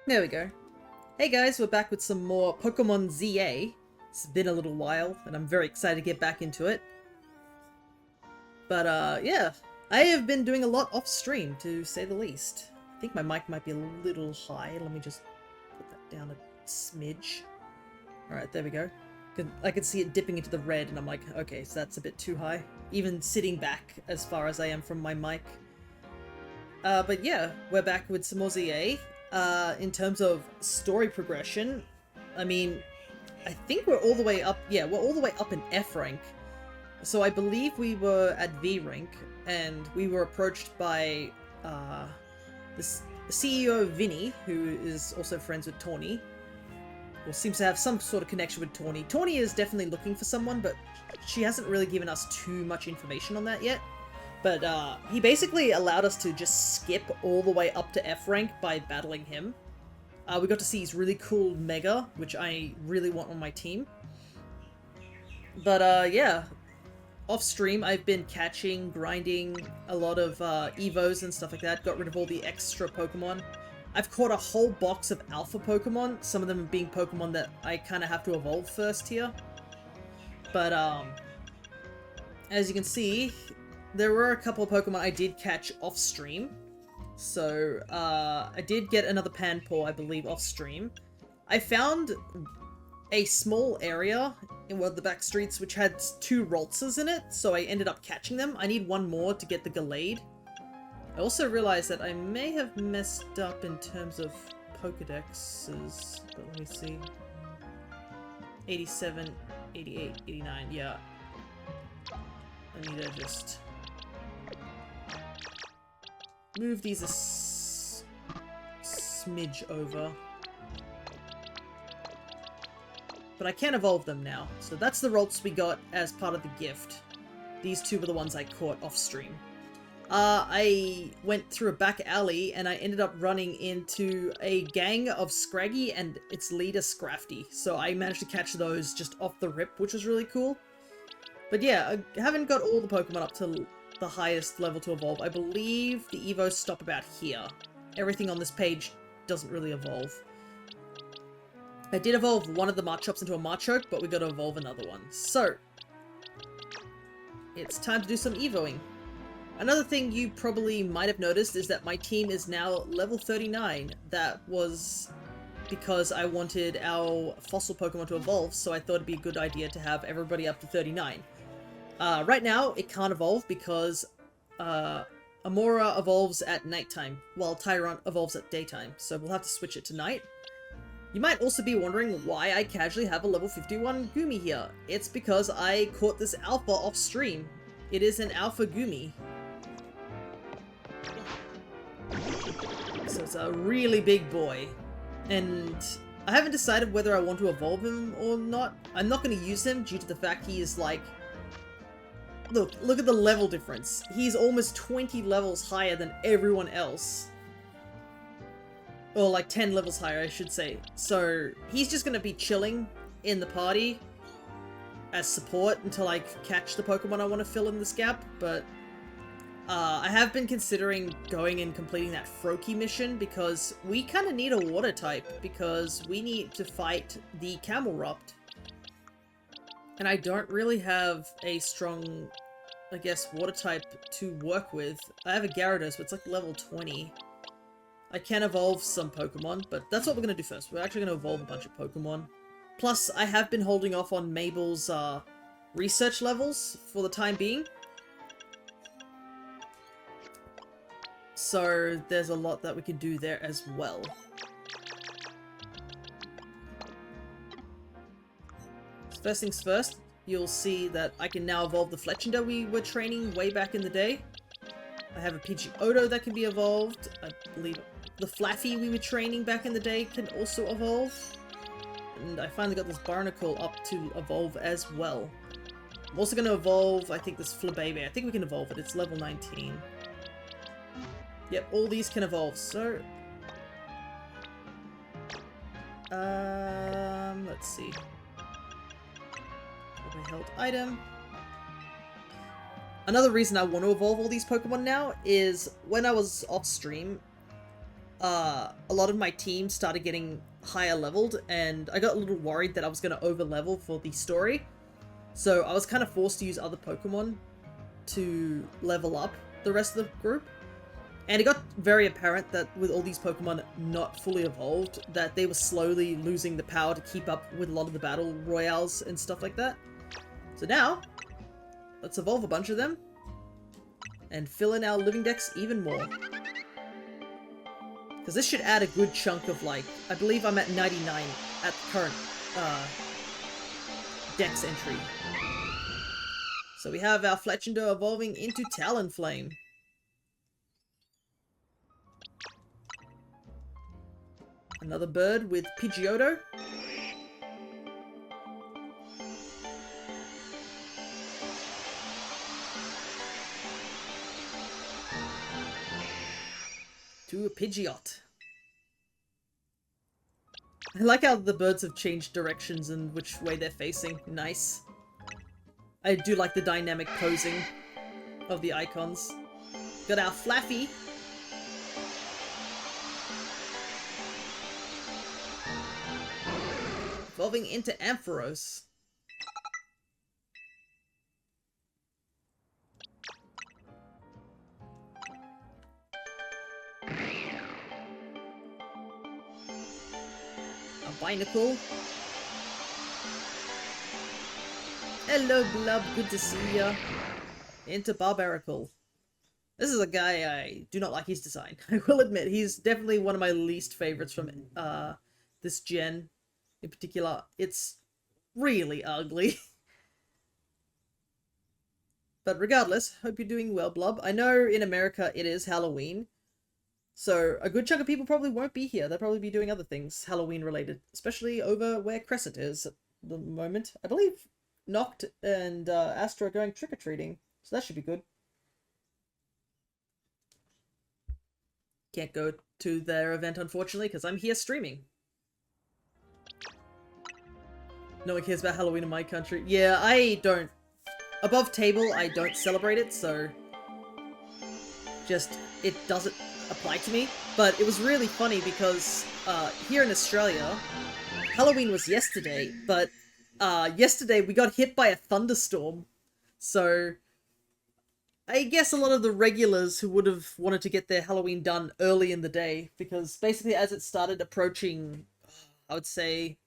There we go. Hey guys, we're back with some more Pokemon Z-A. It's been a little while, and I'm very excited to get back into it. But yeah. I have been doing a lot off stream, to say the least. I think my mic might be a little high. Let me just put that down a smidge. Alright, there we go. I could see it dipping into the red, and I'm like, okay, so that's a bit too high. Even sitting back as far as I am from my mic. But yeah, we're back with some more Z-A. In terms of story progression, I mean, I think we're all the way up, yeah, we're all the way up in F rank. So I believe we were at V rank, and we were approached by, the CEO Vinny, who is also friends with Tawny, or seems to have some sort of connection with Tawny. Tawny is definitely looking for someone, but she hasn't really given us too much information on that yet. But he basically allowed us to just skip all the way up to F rank by battling him. We got to see his really cool Mega, which I really want on my team. But yeah, off stream I've been catching, grinding a lot of Evos and stuff like that, got rid of all the extra Pokemon. I've caught a whole box of Alpha Pokemon, some of them being Pokemon that I kind of have to evolve first here. But as you can see, there were a couple of Pokemon I did catch off stream. So, I did get another Panpour, I believe, off stream. I found a small area in one of the back streets which had 2 Roltzers in it, so I ended up catching them. I need one more to get the Gallade. I also realized that I may have messed up in terms of Pokedexes, but let me see. 87, 88, 89, yeah. I need to just move these a smidge over. But I can evolve them now. So that's the Rolts we got as part of the gift. These 2 were the ones I caught off stream. I went through a back alley and I ended up running into a gang of Scraggy and its leader Scrafty. So I managed to catch those just off the rip, which was really cool. But yeah, I haven't got all the Pokemon up to the highest level to evolve. I believe the Evos stop about here. Everything on this page doesn't really evolve. I did evolve one of the Machops into a Machoke, but we gotta evolve another one. So, it's time to do some Evoing. Another thing you probably might have noticed is that my team is now level 39. That was because I wanted our fossil Pokemon to evolve, so I thought it'd be a good idea to have everybody up to 39. Right now, it can't evolve because Amora evolves at nighttime, while Tyrant evolves at daytime, so we'll have to switch it to night. You might also be wondering why I casually have a level 51 Goomy here. It's because I caught this Alpha off stream. It is an Alpha Goomy. So it's a really big boy. And I haven't decided whether I want to evolve him or not. I'm not going to use him due to the fact he is like... Look at the level difference. He's almost 20 levels higher than everyone else. Or like 10 levels higher, I should say. So he's just going to be chilling in the party as support until I catch the Pokemon I want to fill in this gap. But I have been considering going and completing that Froakie mission because we kind of need a water type because we need to fight the Camelrupt. And I don't really have a strong, I guess, water type to work with. I have a Gyarados, but it's like level 20. I can evolve some Pokemon, but that's what we're going to do first. We're actually going to evolve a bunch of Pokemon. Plus, I have been holding off on Mabel's research levels for the time being. So, there's a lot that we can do there as well. So first things first, you'll see that I can now evolve the Fletchinder we were training way back in the day. I have a Pidgeotto that can be evolved. I believe the Flaffy we were training back in the day can also evolve. And I finally got this Barnacle up to evolve as well. I'm also going to evolve, I think, this Flabebe. I think we can evolve it. It's level 19. Yep, all these can evolve, so... let's see. Held item. Another reason I want to evolve all these Pokemon now is when I was off stream, a lot of my team started getting higher leveled, and I got a little worried that I was going to over level for the story. So I was kind of forced to use other Pokemon to level up the rest of the group. And it got very apparent that with all these Pokemon not fully evolved, that they were slowly losing the power to keep up with a lot of the battle royales and stuff like that. So now, let's evolve a bunch of them and fill in our Living Dex even more. Because this should add a good chunk of, like, I believe I'm at 99 at the current Dex entry. So we have our Fletchinder evolving into Talonflame. Another bird with Pidgeotto. To a Pidgeot. I like how the birds have changed directions and which way they're facing. Nice. I do like the dynamic posing of the icons. Got our Flaffy. Evolving into Ampharos. A Binacle. Hello, Blub. Good to see ya. Into Barbaracle. This is a guy I do not like his design. I will admit, he's definitely one of my least favorites from this gen. In particular, it's really ugly. But regardless, hope you're doing well, Blub. I know in America it is Halloween, so a good chunk of people probably won't be here. They'll probably be doing other things Halloween related, especially over where Crescent is at the moment. I believe Noct and Astro are going trick-or-treating, so that should be good. Can't go to their event, unfortunately, because I'm here streaming. No one cares about Halloween in my country. Yeah, I don't. Above table, I don't celebrate it, so just, it doesn't apply to me. But it was really funny because here in Australia, Halloween was yesterday, but yesterday we got hit by a thunderstorm. So I guess a lot of the regulars who would have wanted to get their Halloween done early in the day, because basically as it started approaching, I would say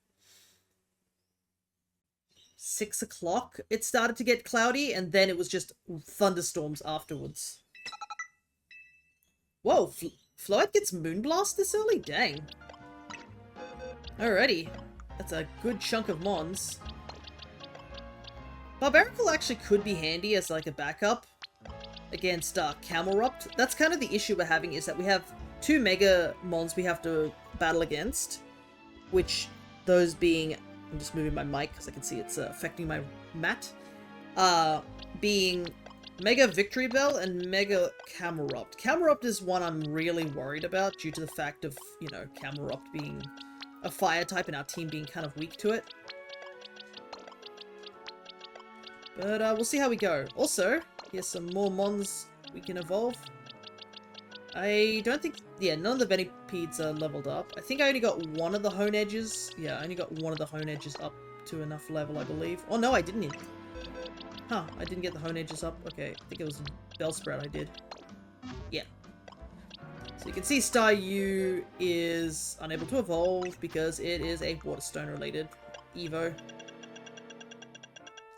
6 o'clock, it started to get cloudy, and then it was just thunderstorms afterwards. Whoa, Floette gets Moonblast this early? Dang. Alrighty. That's a good chunk of mons. Barbaracle actually could be handy as like a backup against Camelrupt. That's kind of the issue we're having, is that we have 2 Mega Mons we have to battle against, which those being... I'm just moving my mic because I can see it's affecting my mat. Being Mega Victory Bell and Mega Camelrupt. Camelrupt is one I'm really worried about due to the fact of, you know, Camelrupt being a fire type and our team being kind of weak to it. But we'll see how we go. Also, here's some more mons we can evolve. I don't think... Yeah, none of the Venipedes are leveled up. I think I only got one of the Hone Edges. Yeah, I only got one of the Hone Edges up to enough level, I believe. Oh, no, I didn't. Huh, I didn't get the Hone Edges up. Okay, I think it was Bellsprout I did. Yeah. So you can see Staryu is unable to evolve because it is a Waterstone related Evo.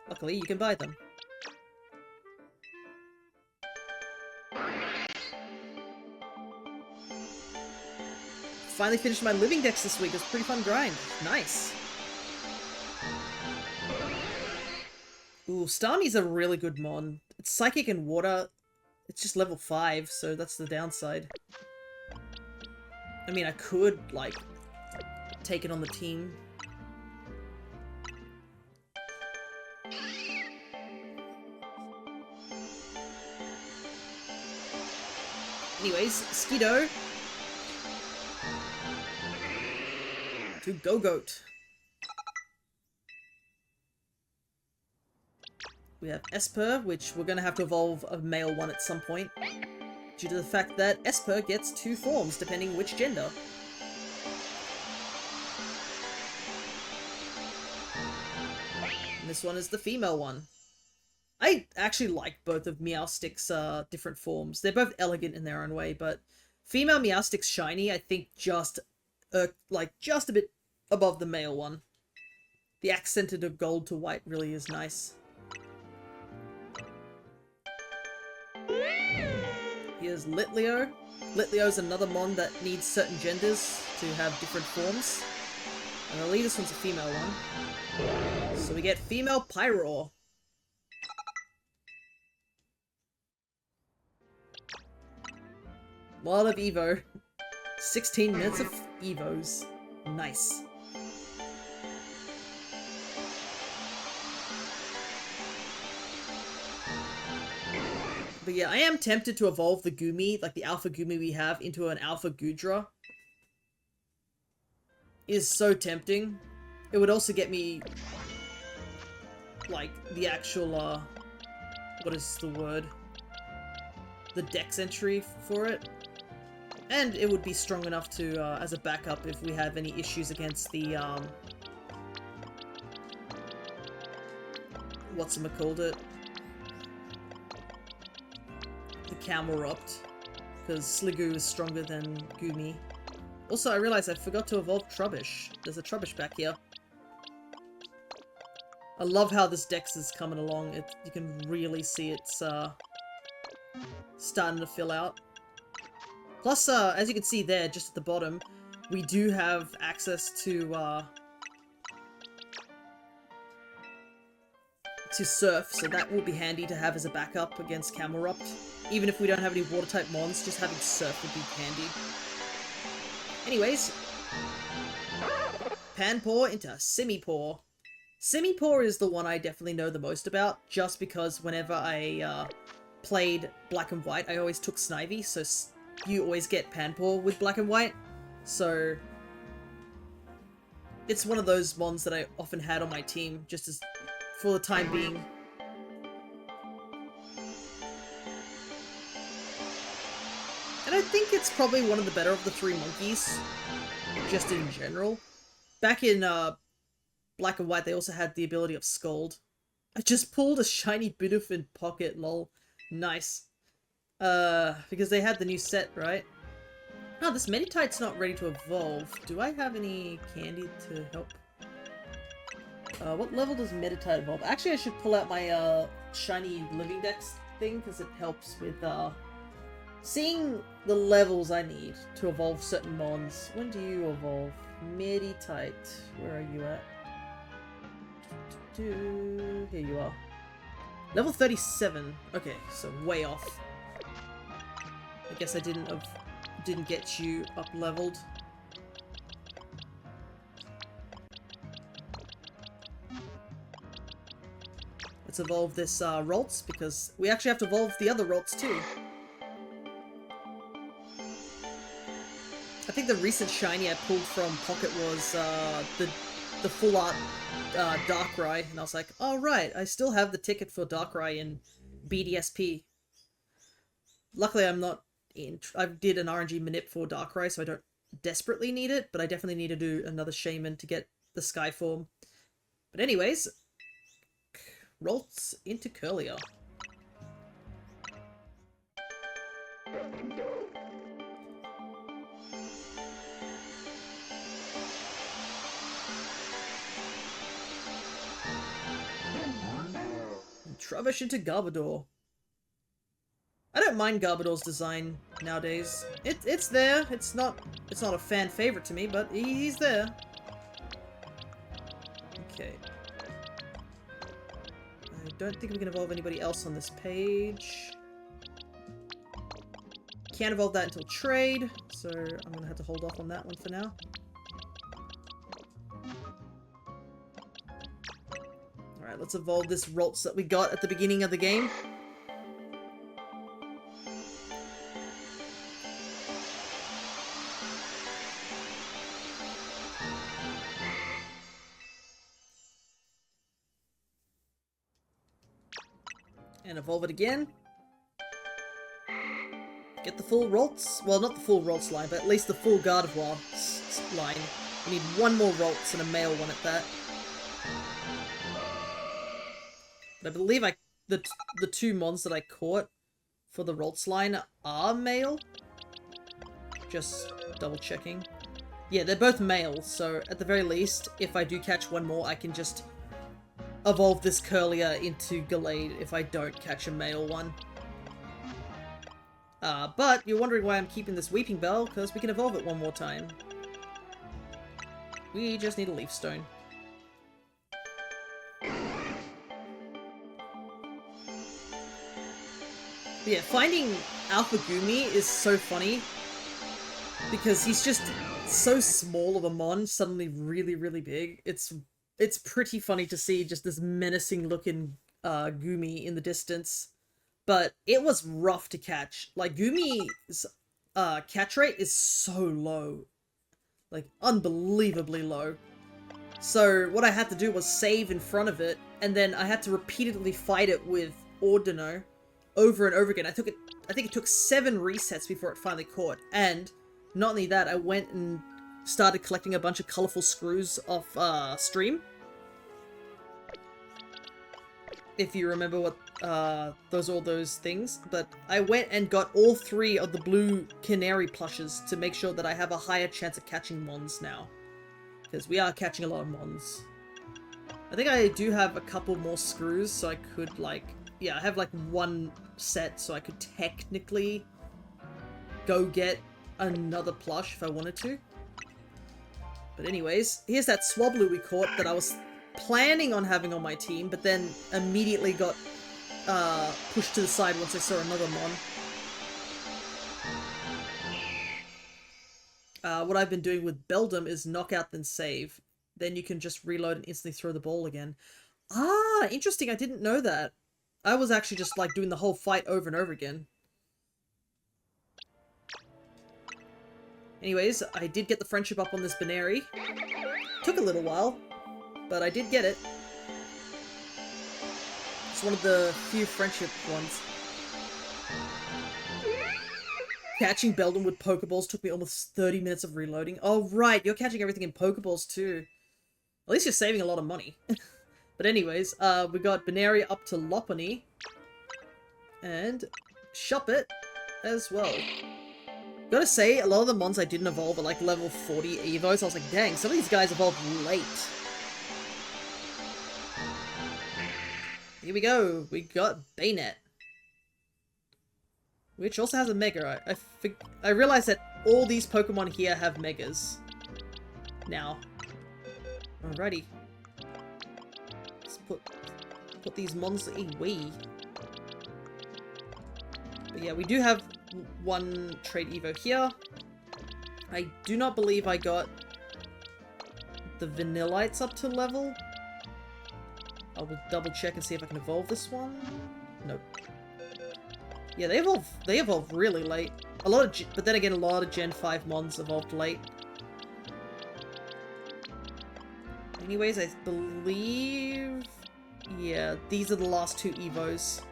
Luckily, you can buy them. Finally finished my Living Dex this week. It was a pretty fun grind. Nice. Ooh, Starmie's a really good mon. It's Psychic and Water. It's just level 5, so that's the downside. I mean, I could, like, take it on the team. Anyways, Skiddo. To Go-Goat. We have Esper, which we're going to have to evolve a male one at some point. due to the fact that Esper gets 2 forms depending which gender. And this one is the female one. I actually like both of Meowstic's different forms. They're both elegant in their own way, but female Meowstic's shiny, I think just a bit above the male one. The accented of gold to white really is nice. Here's Litleo. Litleo's another mon that needs certain genders to have different forms. And I believe this one's a female one. So we get female Pyroar. Lot of Evo. 16 minutes of Evos. Nice. But yeah, I am tempted to evolve the Goomy, like the Alpha Goomy we have, into an Alpha Goodra. It is so tempting. It would also get me, like, the actual, what is the word? The Dex entry for it. And it would be strong enough to, as a backup if we have any issues against the, whatchamacallit? The Camerupt, because Sliggoo is stronger than Goomy. Also, I realized I forgot to evolve Trubbish. There's a Trubbish back here. I love how this Dex is coming along. You can really see it's starting to fill out. Plus, as you can see there, just at the bottom, we do have access to Surf, so that will be handy to have as a backup against Camerupt. Even if we don't have any water-type mons, just having Surf would be handy. Anyways, Panpour into Simipour. Simipour is the one I definitely know the most about, just because whenever I played Black and White, I always took Snivy, so you always get Panpour with Black and White. So it's one of those mons that I often had on my team, just as for the time being. And I think it's probably one of the better of the 3 monkeys, just in general. Back in Black and White, they also had the ability of Scold. I just pulled a shiny Bidoof in pocket, lol. Nice. Because they had the new set, right? Oh, this Meditite's not ready to evolve. Do I have any candy to help? What level does Meditite evolve? Actually, I should pull out my shiny Living Dex thing, because it helps with seeing the levels I need to evolve certain mons. When do you evolve? Meditite. Where are you at? Here you are. Level 37. Okay, so way off. I guess I didn't get you up leveled. Let's evolve this Roltz, because we actually have to evolve the other Roltz too. I think the recent shiny I pulled from Pocket was the full art Darkrai, and I was like, oh right, I still have the ticket for Darkrai in BDSP. Luckily I'm not in... I did an RNG manip for Darkrai, so I don't desperately need it, but I definitely need to do another Shaman to get the Sky form. But anyways, Roltz into Curlier. And Trubbish into Garbodor. I don't mind Garbodor's design nowadays. It's there. It's not a fan favorite to me, but he's there. Okay. I don't think we can evolve anybody else on this page. Can't evolve that until trade, so I'm gonna have to hold off on that one for now. Alright, let's evolve this Roltz that we got at the beginning of the game. And evolve it again. get the full Ralts. Well, not the full Ralts line, but at least the full Gardevoir line. We need one more Ralts and a male one at that. But I believe the two mons that I caught for the Ralts line are male. Just double checking. Yeah, they're both male, so at the very least, if I do catch one more, I can just evolve this Curlier into Gallade if I don't catch a male one. But you're wondering why I'm keeping this Weeping Bell, because we can evolve it one more time. We just need a Leaf Stone. But yeah, finding Alpha Gumi is so funny, because he's just so small of a mon, suddenly really, really big. It's pretty funny to see just this menacing looking Gumi in the distance. But it was rough to catch. Like, Gumi's catch rate is so low. Like, unbelievably low. So what I had to do was save in front of it, and then I had to repeatedly fight it with Ordino over and over again. I think it took 7 resets before it finally caught. And not only that, I went and started collecting a bunch of colorful screws off stream. If you remember what all those things. But I went and got all 3 of the blue canary plushes to make sure that I have a higher chance of catching mons now. Because we are catching a lot of mons. I think I do have a couple more screws, so I could, like... Yeah, I have, like, 1 set, so I could technically go get another plush if I wanted to. But anyways, here's that Swablu we caught that I was planning on having on my team, but then immediately got pushed to the side once I saw another mon. What I've been doing with Beldum is knock out then save. Then you can just reload and instantly throw the ball again. Ah, interesting, I didn't know that. I was actually just like doing the whole fight over and over again. Anyways, I did get the friendship up on this Baneri. Took a little while, but I did get it. It's one of the few friendship ones. Catching Beldum with Pokeballs took me almost 30 minutes of reloading. Oh, right, you're catching everything in Pokeballs too. At least you're saving a lot of money. But anyways, we got Baneri up to Lopunny. And Shuppet as well. Gotta say, a lot of the mons I didn't evolve at like level 40 evos. I was like, dang, some of these guys evolved late. Here we go. We got Baynet. Which also has a Mega. I realized that all these Pokemon here have Megas. Now. Alrighty. Let's put these mons away. But yeah, we do have 1 trade Evo here. I do not believe I got the Vanillites up to level. I will double check and see if I can evolve this one. Nope. Yeah, they evolve really late. But then again, a lot of Gen 5 mons evolved late. Anyways, I believe... Yeah, these are the last 2 Evos.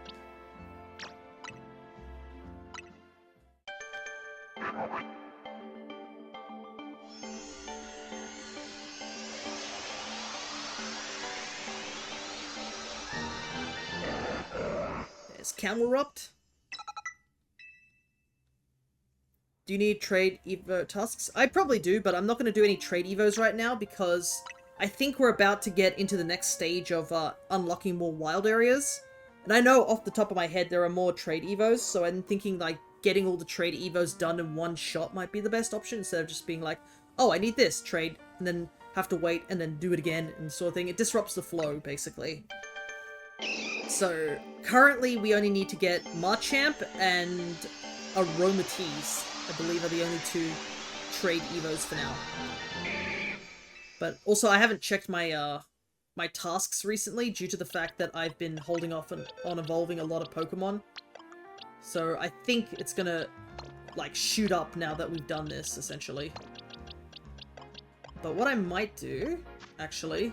There's Camelrupt. Do you need trade Evo tasks? I probably do, but I'm not going to do any trade Evos right now because I think we're about to get into the next stage of unlocking more wild areas. And I know off the top of my head there are more trade Evos, so I'm thinking like getting all the trade Evos done in one shot might be the best option instead of just being like, oh, I need this trade, and then have to wait and then do it again and sort of thing. It disrupts the flow, basically. So, currently we only need to get Marchamp and Aromatisse, I believe, are the only 2 trade Evos for now. But also, I haven't checked my my tasks recently due to the fact that I've been holding off on evolving a lot of Pokemon. So I think it's gonna, like, shoot up now that we've done this, essentially. But what I might do, actually...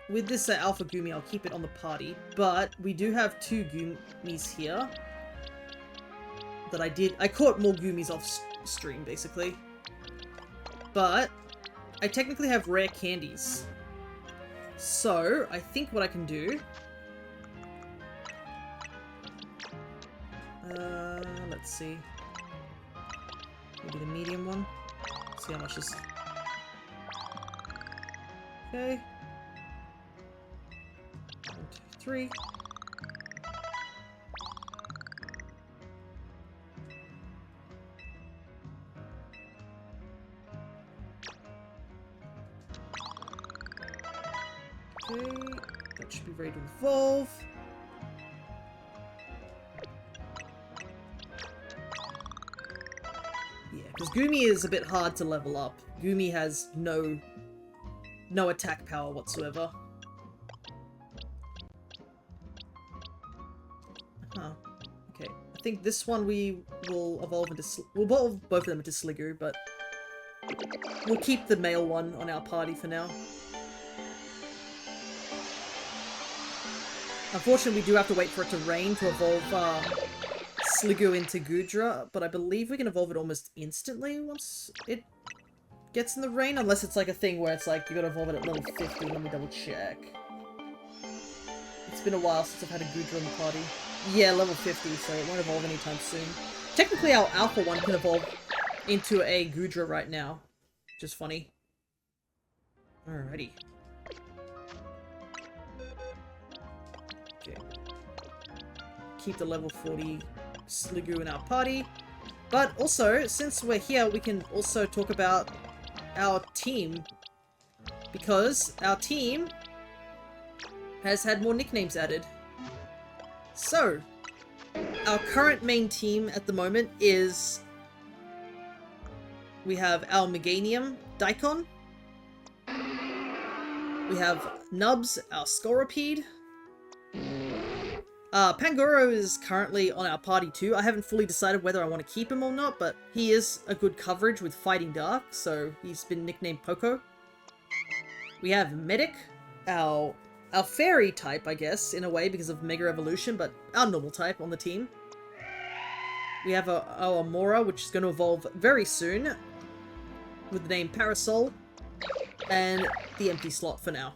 With this Alpha Gumi, I'll keep it on the party, but we do have 2 Gumis here. that I did. I caught more Goomies off stream, basically. But I technically have rare candies. So, I think what I can do... let's see. Maybe the medium one. See how much is... Okay. 1, 2, 3. Okay, that should be ready to evolve. Yeah, because Goomy is a bit hard to level up. Goomy has no attack power whatsoever. Huh. Okay, I think this one we will evolve into... We'll evolve both of them into Sliggoo, but we'll keep the male one on our party for now. Unfortunately, we do have to wait for it to rain to evolve Sliggoo into Goodra, but I believe we can evolve it almost instantly once it gets in the rain, unless it's like a thing where it's like you gotta evolve it at level 50. Let me double check. It's been a while since I've had a Goodra in the party. Yeah, level 50, so it won't evolve anytime soon. Technically, our alpha one can evolve into a Goodra right now, which is funny. Alrighty. Okay. Keep the level 40 Sliggoo in our party. But also, since we're here, we can also talk about our team. Because our team has had more nicknames added. So, our current main team at the moment is... We have our Meganium Daikon. We have Nubs, our Scorpede. Pangoro is currently on our party too. I haven't fully decided whether I want to keep him or not, but he is a good coverage with Fighting Dark, so he's been nicknamed Poco. We have Medic, our fairy type, I guess, in a way, because of Mega Evolution, but our normal type on the team. We have our Amora, which is going to evolve very soon, with the name Parasol, and the empty slot for now.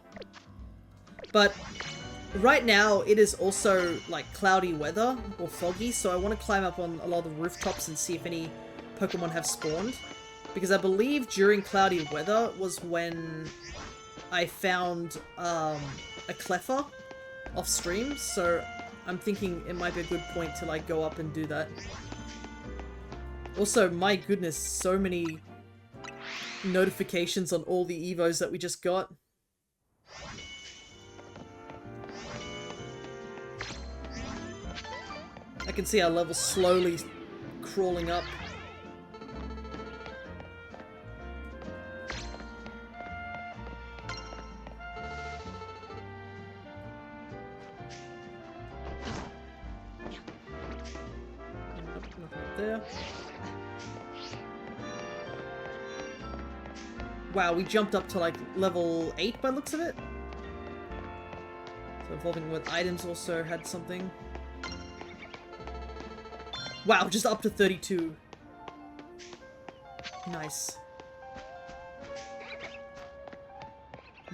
But right now, it is also, like, cloudy weather, or foggy, so I want to climb up on a lot of the rooftops and see if any Pokemon have spawned. Because I believe during cloudy weather was when I found a Cleffa off stream, so I'm thinking it might be a good point to, like, go up and do that. Also, my goodness, so many notifications on all the Evos that we just got. I can see our levels slowly crawling up. Nothing there. Wow, we jumped up to like level 8 by the looks of it. So evolving with items also had something. Wow, just up to 32. Nice.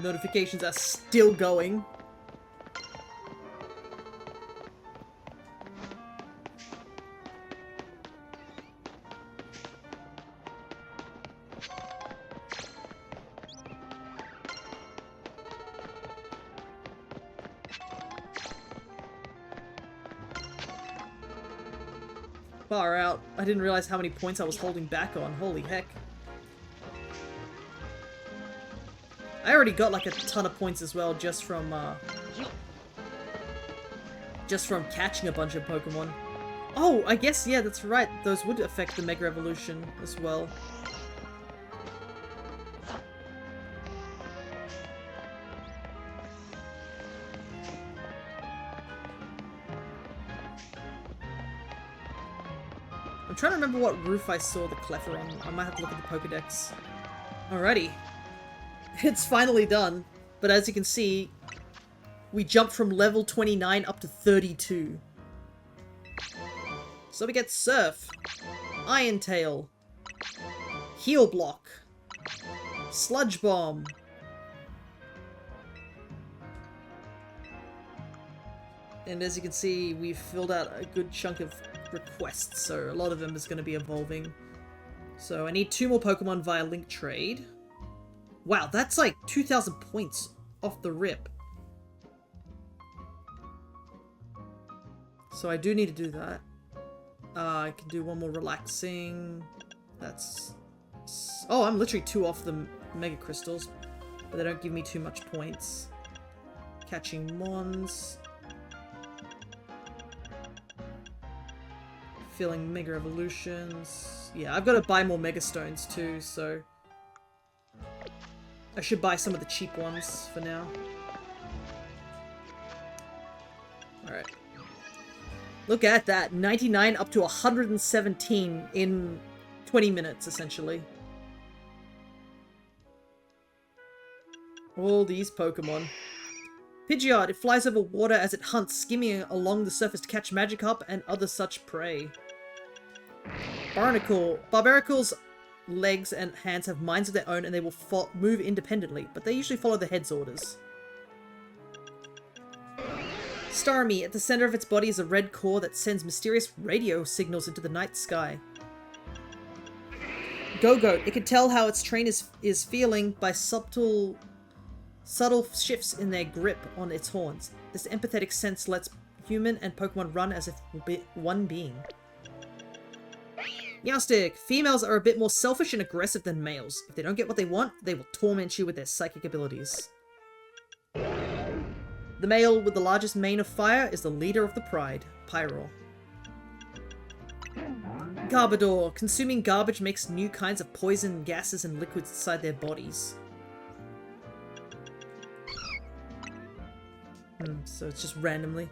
Notifications are still going. Far out. I didn't realize how many points I was holding back on. Holy heck. I already got like a ton of points as well just from catching a bunch of Pokemon. Oh, I guess, yeah, that's right. Those would affect the Mega Evolution as well. I'm trying to remember what roof I saw the Cleffa on. I might have to look at the Pokedex. Alrighty. It's finally done. But as you can see, we jumped from level 29 up to 32. So we get Surf, Iron Tail, Heal Block, Sludge Bomb, and as you can see, we've filled out a good chunk of requests, so a lot of them is going to be evolving. So I need 2 more Pokemon via Link Trade. Wow, that's like 2,000 points off the rip. So I do need to do that. I can do 1 more relaxing. That's... Oh, I'm literally 2 off the Mega Crystals, but they don't give me too much points. Catching Mons. Filling Mega Evolutions. Yeah, I've got to buy more Mega Stones too, so... I should buy some of the cheap ones for now. Alright. Look at that! 99 up to 117 in 20 minutes, essentially. All these Pokemon. Pidgeot, it flies over water as it hunts, skimming along the surface to catch Magikarp and other such prey. Barnacle. Barbaricle's legs and hands have minds of their own and they will move independently, but they usually follow the head's orders. Starmie, at the center of its body is a red core that sends mysterious radio signals into the night sky. Go-Goat, it can tell how its train is feeling by subtle shifts in their grip on its horns. This empathetic sense lets human and Pokemon run as if one being. Meowstic, females are a bit more selfish and aggressive than males. If they don't get what they want, they will torment you with their psychic abilities. The male with the largest mane of fire is the leader of the pride, Pyro. Garbodor, consuming garbage makes new kinds of poison, gases, and liquids inside their bodies. So it's just randomly.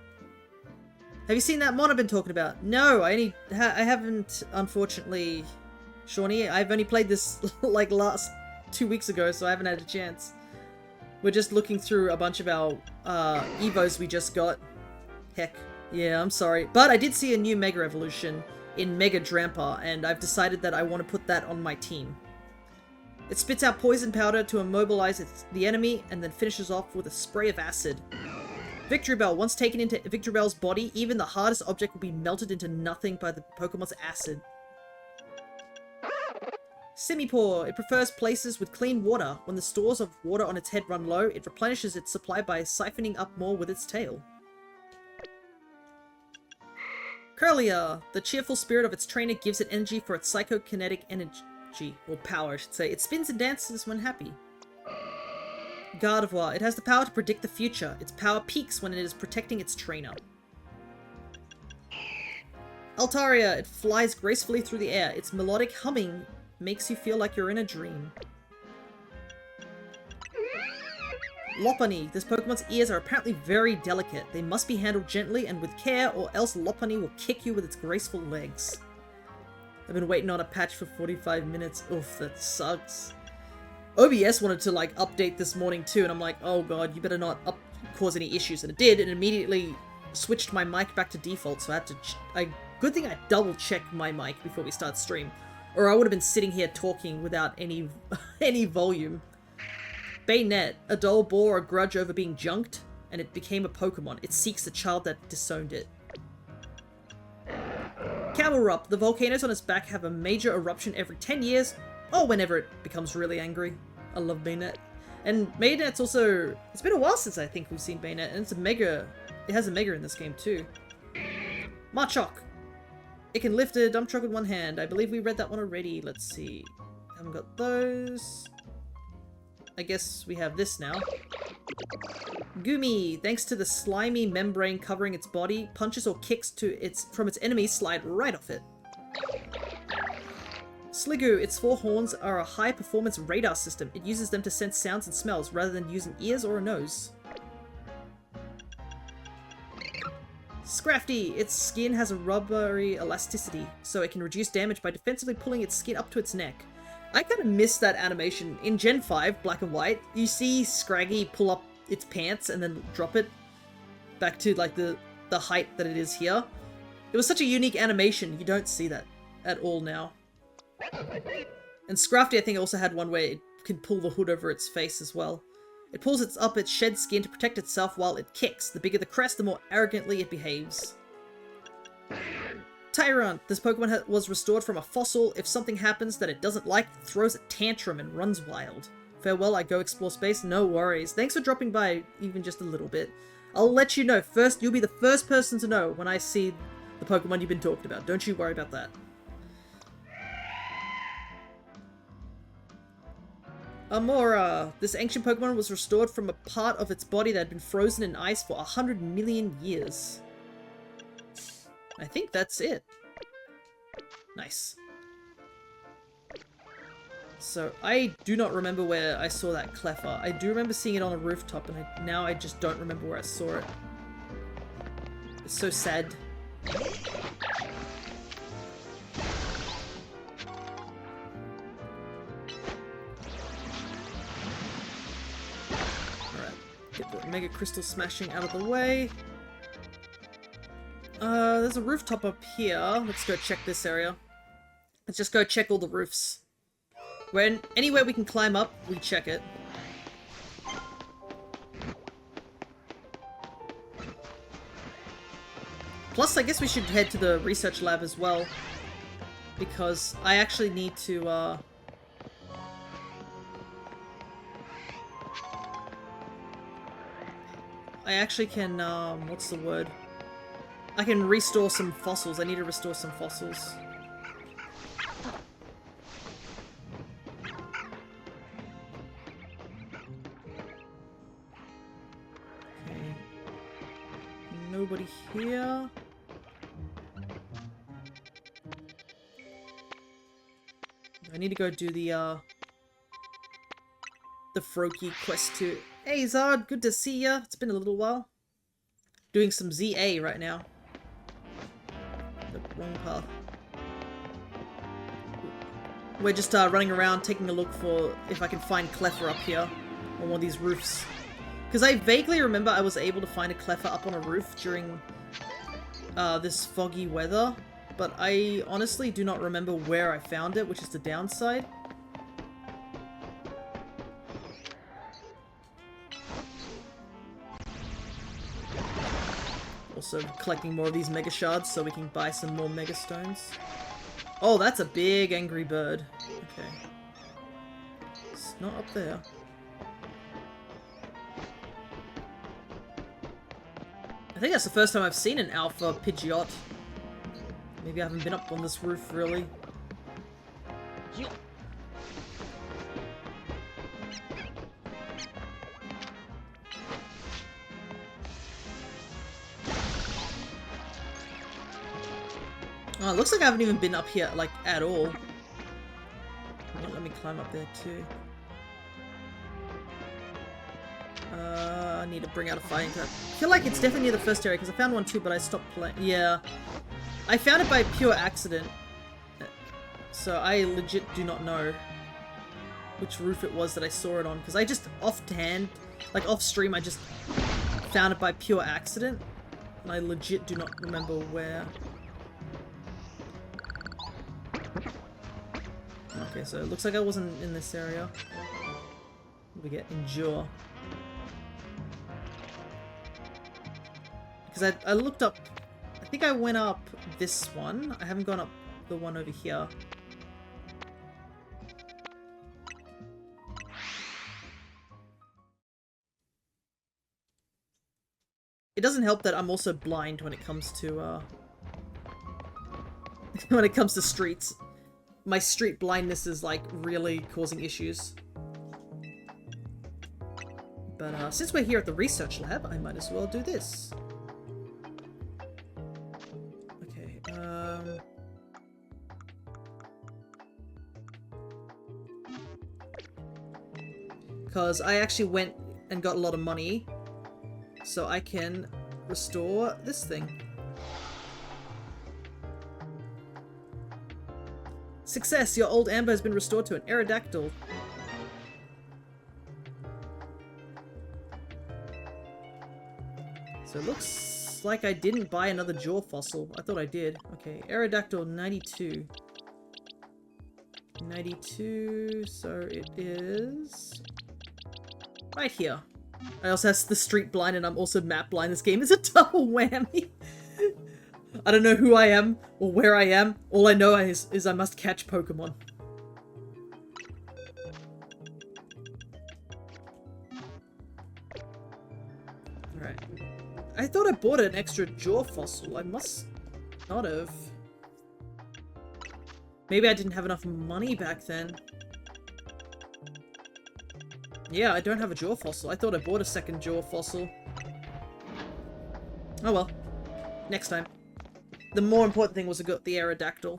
Have you seen that mod I've been talking about? No, I haven't, unfortunately, Shawnee. I've only played this like last 2 weeks ago, so I haven't had a chance. We're just looking through a bunch of our Evos we just got. Heck, yeah, I'm sorry. But I did see a new Mega Evolution in Mega Drampa, and I've decided that I want to put that on my team. It spits out poison powder to immobilize the enemy, and then finishes off with a spray of acid. Victreebel, once taken into Victreebel's body, even the hardest object will be melted into nothing by the Pokemon's acid. Simipour, it prefers places with clean water. When the stores of water on its head run low, it replenishes its supply by siphoning up more with its tail. Curlia, the cheerful spirit of its trainer gives it energy for its psychokinetic energy, or power I should say. It spins and dances when happy. Gardevoir, it has the power to predict the future. Its power peaks when it is protecting its trainer. Altaria, it flies gracefully through the air. Its melodic humming makes you feel like you're in a dream. Lopunny, this Pokemon's ears are apparently very delicate. They must be handled gently and with care, or else Lopunny will kick you with its graceful legs. I've been waiting on a patch for 45 minutes. Oof, that sucks. OBS wanted to like update this morning too, and I'm like, oh god, you better not cause any issues, and it did, and immediately switched my mic back to default, so I had to good thing I double checked my mic before we start stream, or I would have been sitting here talking without any volume. Baynet, a doll bore a grudge over being junked, and it became a Pokemon. It seeks the child that disowned it. Camelrupt, the volcanoes on its back have a major eruption every 10 years, or whenever it becomes really angry. I love Baynet. And Baynet's also... It's been a while since I think we've seen Baynet, and it's a Mega... It has a Mega in this game too. Machop. It can lift a dump truck with one hand. I believe we read that one already. Let's see. Haven't got those. I guess we have this now. Gumi, thanks to the slimy membrane covering its body, punches or kicks from its enemies slide right off it. Sliggoo, its 4 horns are a high-performance radar system. It uses them to sense sounds and smells rather than using ears or a nose. Scrafty, its skin has a rubbery elasticity, so it can reduce damage by defensively pulling its skin up to its neck. I kind of missed that animation. In Gen 5, Black and White, you see Scraggy pull up its pants and then drop it back to like the height that it is here. It was such a unique animation. You don't see that at all now. And Scrafty, I think, also had one where it can pull the hood over its face as well. It pulls up its shed skin to protect itself while it kicks. The bigger the crest, the more arrogantly it behaves. Tyrant. This Pokemon was restored from a fossil. If something happens that it doesn't like, it throws a tantrum and runs wild. Farewell, I go explore space. No worries. Thanks for dropping by even just a little bit. I'll let you know first. You'll be the first person to know when I see the Pokemon you've been talking about. Don't you worry about that. Amora. This ancient Pokemon was restored from a part of its body that had been frozen in ice for 100 million years. I think that's it. Nice. So, I do not remember where I saw that Cleffa. I do remember seeing it on a rooftop, and now I just don't remember where I saw it. It's so sad. Get the Mega Crystal smashing out of the way. There's a rooftop up here. Let's go check this area. Let's just go check all the roofs. Anywhere we can climb up, we check it. Plus, I guess we should head to the research lab as well. Because I actually need to, I actually can, what's the word? I can restore some fossils. I need to restore some fossils. Okay. Nobody here. I need to go do the Froakie quest too. Hey Zard, good to see ya. It's been a little while. Doing some Z-A right now. The wrong path. We're just running around taking a look for if I can find Cleffa up here on one of these roofs. Because I vaguely remember I was able to find a Cleffa up on a roof during this foggy weather. But I honestly do not remember where I found it, which is the downside. Also collecting more of these Mega Shards so we can buy some more Mega Stones. Oh, that's a big angry bird. Okay. It's not up there. I think that's the first time I've seen an Alpha Pidgeot. Maybe I haven't been up on this roof, really. Oh, it looks like I haven't even been up here, like, at all. Let me climb up there, too. I need to bring out a fighting type. I feel like it's definitely near the first area, because I found one too, but I stopped playing. Yeah. I found it by pure accident. So I legit do not know which roof it was that I saw it on, because I just offhand, like off stream, I just found it by pure accident. And I legit do not remember where. Okay, so it looks like I wasn't in this area. We get Endure. Because I looked up, I think I went up this one. I haven't gone up the one over here. It doesn't help that I'm also blind when it comes to, when it comes to streets. My street blindness is, like, really causing issues. But, since we're here at the research lab, I might as well do this. Okay, because I actually went and got a lot of money, so I can restore this thing. Success! Your old Amber has been restored to an Aerodactyl. So it looks looks like I didn't buy another jaw fossil. I thought I did. Okay, Aerodactyl 92. 92, so it is right here. I also have the street blind and I'm also map blind. This game is a double whammy. I don't know who I am or where I am. All I know is I must catch Pokemon. Alright. I thought I bought an extra jaw fossil. I must not have. Maybe I didn't have enough money back then. Yeah, I don't have a jaw fossil. I thought I bought a second jaw fossil. Oh well. Next time. The more important thing was I got the Aerodactyl.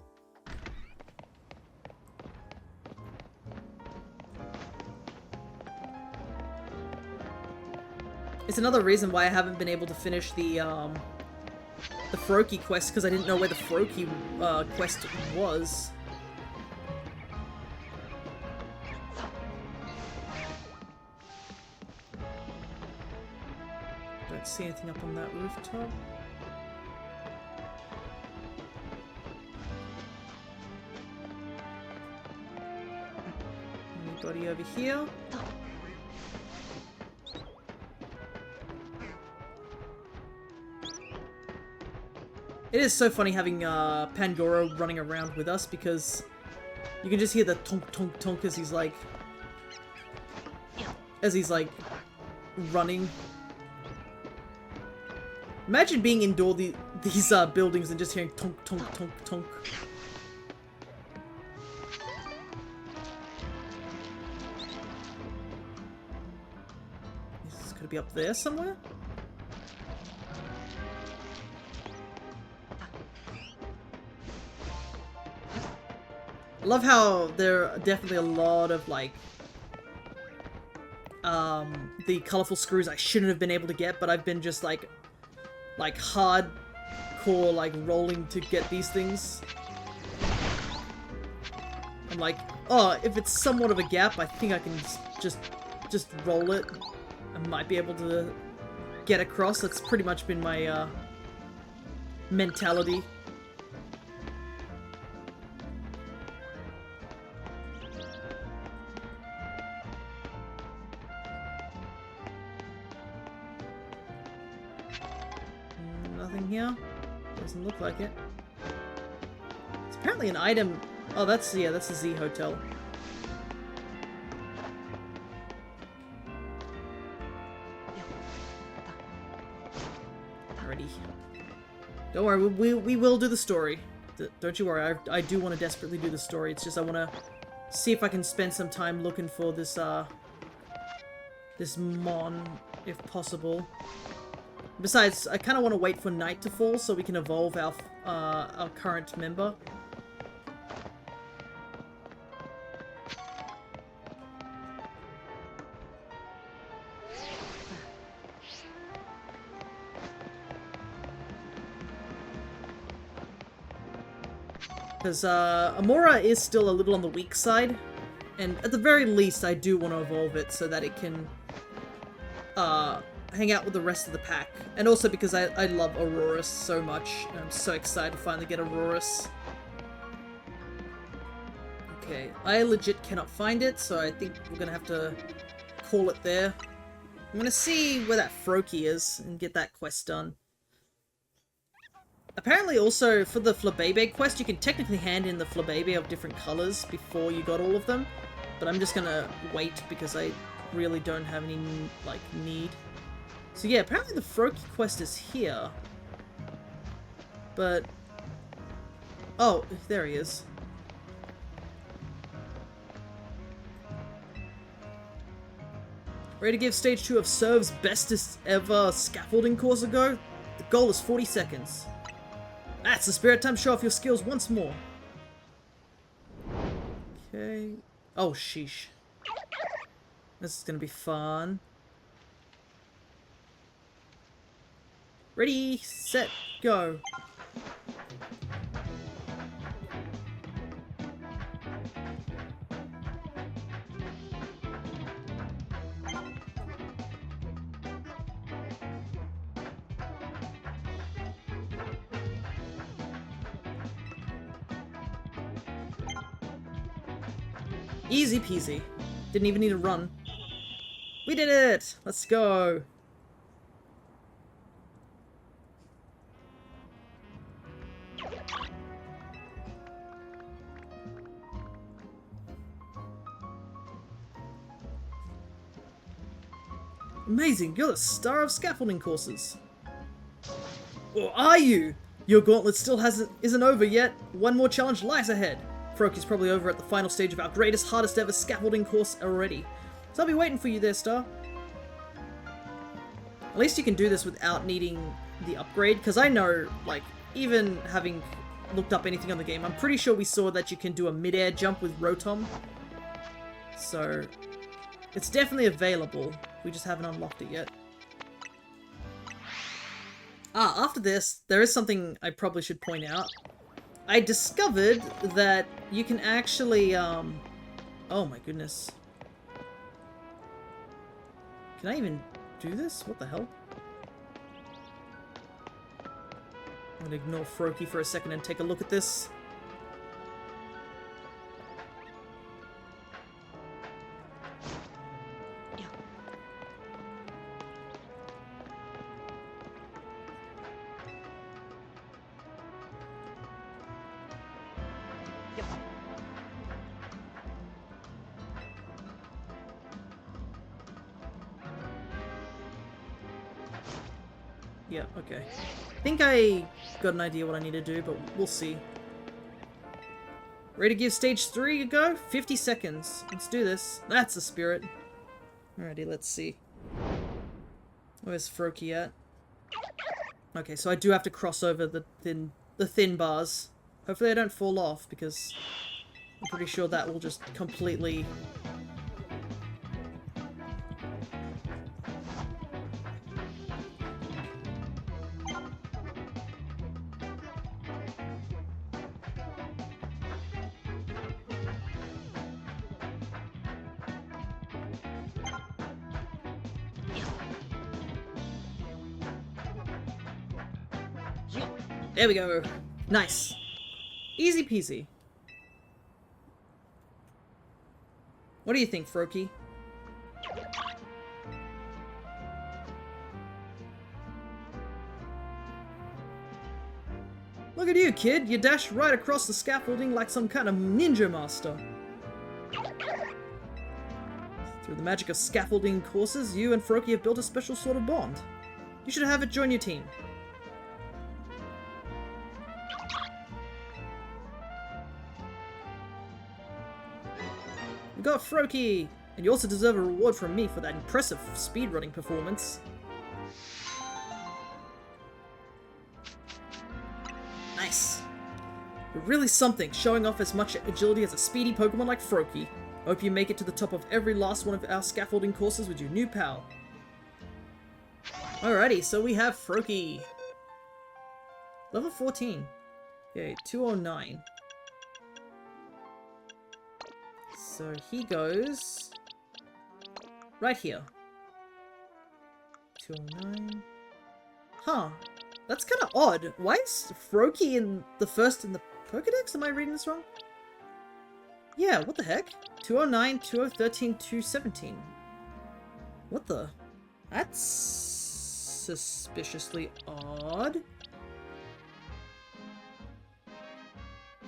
It's another reason why I haven't been able to finish the Froakie quest, because I didn't know where the Froakie quest was. Don't see anything up on that rooftop. Anybody over here? It is so funny having Pangoro running around with us, because you can just hear the tonk tonk tonk as he's like running. Imagine being indoor these buildings and just hearing tonk tonk tonk tonk. This could be up there somewhere. I love how there are definitely a lot of, like, the colorful screws I shouldn't have been able to get, but I've been just, like hardcore, like, rolling to get these things. I'm like, oh, if it's somewhat of a gap, I think I can just roll it. I might be able to get across. That's pretty much been my, mentality. Here? Doesn't look like it. It's apparently an item. Oh, that's the Z Hotel. Alrighty. Don't worry, we will do the story. Don't you worry, I do want to desperately do the story. It's just I want to see if I can spend some time looking for this, this Mon, if possible. Besides, I kind of want to wait for night to fall so we can evolve our current member. Because Amora is still a little on the weak side, and at the very least I do want to evolve it so that it can hang out with the rest of the pack. And also because I love Aurorus so much, and I'm so excited to finally get Aurorus. Okay, I legit cannot find it, so I think we're gonna have to call it there. I'm gonna see where that Froakie is and get that quest done. Apparently also, for the Flabebe quest, you can technically hand in the Flabebe of different colors before you got all of them, but I'm just gonna wait because I really don't have any, like, need. So yeah, apparently the Froakie quest is here. But... oh, there he is. Ready to give stage 2 of Serve's bestest ever scaffolding course a go? The goal is 40 seconds. That's the spirit. Time to show off your skills once more. Okay. Oh, sheesh. This is gonna be fun. Ready, set, go. Easy peasy. Didn't even need to run. We did it! Let's go! Amazing, you're the star of scaffolding courses. Or are you? Your gauntlet still isn't over yet. One more challenge lies ahead. Froaky's probably over at the final stage of our greatest, hardest ever scaffolding course already. So I'll be waiting for you there, Star. At least you can do this without needing the upgrade, because I know, like, even having looked up anything on the game, I'm pretty sure we saw that you can do a mid-air jump with Rotom. So, it's definitely available. We just haven't unlocked it yet. Ah, after this, there is something I probably should point out. I discovered that you can actually, oh my goodness. Can I even do this? What the hell? I'm gonna ignore Froaky for a second and take a look at this. Yeah, okay. I think I got an idea what I need to do, but we'll see. Ready to give stage 3 a go? 50 seconds. Let's do this. That's the spirit. Alrighty, let's see. Where's Froaky at? Okay, so I do have to cross over the thin bars. Hopefully I don't fall off, because I'm pretty sure that will just completely... There we go. Nice. Easy peasy. What do you think, Froaky? Look at you, kid. You dashed right across the scaffolding like some kind of ninja master. Through the magic of scaffolding courses, you and Froaky have built a special sort of bond. You should have it join your team. You got Froaky! And you also deserve a reward from me for that impressive speedrunning performance. Nice. You're really something, showing off as much agility as a speedy Pokemon like Froaky. Hope you make it to the top of every last one of our scaffolding courses with your new pal. Alrighty, so we have Froaky. Level 14. Okay, 209. So he goes right here. 209. Huh. That's kind of odd. Why is Froaky in the first in the Pokédex? Am I reading this wrong? Yeah, what the heck? 209, 2013, 217. What the? That's suspiciously odd.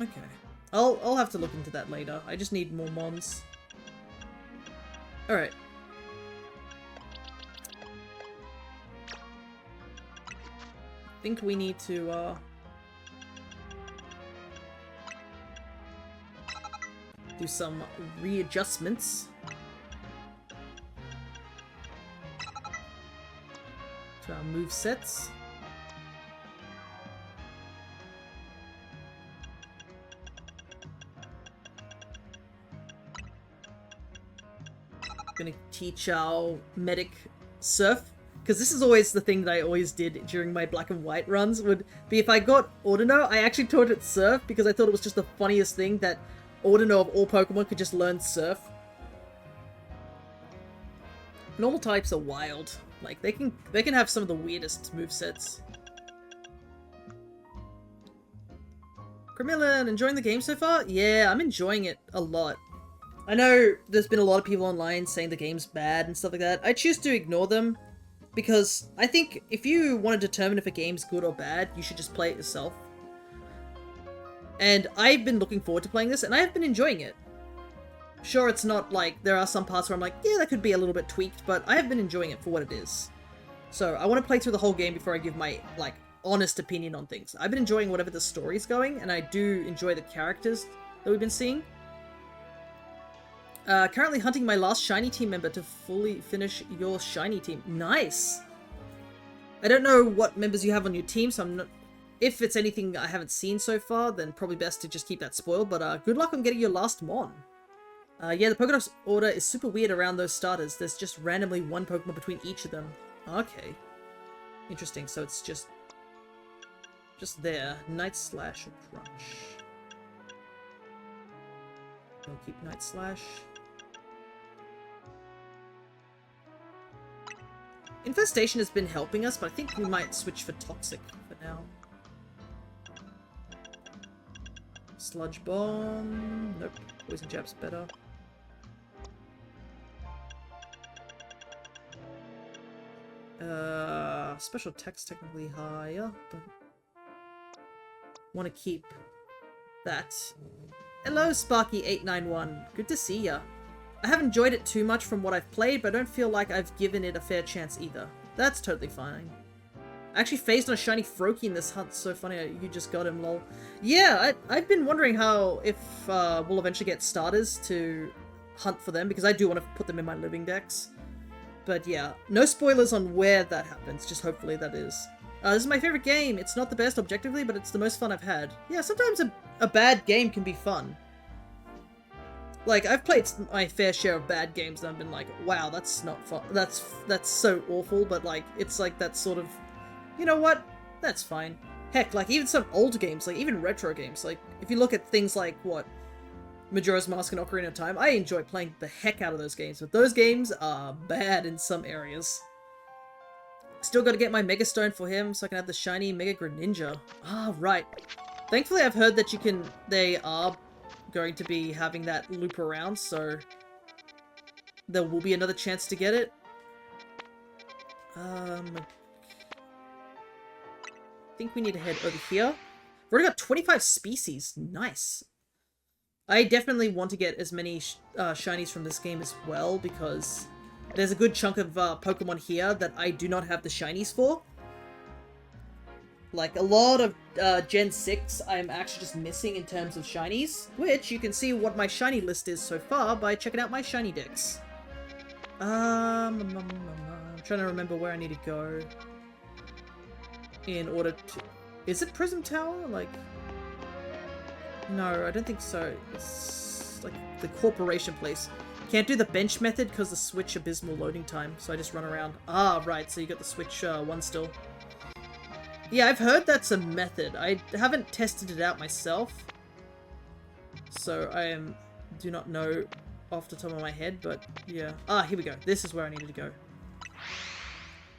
Okay. I'll have to look into that later. I just need more mons. Alright. I think we need to, do some readjustments to our movesets. Gonna teach our medic Surf, because this is always the thing that I always did during my black and white runs, would be if I got Audino, I actually taught it Surf because I thought it was just the funniest thing that Audino of all Pokemon could just learn Surf. Normal types are wild. Like, they can have some of the weirdest movesets. Cremillon, enjoying the game so far? Yeah, I'm enjoying it a lot. I know there's been a lot of people online saying the game's bad and stuff like that. I choose to ignore them because I think if you want to determine if a game's good or bad, you should just play it yourself. And I've been looking forward to playing this, and I've been enjoying it. Sure, it's not like, there are some parts where I'm like, yeah, that could be a little bit tweaked, but I have been enjoying it for what it is. So I want to play through the whole game before I give my, like, honest opinion on things. I've been enjoying whatever the story's going, and I do enjoy the characters that we've been seeing. Currently hunting my last shiny team member to fully finish your shiny team. Nice! I don't know what members you have on your team, so I'm not... If it's anything I haven't seen so far, then probably best to just keep that spoiled, but good luck on getting your last Mon. Yeah, the Pokédex order is super weird around those starters. There's just randomly one Pokemon between each of them. Okay. Interesting, so it's just there. Night Slash or Crunch. We'll keep Night Slash. Infestation has been helping us, but I think we might switch for Toxic for now. Sludge Bomb. Nope. Poison Jab's better. Special attack's technically higher, but want to keep that. Hello, Sparky891. Good to see ya. I haven't enjoyed it too much from what I've played, but I don't feel like I've given it a fair chance either. That's totally fine. I actually phased on a shiny Froakie in this hunt. So funny, you just got him, lol. Yeah, I've been wondering if we'll eventually get starters to hunt for them, because I do want to put them in my Living Dex. But yeah, no spoilers on where that happens, just hopefully that is. This is my favorite game. It's not the best objectively, but it's the most fun I've had. Yeah, sometimes a bad game can be fun. Like, I've played my fair share of bad games and I've been like, wow, that's not fun. That's so awful, but like, it's like that sort of, you know what? That's fine. Heck, like even some old games, like even retro games, like if you look at things like, what, Majora's Mask and Ocarina of Time, I enjoy playing the heck out of those games, but those games are bad in some areas. Still gotta get my Mega Stone for him so I can have the shiny Mega Greninja. Ah, right. Thankfully I've heard that they are going to be having that loop around, so there will be another chance to get it. I think we need to head over here. We've already got 25 species. Nice. I definitely want to get as many shinies from this game as well, because there's a good chunk of Pokemon here that I do not have the shinies for. Like, a lot of Gen 6 I'm actually just missing in terms of shinies, which you can see what my shiny list is so far by checking out my shiny Dex. I'm trying to remember where I need to go in order to... Is it Prism Tower? Like... No, I don't think so. It's like the corporation place. Can't do the bench method because the Switch abysmal loading time, so I just run around. Ah, right, so you got the Switch one still. Yeah, I've heard that's a method. I haven't tested it out myself, so I do not know off the top of my head, but yeah. Ah, here we go. This is where I needed to go.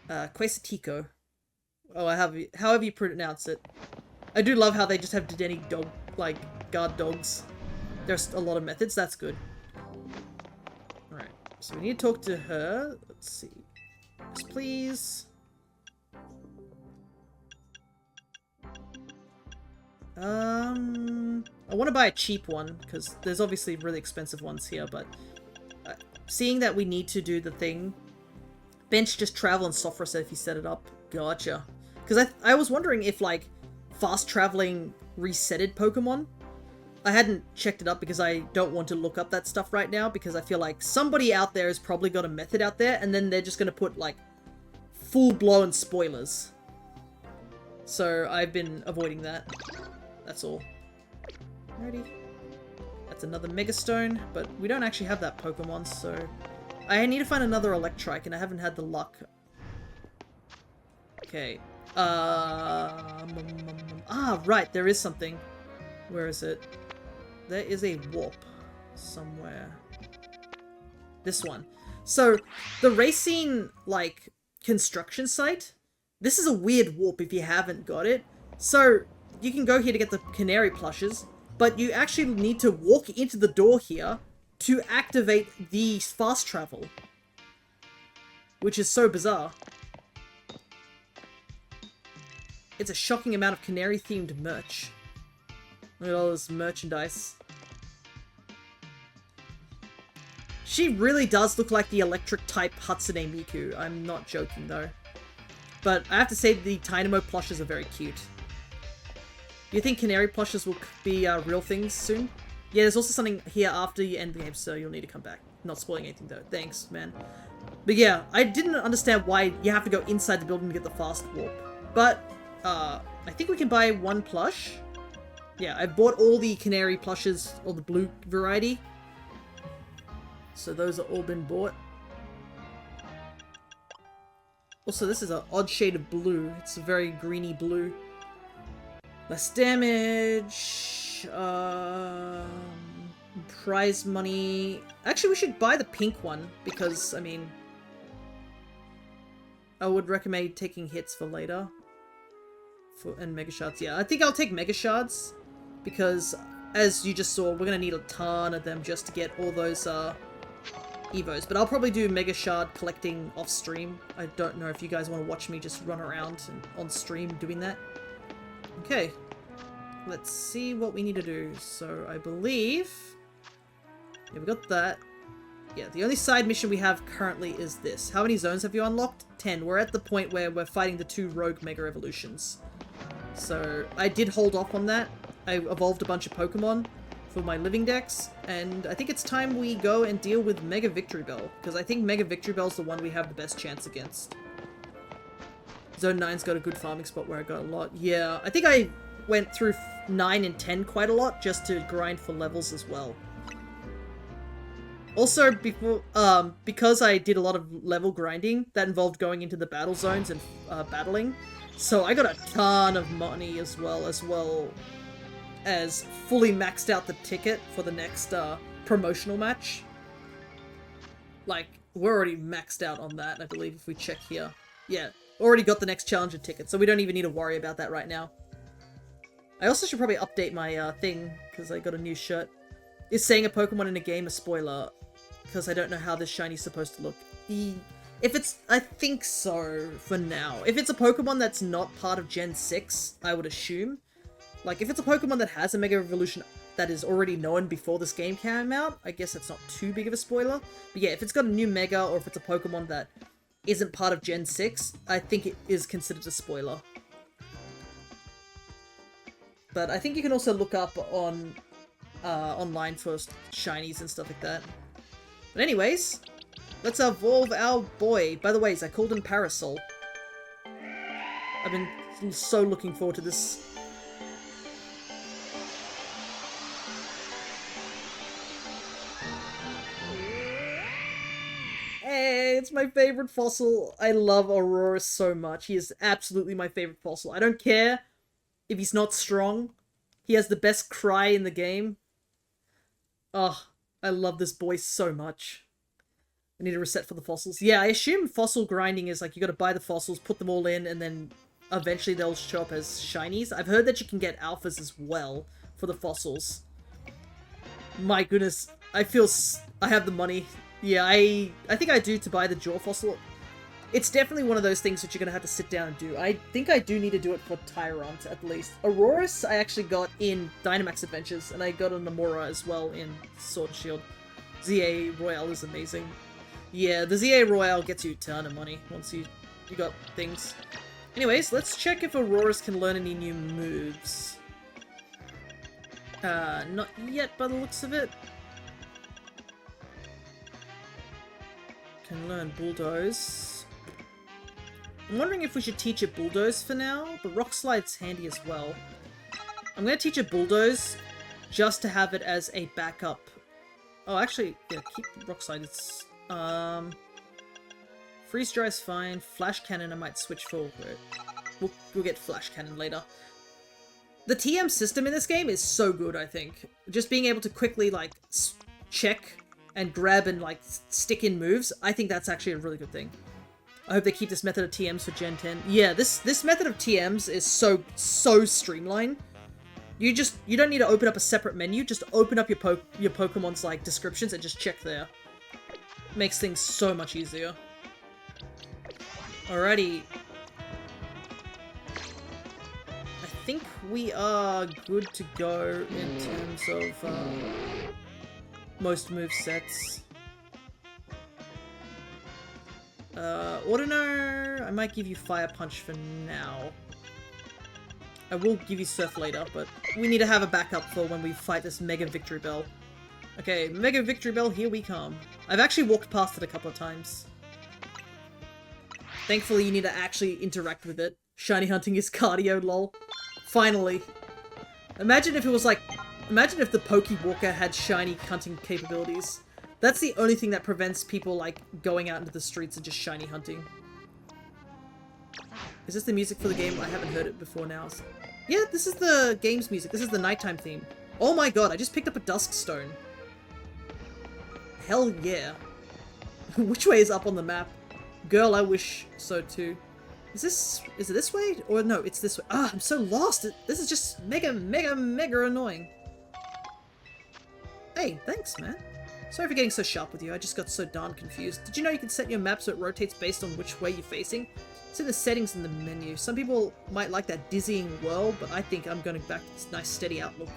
Quesitico. Oh, however you pronounce it. I do love how they just have Dedenne dog, like, guard dogs. There's a lot of methods, that's good. Alright, so we need to talk to her. Let's see. Yes, please. I want to buy a cheap one, because there's obviously really expensive ones here, but seeing that we need to do the thing, bench just travel and soft reset if you set it up. Gotcha. Because I was wondering if, like, fast traveling resetted Pokemon. I hadn't checked it up because I don't want to look up that stuff right now, because I feel like somebody out there has probably got a method out there, and then they're just going to put, like, full-blown spoilers. So I've been avoiding that. That's all. Alrighty. That's another Mega Stone, but we don't actually have that Pokemon, so... I need to find another Electrike, and I haven't had the luck. Okay. Ah, right, there is something. Where is it? There is a warp somewhere. This one. So, the Racine, like, construction site, this is a weird warp if you haven't got it. So, you can go here to get the Canary plushes, but you actually need to walk into the door here, to activate the fast travel. Which is so bizarre. It's a shocking amount of canary-themed merch. Look at all this merchandise. She really does look like the electric-type Hatsune Miku. I'm not joking, though. But I have to say the DYN4MO plushes are very cute. Do you think canary plushes will be real things soon? Yeah, there's also something here after you end the game, so you'll need to come back. Not spoiling anything, though. Thanks, man. But yeah, I didn't understand why you have to go inside the building to get the fast warp. But, I think we can buy one plush. Yeah, I bought all the canary plushes, or the blue variety. So those are all been bought. Also, this is an odd shade of blue. It's a very greeny blue. Less damage. Prize money. Actually, we should buy the pink one because, I mean, I would recommend taking hits for later. And Mega Shards. Yeah, I think I'll take Mega Shards because, as you just saw, we're going to need a ton of them just to get all those Evos. But I'll probably do Mega Shard collecting off stream. I don't know if you guys want to watch me just run around and on stream doing that. Okay. Let's see what we need to do. So, I believe... Yeah, we got that. Yeah, the only side mission we have currently is this. How many zones have you unlocked? 10. We're at the point where we're fighting the 2 rogue Mega Evolutions. So, I did hold off on that. I evolved a bunch of Pokémon for my Living Dex, and I think it's time we go and deal with Mega Victory Bell, because I think Mega Victory Bell's the one we have the best chance against. Zone 9's got a good farming spot where I got a lot. Yeah, I think I went through 9 and 10 quite a lot just to grind for levels as well. Also, because I did a lot of level grinding, that involved going into the battle zones and battling, so I got a ton of money as well as fully maxed out the ticket for the next promotional match. Like, we're already maxed out on that, I believe, if we check here. Yeah, already got the next challenger ticket, so we don't even need to worry about that right now. I also should probably update my thing, because I got a new shirt. Is saying a Pokemon in a game a spoiler? Because I don't know how this shiny's supposed to look. If it's... I think so, for now. If it's a Pokemon that's not part of Gen 6, I would assume. Like, if it's a Pokemon that has a Mega Evolution that is already known before this game came out, I guess it's not too big of a spoiler. But yeah, if it's got a new Mega, or if it's a Pokemon that isn't part of Gen 6, I think it is considered a spoiler. But I think you can also look up on online for shinies and stuff like that. But anyways, let's evolve our boy. By the way, I called him Parasol. I've been so looking forward to this. Hey, it's my favorite fossil. I love Aurora so much. He is absolutely my favorite fossil. I don't care if he's not strong. He has the best cry in the game. Oh, I love this boy so much. I need to reset for the fossils. Yeah, I assume fossil grinding is like you gotta buy the fossils, put them all in, and then eventually they'll show up as shinies. I've heard that you can get alphas as well for the fossils. My goodness, I feel I have the money. Yeah, I think I do to buy the jaw fossil. It's definitely one of those things that you're gonna have to sit down and do. I think I do need to do it for Tyrant, at least. Aurorus I actually got in Dynamax Adventures, and I got a Nomura as well in Sword and Shield. Z-A Royale is amazing. Yeah, the Z-A Royale gets you a ton of money once you got things. Anyways, let's check if Aurorus can learn any new moves. Not yet by the looks of it. Can learn Bulldoze. I'm wondering if we should teach it Bulldoze for now, but Rock Slide's handy as well. I'm going to teach it Bulldoze just to have it as a backup. Oh, actually, yeah, keep Rock Slide. It's, Freeze Dry's fine. Flash Cannon I might switch for. We'll get Flash Cannon later. The TM system in this game is so good, I think. Just being able to quickly, like, check and grab and, like, stick in moves, I think that's actually a really good thing. I hope they keep this method of TMs for Gen 10. Yeah, this method of TMs is so streamlined. You don't need to open up a separate menu, just open up your Pokemon's like descriptions and just check there. Makes things so much easier. Alrighty. I think we are good to go in terms of most movesets. Ordinary, I might give you Fire Punch for now. I will give you Surf later, but we need to have a backup for when we fight this Mega Victory Bell. Okay, Mega Victory Bell, here we come. I've actually walked past it a couple of times. Thankfully, you need to actually interact with it. Shiny hunting is cardio, lol. Finally. Imagine if it was like... Imagine if the Pokewalker had shiny hunting capabilities. That's the only thing that prevents people, like, going out into the streets and just shiny hunting. Is this the music for the game? I haven't heard it before now. Yeah, this is the game's music. This is the nighttime theme. Oh my god, I just picked up a Dusk Stone. Hell yeah. Which way is up on the map? Girl, I wish so too. Is it this way? Or no, it's this way. Ah, I'm so lost. This is just mega annoying. Hey, thanks, man. Sorry for getting so sharp with you. I just got so darn confused. Did you know you can set your map so it rotates based on which way you're facing? It's in the settings in the menu. Some people might like that dizzying whirl, but I think I'm going back to this nice steady outlook.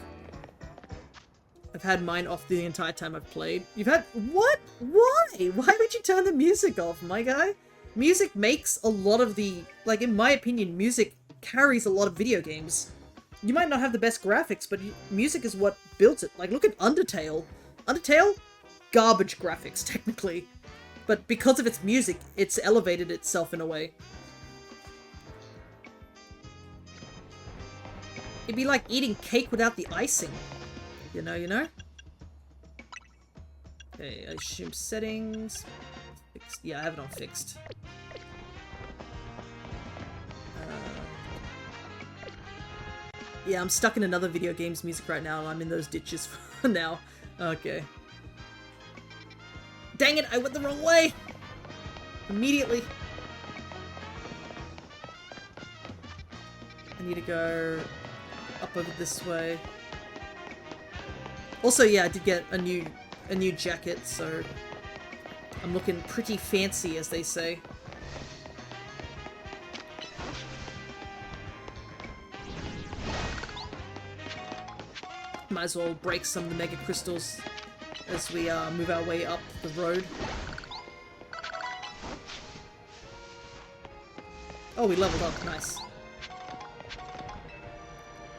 I've had mine off the entire time I've played. You've had... What? Why? Why would you turn the music off, my guy? Music makes a lot of the... Like, in my opinion, music carries a lot of video games. You might not have the best graphics, but music is what builds it. Like, look at Undertale. Undertale? Garbage graphics, technically. But because of its music, it's elevated itself in a way. It'd be like eating cake without the icing. You know? Okay, I assume settings. Fixed. Yeah, I have it on fixed. Yeah, I'm stuck in another video game's music right now, and I'm in those ditches for now. Okay. Dang it, I went the wrong way! Immediately. I need to go up over this way. Also, yeah, I did get a new jacket, so I'm looking pretty fancy, as they say. Might as well break some of the Mega Crystals as we move our way up the road. Oh, we leveled up. Nice.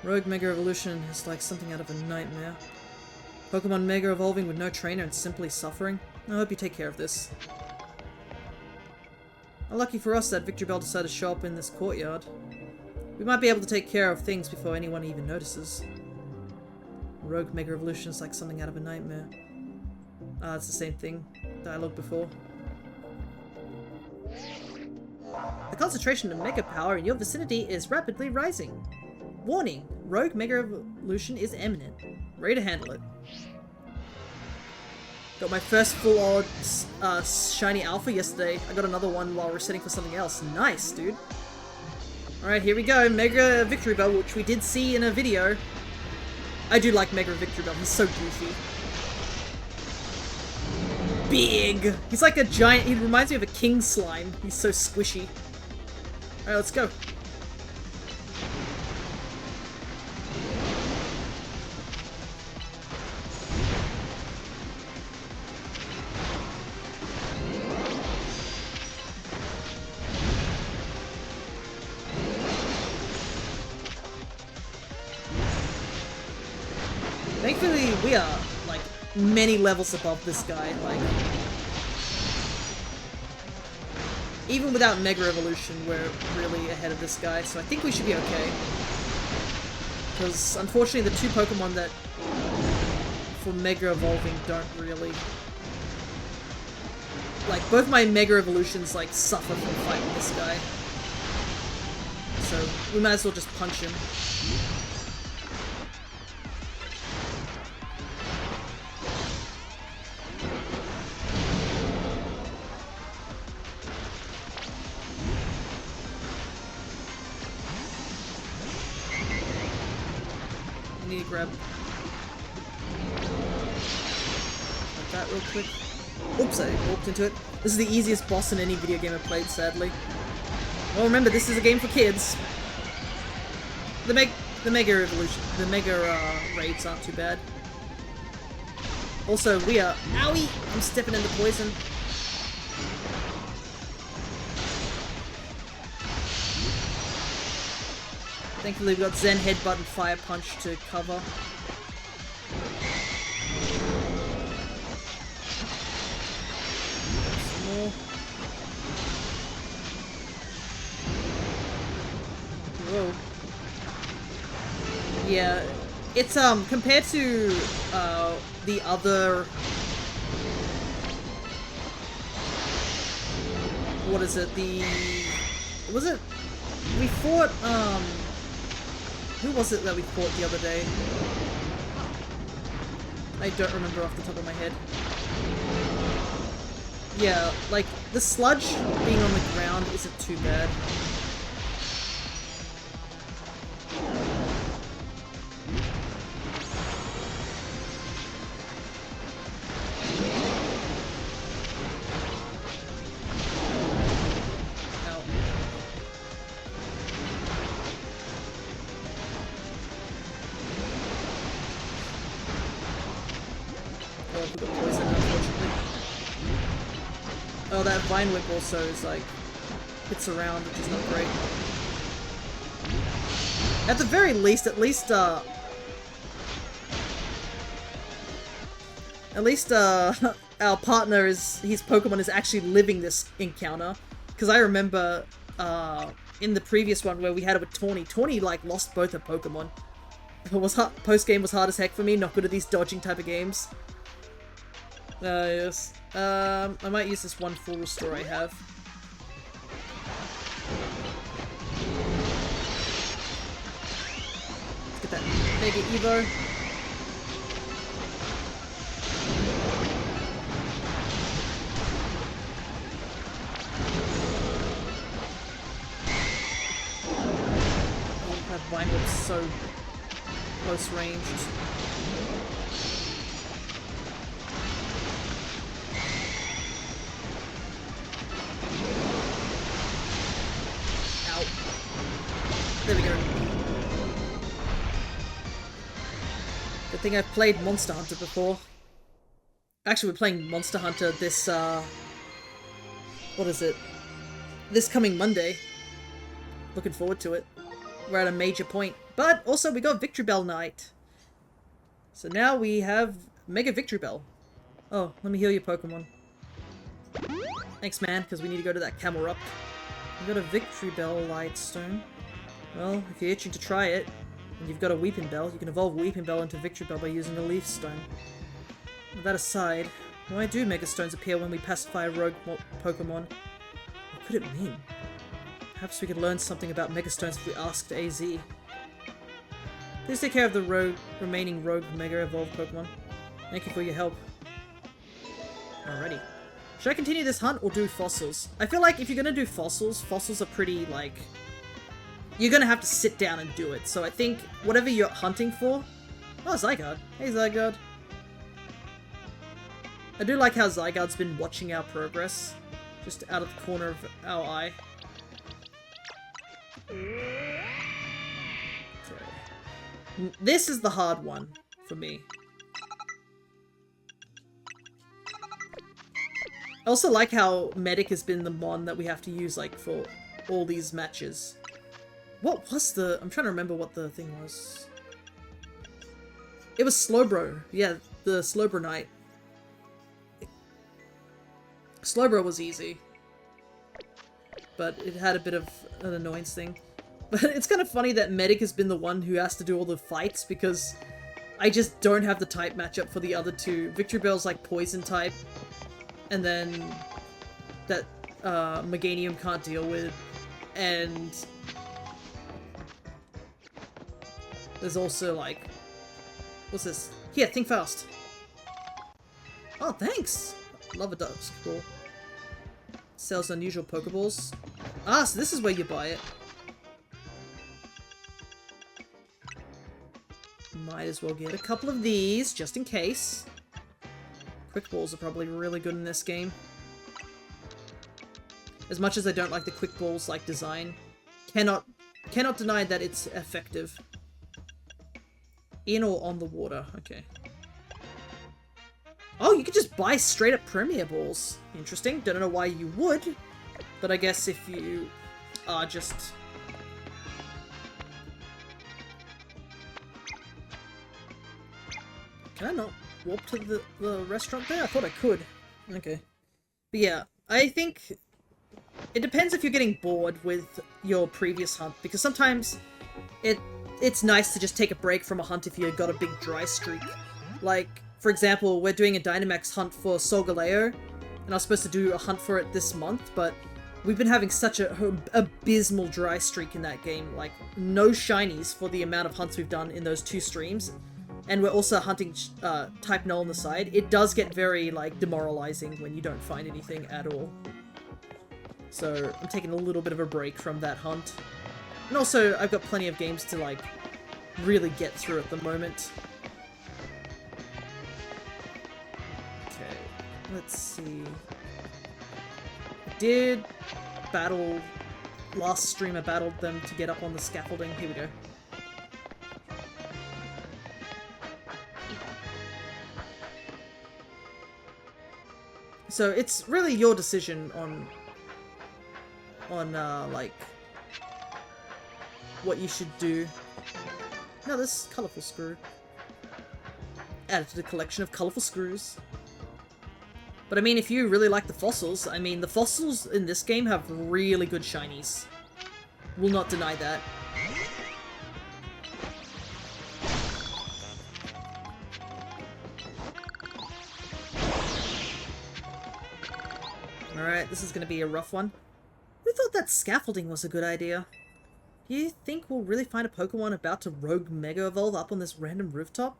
Rogue Mega Evolution is like something out of a nightmare. Pokemon Mega Evolving with no trainer and simply suffering? I hope you take care of this. Lucky for us that Victory Bell decided to show up in this courtyard. We might be able to take care of things before anyone even notices. Rogue Mega Evolution is like something out of a nightmare. Ah, it's the same thing. Dialogue before. The concentration of Mega Power in your vicinity is rapidly rising. Warning! Rogue Mega Evolution is imminent. Ready to handle it. Got my first full-on shiny alpha yesterday. I got another one while resetting for something else. Nice, dude. Alright, here we go. Mega Victory Bell, which we did see in a video. I do like Mega Victory Bell. He's so goofy. Big! He's like a giant... He reminds me of a king slime. He's so squishy. Alright, let's go. Thankfully, we are, like, many levels above this guy, like... Even without Mega Evolution, we're really ahead of this guy, so I think we should be okay. Because, unfortunately, the two Pokemon that... for Mega Evolving don't really... Like, both my Mega Evolutions, like, suffer from fighting this guy. So, we might as well just punch him. need to grab that real quick. Oops, I walked into it. This is the easiest boss in any video game I've played, sadly. Well, remember, this is a game for kids. The Mega Evolution, the Mega raids aren't too bad. Also, we are... Owie! I'm stepping into poison. Thankfully, we've got Zen Headbutt and Fire Punch to cover. Some more. Whoa. Yeah, it's compared to the other, what is it? Was it we fought who was it that we fought the other day? I don't remember off the top of my head. Yeah, like the sludge being on the ground isn't too bad. Oh, that Vine Whip also is like, hits around, which is not great. At the very least, at least our partner his Pokemon is actually living this encounter. Because I remember, in the previous one where we had it with Tawny, like, lost both her Pokemon. Post-game was hard as heck for me, not good at these dodging type of games. Yes. I might use this one full restore I have. Let's get that Mega Evo. Oh, that Vine Whip's so close ranged. There we go. Good thing I've played Monster Hunter before. Actually, we're playing Monster Hunter this, what is it? This coming Monday. Looking forward to it. We're at a major point. But also, we got Victory Bell Night. So now we have Mega Victory Bell. Oh, let me heal your Pokemon. Thanks, man, because we need to go to that Camel Up. We got a Victory Bell Lightstone. Well, if you're itching to try it, and you've got a Weeping Bell, you can evolve Weeping Bell into Victory Bell by using a Leaf Stone. With that aside, why do Mega Stones appear when we pacify a rogue Pokemon? What could it mean? Perhaps we could learn something about Mega Stones if we asked AZ. Please take care of the remaining rogue Mega Evolved Pokemon. Thank you for your help. Alrighty. Should I continue this hunt or do fossils? I feel like if you're gonna do fossils, fossils are pretty, like... You're gonna have to sit down and do it, so I think whatever you're hunting for... Oh, Zygarde. Hey, Zygarde. I do like how Zygarde's been watching our progress. Just out of the corner of our eye. Okay. This is the hard one for me. I also like how Medic has been the mon that we have to use, like, for all these matches. What was the... I'm trying to remember what the thing was. It was Slowbro. Yeah, the Slowbro Knight. Slowbro was easy. But it had a bit of an annoyance thing. But it's kind of funny that Medic has been the one who has to do all the fights, because I just don't have the type matchup for the other two. Victory Bell's like Poison type. And then that Meganium can't deal with. And there's also like, what's this? Here, think fast. Oh, thanks. Love a Dusk Ball. Sells unusual Pokeballs. Ah, so this is where you buy it. Might as well get a couple of these, just in case. Quick balls are probably really good in this game. As much as I don't like the quick balls like design, cannot deny that it's effective. In or on the water, okay. Oh, you could just buy straight up Premier Balls. Interesting, don't know why you would, but I guess if you are just... Can I not warp to the restaurant there? I thought I could. Okay. But yeah, I think it depends if you're getting bored with your previous hunt, because sometimes it's nice to just take a break from a hunt if you've got a big dry streak. Like, for example, we're doing a Dynamax hunt for Solgaleo, and I was supposed to do a hunt for it this month, but we've been having such a abysmal dry streak in that game. Like, no shinies for the amount of hunts we've done in those 2 streams. And we're also hunting type null on the side. It does get very, like, demoralizing when you don't find anything at all. So, I'm taking a little bit of a break from that hunt. And also, I've got plenty of games to, like, really get through at the moment. Okay, let's see. I did battle... Last stream I battled them to get up on the scaffolding. Here we go. So it's really your decision on like, what you should do. Now this colourful screw. Added to the collection of colourful screws. But I mean, if you really like the fossils, I mean, the fossils in this game have really good shinies. Will not deny that. Alright, this is gonna be a rough one. Who thought that scaffolding was a good idea? Do you think we'll really find a Pokemon about to Rogue Mega Evolve up on this random rooftop?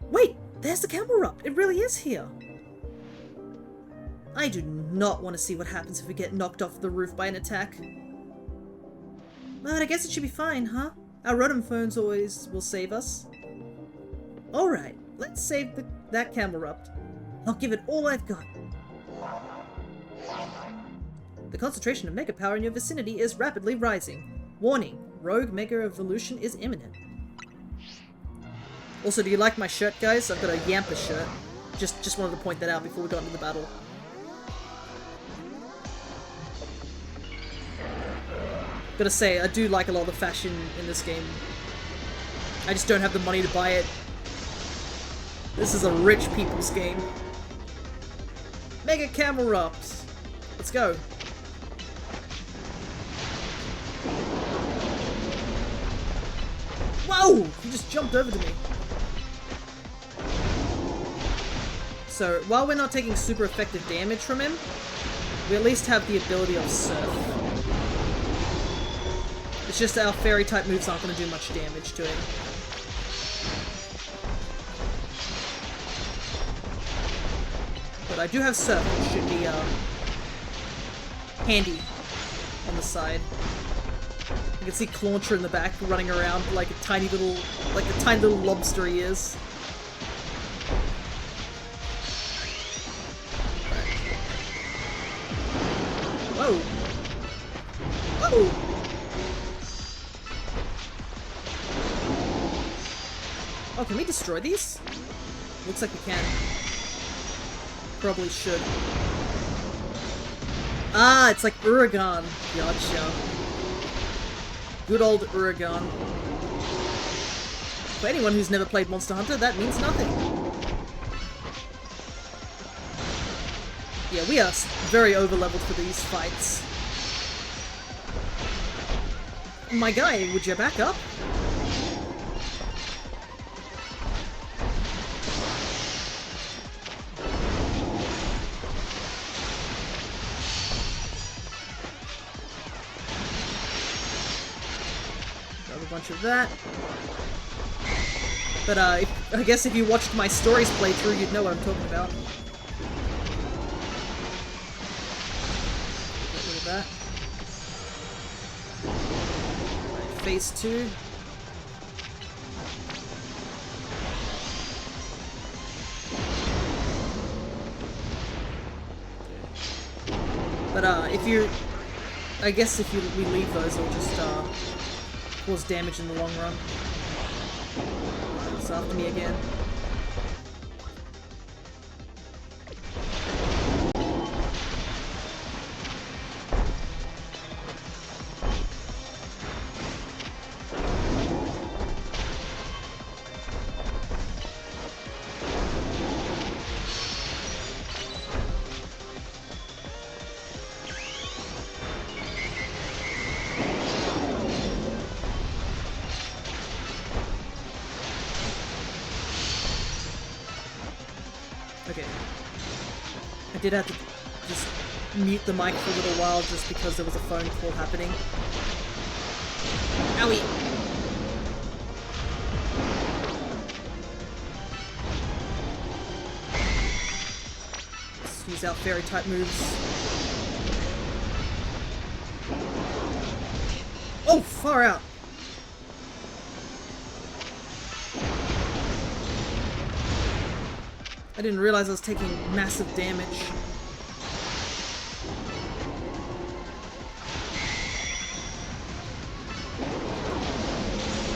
Wait! There's the Camelrupt! It really is here! I do not want to see what happens if we get knocked off the roof by an attack. But I guess it should be fine, huh? Our Rotom phones always will save us. Alright, let's save that Camelrupt. I'll give it all I've got. The concentration of Mega Power in your vicinity is rapidly rising. Warning, Rogue Mega Evolution is imminent. Also, do you like my shirt, guys? I've got a Yampa shirt. Just wanted to point that out before we got into the battle. Gotta say, I do like a lot of the fashion in this game. I just don't have the money to buy it. This is a rich people's game. Mega Camelrupt! Let's go. Whoa! He just jumped over to me. So, while we're not taking super effective damage from him, we at least have the ability of Surf. It's just our Fairy type moves aren't going to do much damage to him. But I do have Surf, which should be handy on the side. You can see Clauncher in the back running around like a tiny little lobster he is. Whoa! Whoa! Oh, can we destroy these? Looks like we can. Probably should. Ah, it's like Uragaan. Gotcha. Good old Uragaan. For anyone who's never played Monster Hunter, that means nothing. Yeah, we are very over-leveled for these fights. My guy, would you back up? Bunch of that. But I guess if you watched my stories playthrough, you'd know what I'm talking about. Get rid of that. Right, phase 2. But if you, I guess if we leave those, it'll just cause damage in the long run. It's after me again. Okay. I did have to just mute the mic for a little while just because there was a phone call happening. Owie! Let's use our fairy type moves. Oh, far out! I didn't realize I was taking massive damage.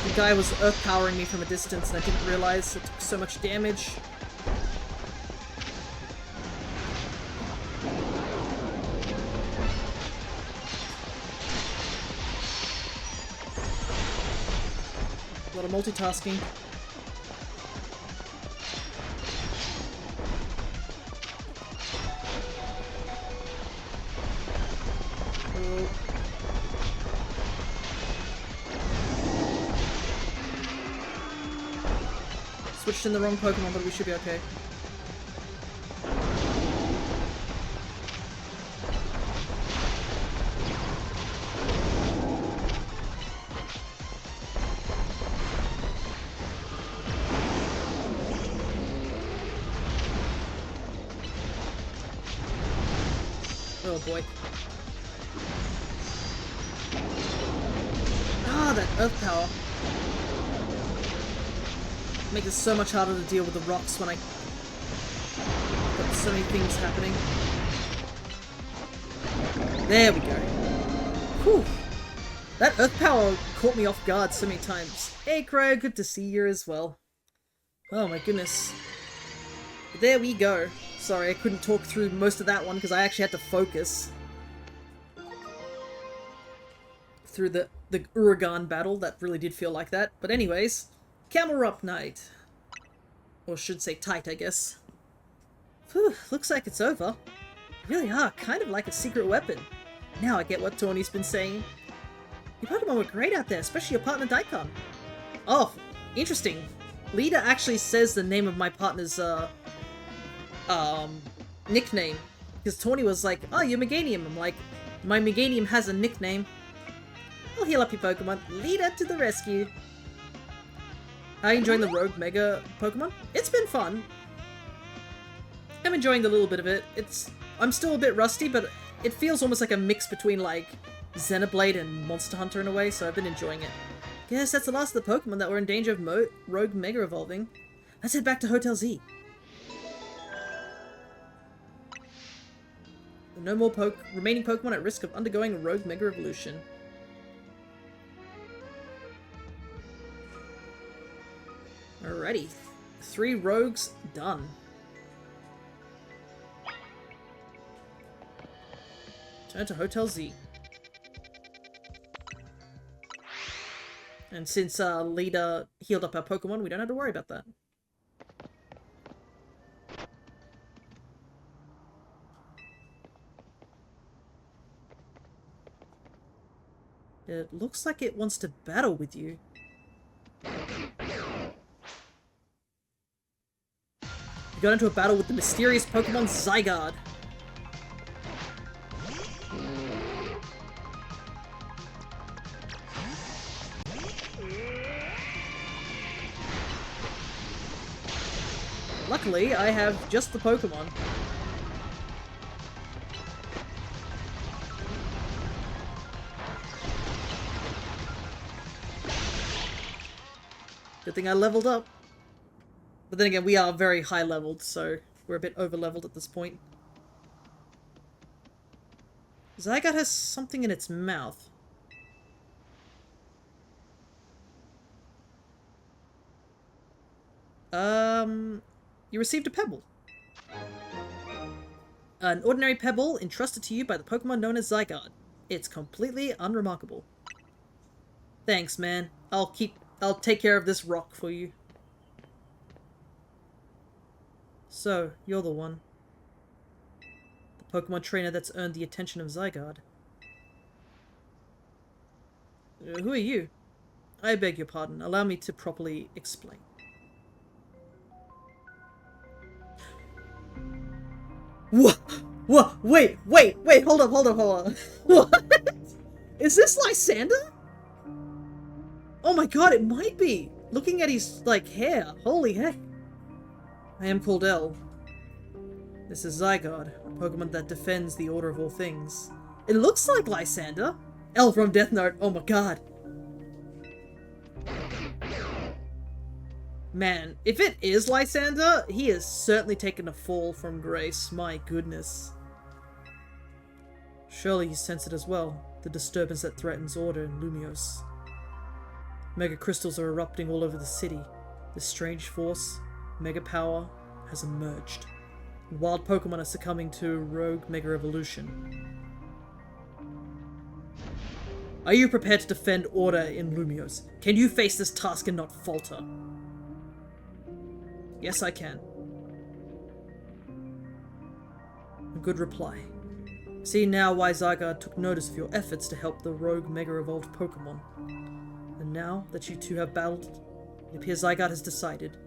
The guy was earth powering me from a distance and I didn't realize it took so much damage. A lot of multitasking. Switched in the wrong Pokemon, but we should be okay. Oh boy. Ah, that Earth Power. Makes it so much harder to deal with the rocks when I got so many things happening. There we go. Whew. That Earth Power caught me off guard so many times. Hey Crow, good to see you as well. Oh my goodness. But there we go. Sorry, I couldn't talk through most of that one because I actually had to focus. Through the Uragan battle, that really did feel like that. But anyways, Camel Up Night. Or should say tight, I guess. Whew, looks like it's over. Really are, kind of like a secret weapon. Now I get what Tawny's been saying. Your Pokemon were great out there, especially your partner Daikon. Oh, interesting. Lita actually says the name of my partner's, nickname. Because Tawny was like, oh, you're Meganium. I'm like, my Meganium has a nickname. I'll heal up your Pokemon. Lita to the rescue. Are you enjoying the Rogue Mega Pokemon? It's been fun. I'm enjoying a little bit of it. I'm still a bit rusty, but it feels almost like a mix between, like, Xenoblade and Monster Hunter in a way, so I've been enjoying it. Guess that's the last of the Pokemon that were in danger of Rogue Mega Evolving. Let's head back to Hotel Z. No more remaining Pokemon at risk of undergoing a Rogue Mega Evolution. Alrighty. 3 rogues done. Turn to Hotel Z. And since Lita healed up our Pokemon, we don't have to worry about that. It looks like it wants to battle with you. You got into a battle with the mysterious Pokemon Zygarde. Luckily, I have just the Pokemon. Good thing I leveled up. But then again, we are very high leveled, so we're a bit over leveled at this point. Zygarde has something in its mouth. You received a pebble. An ordinary pebble entrusted to you by the Pokemon known as Zygarde. It's completely unremarkable. Thanks, man. I'll take care of this rock for you. So, you're the one. The Pokemon trainer that's earned the attention of Zygarde. Who are you? I beg your pardon. Allow me to properly explain. What? What? Wait, hold up. What? Is this Lysander? Oh my god, it might be! Looking at his, like, hair. Holy heck. I am called L. This is Zygarde, a Pokemon that defends the order of all things. It looks like Lysander. L from Death Note, oh my god. Man, if it is Lysander, he has certainly taken a fall from grace, my goodness. Surely you sense it as well, the disturbance that threatens order in Lumiose. Mega crystals are erupting all over the city. This strange force, Mega Power, has emerged. Wild Pokemon are succumbing to rogue Mega Evolution. Are you prepared to defend order in Lumiose? Can you face this task and not falter? Yes, I can. A good reply. See now why Zygarde took notice of your efforts to help the rogue Mega Evolved Pokemon. And now that you two have battled, it appears Zygarde has decided.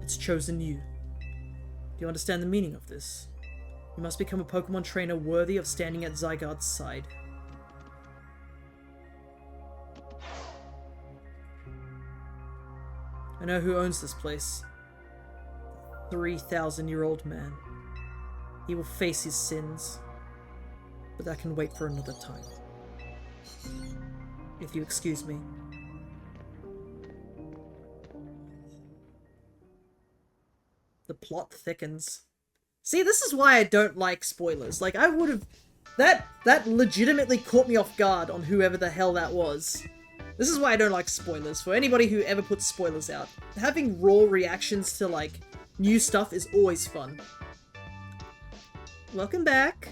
It's chosen you. Do you understand the meaning of this? You must become a Pokemon trainer worthy of standing at Zygarde's side. I know who owns this place. 3,000-year-old man. He will face his sins, but that can wait for another time. If you excuse me. The plot thickens. See, this is why I don't like spoilers. Like, I would've... That legitimately caught me off guard on whoever the hell that was. This is why I don't like spoilers. For anybody who ever puts spoilers out, having raw reactions to, like, new stuff is always fun. Welcome back.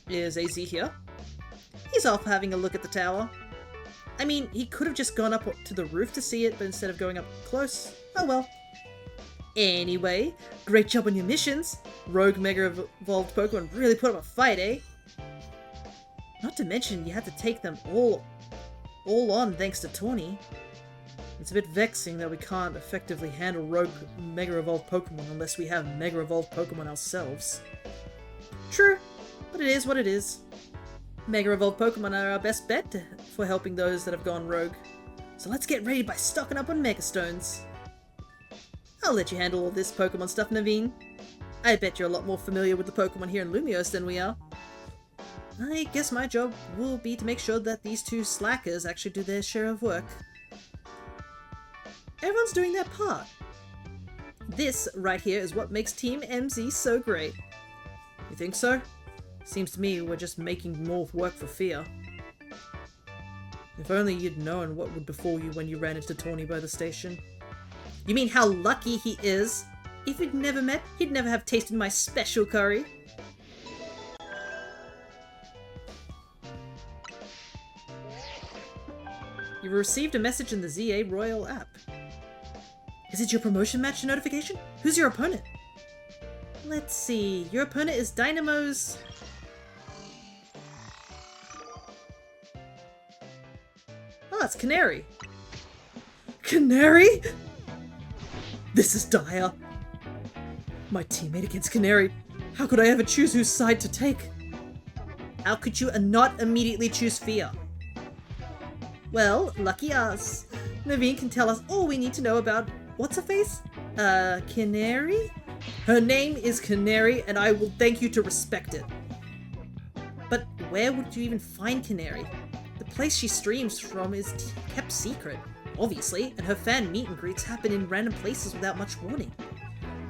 Is AZ here? He's off having a look at the tower. I mean, he could have just gone up to the roof to see it, but instead of going up close, oh well. Anyway, great job on your missions. Rogue Mega Evolved Pokemon really put up a fight, eh? Not to mention, you had to take them all on thanks to Tawny. It's a bit vexing that we can't effectively handle Rogue Mega Evolved Pokemon unless we have Mega Evolved Pokemon ourselves. True, but it is what it is. Mega Evolved Pokemon are our best bet for helping those that have gone rogue. So let's get ready by stocking up on Mega Stones. I'll let you handle all this Pokemon stuff, Naveen. I bet you're a lot more familiar with the Pokemon here in Lumiose than we are. I guess my job will be to make sure that these two slackers actually do their share of work. Everyone's doing their part. This right here is what makes Team MZ so great. You think so? Seems to me we're just making more work for Fear. If only you'd known what would befall you when you ran into Tawny by the station. You mean how lucky he is? If we'd never met, he'd never have tasted my special curry. You've received a message in the Z-A Royale app. Is it your promotion match notification? Who's your opponent? Let's see. Your opponent is Dynamo's... Oh, it's Canary. Canary? This is dire. My teammate against Canary. How could I ever choose whose side to take? How could you not immediately choose Fear? Well, lucky us. Naveen can tell us all we need to know about what's-her-face? Canary? Her name is Canary, and I will thank you to respect it. But where would you even find Canary? The place she streams from is kept secret, obviously, and her fan meet and greets happen in random places without much warning.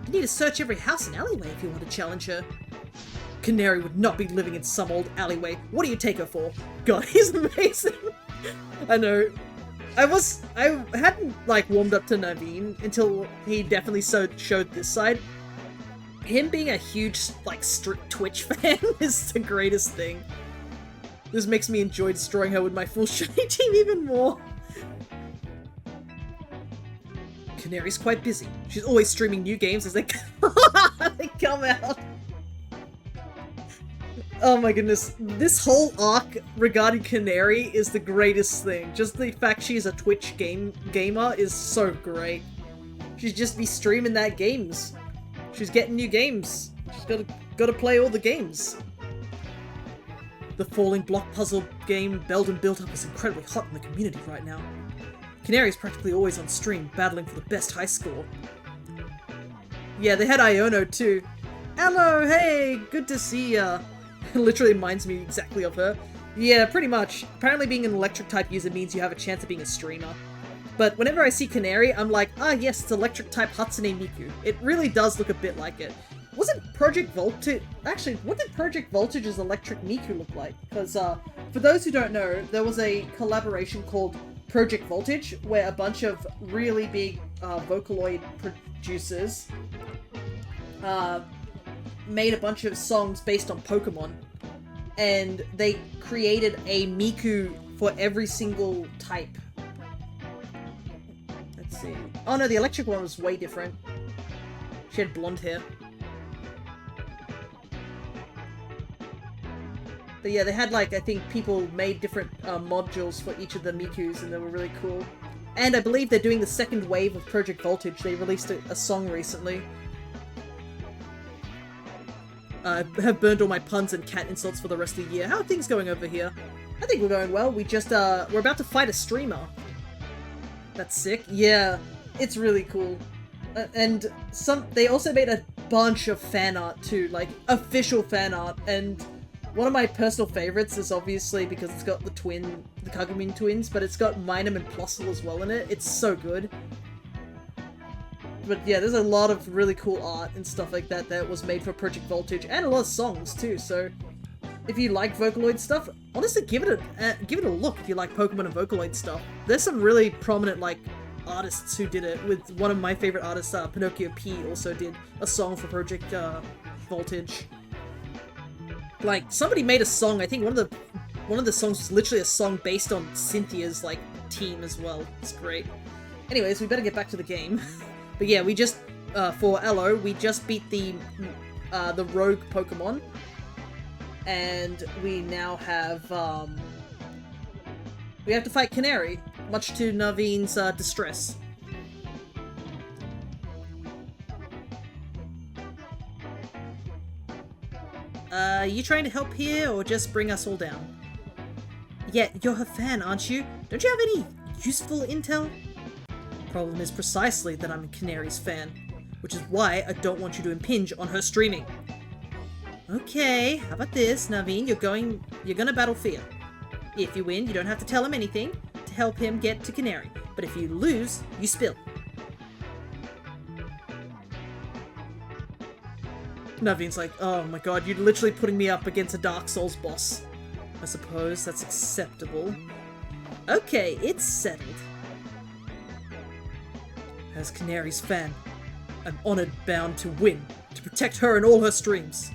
You need to search every house and alleyway if you want to challenge her. Canary would not be living in some old alleyway. What do you take her for? God, he's amazing. I know. I hadn't, like, warmed up to Naveen until he definitely showed this side. Him being a huge, like, Twitch fan is the greatest thing. This makes me enjoy destroying her with my full shiny team even more. Canary's quite busy. She's always streaming new games as they come out. Oh my goodness, this whole arc regarding Canary is the greatest thing. Just the fact she's a Twitch gamer is so great. She'd just be streaming that games. She's getting new games. She's gotta play all the games. The falling block puzzle game Belden built up is incredibly hot in the community right now. Canary is practically always on stream, battling for the best high score. Yeah, they had Iono too. Hello, hey, good to see ya. It literally reminds me exactly of her. Yeah, pretty much. Apparently being an electric type user means you have a chance of being a streamer. But whenever I see Canary, I'm like, ah yes, it's electric type Hatsune Miku. It really does look a bit like it. Wasn't Project Voltage... Actually, what did Project Voltage's electric Miku look like? Because, for those who don't know, there was a collaboration called Project Voltage, where a bunch of really big, Vocaloid producers, made a bunch of songs based on Pokémon, and they created a Miku for every single type. Let's see. Oh no, the electric one was way different. She had blonde hair. But yeah, they had, like, I think people made different modules for each of the Mikus, and they were really cool. And I believe they're doing the second wave of Project Voltage. They released a song recently. I have burned all my puns and cat insults for the rest of the year. How are things going over here? I think we're going well. We just, we're about to fight a streamer. That's sick. Yeah, it's really cool. And they also made a bunch of fan art too, like, official fan art, and one of my personal favorites is obviously because it's got the Kagami twins, but it's got Minam and Plossel as well in it. It's so good. But yeah, there's a lot of really cool art and stuff like that that was made for Project Voltage, and a lot of songs too, so if you like Vocaloid stuff, honestly give it a look if you like Pokemon and Vocaloid stuff. There's some really prominent, like, artists who did it, with one of my favorite artists, Pinocchio P, also did a song for Project Voltage. Like, somebody made a song, I think one of the songs was literally a song based on Cynthia's, like, team as well. It's great. Anyways, we better get back to the game. But yeah, we just, for Aloe, we just beat the rogue Pokemon. And we now have, we have to fight Canary, much to Naveen's, distress. You trying to help here, or just bring us all down? Yeah, you're her fan, aren't you? Don't you have any useful intel? Problem is precisely that I'm a Canary's fan, which is why I don't want you to impinge on her streaming. Okay, how about this, Naveen? You're gonna battle Fear. If you win, you don't have to tell him anything to help him get to Canary, but if you lose, you spill. Naveen's like, oh my god, you're literally putting me up against a Dark Souls boss. I suppose that's acceptable. Okay, it's settled. As Canary's fan, I'm honored bound to win, to protect her and all her streams.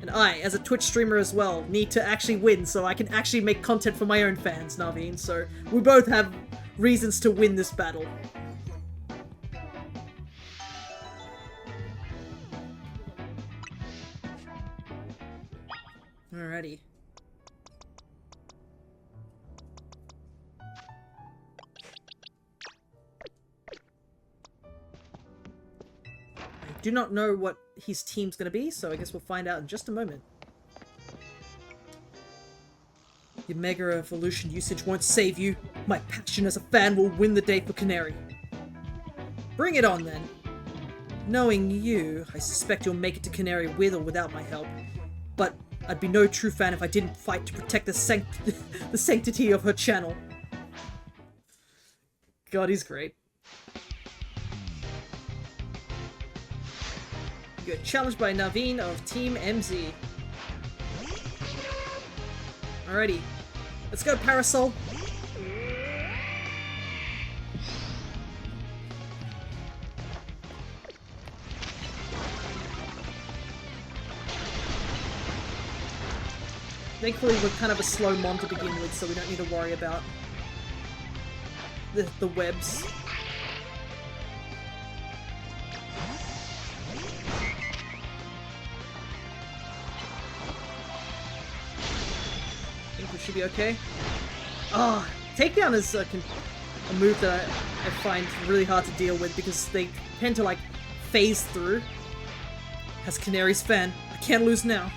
And I, as a Twitch streamer as well, need to actually win so I can actually make content for my own fans, Naveen, so we both have reasons to win this battle. Alrighty. I do not know what his team's gonna be, so I guess we'll find out in just a moment. Your Mega Evolution usage won't save you. My passion as a fan will win the day for Canary. Bring it on then. Knowing you, I suspect you'll make it to Canary with or without my help. But I'd be no true fan if I didn't fight to protect the sanctity of her channel. God, he's great. You got challenged by Naveen of Team MZ. Alrighty. Let's go, Parasol. Thankfully, we're kind of a slow mon to begin with, so we don't need to worry about the webs. I think we should be okay. Oh, takedown is a move that I find really hard to deal with because they tend to, like, phase through. Has Canary's fan. I can't lose now.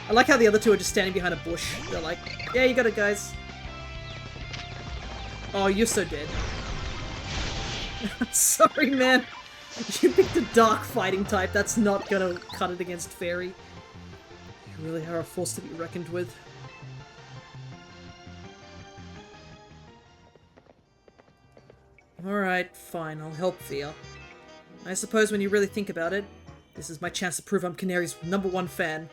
I like how the other two are just standing behind a bush. They're like, yeah, you got it, guys. Oh, you're so dead. Sorry, man. You picked a dark fighting type. That's not gonna cut it against Fairy. You really are a force to be reckoned with. Alright, fine. I'll help Thea. I suppose when you really think about it, this is my chance to prove I'm Canary's #1 fan.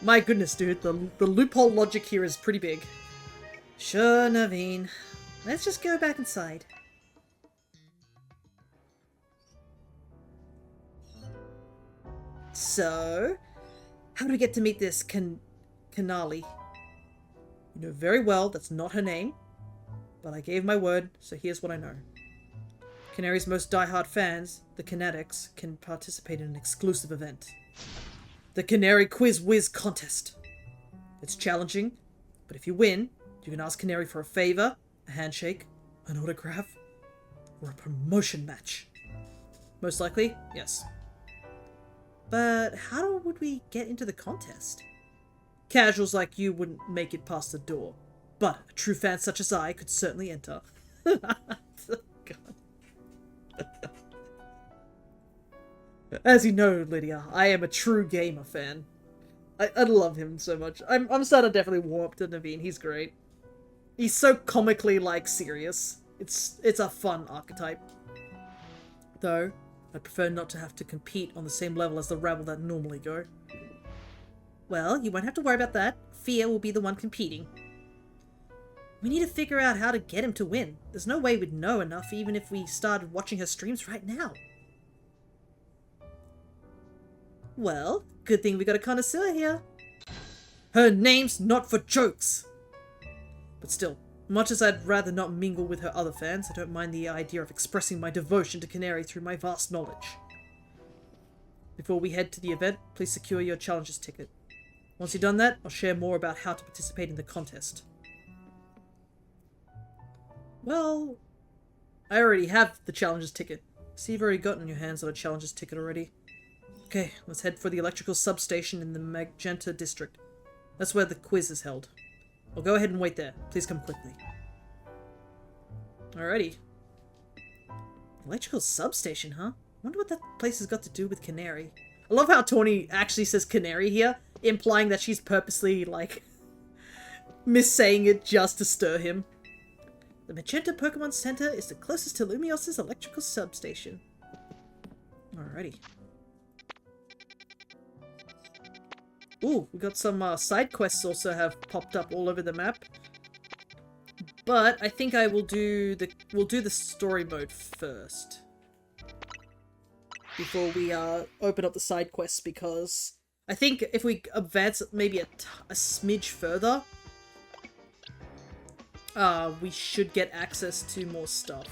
My goodness, dude, the loophole logic here is pretty big. Sure, Naveen. Let's just go back inside. So, how do we get to meet this Canali? You know very well that's not her name, but I gave my word, so here's what I know. Canary's most diehard fans, the Kinetics, can participate in an exclusive event. The Canary Quiz Whiz Contest. It's challenging, but if you win, you can ask Canary for a favor, a handshake, an autograph, or a promotion match. Most likely, yes. But how would we get into the contest? Casuals like you wouldn't make it past the door, but a true fan such as I could certainly enter. God. As you know, Lydia, I am a true gamer fan. I love him so much. I'm starting to definitely warm up to Naveen. He's great. He's so comically, like, serious. It's a fun archetype. Though, I'd prefer not to have to compete on the same level as the rabble that normally go. Well, you won't have to worry about that. Fia will be the one competing. We need to figure out how to get him to win. There's no way we'd know enough even if we started watching her streams right now. Well, good thing we got a connoisseur here. Her name's not for jokes! But still, much as I'd rather not mingle with her other fans, I don't mind the idea of expressing my devotion to Canary through my vast knowledge. Before we head to the event, please secure your challenges ticket. Once you've done that, I'll share more about how to participate in the contest. Well, I already have the challenges ticket. See, you've already gotten your hands on a challenges ticket already. Okay, let's head for the electrical substation in the Magenta district. That's where the quiz is held. I'll go ahead and wait there. Please come quickly. Alrighty. Electrical substation, huh? Wonder what that place has got to do with Canary. I love how Tawny actually says Canary here, implying that she's purposely, like, missaying it just to stir him. The Magenta Pokemon Center is the closest to Lumios's electrical substation. Alrighty. Ooh, we got some side quests also have popped up all over the map. But I think I will do we'll do the story mode first. Before we open up the side quests, because I think if we advance maybe a smidge further, we should get access to more stuff.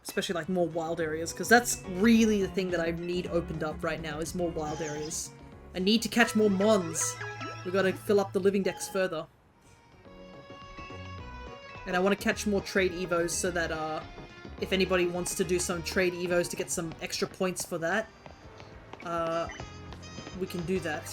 Especially, like, more wild areas, because that's really the thing that I need opened up right now, is more wild areas. I need to catch more mons. We've got to fill up the Living Dex further. And I want to catch more trade evos so that, if anybody wants to do some trade evos to get some extra points for that, we can do that.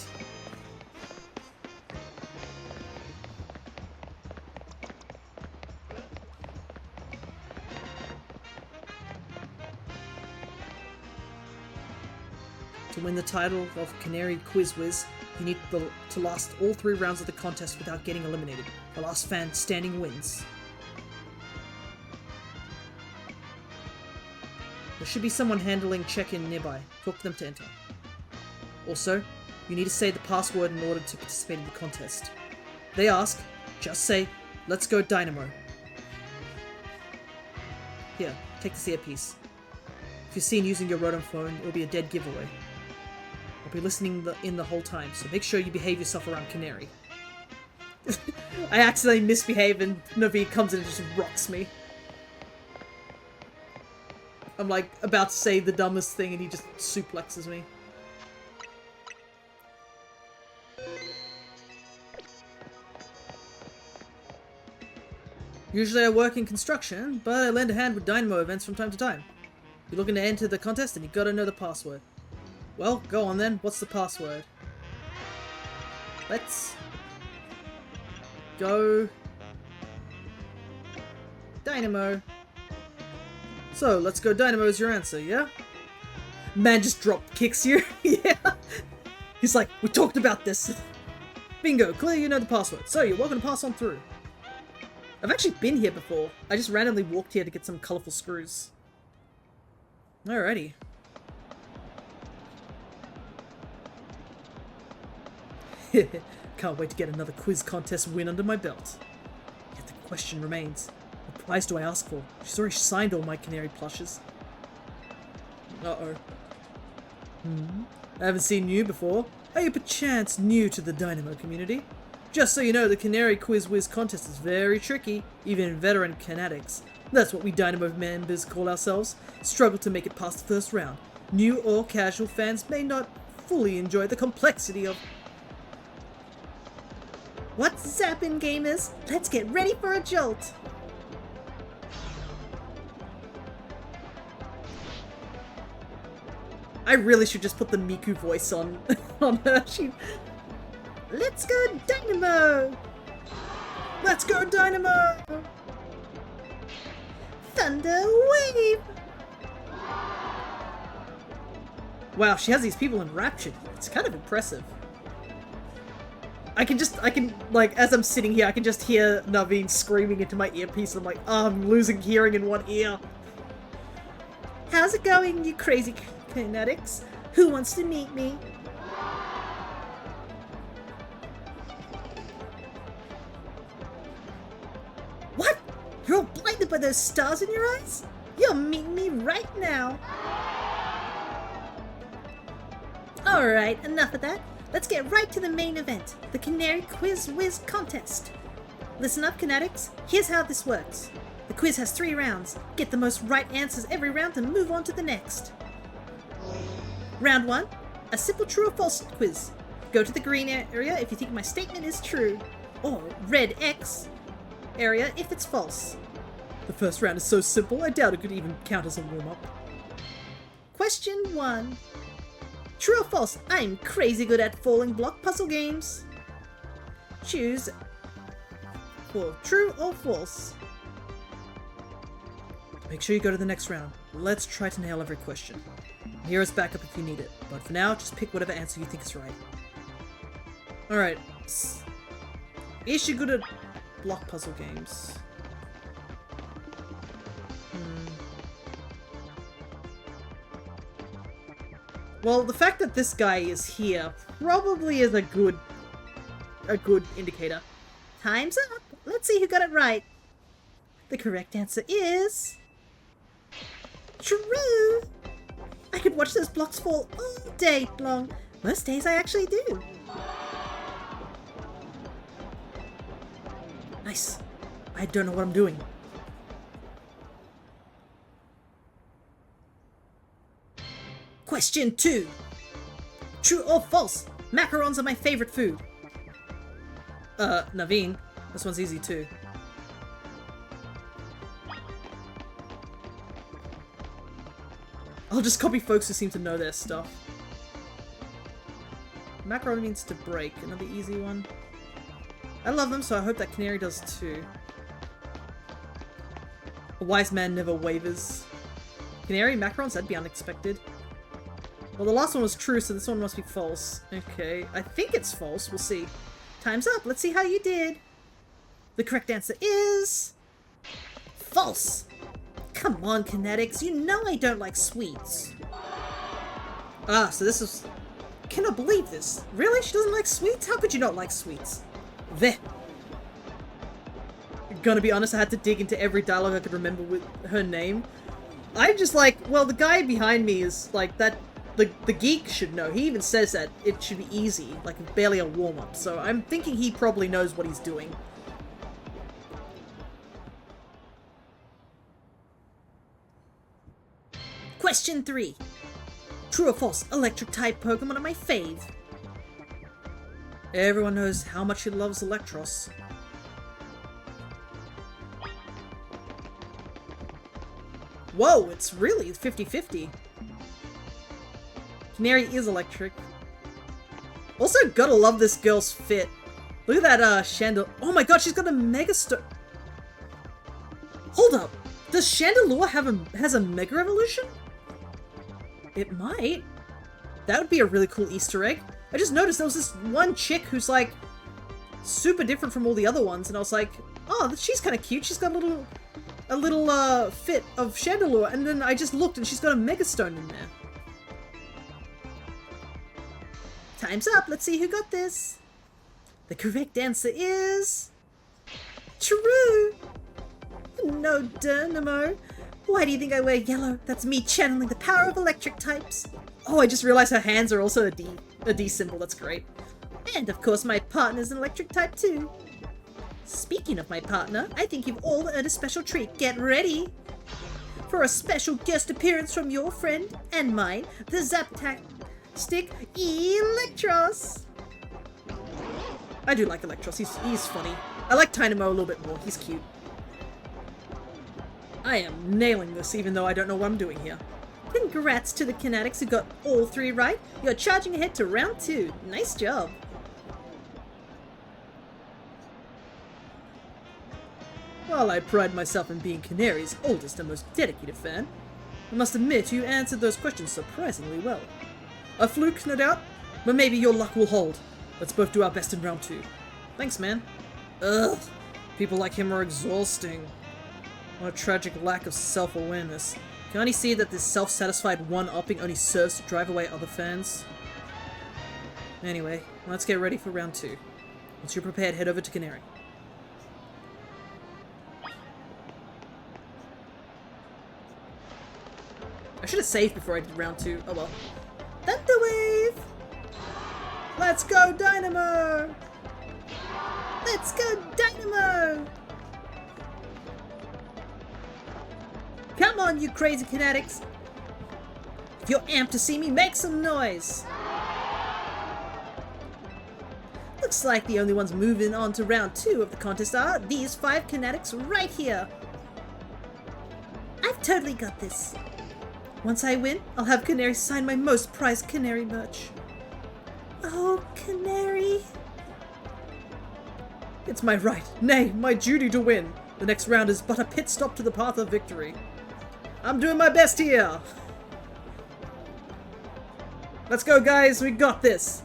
To win the title of Canary Quiz Whiz, you need to last all 3 rounds of the contest without getting eliminated. The last fan standing wins. There should be someone handling check-in nearby. Talk to them to enter. Also, You need to say the password in order to participate in the contest. They ask, just say, "Let's go Dynamo." Here, take this earpiece. If you're seen using your Rotom phone, it will be a dead giveaway. I'll be listening in the whole time, so make sure you behave yourself around Canary. I accidentally misbehave and Navi comes in and just rocks me. I'm like about to say the dumbest thing and he just suplexes me. Usually I work in construction, but I lend a hand with Dynamo events from time to time. You're looking to enter the contest and you gotta know the password. Well, go on then. What's the password? Let's go Dynamo. So, let's go Dynamo is your answer, yeah? Man just drop kicks you. Yeah. He's like, we talked about this. Bingo, clearly you know the password. So, you're welcome to pass on through. I've actually been here before. I just randomly walked here to get some colourful screws. Alrighty. Can't wait to get another quiz contest win under my belt. Yet the question remains, what prize do I ask for? She's already signed all my Canary plushes. Uh-oh. I haven't seen you before. Are you perchance new to the Dynamo community? Just so you know, the Canary Quiz Whiz contest is very tricky, even in veteran fanatics. That's what we Dynamo members call ourselves. Struggle to make it past the first round. New or casual fans may not fully enjoy the complexity of... What's zappin', gamers? Let's get ready for a jolt! I really should just put the Miku voice on her. Let's go Dynamo! Let's go Dynamo! Thunder Wave! Wow, she has these people enraptured. It's kind of impressive. I can, like, as I'm sitting here, I can just hear Naveen screaming into my earpiece. I'm like, oh, I'm losing hearing in one ear. How's it going, you crazy fanatics? Who wants to meet me? What? You're all blinded by those stars in your eyes? You're meeting me right now. Alright, enough of that. Let's get right to the main event, the Canary Quiz Whiz contest. Listen up, Canatics. Here's how this works. The quiz has 3 rounds. Get the most right answers every round and move on to the next. Round 1, a simple true or false quiz. Go to the green area if you think my statement is true, or red X area if it's false. The first round is so simple, I doubt it could even count as a warm-up. Question 1. True or false? I'm crazy good at falling block puzzle games. Choose for true or false. Make sure you go to the next round. Let's try to nail every question. Here is backup if you need it, but for now, just pick whatever answer you think is right. Alright. Is she good at block puzzle games? Well, the fact that this guy is here probably is a good indicator. Time's up. Let's see who got it right. The correct answer is... true! I could watch those blocks fall all day long. Most days I actually do. Nice. I don't know what I'm doing. Question 2. True or false? Macarons are my favorite food. Naveen. This one's easy too. I'll just copy folks who seem to know their stuff. Macaron means to break. Another easy one. I love them, so I hope that Canary does too. A wise man never wavers. Canary, macarons? That'd be unexpected. Well, the last one was true, so this one must be false. Okay, I think it's false. We'll see. Time's up. Let's see how you did. The correct answer is... false. Come on, Kinetics. You know I don't like sweets. Ah, so this is... cannot believe this. Really? She doesn't like sweets? How could you not like sweets? There. Gonna be honest, I had to dig into every dialogue I could remember with her name. I'm just like, well, the guy behind me is like that. The geek should know. He even says that it should be easy, like barely a warm-up. So I'm thinking he probably knows what he's doing. Question 3. True or false, electric type Pokemon are my fave. Everyone knows how much he loves Electros. Whoa, it's really 50-50. Canary is electric. Also, gotta love this girl's fit. Look at that Chandelier. Oh my god, she's got a Mega Star. Hold up. Does Chandelure has a Mega Evolution? It might. That would be a really cool Easter egg. I just noticed there was this one chick who's like super different from all the other ones, and I was like, oh, she's kind of cute. She's got a little fit of Chandelure, and then I just looked and she's got a Mega Stone in there. Time's up. Let's see who got this. The correct answer is true. No, DYN4MO. Why do you think I wear yellow? That's me channeling the power of electric types. Oh, I just realized her hands are also a D symbol. That's great. And of course, my partner's an electric type too. Speaking of my partner, I think you've all earned a special treat. Get ready for a special guest appearance from your friend and mine, the Zaptastic Electros. I do like Electros. He's funny. I like DYN4MO a little bit more. He's cute. I am nailing this, even though I don't know what I'm doing here. Congrats to the Kinetics who got all 3 right. You're charging ahead to round 2. Nice job. While I pride myself in being Canary's oldest and most dedicated fan, I must admit you answered those questions surprisingly well. A fluke, no doubt, but maybe your luck will hold. Let's both do our best in round 2. Thanks, man. Ugh, people like him are exhausting. What a tragic lack of self-awareness. Can't he see that this self-satisfied one-upping only serves to drive away other fans? Anyway, let's get ready for round 2. Once you're prepared, head over to Canary. I should have saved before I did round 2. Oh well. Thunderwave! Let's go, DYN4MO! Let's go, DYN4MO! Come on, you crazy Kinetics! If you're amped to see me, make some noise! Looks like the only ones moving on to round 2 of the contest are these 5 Kinetics right here. I've totally got this. Once I win, I'll have Canary sign my most prized Canary merch. Oh, Canary. It's my right, nay, my duty to win. The next round is but a pit stop to the path of victory. I'm doing my best here. Let's go, guys. We got this.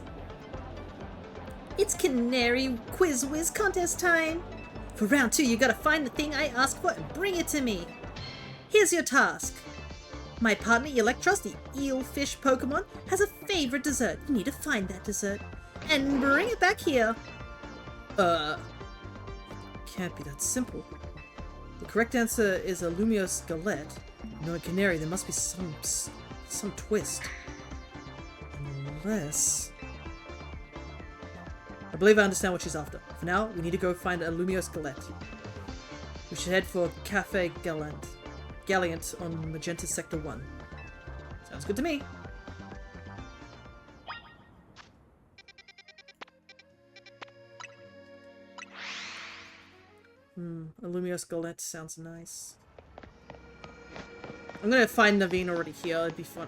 It's Canary Quiz Whiz contest time. For round 2, you gotta find the thing I asked for and bring it to me. Here's your task. My partner Electros, the eelfish Pokemon, has a favorite dessert. You need to find that dessert and bring it back here. Can't be that simple. The correct answer is a Lumiose Galette. No, Canary, there must be some twist. Unless... I believe I understand what she's after. For now, we need to go find a Lumiose Galette. We should head for Cafe Galliant on Magenta Sector 1. Sounds good to me. A Lumiose Galette sounds nice. I'm gonna find Naveen already here, it'd be fun.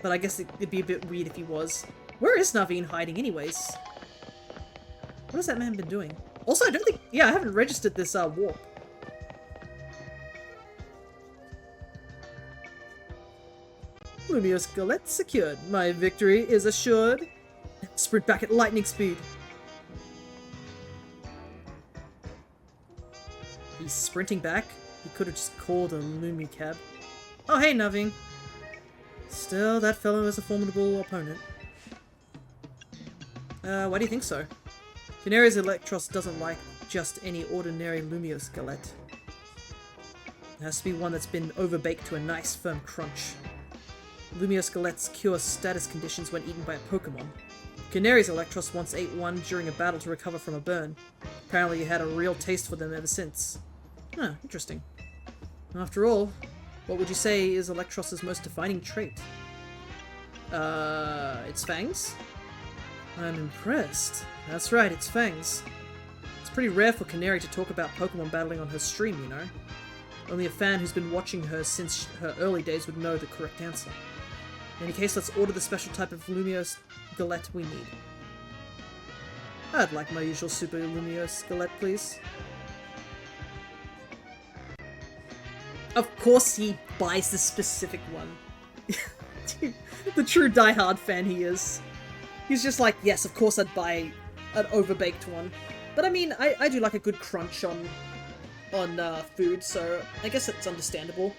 But I guess it'd be a bit weird if he was. Where is Naveen hiding anyways? What has that man been doing? Also, I don't think... Yeah, I haven't registered this warp. Lumiose Galette secured. My victory is assured. Sprint back at lightning speed. He's sprinting back? He could have just called a Lumicab. Oh, hey, Naveen. Still, that fellow is a formidable opponent. Why do you think so? Canari's Electros doesn't like just any ordinary Lumioskelett. It has to be one that's been overbaked to a nice firm crunch. Lumioskeletts cure status conditions when eaten by a Pokémon. Canari's Electros once ate one during a battle to recover from a burn. Apparently you had a real taste for them ever since. Huh, interesting. After all, what would you say is Electros's most defining trait? Its fangs? I'm impressed. That's right, it's fangs. It's pretty rare for Canary to talk about Pokemon battling on her stream, you know? Only a fan who's been watching her since her early days would know the correct answer. In any case, let's order the special type of Lumioskelett we need. I'd like my usual Super Lumioskelett, please. Of course he buys the specific one. The true diehard fan he is. He's just like, yes, of course I'd buy an overbaked one. But I mean, I do like a good crunch on food, so I guess it's understandable.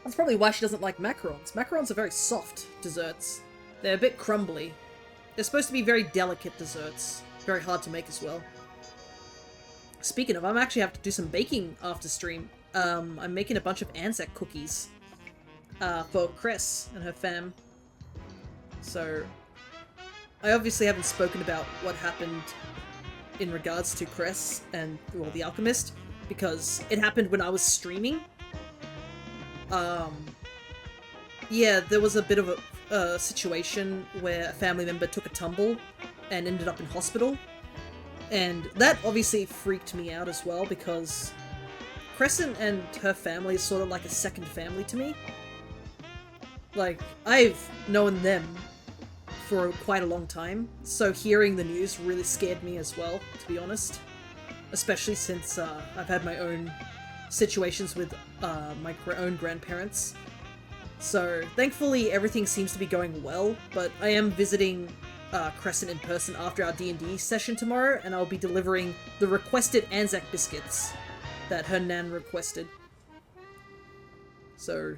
That's probably why she doesn't like macarons. Macarons are very soft desserts. They're a bit crumbly. They're supposed to be very delicate desserts. Very hard to make as well. Speaking of, I'm actually have to do some baking after stream. I'm making a bunch of Anzac cookies for Cress and her fam. So, I obviously haven't spoken about what happened in regards to Cress and, well, the Alchemist, because it happened when I was streaming. Yeah, there was a bit of a situation where a family member took a tumble and ended up in hospital. And that obviously freaked me out as well, because Crescent and her family is sort of like a second family to me. Like, I've known them for quite a long time, so hearing the news really scared me as well, to be honest. Especially since I've had my own situations with my own grandparents. So, thankfully everything seems to be going well, but I am visiting Crescent in person after our D&D session tomorrow, and I'll be delivering the requested Anzac biscuits that her nan requested. So,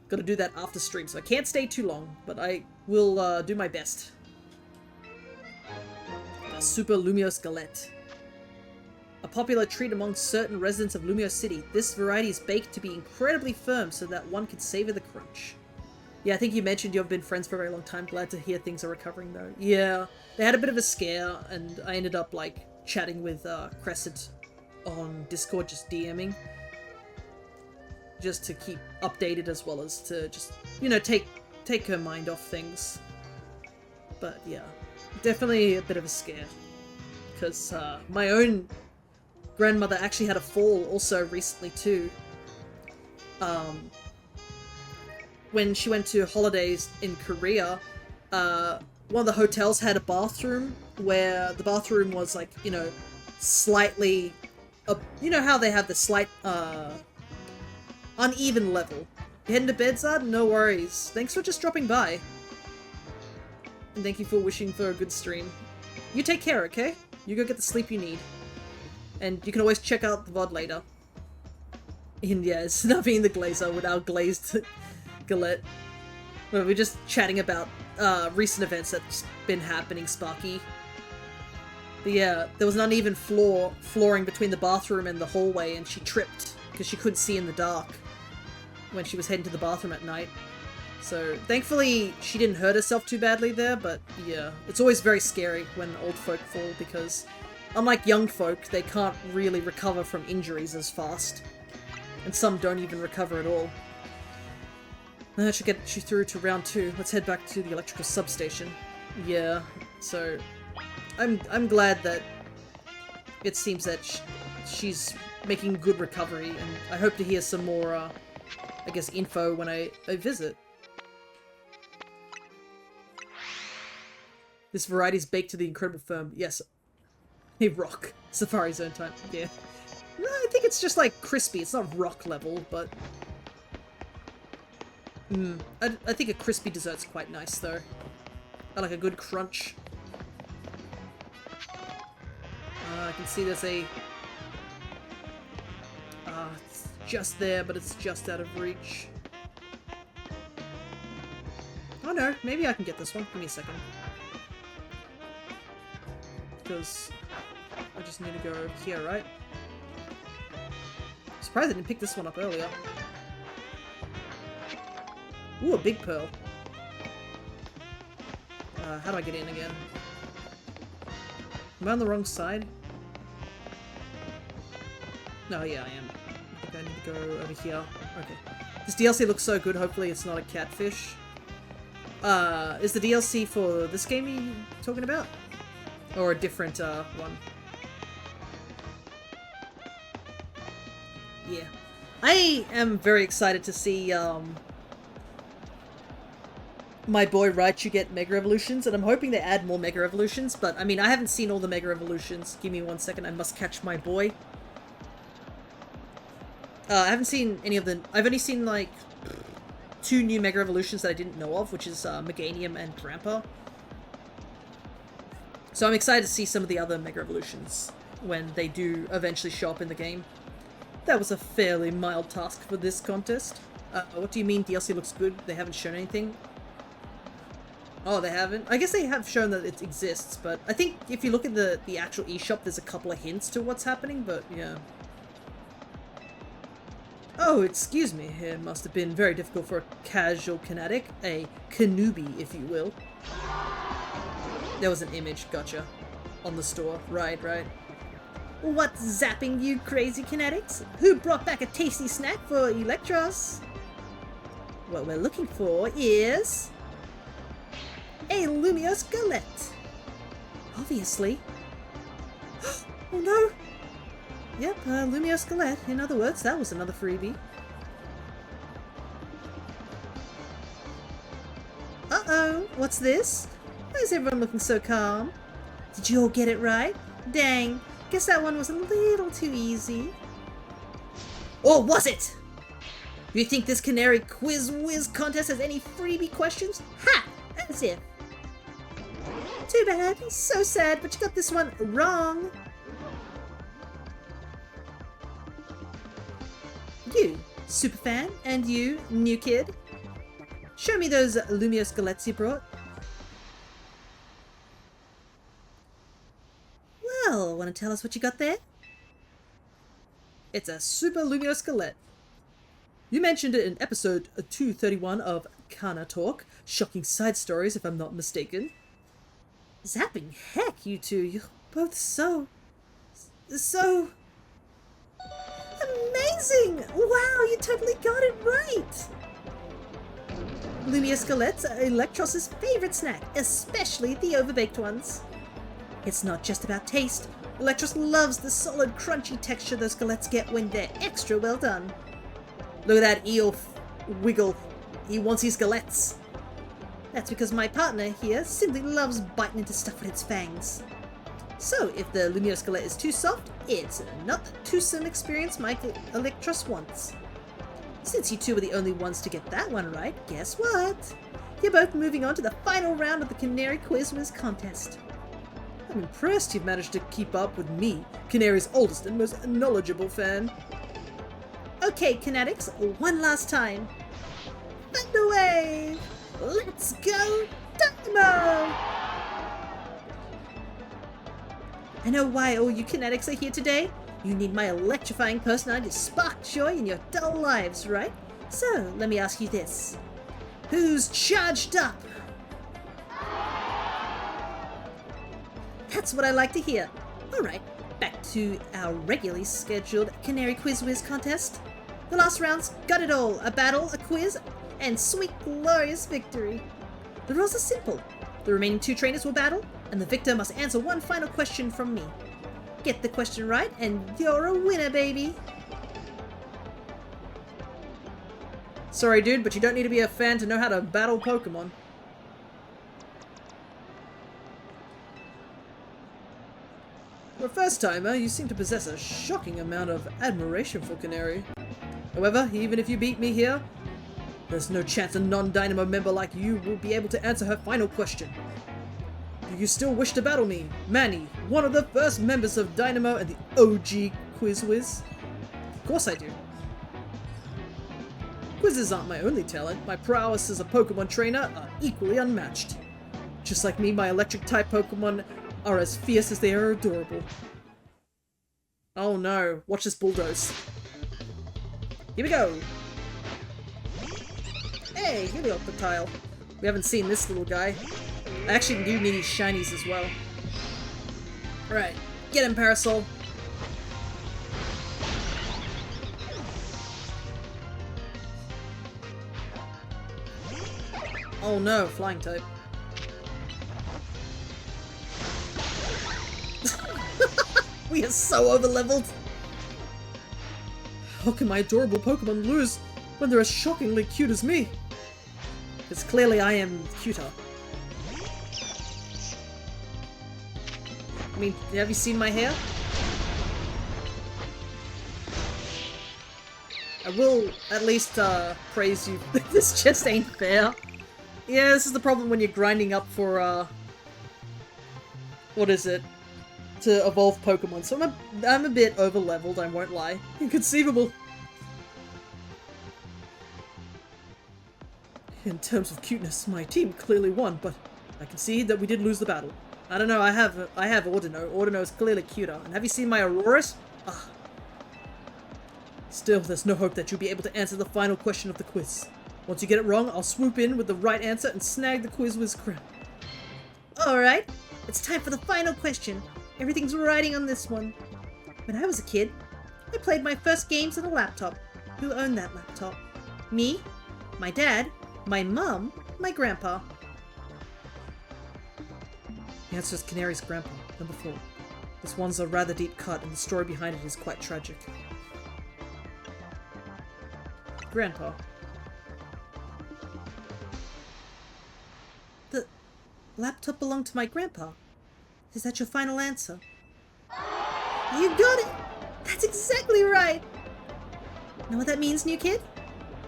gotta do that after stream, so I can't stay too long, but I will do my best. Super Lumioskelett. A popular treat among certain residents of Lumio City, this variety is baked to be incredibly firm so that one can savor the crunch. Yeah, I think you mentioned you've been friends for a very long time. Glad to hear things are recovering, though. Yeah, they had a bit of a scare, and I ended up, like, chatting with Crescent on Discord, just DMing. Just to keep updated, as well as to just, you know, take her mind off things. But, yeah, definitely a bit of a scare. Because my own grandmother actually had a fall also recently, too. When she went to holidays in Korea, one of the hotels had a bathroom where the bathroom was like, you know, slightly, you know how they have the slight, uneven level. You heading to bed, Zard? No worries. Thanks for just dropping by. And thank you for wishing for a good stream. You take care, okay? You go get the sleep you need. And you can always check out the VOD later. And yeah, it's not being the Glazer with our glazed Galette. We're just chatting about recent events that's been happening, Sparky. But yeah, there was an uneven flooring between the bathroom and the hallway, and she tripped because she couldn't see in the dark when she was heading to the bathroom at night. So thankfully she didn't hurt herself too badly there, but yeah, it's always very scary when old folk fall because unlike young folk, they can't really recover from injuries as fast. And some don't even recover at all. That should get you through to round 2. Let's head back to the electrical substation. Yeah, so I'm glad that it seems that she's making good recovery, and I hope to hear some more, I guess, info when I visit. This variety is baked to the incredible firm. Yes. Hey, rock. Safari Zone time. Yeah. No, I think it's just, like, crispy. It's not rock level, but... I think a crispy dessert's quite nice, though. I like a good crunch. I can see there's a... it's just there, but it's just out of reach. no, maybe I can get this one. Give me a second. Because I just need to go over here, right? Surprised I didn't pick this one up earlier. Ooh, a big pearl. How do I get in again? Am I on the wrong side? No, yeah, I am. I think I need to go over here. Okay. This DLC looks so good, hopefully it's not a catfish. Is the DLC for this game you talking about? Or a different, one? Yeah. I am very excited to see, my boy Raichu get Mega Evolutions, and I'm hoping they add more Mega Evolutions, but I mean, I haven't seen all the Mega Evolutions. Give me 1 second, I must catch my boy. I haven't seen any of the... I've only seen, like, 2 new Mega Evolutions that I didn't know of, which is, Meganium and Grandpa. So I'm excited to see some of the other Mega Evolutions when they do eventually show up in the game. That was a fairly mild task for this contest. What do you mean DLC looks good? They haven't shown anything? Oh, they haven't? I guess they have shown that it exists, but I think if you look at the actual eShop, there's a couple of hints to what's happening, but yeah. Oh, excuse me, it must have been very difficult for a casual Kinetic, a Kanubi, if you will. There was an image, gotcha, on the store, right. What's zapping you crazy Kinetics? Who brought back a tasty snack for Electros? What we're looking for is... a Lumiose Galette! Obviously. Oh no! Yep, Lumiose Galette. In other words, that was another freebie. Uh-oh! What's this? Why is everyone looking so calm? Did you all get it right? Dang, guess that one was a little too easy. Or was it? You think this Canary Quiz Whiz contest has any freebie questions? Ha! As if. Too bad. So sad, but you got this one wrong. You, superfan, and you, new kid. Show me those Lumiose Galettes you brought. Well, want to tell us what you got there? It's a Super Lumiose Galette. You mentioned it in episode 231 of Kana Talk. Shocking side stories, if I'm not mistaken. Zapping heck, you two. You're both so... amazing! Wow, you totally got it right! Lumiose Galettes are Electros' favorite snack, especially the overbaked ones. It's not just about taste. Electros loves the solid, crunchy texture those galettes get when they're extra well done. Look at that eel wiggle. He wants his galettes. That's because my partner here simply loves biting into stuff with its fangs. So, if the Lumiose Galette is too soft, it's not the toothsome experience my Electros wants. Since you two were the only ones to get that one right, guess what? You're both moving on to the final round of the Canary Quiz Whiz contest. I'm impressed you've managed to keep up with me, Canary's oldest and most knowledgeable fan. Okay, Kinetics, one last time. Thunder Wave! Let's go, Dynamo! I know why all you Kinetics are here today. You need my electrifying personality to spark joy in your dull lives, right? So, let me ask you this. Who's charged up? That's what I like to hear. Alright, back to our regularly scheduled Canary Quiz Whiz contest. The last round's got it all. A battle, a quiz, and sweet, glorious victory. The rules are simple. The remaining 2 trainers will battle, and the victor must answer one final question from me. Get the question right, and you're a winner, baby! Sorry, dude, but you don't need to be a fan to know how to battle Pokémon. For a first-timer, you seem to possess a shocking amount of admiration for Canary. However, even if you beat me here, there's no chance a non-Dynamo member like you will be able to answer her final question. Do you still wish to battle me, Manny, one of the first members of Dynamo and the OG Quiz Whiz? Of course I do. Quizzes aren't my only talent. My prowess as a Pokemon trainer are equally unmatched. Just like me, my electric-type Pokemon are as fierce as they are adorable. Oh no, watch this bulldoze. Here we go! Hey, Helioptile. We haven't seen this little guy. I actually do need his shinies as well. Alright, get him, Parasol. Oh no, flying type. We are so overleveled! How can my adorable Pokemon lose when they're as shockingly cute as me? Because clearly I am cuter. I mean, have you seen my hair? I will at least praise you. This just ain't fair. Yeah, this is the problem when you're grinding up for what is it? To evolve Pokemon. So I'm a bit over-leveled, I won't lie. Inconceivable. In terms of cuteness, my team clearly won, but I concede that we did lose the battle. I don't know, I have Ordino. Ordino is clearly cuter. And have you seen my Auroras? Ah. Still, there's no hope that you'll be able to answer the final question of the quiz. Once you get it wrong, I'll swoop in with the right answer and snag the quiz whiz crown. Alright, it's time for the final question. Everything's riding on this one. When I was a kid, I played my first games on a laptop. Who owned that laptop? Me? My dad? My mum? My grandpa? The answer is Canary's grandpa, number 4. This one's a rather deep cut, and the story behind it is quite tragic. Grandpa. The laptop belonged to my grandpa. Is that your final answer? You got it! That's exactly right! Know what that means, new kid?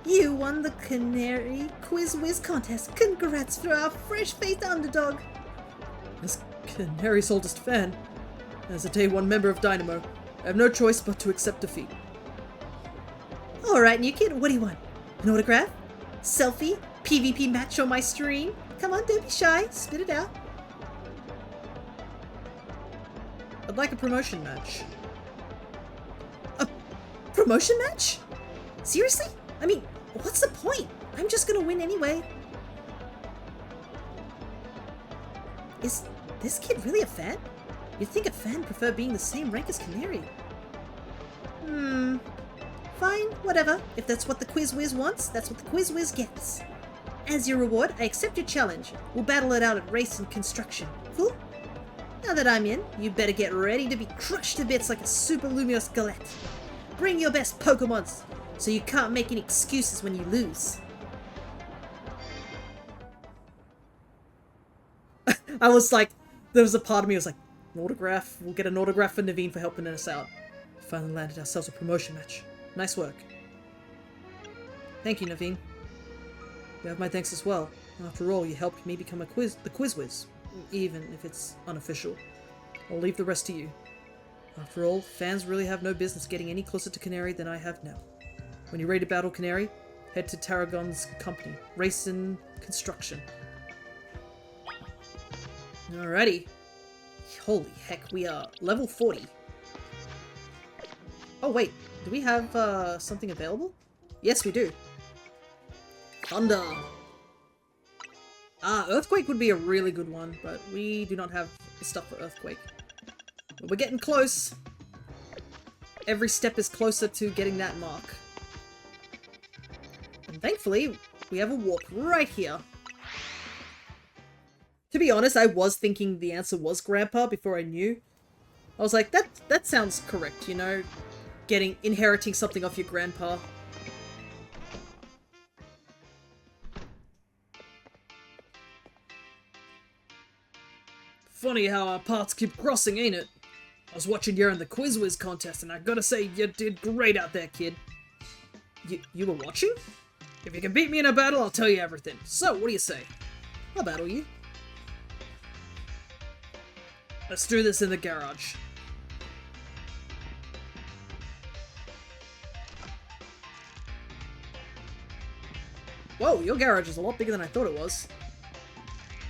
You won the Canary Quiz Whiz contest. Congrats for our fresh-faced underdog. As Canary's oldest fan, as a Day 1 member of Dynamo, I have no choice but to accept defeat. Alright, new kid, what do you want? An autograph? Selfie? PvP match on my stream? Come on, don't be shy. Spit it out. I'd like a promotion match. A promotion match? Seriously? I mean, what's the point? I'm just gonna win anyway. Is this kid really a fan? You'd think a fan prefer being the same rank as Canary. Fine, whatever. If that's what the Quiz Whiz wants, that's what the Quiz Whiz gets. As your reward, I accept your challenge. We'll battle it out at Race and Construction. Cool? Now that I'm in, you better get ready to be crushed to bits like a Super Lumiose Galette. Bring your best Pokemons, so you can't make any excuses when you lose. I was like, there was a part of me that was like, an autograph? We'll get an autograph for Naveen for helping us out. We finally landed ourselves a promotion match. Nice work. Thank you, Naveen. You have my thanks as well. After all, you helped me become the Quiz Whiz, even if it's unofficial. I'll leave the rest to you. After all, fans really have no business getting any closer to Canary than I have now. When you're ready to battle Canary, head to Tarragon's company, Race and Construction. Alrighty. Holy heck, we are level 40. Oh wait, do we have something available? Yes, we do. Thunder! Earthquake would be a really good one, but we do not have the stuff for Earthquake. But we're getting close. Every step is closer to getting that mark. And thankfully, we have a warp right here. To be honest, I was thinking the answer was Grandpa before I knew. I was like, that sounds correct, you know? Inheriting something off your grandpa. Funny how our paths keep crossing, ain't it? I was watching you in the Quiz Whiz contest, and I gotta say, you did great out there, kid. You were watching? If you can beat me in a battle, I'll tell you everything. So, what do you say? I'll battle you. Let's do this in the garage. Whoa, your garage is a lot bigger than I thought it was.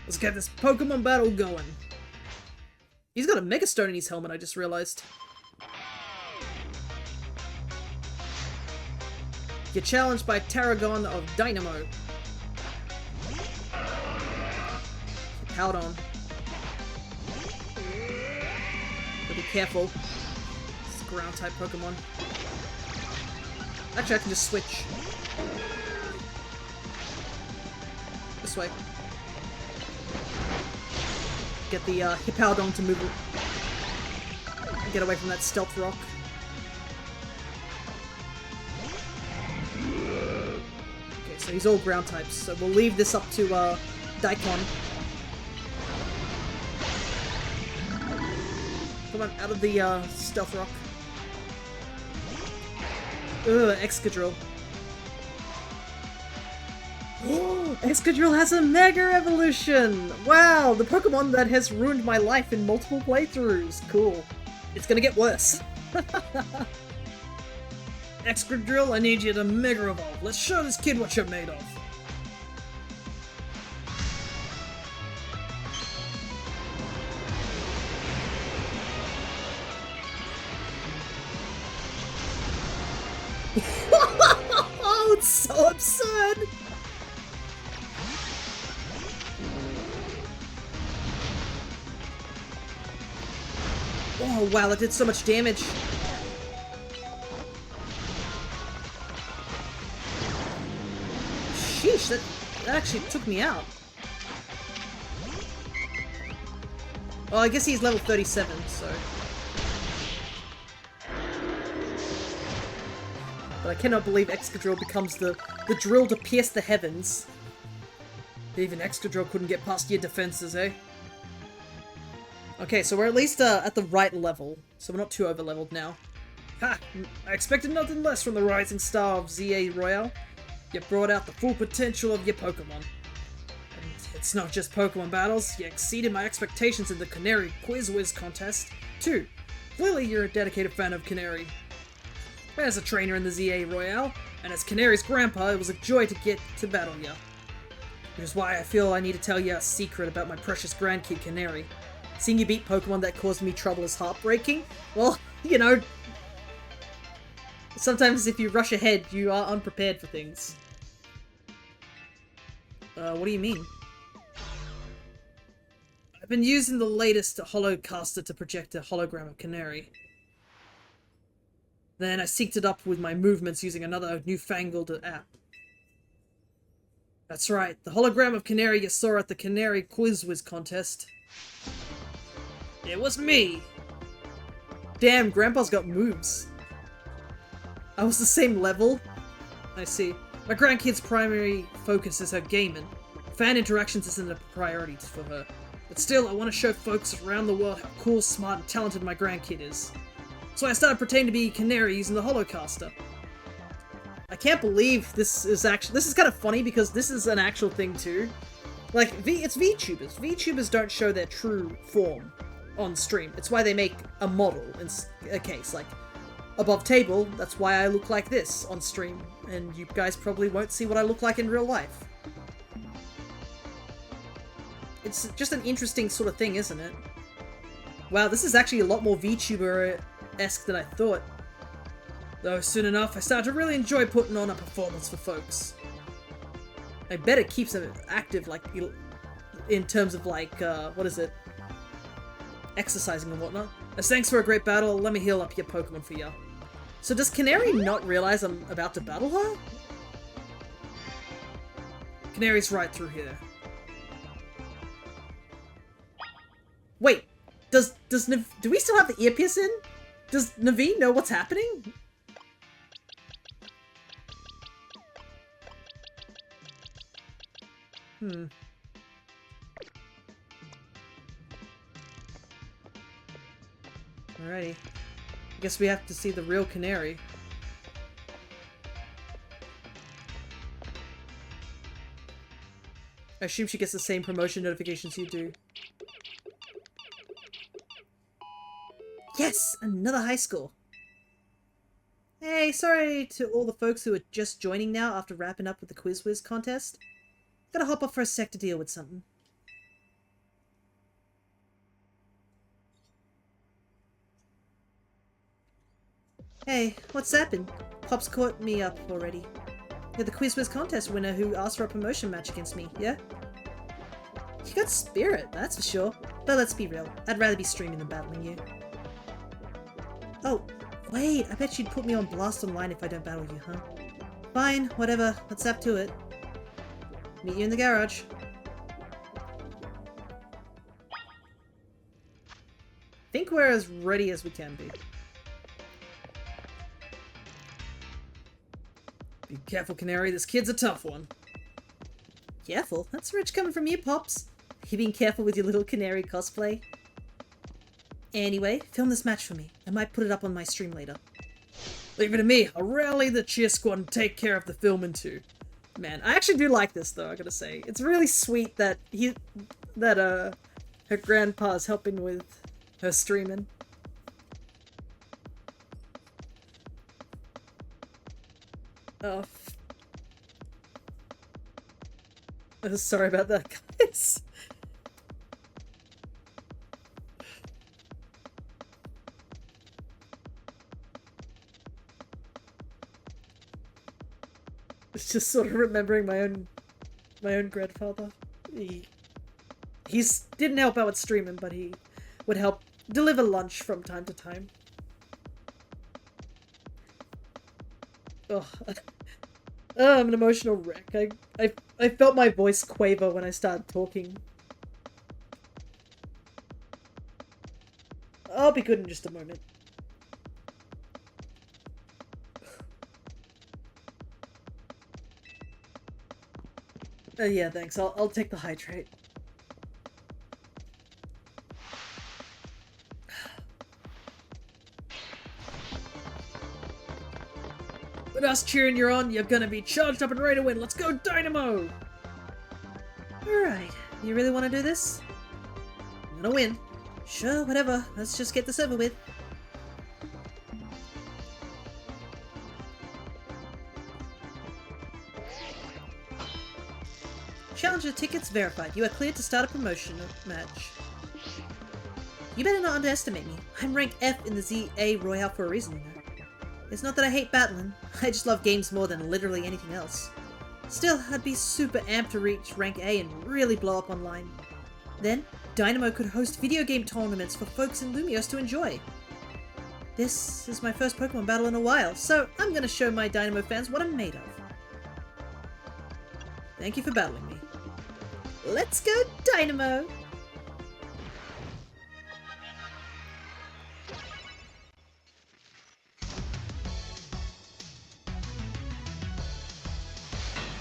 Let's get this Pokemon battle going. He's got a Mega Stone in his helmet, I just realized. You're challenged by Tarragon of Dynamo. Powdon. But be careful. It's a ground type Pokemon. Actually, I can just switch. This way. Get the Hippowdon to move and get away from that Stealth Rock. Okay, so he's all ground types, so we'll leave this up to Daikon. Come on, out of the Stealth Rock. Ugh, Excadrill. Excadrill has a Mega Evolution! Wow, the Pokemon that has ruined my life in multiple playthroughs. Cool. It's gonna get worse. Excadrill, I need you to Mega Evolve. Let's show this kid what you're made of. Oh, it's so absurd! Oh wow, that did so much damage. Sheesh, that actually took me out. Well, I guess he's level 37, so... But I cannot believe Excadrill becomes the drill to pierce the heavens. Even Excadrill couldn't get past your defenses, eh? Okay, so we're at least at the right level, so we're not too over-leveled now. Ha! I expected nothing less from the rising star of Z-A Royale. You brought out the full potential of your Pokemon. And it's not just Pokemon battles, you exceeded my expectations in the Canary Quiz Whiz contest, too. Clearly you're a dedicated fan of Canary. As a trainer in the Z-A Royale, and as Canary's grandpa, it was a joy to get to battle ya. Which is why I feel I need to tell you a secret about my precious grandkid Canary. Seeing you beat Pokemon that caused me trouble is heartbreaking. Well, you know, sometimes if you rush ahead, you are unprepared for things. What do you mean? I've been using the latest Holocaster to project a hologram of Canary. Then I synced it up with my movements using another newfangled app. That's right, the hologram of Canary you saw at the Canary Quiz Whiz contest. It was me! Damn, Grandpa's got moves. I was the same level? I see. My grandkid's primary focus is her gaming. Fan interactions isn't a priority for her. But still, I want to show folks around the world how cool, smart, and talented my grandkid is. So I started pretending to be Canary using the Holocaster. I can't believe this is kind of funny because this is an actual thing too. Like, it's VTubers. VTubers don't show their true form on stream. It's why they make a model in a case. Like, above table, that's why I look like this on stream. And you guys probably won't see what I look like in real life. It's just an interesting sort of thing, isn't it? Wow, this is actually a lot more VTuber-esque than I thought. Though soon enough, I started to really enjoy putting on a performance for folks. I bet it keeps them active, like, in terms of, like, what is it? Exercising and whatnot. As thanks for a great battle, let me heal up your Pokemon for ya. So does Canary not realize I'm about to battle her? Canary's right through here. Wait, do we still have the earpiece in? Does Naveen know what's happening? Alrighty. I guess we have to see the real Canary. I assume she gets the same promotion notifications you do. Yes! Another high school! Hey, Hey, sorry to all the folks who are just joining now after wrapping up with the Quiz Whiz contest. Gotta hop off for a sec to deal with something. Hey, what's happened? Pop's caught me up already. You're the Quiz Whiz contest winner who asked for a promotion match against me, yeah? You got spirit, that's for sure. But let's be real, I'd rather be streaming than battling you. Oh, wait, I bet you'd put me on blast online if I don't battle you, huh? Fine, whatever, let's zap to it. Meet you in the garage. Think we're as ready as we can be. Be careful, Canary, this kid's a tough one. Careful? That's rich coming from you, Pops. You being careful with your little Canary cosplay? Anyway, film this match for me. I might put it up on my stream later. Leave it to me. I'll rally the cheer squad and take care of the filming too. Man, I actually do like this though, I gotta say. It's really sweet that her grandpa's helping with her streaming. Oh. Sorry about that, guys. It's just sort of remembering my own grandfather. He's didn't help out with streaming, but he would help deliver lunch from time to time. Oh, I'm an emotional wreck. I felt my voice quaver when I started talking. I'll be good in just a moment. Yeah, thanks. I'll take the hydrate. With us cheering you on, you're gonna be charged up and ready to win. Let's go, Dynamo! Alright, you really want to do this? I'm gonna win. Sure, whatever. Let's just get this over with. Challenger tickets verified. You are cleared to start a promotion match. You better not underestimate me. I'm rank F in the Z-A Royale for a reason, you know. It's not that I hate battling. I just love games more than literally anything else. Still, I'd be super amped to reach rank A and really blow up online. Then, Dynamo could host video game tournaments for folks in Lumios to enjoy. This is my first Pokemon battle in a while, so I'm gonna show my Dynamo fans what I'm made of. Thank you for battling me. Let's go, Dynamo!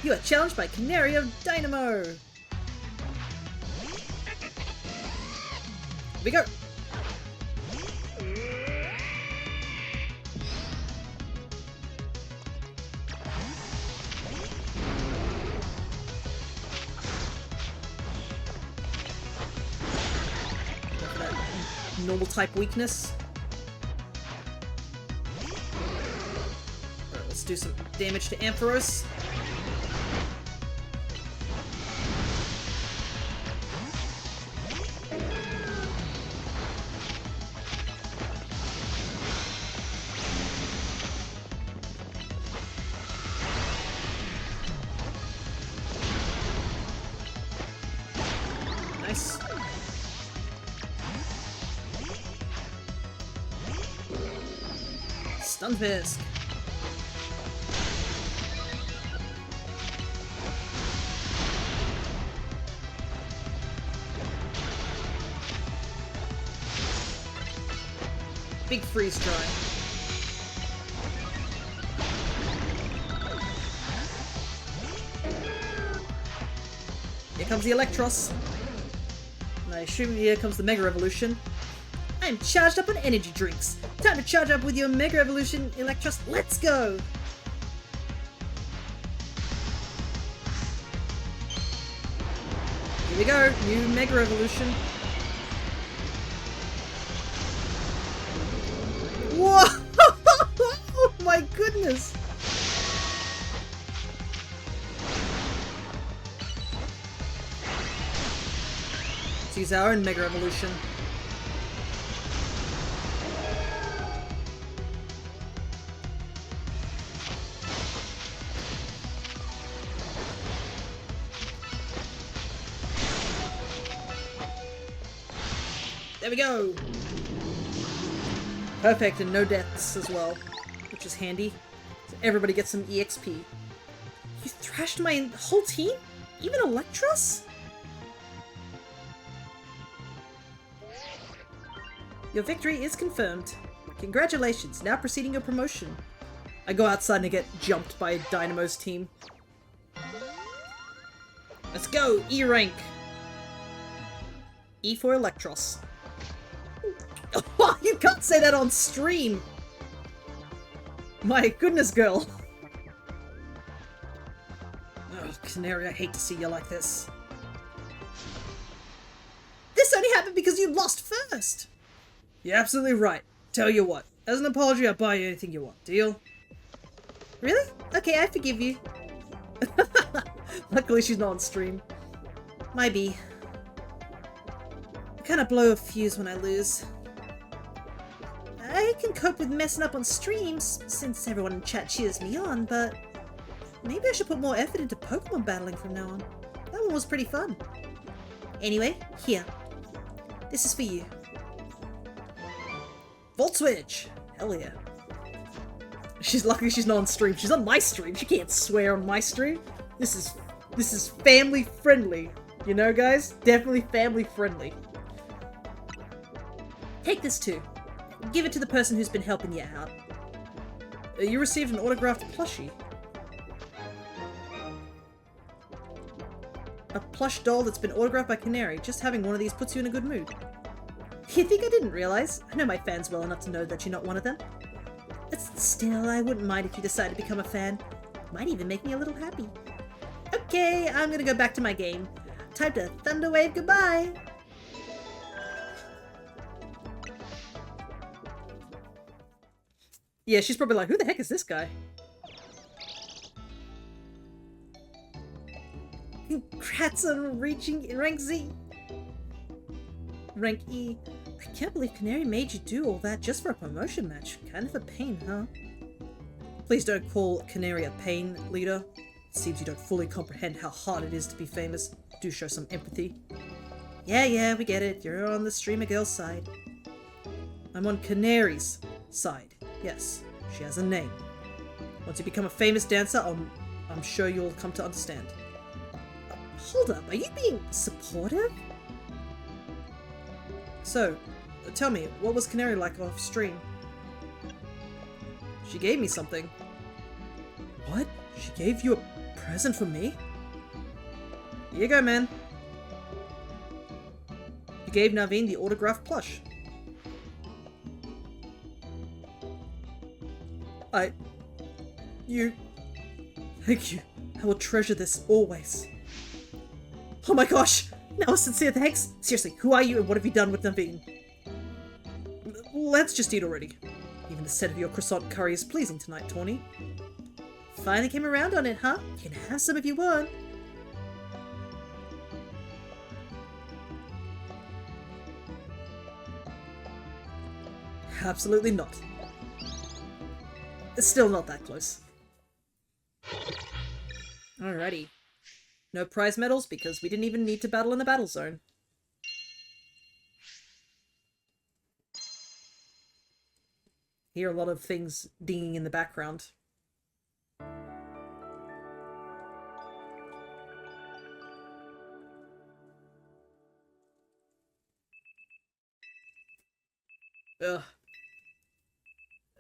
You are challenged by Canary of Dynamo! Here we go! Go for that normal type weakness. Alright, let's do some damage to Ampharos. Nice. Stunfisk. Big freeze dry. Here comes the Electros. And I assume here comes the Mega Evolution. I'm charged up on energy drinks. Time to charge up with your Mega Evolution, Electros. Let's go! Here we go, new Mega Evolution. Whoa! Oh my goodness! is. Let's use our own Mega Evolution. There we go! Perfect, and no deaths as well, which is handy. So everybody gets some EXP. You thrashed my whole team? Even Electros? Your victory is confirmed. Congratulations, now proceeding your promotion. I go outside and get jumped by Dynamo's team. Let's go! E rank! E for Electros. Oh, you can't say that on stream! My goodness, girl. Oh, Canary, I hate to see you like this. This only happened because you lost first! You're absolutely right. Tell you what, as an apology, I'll buy you anything you want. Deal? Really? Okay, I forgive you. Luckily she's not on stream. Might be. I kinda blow a fuse when I lose. I can cope with messing up on streams, since everyone in chat cheers me on, but maybe I should put more effort into Pokemon battling from now on. That one was pretty fun. Anyway, here. This is for you. Volt Switch! Hell yeah. She's lucky she's not on stream. She's on my stream. She can't swear on my stream. This is family friendly. You know, guys? Definitely family friendly. Take this too. Give it to the person who's been helping you out. You received an autographed plushie. A plush doll that's been autographed by Canary. Just having one of these puts you in a good mood. You think I didn't realize? I know my fans well enough to know that you're not one of them. Still, I wouldn't mind if you decide to become a fan. Might even make me a little happy. Okay, I'm gonna go back to my game. Time to thunder wave goodbye! Yeah, she's probably like, who the heck is this guy? Congrats on reaching rank Z! Rank E. I can't believe Canary made you do all that just for a promotion match. Kind of a pain, huh? Please don't call Canary a pain, leader. It seems you don't fully comprehend how hard it is to be famous. Do show some empathy. Yeah, we get it. You're on the streamer girl's side. I'm on Canary's side. Yes, she has a name. Once you become a famous dancer, I'm sure you'll come to understand. Hold up, are you being supportive? So, tell me, what was Canary like off stream? She gave me something. What? She gave you a present for me? Here you go, man. You gave Naveen the autographed plush. Thank you. I will treasure this always. Oh my gosh! Now a sincere thanks? Seriously, who are you and what have you done with Naveen? Let's just eat already. Even the scent of your croissant curry is pleasing tonight, Tawny. Finally came around on it, huh? You can have some if you want. Absolutely not. It's still not that close. Alrighty. No prize medals because we didn't even need to battle in the battle zone. Hear a lot of things dinging in the background. Ugh.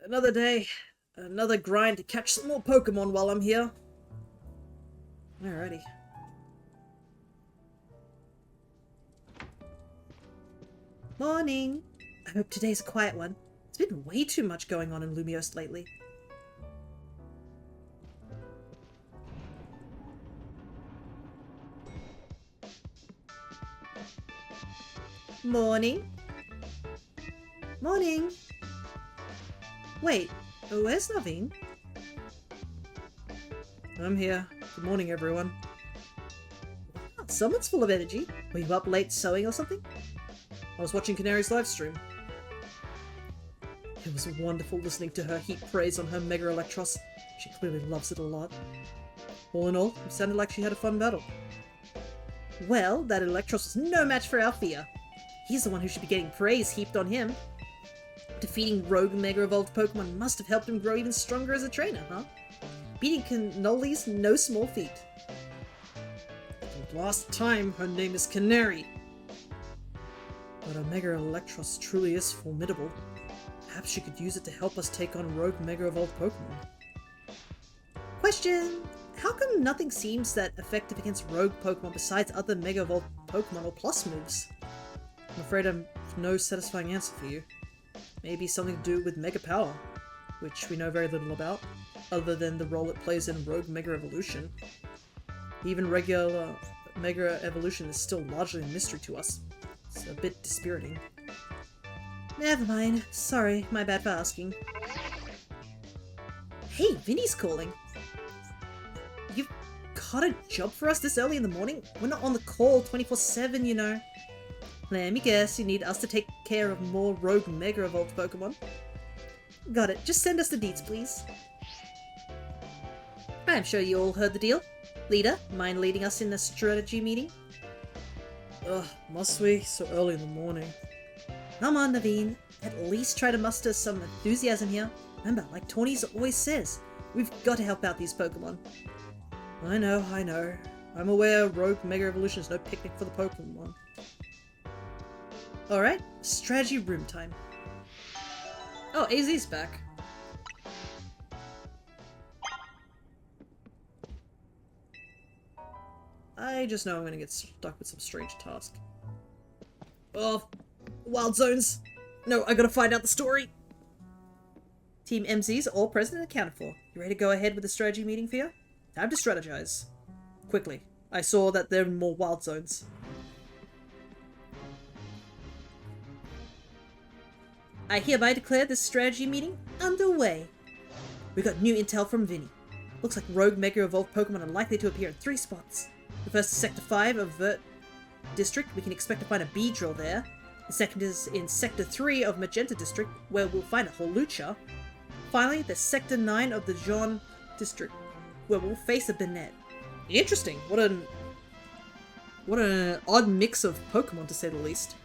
Another day. Another grind to catch some more Pokémon while I'm here. Alrighty. Morning! I hope today's a quiet one. There's been way too much going on in Lumiose lately. Morning! Morning! Wait, where's Naveen? I'm here. Good morning, everyone. Wow, someone's full of energy. Were you up late sewing or something? I was watching Canary's live stream. It was wonderful listening to her heap praise on her Mega Electros. She clearly loves it a lot. All in all, it sounded like she had a fun battle. Well, that Electros was no match for Althea. He's the one who should be getting praise heaped on him. Defeating rogue Mega Evolved Pokemon must have helped him grow even stronger as a trainer, huh? Beating Canoli's no small feat. The last time her name is Canary. But her Mega Electros truly is formidable. Perhaps she could use it to help us take on rogue Mega Evolved Pokemon. Question! How come nothing seems that effective against rogue Pokemon besides other Mega Evolved Pokemon or Plus moves? I'm afraid I have no satisfying answer for you. Maybe something to do with Mega Power, which we know very little about, other than the role it plays in rogue Mega Evolution. Even regular Mega Evolution is still largely a mystery to us. It's a bit dispiriting. Never mind. Sorry, my bad for asking. Hey, Vinny's calling. You've got a job for us this early in the morning? We're not on the call 24/7, you know. Let me guess, you need us to take care of more rogue Mega Evolved Pokemon? Got it. Just send us the deets, please. I'm sure you all heard the deal. Leader, mind leading us in a strategy meeting? Ugh, must we? So early in the morning. Come on, Naveen. At least try to muster some enthusiasm here. Remember, like Tawny's always says, we've got to help out these Pokemon. I know. I'm aware rogue Mega Evolution is no picnic for the Pokemon. Alright, strategy room time. Oh, AZ's back. I just know I'm gonna get stuck with some strange task. Oh, Wild Zones! No, I gotta find out the story! Team MZs all present and accounted for. You ready to go ahead with the strategy meeting, Fia? Time to strategize. Quickly. I saw that there are more Wild Zones. I hereby declare this strategy meeting underway. We got new intel from Vinny. Looks like rogue Mega Evolved Pokemon are likely to appear in 3 spots. The first is Sector 5 of Vert District. We can expect to find a Beedrill there. The second is in Sector 3 of Magenta District, where we'll find a Holucha. Finally, there's Sector 9 of the Jean District, where we'll face a Banette. Interesting. What an odd mix of Pokemon, to say the least.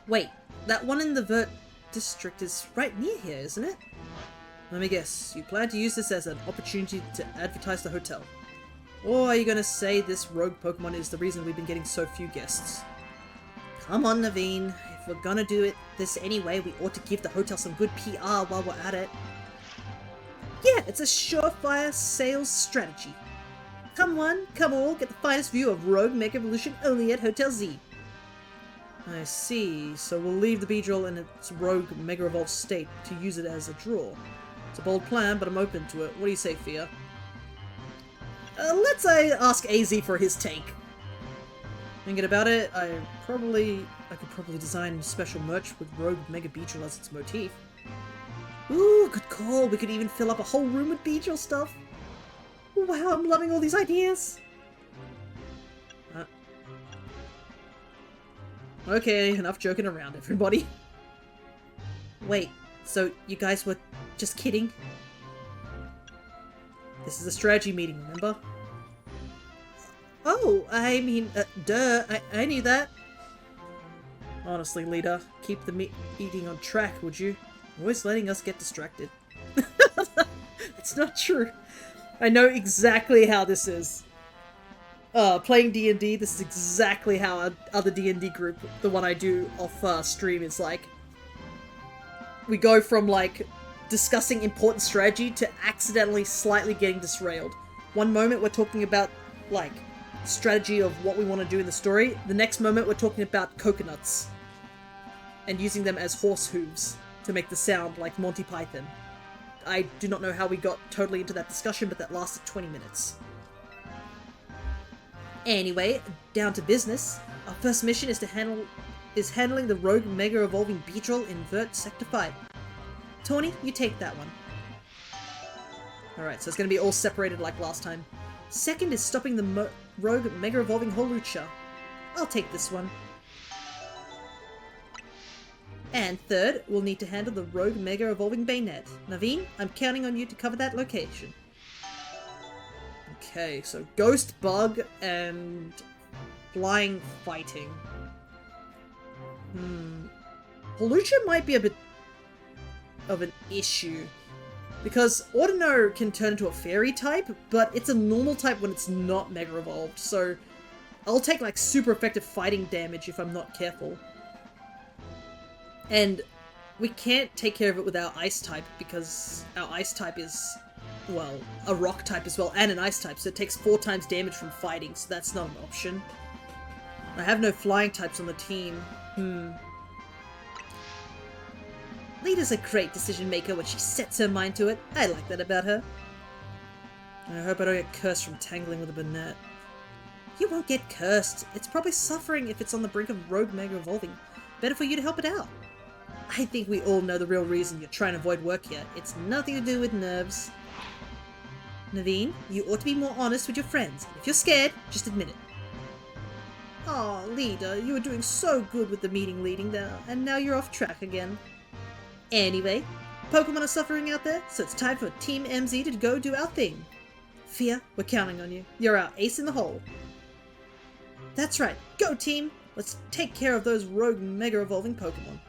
Wait, that one in the Vert District is right near here, isn't it? Let me guess, you plan to use this as an opportunity to advertise the hotel. Or are you gonna say this rogue Pokemon is the reason we've been getting so few guests? Come on, Naveen. If we're gonna do this anyway, we ought to give the hotel some good PR while we're at it. Yeah, it's a surefire sales strategy. Come on, come all, get the finest view of rogue Mega Evolution only at Hotel Z. I see, so we'll leave the Beedrill in its rogue Mega Evolved state to use it as a draw. It's a bold plan, but I'm open to it. What do you say, Fia? Let's ask AZ for his take. Thinking about it, I could probably design special merch with rogue Mega Beedrill as its motif. Ooh, good call. We could even fill up a whole room with Beedrill stuff. Wow, I'm loving all these ideas. Okay, enough joking around, everybody. Wait, so you guys were just kidding? This is a strategy meeting, remember? Oh, I mean, duh, I knew that. Honestly, leader, keep the meeting on track, would you? You're always letting us get distracted. It's not true. I know exactly how this is. Playing D&D, this is exactly how our other D&D group, the one I do off stream, is like. We go from, like, discussing important strategy to accidentally slightly getting disrailed. One moment we're talking about, like, strategy of what we want to do in the story. The next moment we're talking about coconuts. And using them as horse hooves to make the sound like Monty Python. I do not know how we got totally into that discussion, but that lasted 20 minutes. Anyway, down to business. Our first mission is handling the rogue Mega Evolving Beedrill in Vert Sector 5. Tawny, you take that one. Alright, so it's going to be all separated like last time. Second is stopping the rogue Mega Evolving Holucha. I'll take this one. And third, we'll need to handle the rogue Mega Evolving Bayonet. Naveen, I'm counting on you to cover that location. Okay, so Ghost Bug and Flying Fighting. Holucha might be a bit of an issue. Because Ordino can turn into a fairy type, but it's a normal type when it's not Mega Evolved, so I'll take like super effective fighting damage if I'm not careful. And we can't take care of it with our ice type because our ice type is, well, a rock type as well and an ice type, so it takes 4 times damage from fighting, so that's not an option. I have no flying types on the team. Lita's a great decision maker when she sets her mind to it. I like that about her. I hope I don't get cursed from tangling with a Banette. You won't get cursed. It's probably suffering if it's on the brink of rogue Mega Evolving. Better for you to help it out. I think we all know the real reason you're trying to avoid work here. It's nothing to do with nerves. Naveen, you ought to be more honest with your friends. If you're scared, just admit it. Aw, Lita, you were doing so good with the meeting leading there, and now you're off track again. Anyway, Pokemon are suffering out there, so it's time for Team MZ to go do our thing. Fia, we're counting on you. You're our ace in the hole. That's right, go team! Let's take care of those rogue Mega Evolving Pokemon.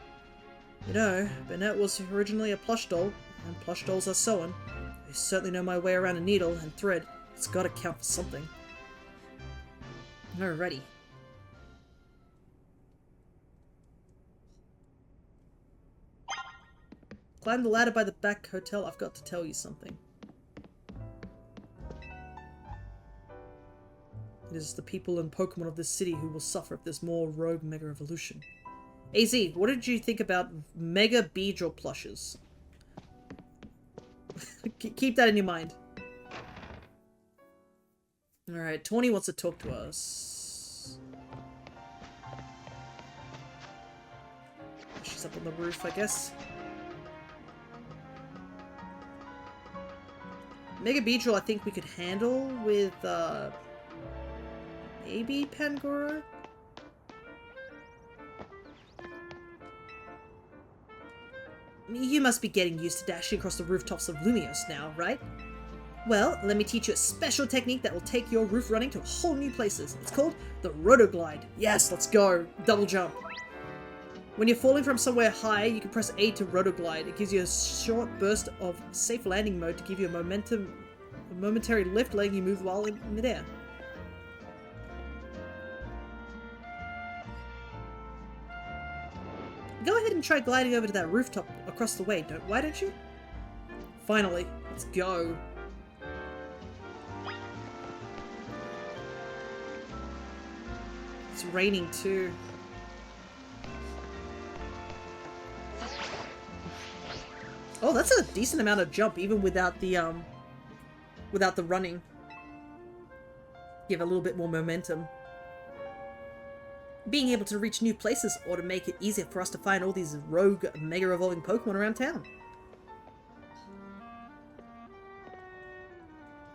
You know, Banette was originally a plush doll, and plush dolls are sewing. I certainly know my way around a needle and thread. It's gotta count for something. Alrighty. Climb the ladder by the back hotel. I've got to tell you something. It is the people and Pokemon of this city who will suffer if there's more rogue Mega Evolution. AZ, what did you think about Mega Beedrill plushes? Keep that in your mind. Alright, Tawny wants to talk to us. She's up on the roof, I guess. Mega Beedrill I think we could handle with, maybe Pangoro? You must be getting used to dashing across the rooftops of Lumios now, right? Well, let me teach you a special technique that will take your roof running to whole new places. It's called the Rotoglide. Yes, let's go! Double jump. When you're falling from somewhere high, you can press A to Rotoglide. It gives you a short burst of safe landing mode to give you a momentary lift, letting you move while in midair. Go ahead and try gliding over to that rooftop across the way, why don't you? Finally, let's go. It's raining too. Oh, that's a decent amount of jump, even without the running. Give a little bit more momentum. Being able to reach new places ought to make it easier for us to find all these rogue Mega Evolving Pokemon around town.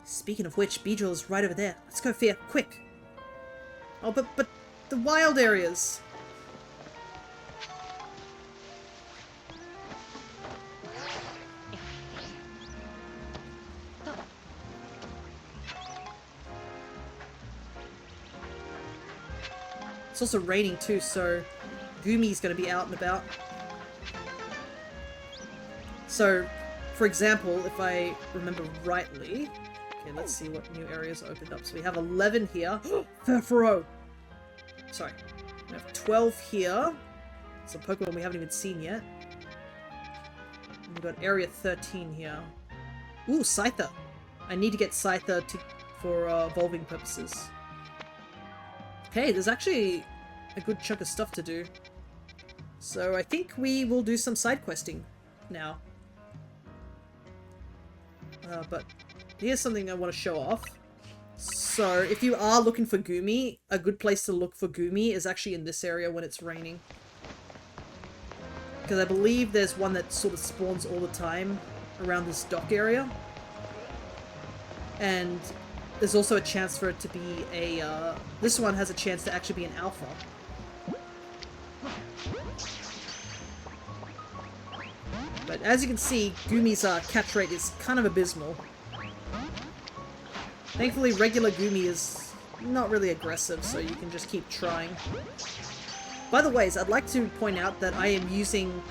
Speaking of which, Beedrill is right over there. Let's go, Fia, quick! Oh, but the wild areas! It's also raining too, so Gumi's going to be out and about. So, for example, if I remember rightly... Okay, let's see what new areas opened up. So we have 11 here. Furfuro! Sorry. We have 12 here. Some Pokemon we haven't even seen yet. And we've got area 13 here. Ooh, Scyther! I need to get Scyther for evolving purposes. Okay, there's actually a good chunk of stuff to do. So I think we will do some side questing now. But here's something I want to show off. So if you are looking for Gumi, a good place to look for Gumi is actually in this area when it's raining. Because I believe there's one that sort of spawns all the time around this dock area. And there's also a chance for it to be a, this one has a chance to actually be an alpha. But as you can see, Gumi's catch rate is kind of abysmal. Thankfully, regular Gumi is not really aggressive, so you can just keep trying. By the way, I'd like to point out that I am using...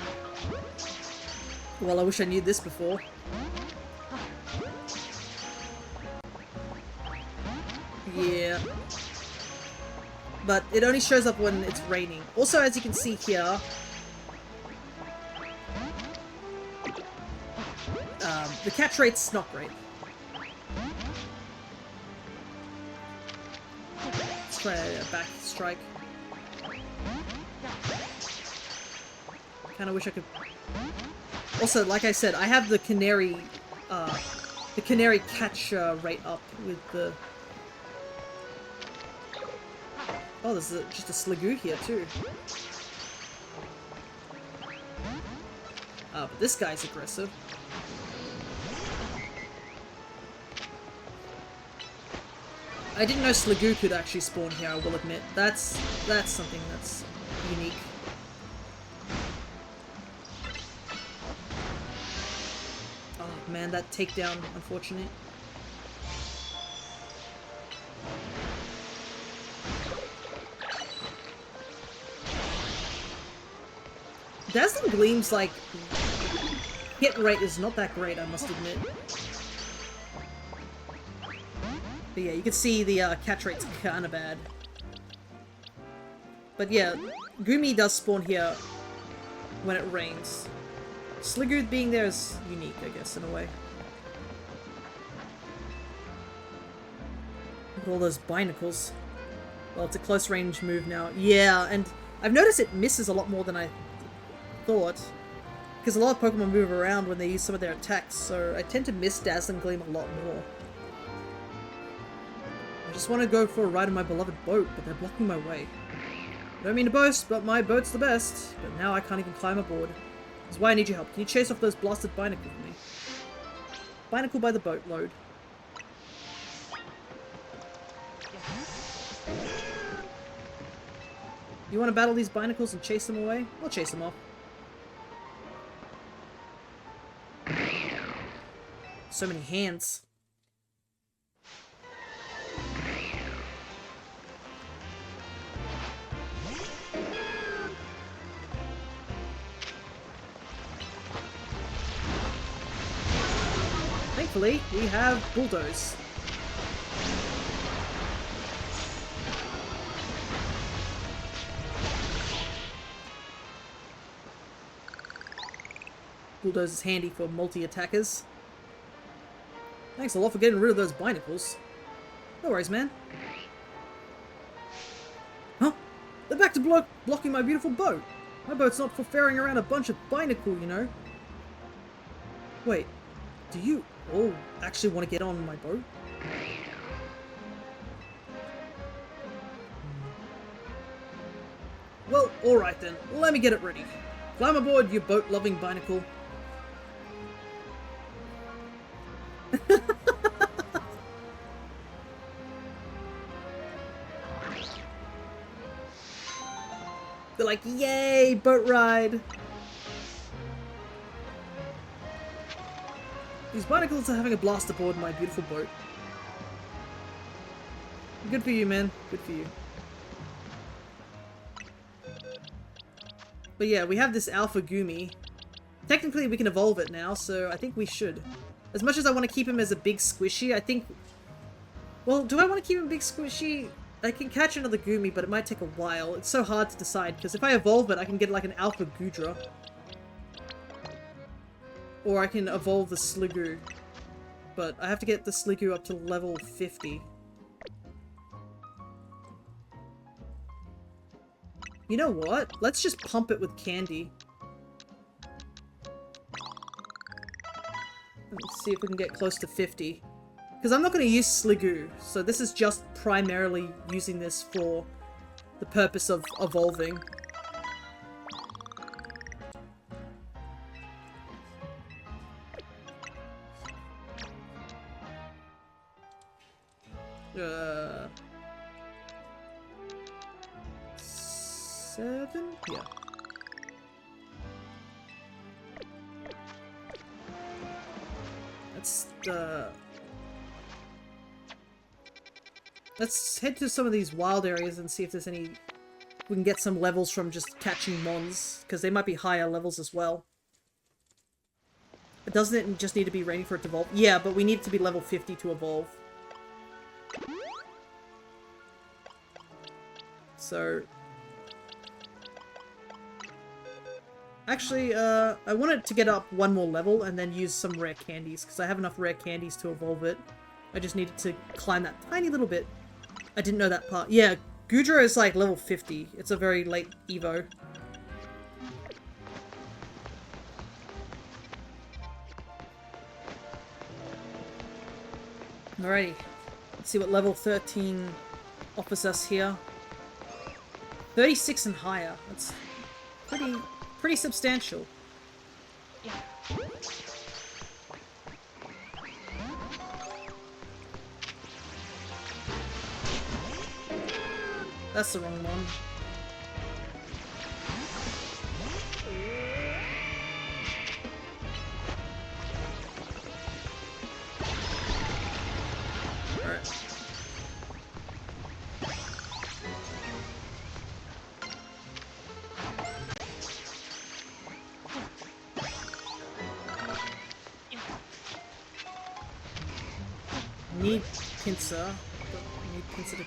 Well, I wish I knew this before. Yeah. But it only shows up when it's raining. Also, as you can see here... the catch rate's not great. Let's try a back strike. Kinda wish I could... Also, like I said, I have the canary catch rate up with the... Oh, there's just a Sliggoo here too. But this guy's aggressive. I didn't know Sliggoo could actually spawn here, I will admit. That's something that's unique. Oh man, that takedown, unfortunate. Dazzling Gleam's, like, hit rate is not that great, I must admit. But yeah, you can see the catch rate's kinda bad. But yeah, Gumi does spawn here when it rains. Sliggoo being there is unique, I guess, in a way. Look at all those binacles. Well, it's a close range move now. Yeah, and I've noticed it misses a lot more than I thought. Because a lot of Pokemon move around when they use some of their attacks, so I tend to miss Dazzling Gleam a lot more. I just want to go for a ride on my beloved boat, but they're blocking my way. I don't mean to boast, but my boat's the best. But now I can't even climb aboard. That's why I need your help. Can you chase off those blasted Binacle for me? Binacle by the boatload. You want to battle these Binacles and chase them away? I'll chase them off. So many hands. Thankfully, we have Bulldoze. Bulldoze is handy for multi-attackers. Thanks a lot for getting rid of those Binacles. No worries, man. Huh? They're back to blocking my beautiful boat. My boat's not for ferrying around a bunch of Binacle, you know. Wait, do you all actually want to get on my boat? Well, alright then. Let me get it ready. Climb aboard, you boat-loving Binacle. They're like, yay, boat ride! These Binacles are having a blast aboard my beautiful boat. Good for you, man. Good for you. But yeah, we have this Alpha Gumi. Technically, we can evolve it now, so I think we should. As much as I want to keep him as a big squishy, I think... Well, do I want to keep him big squishy? I can catch another Gumi, but it might take a while. It's so hard to decide, because if I evolve it, I can get like an Alpha Gudra. Or I can evolve the Sliggoo. But I have to get the Sliggoo up to level 50. You know what? Let's just pump it with candy. Let's see if we can get close to 50. Because I'm not going to use Sliggoo, so this is just primarily using this for the purpose of evolving. 7? Yeah. Let's head to some of these wild areas and see if there's any... We can get some levels from just catching mons, because they might be higher levels as well. But doesn't it just need to be raining for it to evolve? Yeah, but we need it to be level 50 to evolve. So... Actually, I wanted to get up one more level and then use some rare candies, because I have enough rare candies to evolve it. I just needed to climb that tiny little bit. I didn't know that part. Yeah, Goodra is like level 50. It's a very late Evo. Alrighty. Let's see what level 13 offers us here. 36 and higher. That's pretty substantial. That's the wrong one. Alright. Need pincer. Need pincer to...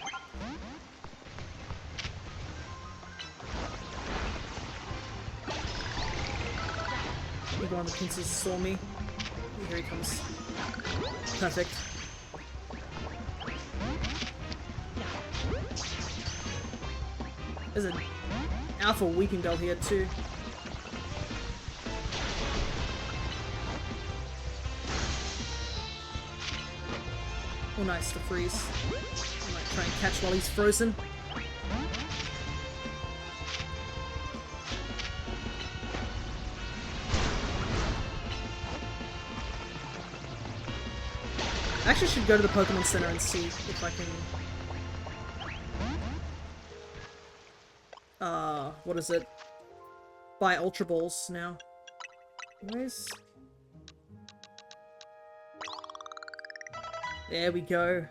One of the pincers saw me. Here he comes. Perfect. There's an alpha weeping bell here too. Oh nice, the freeze. I might try and catch while he's frozen. I actually should go to the Pokemon Center and see if I can... what is it? Buy Ultra Balls now. Where's... There we go.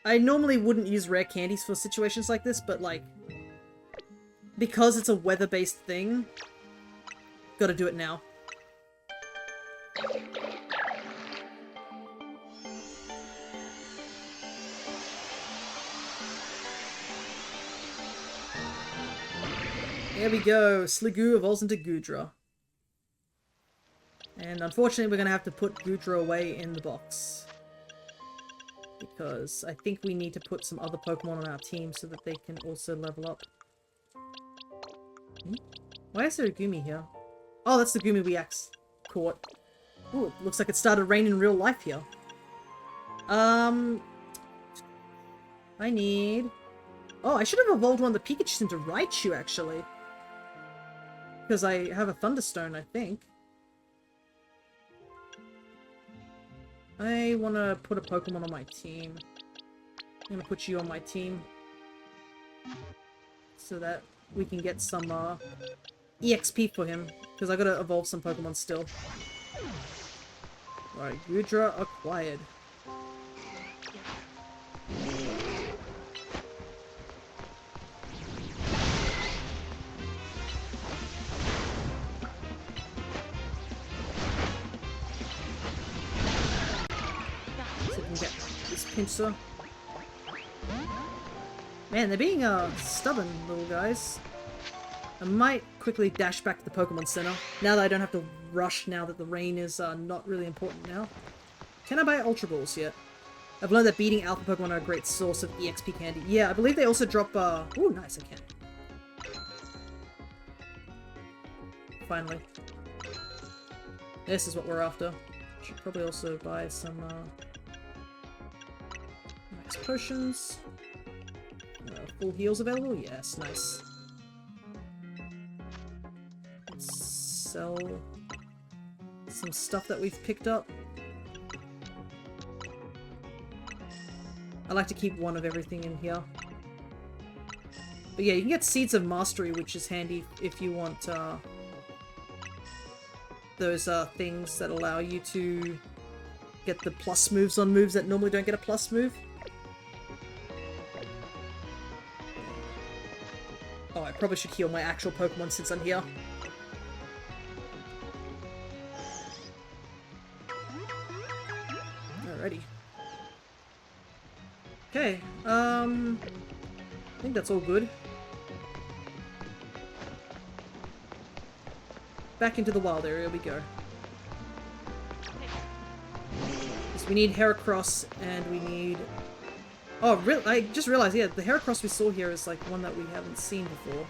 I normally wouldn't use rare candies for situations like this, but like... Because it's a weather-based thing, gotta do it now. There we go, Sliggoo evolves into Goodra. And unfortunately we're gonna have to put Goodra away in the box. Because I think we need to put some other Pokemon on our team so that they can also level up. Why is there a Gumi here? Oh, that's the Gumi we caught. Ooh, it looks like it started raining in real life here. I need... Oh, I should have evolved one of the Pikachus into Raichu, actually. Because I have a Thunderstone, I think. I want to put a Pokemon on my team. I'm going to put you on my team. So that we can get some EXP for him. Because I got to evolve some Pokemon still. Alright, Goodra acquired. Pincer. Man, they're being stubborn little guys. I might quickly dash back to the Pokemon Center now that I don't have to rush now that the rain is not really important now. Can I buy Ultra Balls yet? I've learned that beating Alpha Pokemon are a great source of EXP candy. Yeah, I believe they also drop ooh, nice, I can. Finally. This is what we're after. Should probably also buy some potions. Full heals available? Yes, nice. Let's sell some stuff that we've picked up. I like to keep one of everything in here. But yeah, you can get Seeds of Mastery, which is handy if you want those things that allow you to get the plus moves on moves that normally don't get a plus move. Oh, I probably should heal my actual Pokemon since I'm here. Alrighty. Okay, I think that's all good. Back into the wild area we go. So we need Heracross and we need... Oh, really? I just realized, yeah, the Heracross we saw here is like one that we haven't seen before.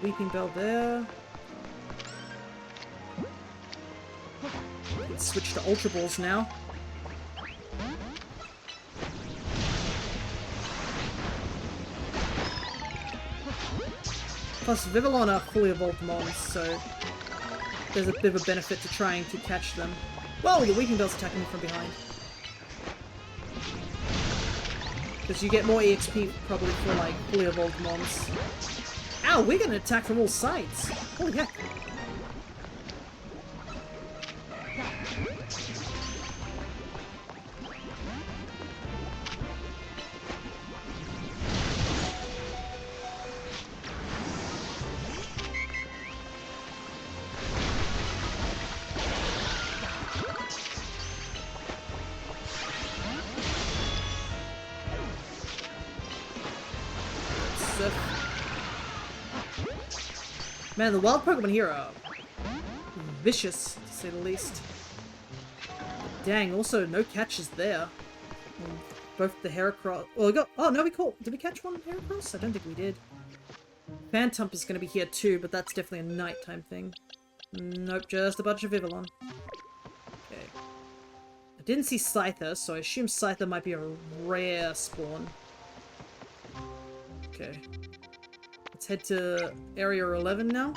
Weeping Bell there. Let's switch to Ultra Balls now. Plus, Vivillon are fully evolved mons, so there's a bit of a benefit to trying to catch them. Whoa, the Weeping Bell's attacking me from behind. Because you get more EXP probably for, like, fully evolved mons. Ow, we're gonna attack from all sides! Holy heck! Man, the wild Pokemon here are vicious, to say the least. Dang, also no catches there. Both the Heracross... Well, we got... Oh, no, we caught... Did we catch one Heracross? I don't think we did. Phantump is going to be here too, but that's definitely a nighttime thing. Nope, just a bunch of Vivillon. Okay. I didn't see Scyther, so I assume Scyther might be a rare spawn. Okay. Let's head to Area 11 now.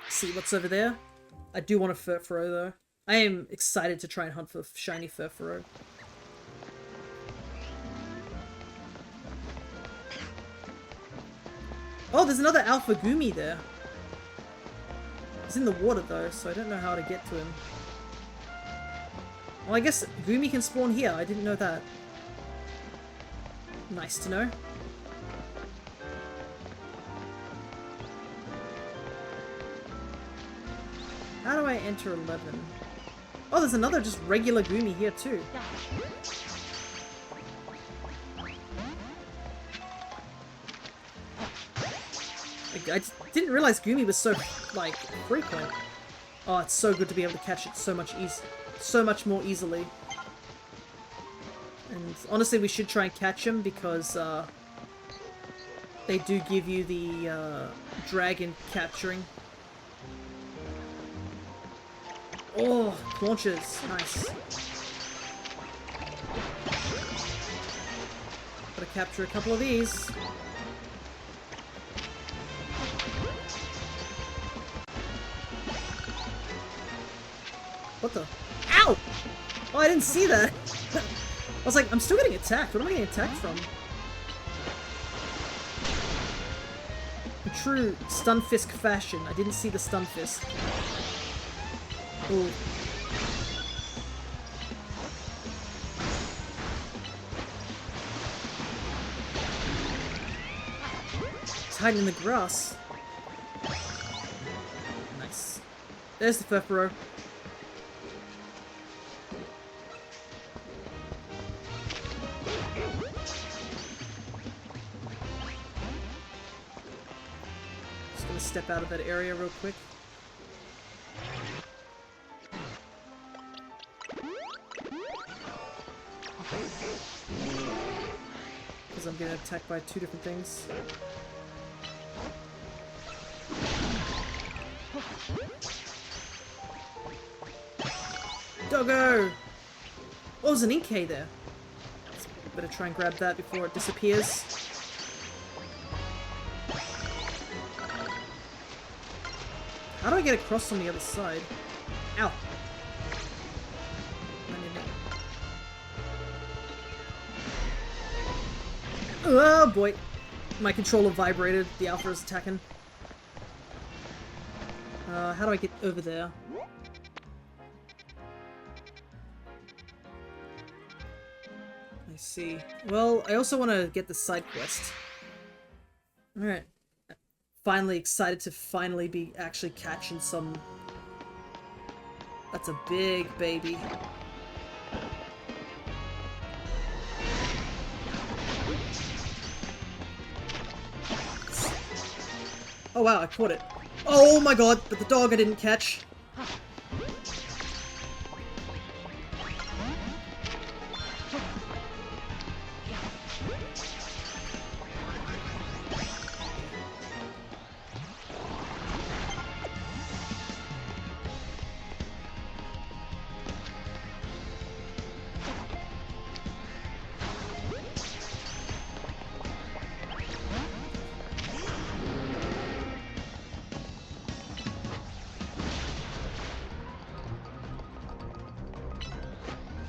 See what's over there. I do want a Furfuro though. I am excited to try and hunt for shiny Furfuro. Oh, there's another Alpha Gumi there. He's in the water though, so I don't know how to get to him. Well, I guess Gumi can spawn here. I didn't know that. Nice to know. How do I enter 11? Oh, there's another just regular Gumi here too. I just didn't realize Gumi was so, like, frequent. Oh, it's so good to be able to catch it so much more easily. And honestly, we should try and catch him because they do give you the dragon capturing. Oh, launches. Nice. Gotta capture a couple of these. What the? Ow! Oh, I didn't see that. I was like, I'm still getting attacked. What am I getting attacked from? In true Stunfisk fashion, I didn't see the Stunfisk. Ooh. It's hiding in the grass. Nice. There's the Furfuro. Just gonna step out of that area real quick. Because I'm getting attacked by two different things. Doggo! Oh, there's an Inkay there. Better try and grab that before it disappears. How do I get across on the other side? Ow! Oh boy. My controller vibrated. The alpha is attacking. How do I get over there? I see. Well, I also want to get the side quest. Alright. Finally excited to finally be actually catching some... That's a big baby. Oh wow, I caught it. Oh my god, but the dog I didn't catch.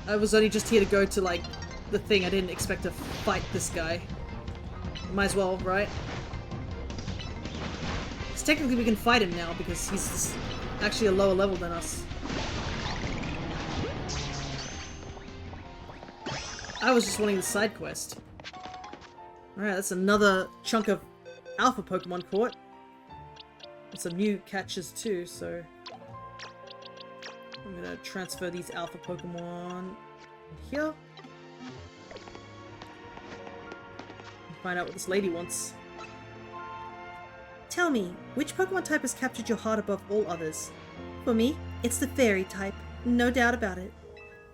I was only just here to go to, like, the thing. I didn't expect to fight this guy. Might as well, right? Because technically we can fight him now, because he's actually a lower level than us. I was just wanting the side quest. Alright, that's another chunk of alpha Pokemon caught. And some new catches too, so... I'm gonna transfer these alpha Pokemon here. And find out what this lady wants. Tell me, which Pokemon type has captured your heart above all others? For me, it's the fairy type. No doubt about it.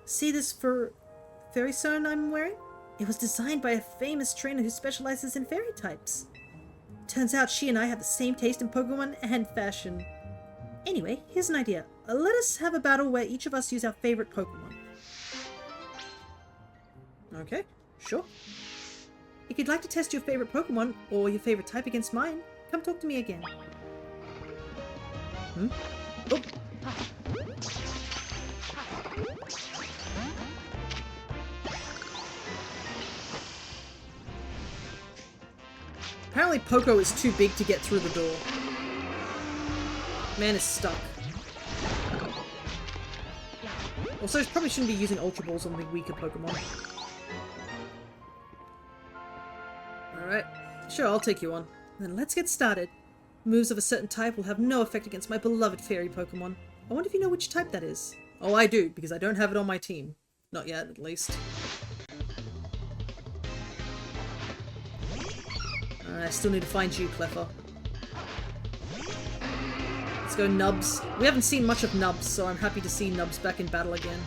See this fairy stone I'm wearing? It was designed by a famous trainer who specializes in fairy types. Turns out she and I have the same taste in Pokemon and fashion. Anyway, here's an idea. Let us have a battle where each of us use our favorite Pokemon. Okay, sure. If you'd like to test your favorite Pokemon, or your favorite type against mine, come talk to me again. Oh. Apparently Poco is too big to get through the door. Man is stuck. Also, probably shouldn't be using Ultra Balls on the weaker Pokemon. Alright. Sure, I'll take you on. Then let's get started. Moves of a certain type will have no effect against my beloved fairy Pokemon. I wonder if you know which type that is. Oh, I do, because I don't have it on my team. Not yet, at least. I still need to find you, Cleffa. Let's go Nubs. We haven't seen much of Nubs, so I'm happy to see Nubs back in battle again.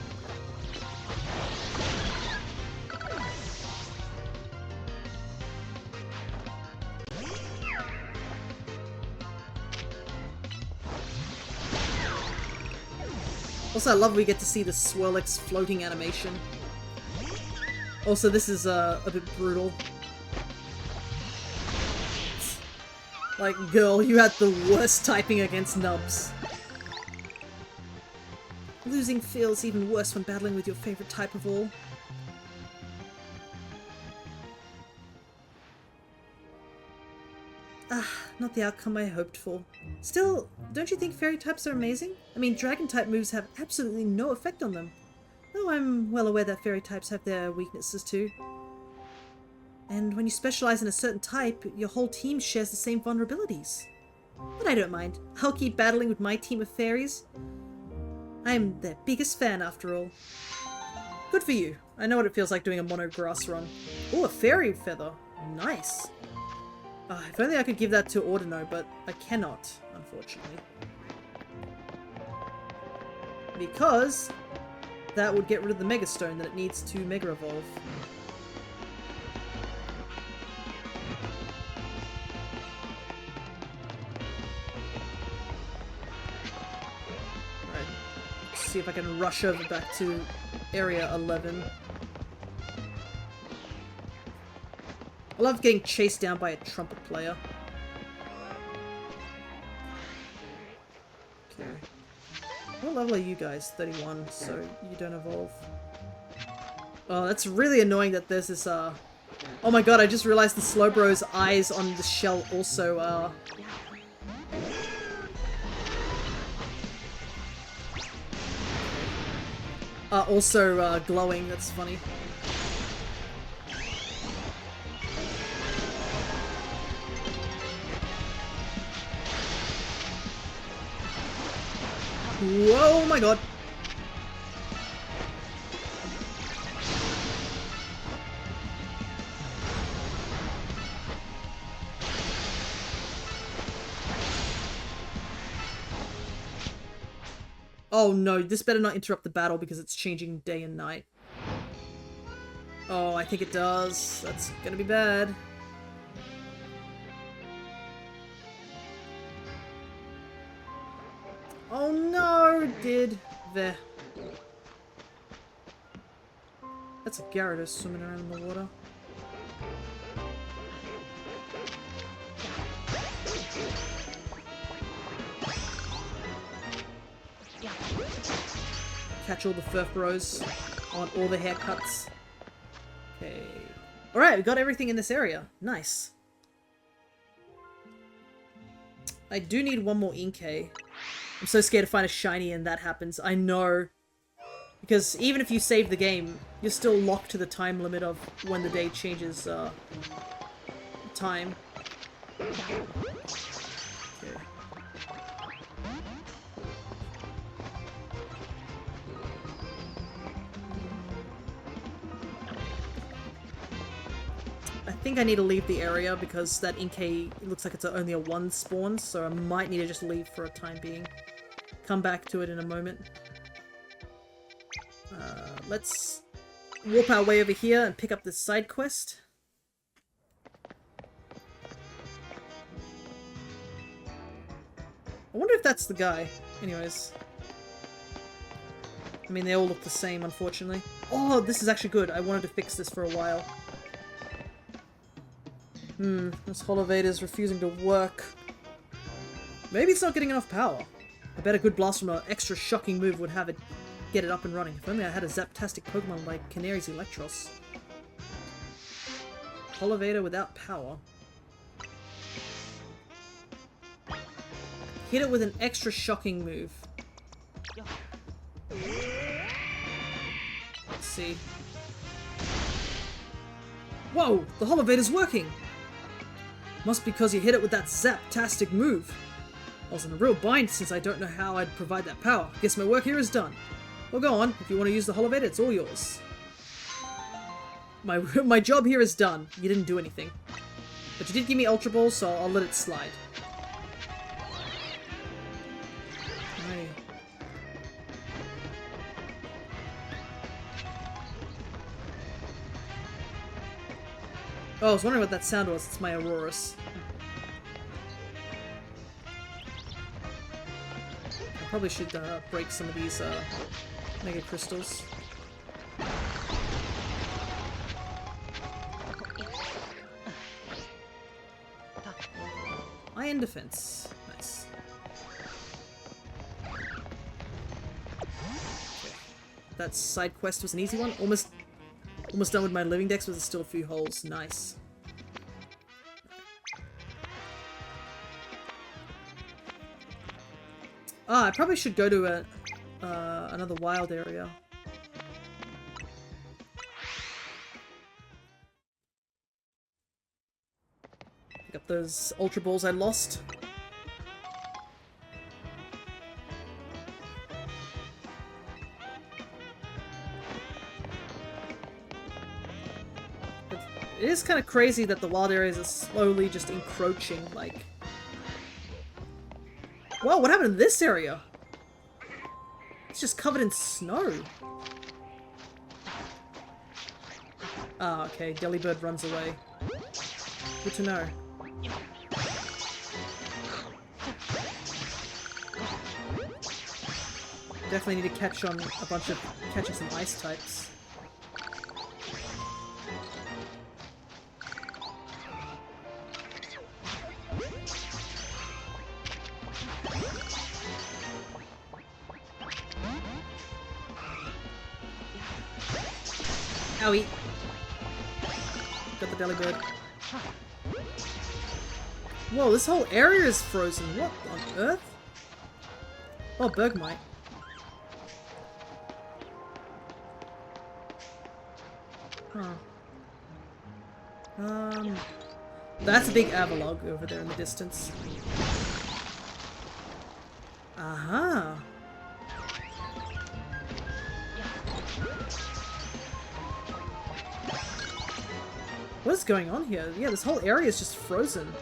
Also, I love we get to see the Swirlix floating animation. Also, this is a bit brutal. Like, girl, you had the worst typing against Nubs. Losing feels even worse when battling with your favorite type of all. Ah, not the outcome I hoped for. Still, don't you think fairy types are amazing? I mean, dragon type moves have absolutely no effect on them. Though I'm well aware that fairy types have their weaknesses too. And when you specialize in a certain type, your whole team shares the same vulnerabilities. But I don't mind. I'll keep battling with my team of fairies. I'm their biggest fan, after all. Good for you. I know what it feels like doing a mono grass run. Oh, a fairy feather. Nice. If only I could give that to Ordino, but I cannot, unfortunately. Because that would get rid of the Mega Stone that it needs to Mega Evolve. See if I can rush over back to Area 11. I love getting chased down by a trumpet player. Okay. What level are you guys? 31, so you don't evolve. Oh, that's really annoying that there's this, Oh my god, I just realized the Slowbro's eyes on the shell also are also glowing. That's funny. Whoa, my god. Oh no, this better not interrupt the battle because it's changing day and night. Oh, I think it does. That's gonna be bad. Oh no, it did. There. That's a Gyarados swimming around in the water. Catch all the Furfros on all the haircuts. Okay. Alright, we got everything in this area. Nice. I do need one more Inkay. I'm so scared to find a shiny and that happens. I know. Because even if you save the game, you're still locked to the time limit of when the day changes time. Okay. I think I need to leave the area because that Inkay looks like it's only a 1 spawn, so I might need to just leave for a time being. Come back to it in a moment. Let's warp our way over here and pick up this side quest. I wonder if that's the guy. Anyways. I mean, they all look the same, unfortunately. Oh, this is actually good. I wanted to fix this for a while. This Holovator's refusing to work. Maybe it's not getting enough power. I bet a good blast from an extra shocking move would have it get it up and running. If only I had a Zaptastic Pokemon like Canary's Electros. Holovator without power. Hit it with an extra shocking move. Let's see. Whoa! The Holovator's working! Must be because you hit it with that Zaptastic move. I was in a real bind since I don't know how I'd provide that power. Guess my work here is done. Well, go on. If you want to use the Holovator, it's all yours. My job here is done. You didn't do anything. But you did give me Ultra Ball, so I'll let it slide. Right. Oh, I was wondering what that sound was. It's my Auroras. I probably should break some of these Mega Crystals. Iron Defense. Nice. Okay. That side quest was an easy one. Almost done with my Living Dex, but there's still a few holes. Nice. Ah, I probably should go to another wild area. Pick up those Ultra Balls I lost. It is kind of crazy that the wild areas are slowly just encroaching, like... Whoa, what happened to this area? It's just covered in snow. Ah, okay, Delibird runs away. Good to know. Definitely need to catch on a bunch of... catching some ice types. Owie. got the Delibird. Whoa, this whole area is frozen. What on earth? Oh, Bergmite. Huh. That's a big Avalog over there in the distance. Aha. What is going on here? Yeah, this whole area is just frozen.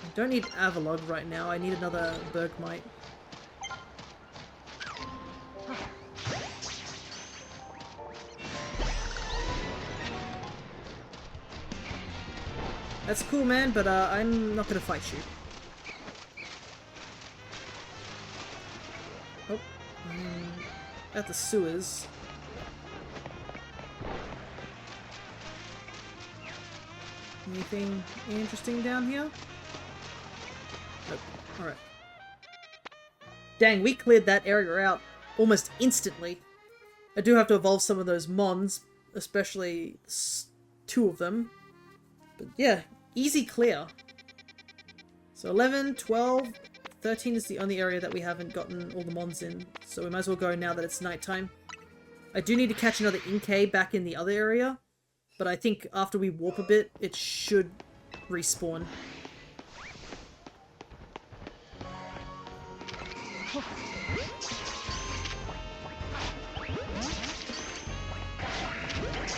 I don't need Avalog right now. I need another Bergmite. That's cool, man, but I'm not gonna fight you. Oh, at the sewers. Anything interesting down here? Nope. Alright. Dang, we cleared that area out almost instantly. I do have to evolve some of those mons, especially 2 of them. But yeah, easy clear. So 11, 12, 13 is the only area that we haven't gotten all the mons in. So we might as well go now that it's nighttime. I do need to catch another Inkay back in the other area. But I think after we warp a bit, it should respawn.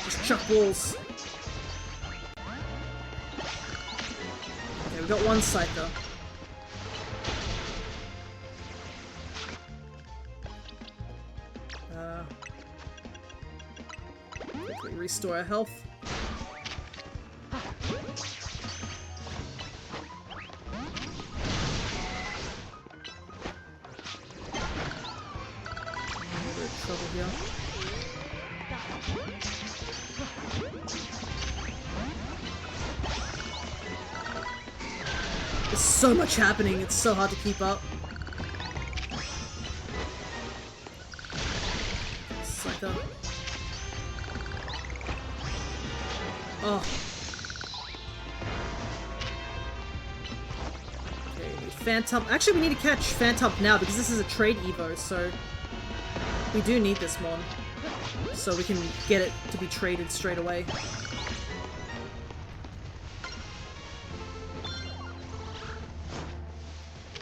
Just chuck walls. Okay, we got one Scyther. Quickly restore our health. Trouble here. There's so much happening, it's so hard to keep up. Psycho. Oh. Okay, we need Phantom. Actually, we need to catch Phantom now because this is a trade Evo, so we do need this mon. So we can get it to be traded straight away.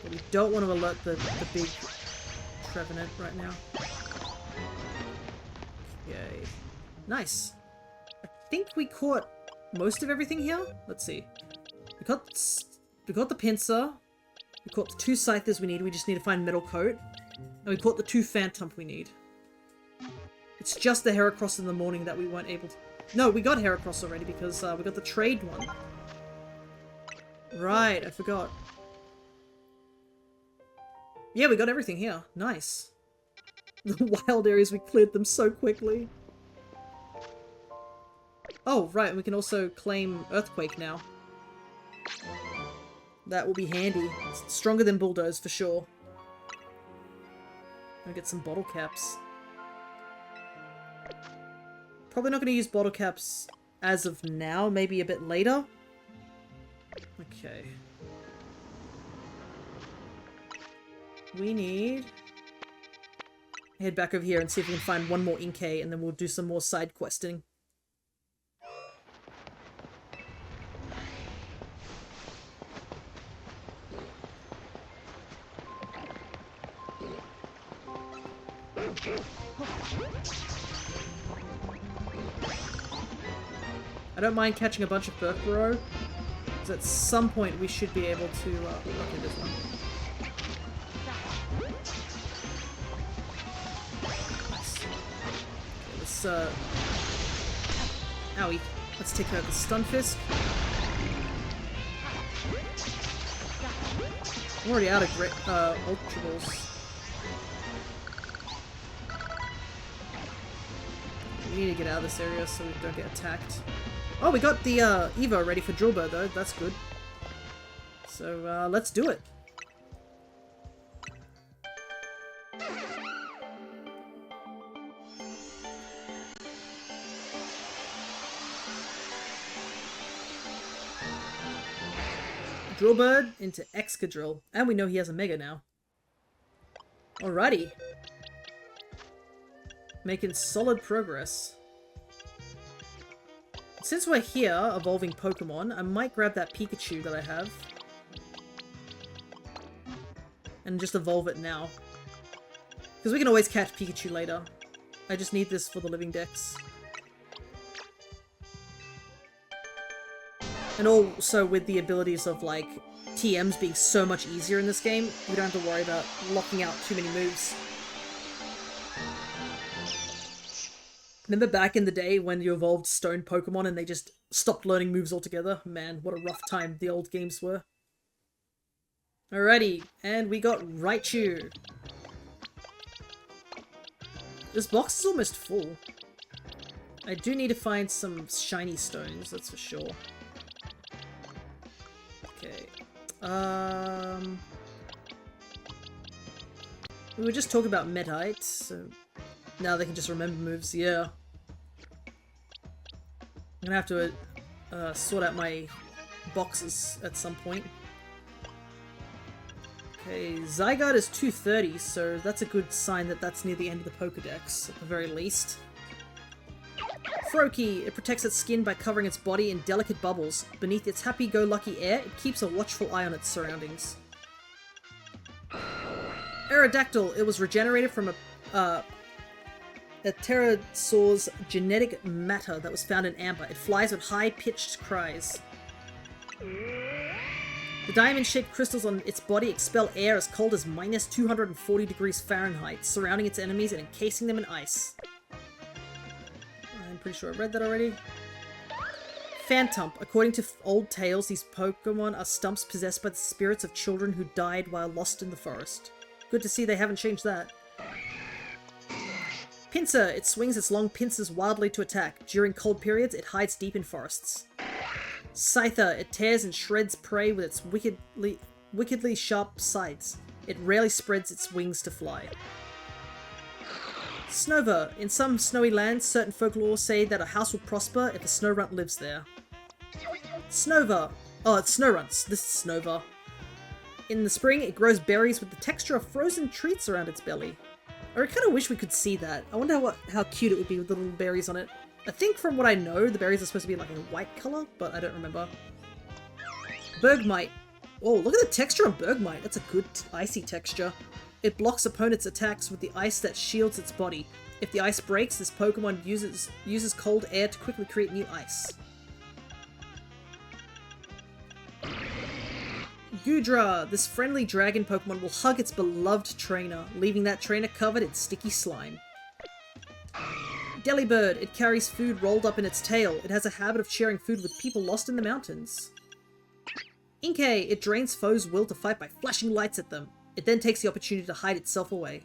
But we don't want to alert the big Trevenant right now. Okay. Nice. I think we caught most of everything here. Let's see. We caught the Pinsir. We caught the 2 Scythers we need. We just need to find Metal Coat. And we caught the 2 Phantom we need. It's just the Heracross in the morning that we weren't able to... No, we got Heracross already because we got the trade one. Right, I forgot. Yeah, we got everything here. Nice. The wild areas, we cleared them so quickly. Oh, right, and we can also claim Earthquake now. That will be handy. It's stronger than Bulldoze for sure. I'll get some bottle caps. Probably not going to use bottle caps as of now, maybe a bit later. Okay. We need... head back over here and see if we can find one more Inkay, and then we'll do some more side questing. I don't mind catching a bunch of Burkborough, because at some point we should be able to... okay, this one. Nice. Okay, let's, owie. Let's take out the Stunfisk. I'm already out of Ultra Balls. We need to get out of this area so we don't get attacked. Oh, we got the Evo ready for Drillbur though, that's good. So let's do it. Drillbird into Excadrill. And we know he has a Mega now. Alrighty. Making solid progress. Since we're here, evolving Pokemon, I might grab that Pikachu that I have. And just evolve it now. Because we can always catch Pikachu later. I just need this for the Living Dex. And also with the abilities of, like, TMs being so much easier in this game, we don't have to worry about locking out too many moves. Remember back in the day when you evolved stone Pokemon and they just stopped learning moves altogether? Man, what a rough time the old games were. Alrighty, and we got Raichu. This box is almost full. I do need to find some shiny stones, that's for sure. Okay. We were just talking about Medite, so now they can just remember moves, yeah. I'm gonna have to sort out my boxes at some point. Okay, Zygarde is 230, so that's a good sign that that's near the end of the Pokedex, at the very least. Froakie, it protects its skin by covering its body in delicate bubbles. Beneath its happy-go-lucky air, it keeps a watchful eye on its surroundings. Aerodactyl, it was regenerated from a pterosaur's genetic matter that was found in amber. It flies with high-pitched cries. The diamond-shaped crystals on its body expel air as cold as minus 240 degrees Fahrenheit, surrounding its enemies and encasing them in ice. I'm pretty sure I read that already. Phantump. According to old tales, these Pokemon are stumps possessed by the spirits of children who died while lost in the forest. Good to see they haven't changed that. Pinsir. It swings its long pincers wildly to attack. During cold periods, it hides deep in forests. Scyther. It tears and shreds prey with its wickedly sharp sides. It rarely spreads its wings to fly. Snover. In some snowy lands, certain folklore say that a house will prosper if a Snorunt lives there. Snover. Oh, it's Snorunt. This is Snover. In the spring, it grows berries with the texture of frozen treats around its belly. I kind of wish we could see that. I wonder how cute it would be with the little berries on it. I think from what I know, the berries are supposed to be like a white color, but I don't remember. Bergmite. Oh, look at the texture on Bergmite. That's a good icy texture. It blocks opponents' attacks with the ice that shields its body. If the ice breaks, this Pokemon uses cold air to quickly create new ice. Goodra. This friendly dragon Pokemon will hug its beloved trainer, leaving that trainer covered in sticky slime. Delibird. It carries food rolled up in its tail. It has a habit of sharing food with people lost in the mountains. Inkay. It drains foes' will to fight by flashing lights at them. It then takes the opportunity to hide itself away.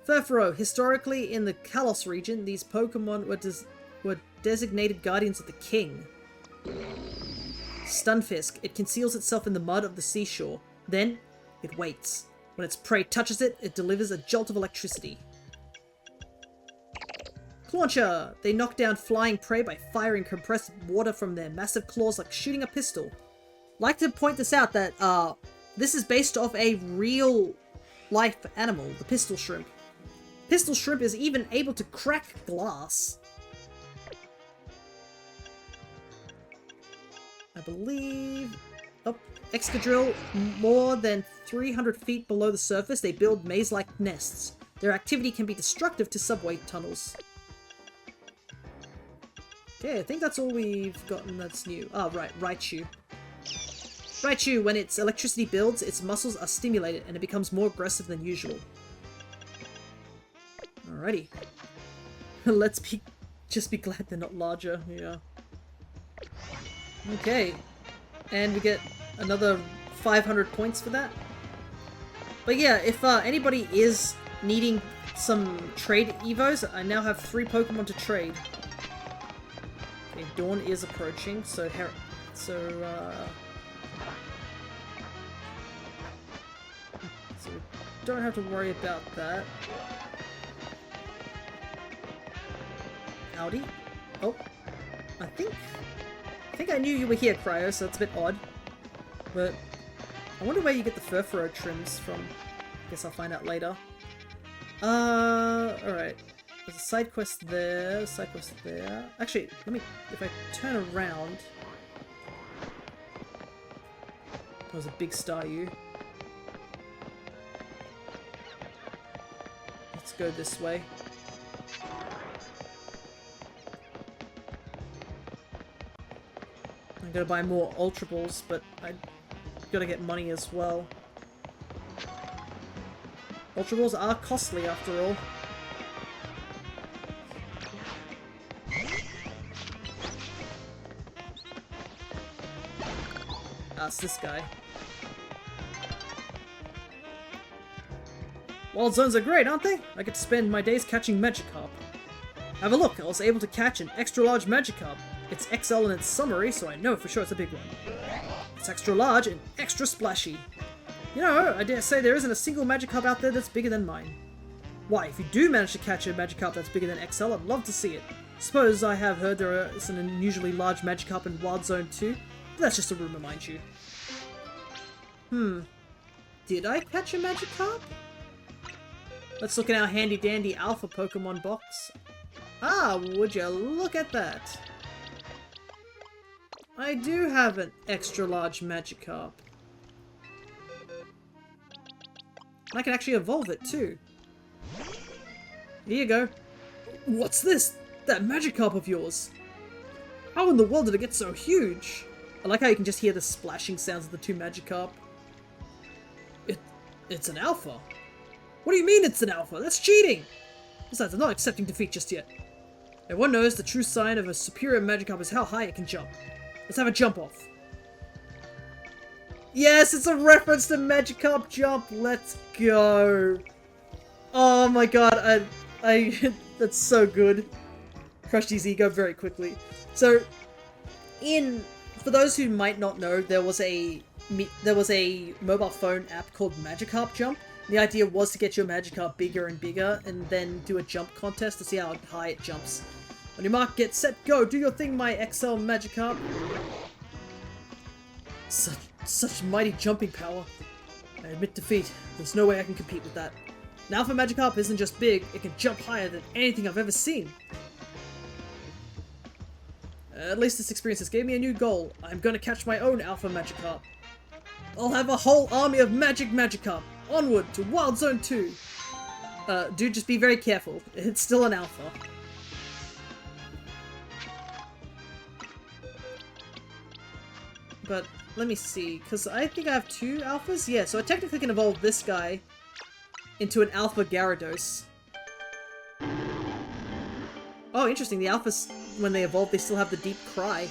Furfuro. Historically, in the Kalos region, these Pokemon were designated guardians of the king. Stunfisk. It conceals itself in the mud of the seashore. Then, it waits. When its prey touches it, it delivers a jolt of electricity. Clauncher. They knock down flying prey by firing compressed water from their massive claws like shooting a pistol. Like to point this out that, this is based off a real-life animal, the pistol shrimp. Pistol shrimp is even able to crack glass. I believe... Oh, Excadrill. More than 300 feet below the surface, they build maze-like nests. Their activity can be destructive to subway tunnels. Okay, I think that's all we've gotten that's new. Oh, right, Raichu. Raichu, when its electricity builds, its muscles are stimulated and it becomes more aggressive than usual. Alrighty. Let's just be glad they're not larger, yeah. Okay. And we get another 500 points for that. But yeah, if anybody is needing some trade evos, I now have 3 Pokemon to trade. Okay, Dawn is approaching, so we don't have to worry about that. Howdy. Oh, I think I knew you were here, Cryo, so that's a bit odd. But I wonder where you get the furfuro trims from. Guess I'll find out later. Alright. There's a side quest there, side quest there. Actually, let me, if I turn around... That was a big star, you. Let's go this way. I'm gonna buy more Ultra Balls, but I gotta get money as well. Ultra Balls are costly after all. Ah, it's this guy. Wild zones are great, aren't they? I get to spend my days catching Magikarp. Have a look, I was able to catch an extra large Magikarp. It's XL in its summary, so I know for sure it's a big one. It's extra large and extra splashy. You know, I dare say there isn't a single Magikarp out there that's bigger than mine. Why, if you do manage to catch a Magikarp that's bigger than XL, I'd love to see it. Suppose I have heard there is an unusually large Magikarp in Wild Zone 2, but that's just a rumor, mind you. Did I catch a Magikarp? Let's look at our handy-dandy Alpha Pokemon box. Ah, would you look at that? I do have an extra-large Magikarp. I can actually evolve it, too. Here you go. What's this? That Magikarp of yours? How in the world did it get so huge? I like how you can just hear the splashing sounds of the two Magikarp. It's an alpha. What do you mean it's an alpha? That's cheating! Besides, I'm not accepting defeat just yet. Everyone knows the true sign of a superior Magikarp is how high it can jump. Let's have a jump off. Yes, it's a reference to Magikarp Jump. Let's go. Oh my god, that's so good. Crushed his ego very quickly. So, for those who might not know, there was a mobile phone app called Magikarp Jump. The idea was to get your Magikarp bigger and bigger, and then do a jump contest to see how high it jumps. On your mark, get set, go! Do your thing, my XL Magikarp! Such mighty jumping power. I admit defeat. There's no way I can compete with that. An Alpha Magikarp isn't just big, it can jump higher than anything I've ever seen. At least this experience has gave me a new goal. I'm gonna catch my own Alpha Magikarp. I'll have a whole army of Magikarp. Onward to Wild Zone 2. Dude, just be very careful. It's still an alpha. But let me see, because I think I have two alphas? Yeah, so I technically can evolve this guy into an alpha Gyarados. Oh, interesting. The alphas, when they evolve, they still have the deep cry.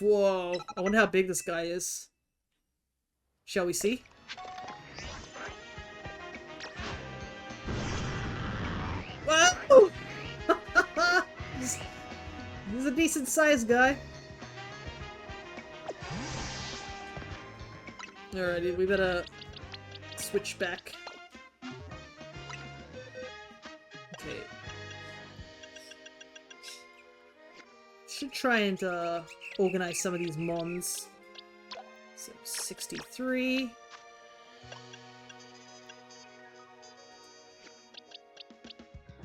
Whoa, I wonder how big this guy is. Shall we see? Whoa! He's a decent sized guy. Alrighty, we better switch back. Okay. Should try and organize some of these mons. So 63.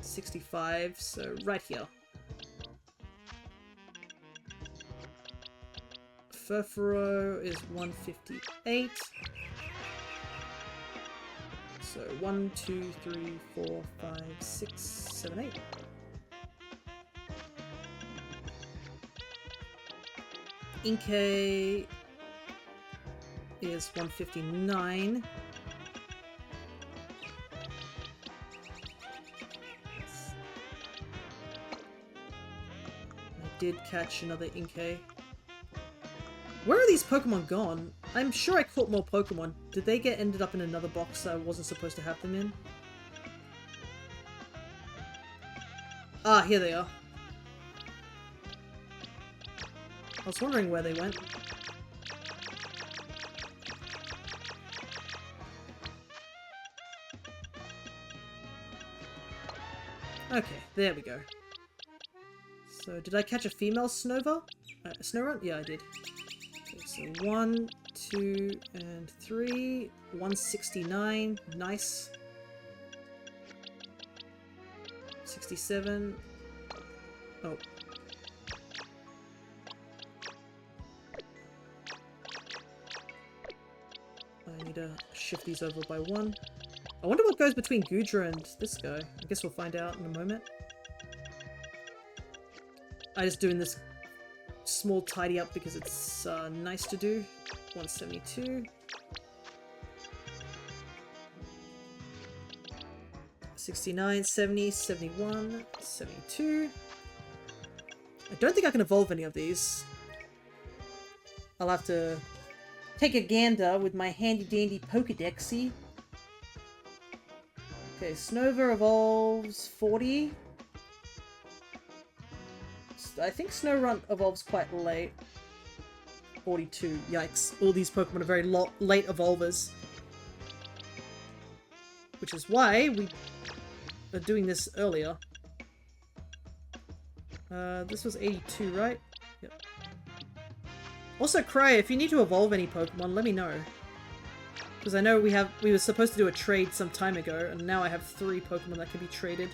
$65, so right here. Furfuro is 158. So 1, 2, 3, 4, 5, 6, 7, 8. Inkay is 159. I did catch another Inkay. Where are these Pokemon gone? I'm sure I caught more Pokemon. Did they get ended up in another box I wasn't supposed to have them in? Ah, here they are. I was wondering where they went. Okay, there we go. So, did I catch a female Snova? Snorunt? Yeah, I did. Okay, so 1, 2, and 3. 169. Nice. 67. Oh. I need to shift these over by 1. I wonder what goes between Gudra and this guy. I guess we'll find out in a moment. I'm just doing this small tidy up because it's nice to do. 172. 69, 70, 71, 72. I don't think I can evolve any of these. I'll have to take a gander with my handy-dandy Pokédexy. Okay, Snova evolves 40. I think Snorunt evolves quite late. 42. Yikes. All these Pokemon are very late evolvers. Which is why we are doing this earlier. This was 82, right? Yep. Also, Cry, if you need to evolve any Pokemon, let me know. Because I know we were supposed to do a trade some time ago, and now I have 3 Pokemon that can be traded.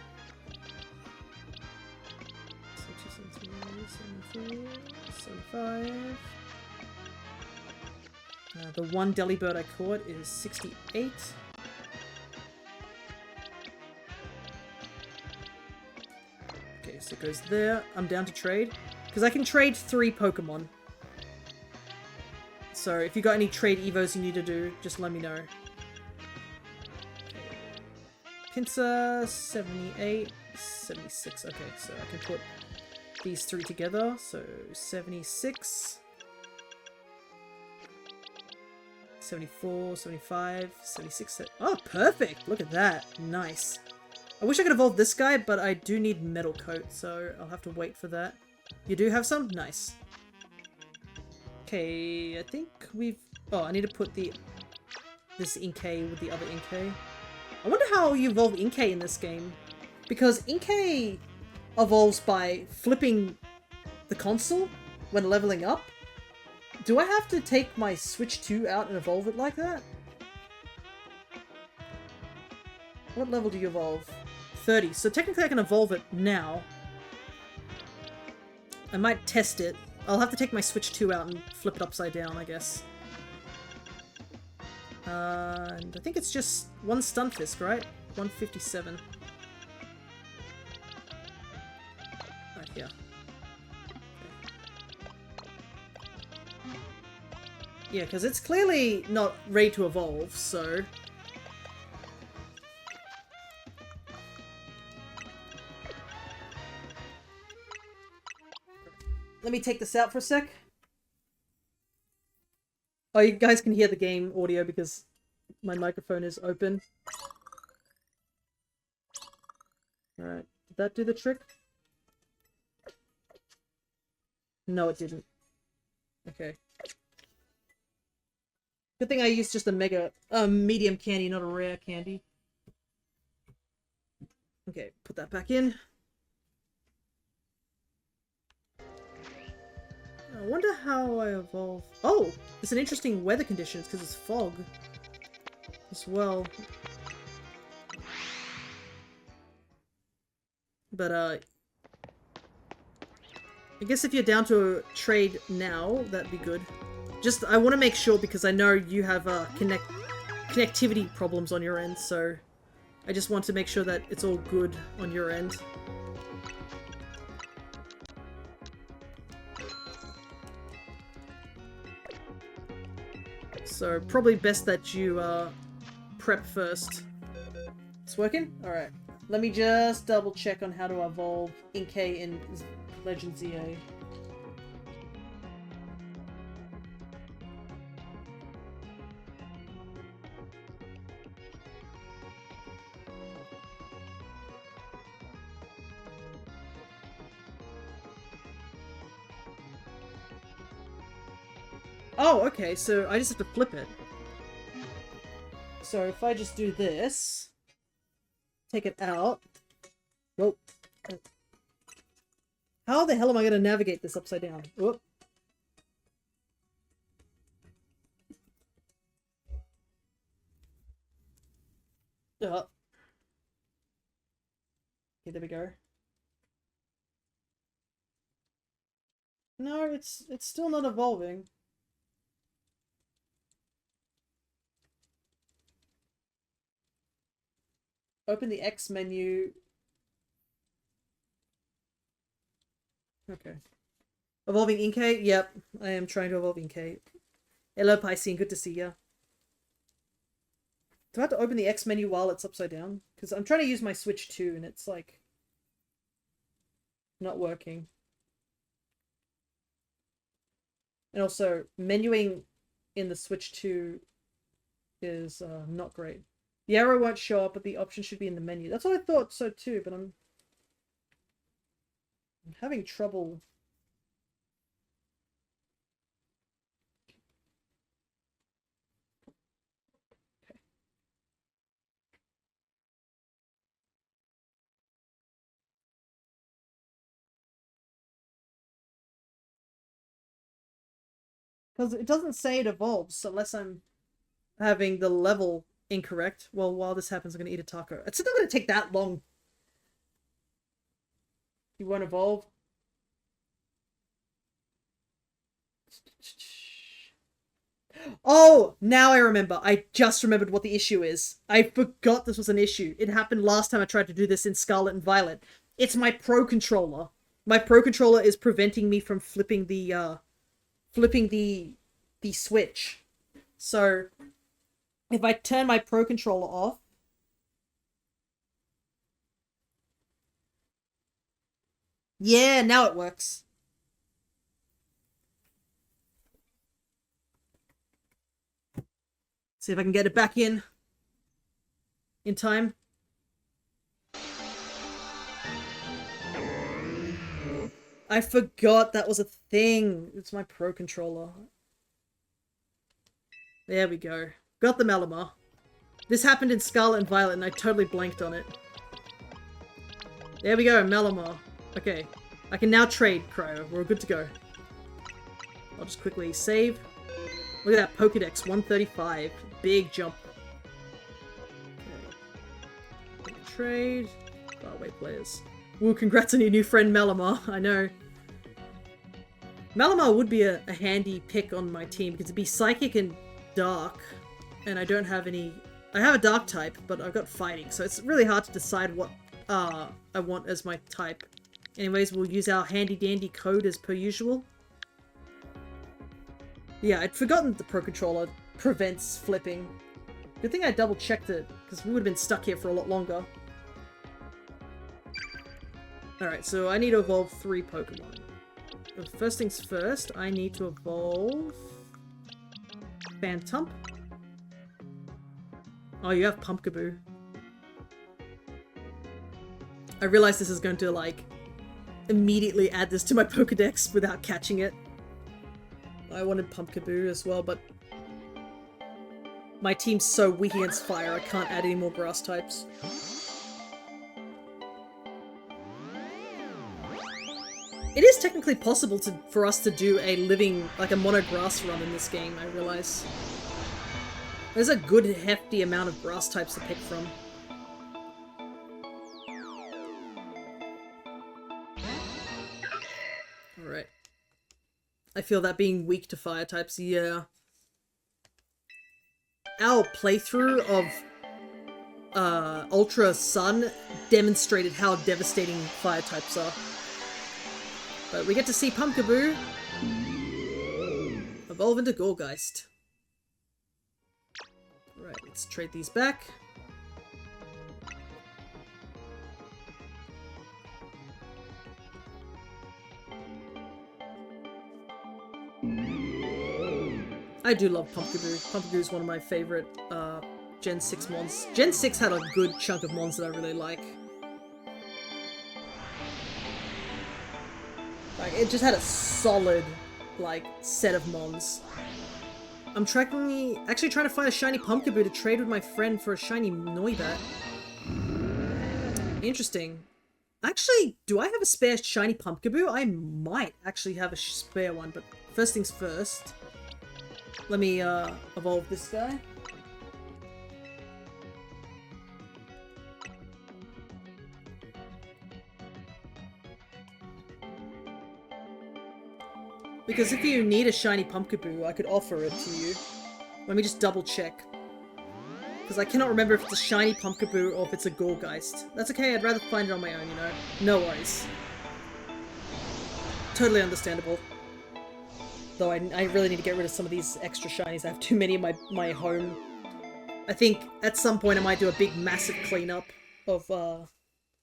75. The one Delibird I caught is 68. Okay, so it goes there. I'm down to trade. Because I can trade 3 Pokemon. So if you got any trade evos you need to do, just let me know. Pinsir, 78, 76. Okay, so I can put these 3 together. So 76, 74, 75, 76. Oh, perfect! Look at that. Nice. I wish I could evolve this guy, but I do need Metal Coat, so I'll have to wait for that. You do have some? Nice. Okay, I think we've... Oh, I need to put this Inkay with the other Inkay. I wonder how you evolve Inkay in this game. Because Inkay evolves by flipping the console when leveling up. Do I have to take my Switch 2 out and evolve it like that? What level do you evolve? 30. So technically I can evolve it now. I might test it. I'll have to take my Switch 2 out and flip it upside down, I guess. And I think it's just 1 Stunfisk, right? 157. Right here. Okay. Yeah, because it's clearly not ready to evolve, so... Let me take this out for a sec. Oh, you guys can hear the game audio because my microphone is open. Alright, did that do the trick? No, it didn't. Okay. Good thing I used just a medium candy, not a rare candy. Okay, put that back in. I wonder how I evolve. Oh! It's an interesting weather conditions because it's fog as well. But, I guess if you're down to a trade now, that'd be good. Just, I want to make sure because I know you have connectivity problems on your end, so I just want to make sure that it's all good on your end. So probably best that you prep first. It's working? Alright. Let me just double check on how to evolve Inkay in Legend Z-A. Oh, okay, so I just have to flip it. So if I just do this, take it out. Whoa. How the hell am I going to navigate this upside down? Whoop. Okay, there we go. No, it's still not evolving. Open the X menu. Okay. Evolving Inkay? Yep, I am trying to evolve Inkay. Hello, Piscine, good to see ya. Do I have to open the X menu while it's upside down? Because I'm trying to use my Switch 2 and it's like... not working. And also, menuing in the Switch 2 is not great. The arrow won't show up, but the option should be in the menu. That's what I thought so too, but I'm having trouble. Okay. Because it doesn't say it evolves unless I'm having the level incorrect. Well, while this happens, I'm going to eat a taco. It's not going to take that long. You won't evolve. Oh, now I remember. I just remembered what the issue is. I forgot this was an issue. It happened last time I tried to do this in Scarlet and Violet. It's my Pro Controller. My Pro Controller is preventing me from flipping the Switch. So, if I turn my Pro Controller off... Yeah, now it works. See if I can get it back in time. I forgot that was a thing. It's my Pro Controller. There we go. Got the Malamar. This happened in Scarlet and Violet and I totally blanked on it. There we go, Malamar. Okay. I can now trade Cryo. We're good to go. I'll just quickly save. Look at that Pokédex, 135. Big jump. Okay. Trade. Faraway players. Ooh, congrats on your new friend Malamar. I know. Malamar would be a handy pick on my team because it'd be Psychic and Dark. And I don't have any... I have a Dark type, but I've got Fighting. So it's really hard to decide what I want as my type. Anyways, we'll use our handy-dandy code as per usual. Yeah, I'd forgotten the Pro Controller prevents flipping. Good thing I double-checked it, because we would have been stuck here for a lot longer. Alright, so I need to evolve 3 Pokemon. But first things first, I need to evolve... Phantump. Oh, you have Pumpkaboo. I realize this is going to, like, immediately add this to my Pokédex without catching it. I wanted Pumpkaboo as well, but my team's so weak against fire, I can't add any more grass types. It is technically possible for us to do a living, like a mono grass run in this game, I realize. There's a good hefty amount of grass types to pick from. Alright. I feel that being weak to fire types, yeah. Our playthrough of Ultra Sun demonstrated how devastating fire types are. But we get to see Pumpkaboo evolve into Gorgeist. Right, let's trade these back. I do love Pumpkaboo. Pumpkaboo is one of my favorite Gen 6 mons. Gen 6 had a good chunk of mons that I really like. Like, it just had a solid, like, set of mons. I'm actually trying to find a shiny Pumpkaboo to trade with my friend for a shiny Noibat. Interesting. Actually, do I have a spare shiny Pumpkaboo? I might actually have a spare one, but first things first. Let me evolve this guy. Because if you need a shiny Pumpkaboo, I could offer it to you. Let me just double check. Because I cannot remember if it's a shiny Pumpkaboo or if it's a Gorgeist. That's okay, I'd rather find it on my own, you know? No worries. Totally understandable. Though I really need to get rid of some of these extra shinies. I have too many in my home. I think at some point I might do a big massive cleanup of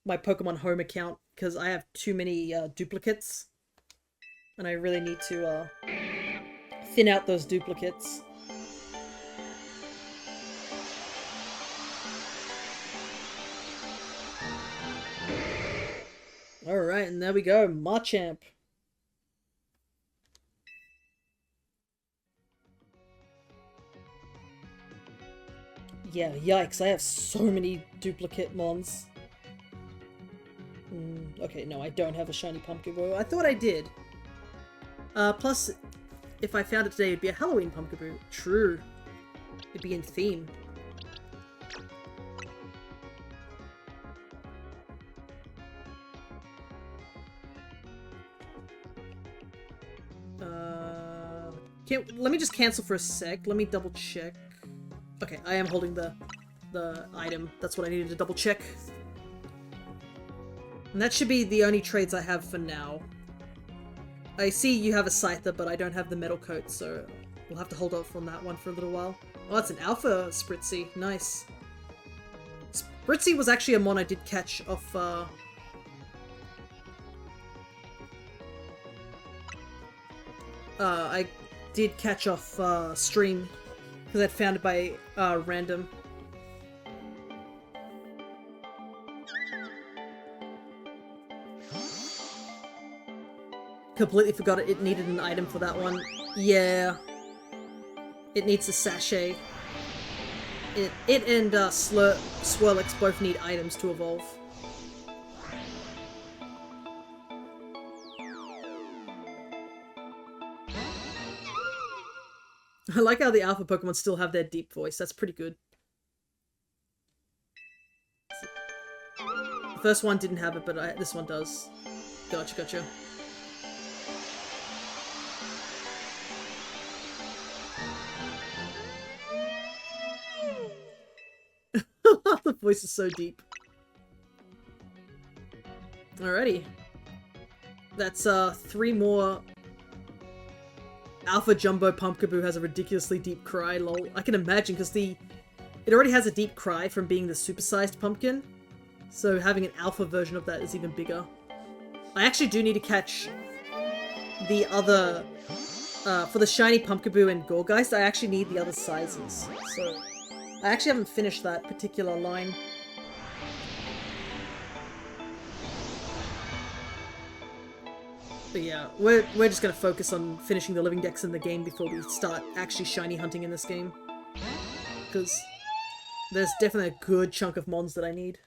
my Pokemon home account. Because I have too many duplicates. And I really need to thin out those duplicates. Alright, and there we go, Machamp. Yeah, yikes, I have so many duplicate mons. Okay, no, I don't have a shiny Pumpkaboo. I thought I did. Plus, if I found it today, it'd be a Halloween Pumpkaboo. True. It'd be in theme. Let me just cancel for a sec. Let me double check. Okay, I am holding the item. That's what I needed to double check. And that should be the only trades I have for now. I see you have a Scyther, but I don't have the metal coat, so we'll have to hold off on that one for a little while. Oh, it's an Alpha Spritzy. Nice. Spritzy was actually a mon I did catch off, I did catch off, stream, because I'd found it by, random. Completely forgot it needed an item for that one. Yeah. It needs a sachet. It and Swirlix both need items to evolve. I like how the alpha Pokemon still have their deep voice. That's pretty good. The first one didn't have it, but this one does. Gotcha, gotcha. The voice is so deep. Alrighty. That's 3 more. Alpha Jumbo Pumpkaboo has a ridiculously deep cry, lol. I can imagine, because it already has a deep cry from being the supersized pumpkin. So having an alpha version of that is even bigger. I actually do need to catch the other... for the shiny Pumpkaboo and Gorgeist, I actually need the other sizes. So I actually haven't finished that particular line. But yeah, we're just gonna focus on finishing the Living Dex in the game before we start actually shiny hunting in this game. Because there's definitely a good chunk of mons that I need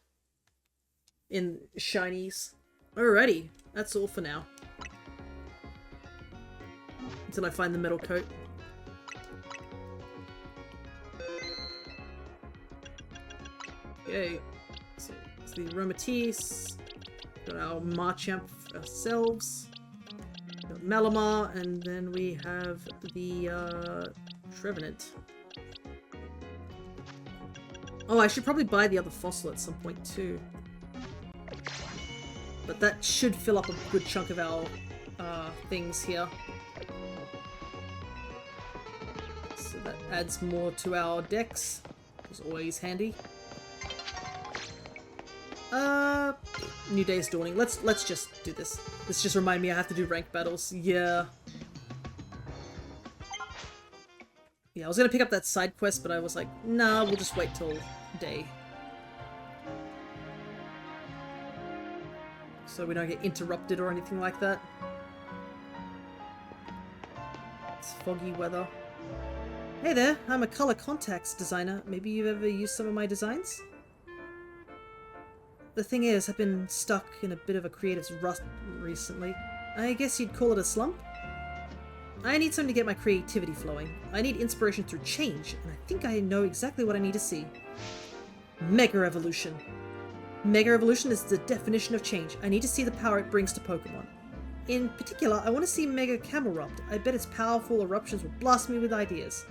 in shinies. Alrighty, that's all for now. Until I find the metal coat. Okay, so it's the Aromatisse, got our Machamp ourselves, got Malamar, and then we have the Trevenant. Oh, I should probably buy the other fossil at some point too. But that should fill up a good chunk of our things here. So that adds more to our decks, which is always handy. New Day is dawning. Let's just do this. This just remind me I have to do ranked battles. Yeah. Yeah, I was gonna pick up that side quest, but I was like, nah, we'll just wait till day. So we don't get interrupted or anything like that. It's foggy weather. Hey there, I'm a color contacts designer. Maybe you've ever used some of my designs? the thing is, I've been stuck in a bit of a creative's rut recently. I guess you'd call it a slump? I need something to get my creativity flowing. I need inspiration through change, and I think I know exactly what I need to see. Mega Evolution. Mega Evolution is the definition of change. I need to see the power it brings to Pokemon. In particular, I want to see Mega Camerupt. I bet its powerful eruptions will blast me with ideas.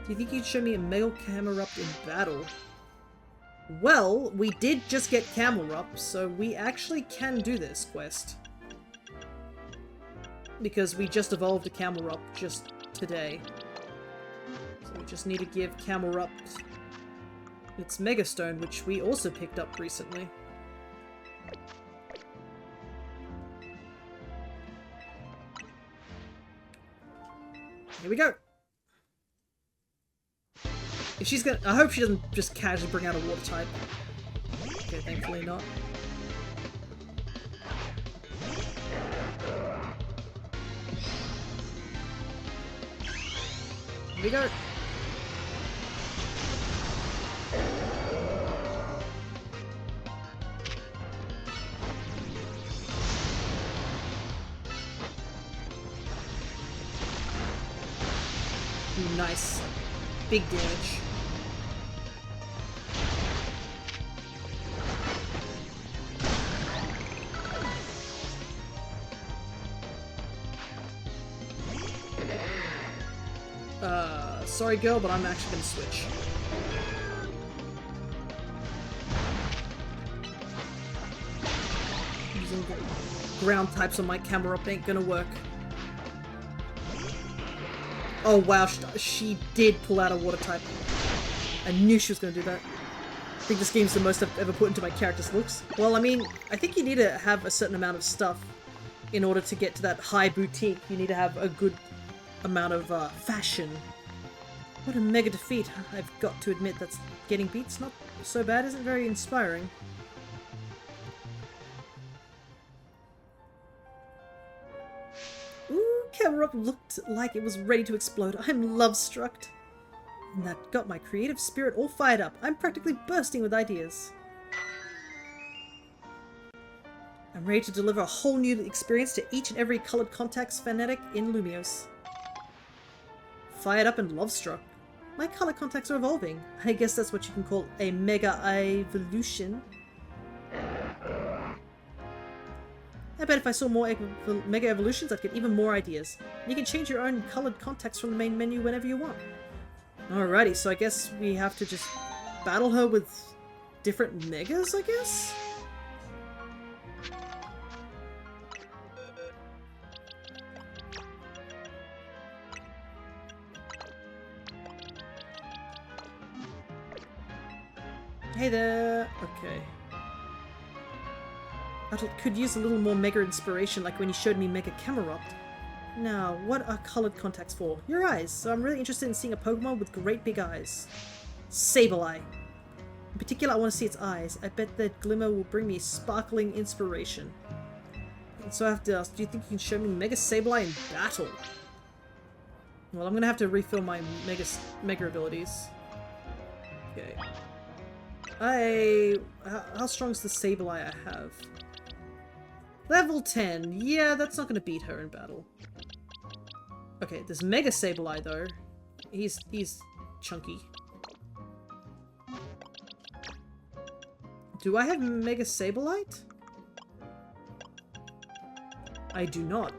Do you think you'd show me a Mega Camerupt in battle? Well, we did just get Camerupt, so we actually can do this quest. Because we just evolved a Camerupt just today. So we just need to give Camerupt its Mega Stone, which we also picked up recently. Here we go! If she's gonna— I hope she doesn't just casually bring out a water type. Okay, thankfully not. Here we go! Ooh, nice. Big damage. Sorry girl, but I'm actually gonna switch. Using ground types on my Camerupt ain't gonna work. Oh wow, she did pull out a water type. I knew she was gonna do that. I think this game's the most I've ever put into my character's looks. Well, I mean, I think you need to have a certain amount of stuff in order to get to that high boutique. You need to have a good amount of fashion. What a mega defeat. I've got to admit that getting beat's not so bad isn't very inspiring. Ooh, Camerupt looked like it was ready to explode. I'm love-struck. And that got my creative spirit all fired up. I'm practically bursting with ideas. I'm ready to deliver a whole new experience to each and every colored contacts fanatic in Lumios. Fired up and love-struck. My color contacts are evolving. I guess that's what you can call a mega evolution. I bet if I saw more mega evolutions, I'd get even more ideas. You can change your own colored contacts from the main menu whenever you want. Alrighty, so I guess we have to just battle her with different megas, I guess? Hey there! Okay. I could use a little more Mega inspiration like when you showed me Mega Camerupt. Now, what are colored contacts for? Your eyes. So I'm really interested in seeing a Pokemon with great big eyes. Sableye. In particular, I want to see its eyes. I bet that glimmer will bring me sparkling inspiration. And so I have to ask, do you think you can show me Mega Sableye in battle? Well, I'm going to have to refill my Mega abilities. Okay. How strong is the Sableye I have? Level 10. Yeah, that's not going to beat her in battle. Okay, there's Mega Sableye though. He's chunky. Do I have Mega Sableye? I do not.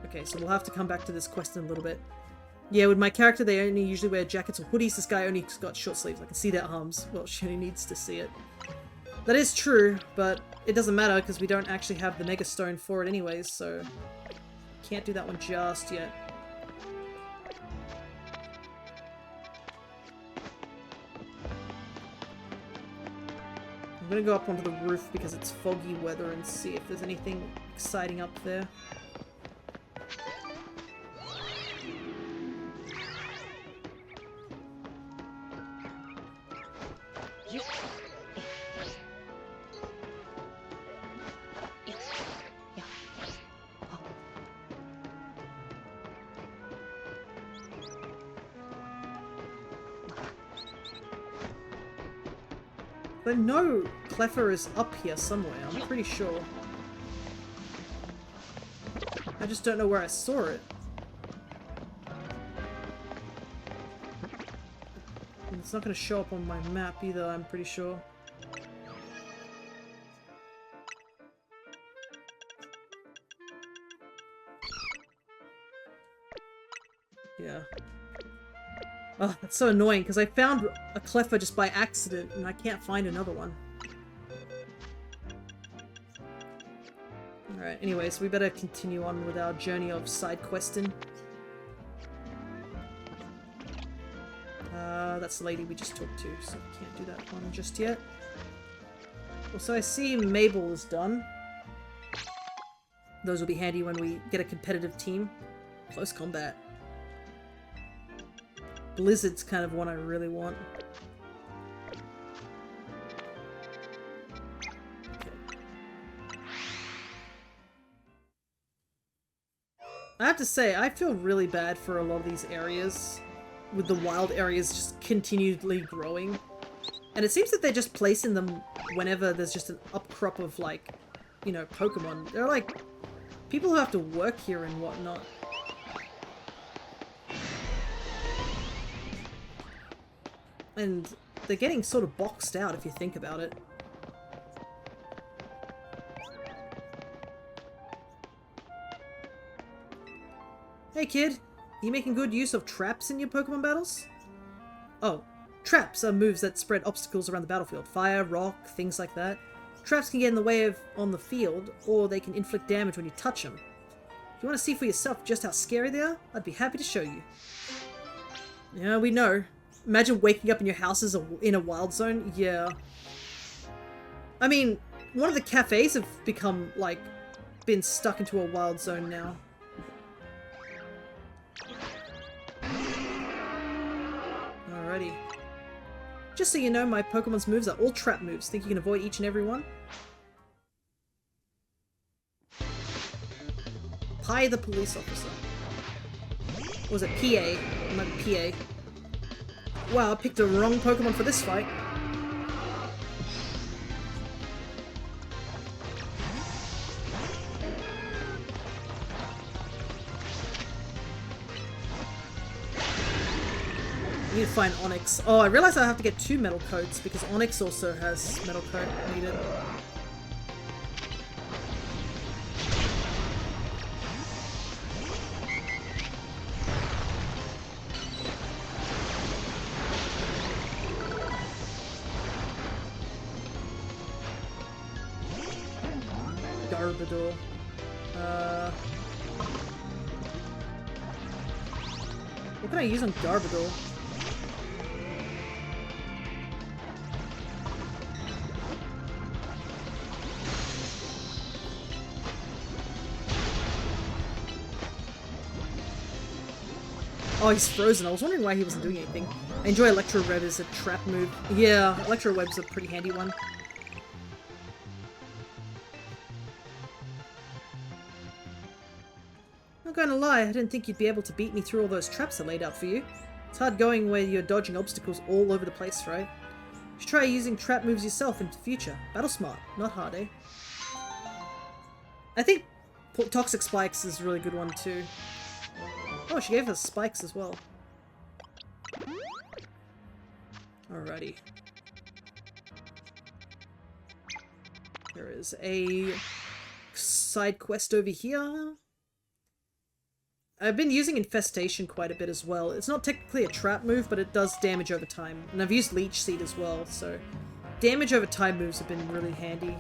Okay, so we'll have to come back to this quest in a little bit. Yeah, with my character, they only usually wear jackets or hoodies. This guy only got short sleeves. I can see their arms. Well, she only needs to see it. That is true, but it doesn't matter because we don't actually have the Mega Stone for it anyways, so can't do that one just yet. I'm gonna go up onto the roof because it's foggy weather and see if there's anything exciting up there. But no, Cleffa is up here somewhere, I'm pretty sure. I just don't know where I saw it. And it's not going to show up on my map either, I'm pretty sure. Yeah. Oh, that's so annoying, because I found a Cleffa just by accident, and I can't find another one. Alright, anyways, we better continue on with our journey of side questing. That's the lady we just talked to, so we can't do that one just yet. Also, I see Mabel is done. Those will be handy when we get a competitive team. Close combat. Blizzard's kind of one I really want. Okay. I have to say, I feel really bad for a lot of these areas, with the wild areas just continually growing. And it seems that they're just placing them whenever there's just an upcrop of, like, you know, Pokemon. They're like people who have to work here and whatnot. And they're getting sort of boxed out if you think about it. Hey kid, are you making good use of traps in your Pokemon battles? Oh, traps are moves that spread obstacles around the battlefield. Fire, rock, things like that. Traps can get in the way of on the field, or they can inflict damage when you touch them. If you want to see for yourself just how scary they are, I'd be happy to show you. Yeah, we know. Imagine waking up in your house as in a wild zone. Yeah. I mean, one of the cafes have become, like, been stuck into a wild zone now. Alrighty. Just so you know, my Pokemon's moves are all trap moves. Think you can avoid each and every one? Pi the police officer. Or was it PA? It might be PA. Wow, I picked the wrong Pokemon for this fight. I need to find Onyx. Oh, I realized I have to get 2 metal coats because Onyx also has metal coat needed. Garbodor. What can I use on Garbodor? Oh, he's frozen. I was wondering why he wasn't doing anything. I enjoy Electro Web as a trap move. Yeah, Electro Web's a pretty handy one. Not gonna lie, I didn't think you'd be able to beat me through all those traps I laid out for you. It's hard going where you're dodging obstacles all over the place, right? You should try using trap moves yourself in the future. Battle smart, not hard, eh? I think Toxic Spikes is a really good one too. Oh, she gave us spikes as well. Alrighty. There is a side quest over here. I've been using Infestation quite a bit as well. It's not technically a trap move, but it does damage over time. And I've used Leech Seed as well, so damage over time moves have been really handy.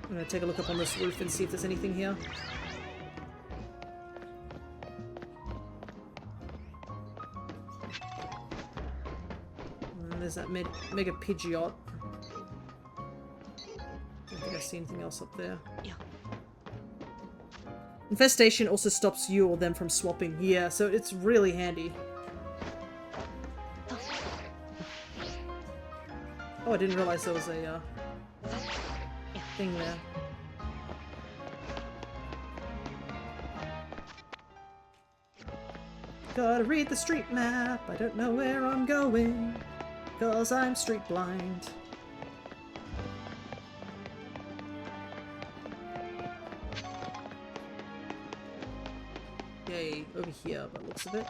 I'm gonna take a look up on this roof and see if there's anything here. And there's that Mega Pidgeot. I don't think I see anything else up there. Yeah. Infestation also stops you or them from swapping. Yeah, so it's really handy. Oh, I didn't realize there was a thing there. Gotta read the street map. I don't know where I'm going, 'cause I'm street blind. Yay, over here by the looks of it.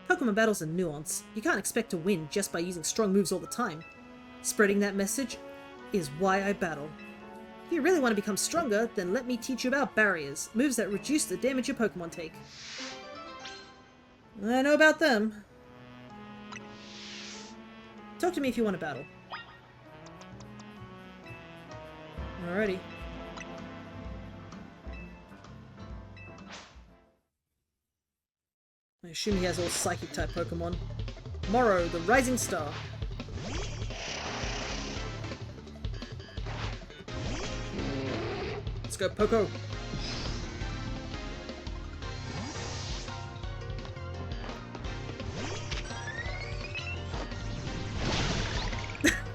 Pokemon battles are nuanced. You can't expect to win just by using strong moves all the time. Spreading that message is why I battle. If you really want to become stronger, then let me teach you about barriers, moves that reduce the damage your Pokemon take. I know about them. Talk to me if you want to battle. Alrighty. I assume he has all Psychic-type Pokemon. Morrow, the Rising Star. Let's go, Poco.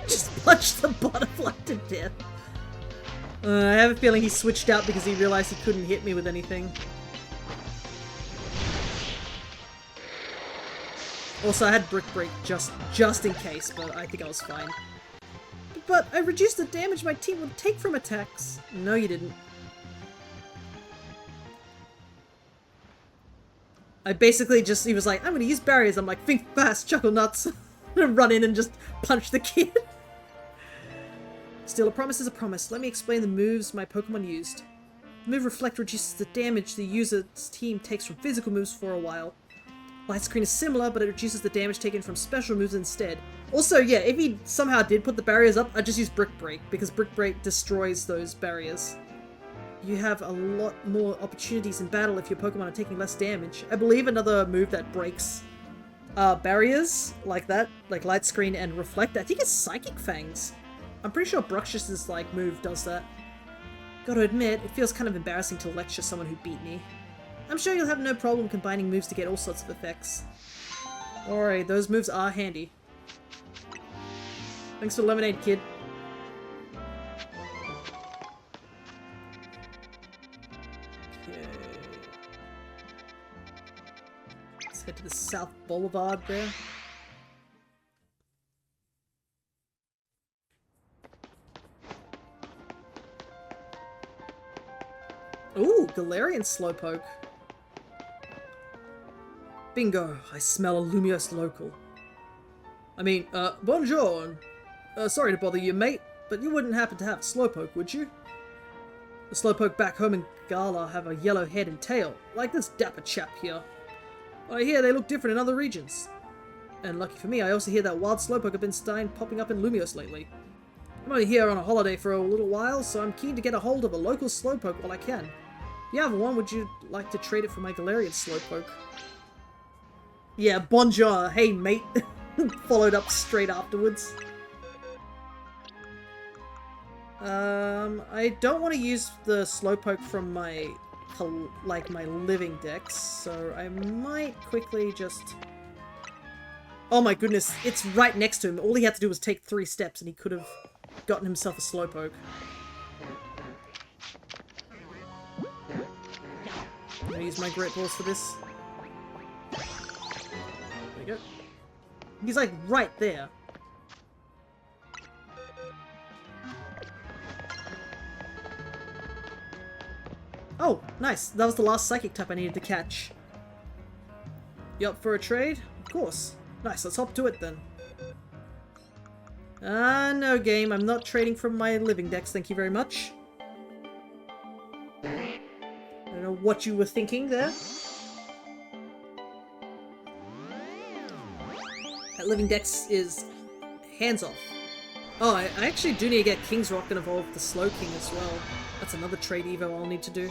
Just punched the butterfly to death. I have a feeling he switched out because he realized he couldn't hit me with anything. Also, I had Brick Break just in case, but I think I was fine. But I reduced the damage my team would take from attacks. No, you didn't. I basically just, he was like, I'm gonna use barriers. I'm like, think fast, chuckle nuts. I'm gonna run in and just punch the kid. Still, a promise is a promise. Let me explain the moves my Pokemon used. The move Reflect reduces the damage the user's team takes from physical moves for a while. Light Screen is similar, but it reduces the damage taken from special moves instead. Also, yeah, if he somehow did put the barriers up, I'd just use Brick Break, because Brick Break destroys those barriers. You have a lot more opportunities in battle if your Pokemon are taking less damage. I believe another move that breaks barriers like that, like Light Screen and Reflect, I think it's Psychic Fangs. I'm pretty sure Bruxus's like move does that. Gotta admit, it feels kind of embarrassing to lecture someone who beat me. I'm sure you'll have no problem combining moves to get all sorts of effects. Alright, those moves are handy. Thanks for lemonade, kid. Okay. Let's head to the South Boulevard there. Ooh, Galarian Slowpoke. Bingo, I smell a Lumiose local. I mean, bonjour. Sorry to bother you, mate, but you wouldn't happen to have a Slowpoke, would you? The Slowpoke back home in Gala have a yellow head and tail, like this dapper chap here. I hear they look different in other regions. And lucky for me, I also hear that wild Slowpoke have been popping up in Lumiose lately. I'm only here on a holiday for a little while, so I'm keen to get a hold of a local Slowpoke while I can. If you have one, would you like to trade it for my Galarian Slowpoke? Yeah, bonjour, hey mate, followed up straight afterwards. I don't want to use the Slowpoke from my, my Living Dex, so I might quickly just... Oh my goodness, it's right next to him. All he had to do was take 3 steps and he could have gotten himself a Slowpoke. I'm gonna use my Great Balls for this. There we go. He's like right there. Oh, nice. That was the last Psychic type I needed to catch. You up for a trade? Of course. Nice, let's hop to it then. No game. I'm not trading from my Living Dex, thank you very much. I don't know what you were thinking there. That Living Dex is hands off. Oh, I actually do need to get King's Rock and evolve the Slow King as well. That's another trade evo I'll need to do.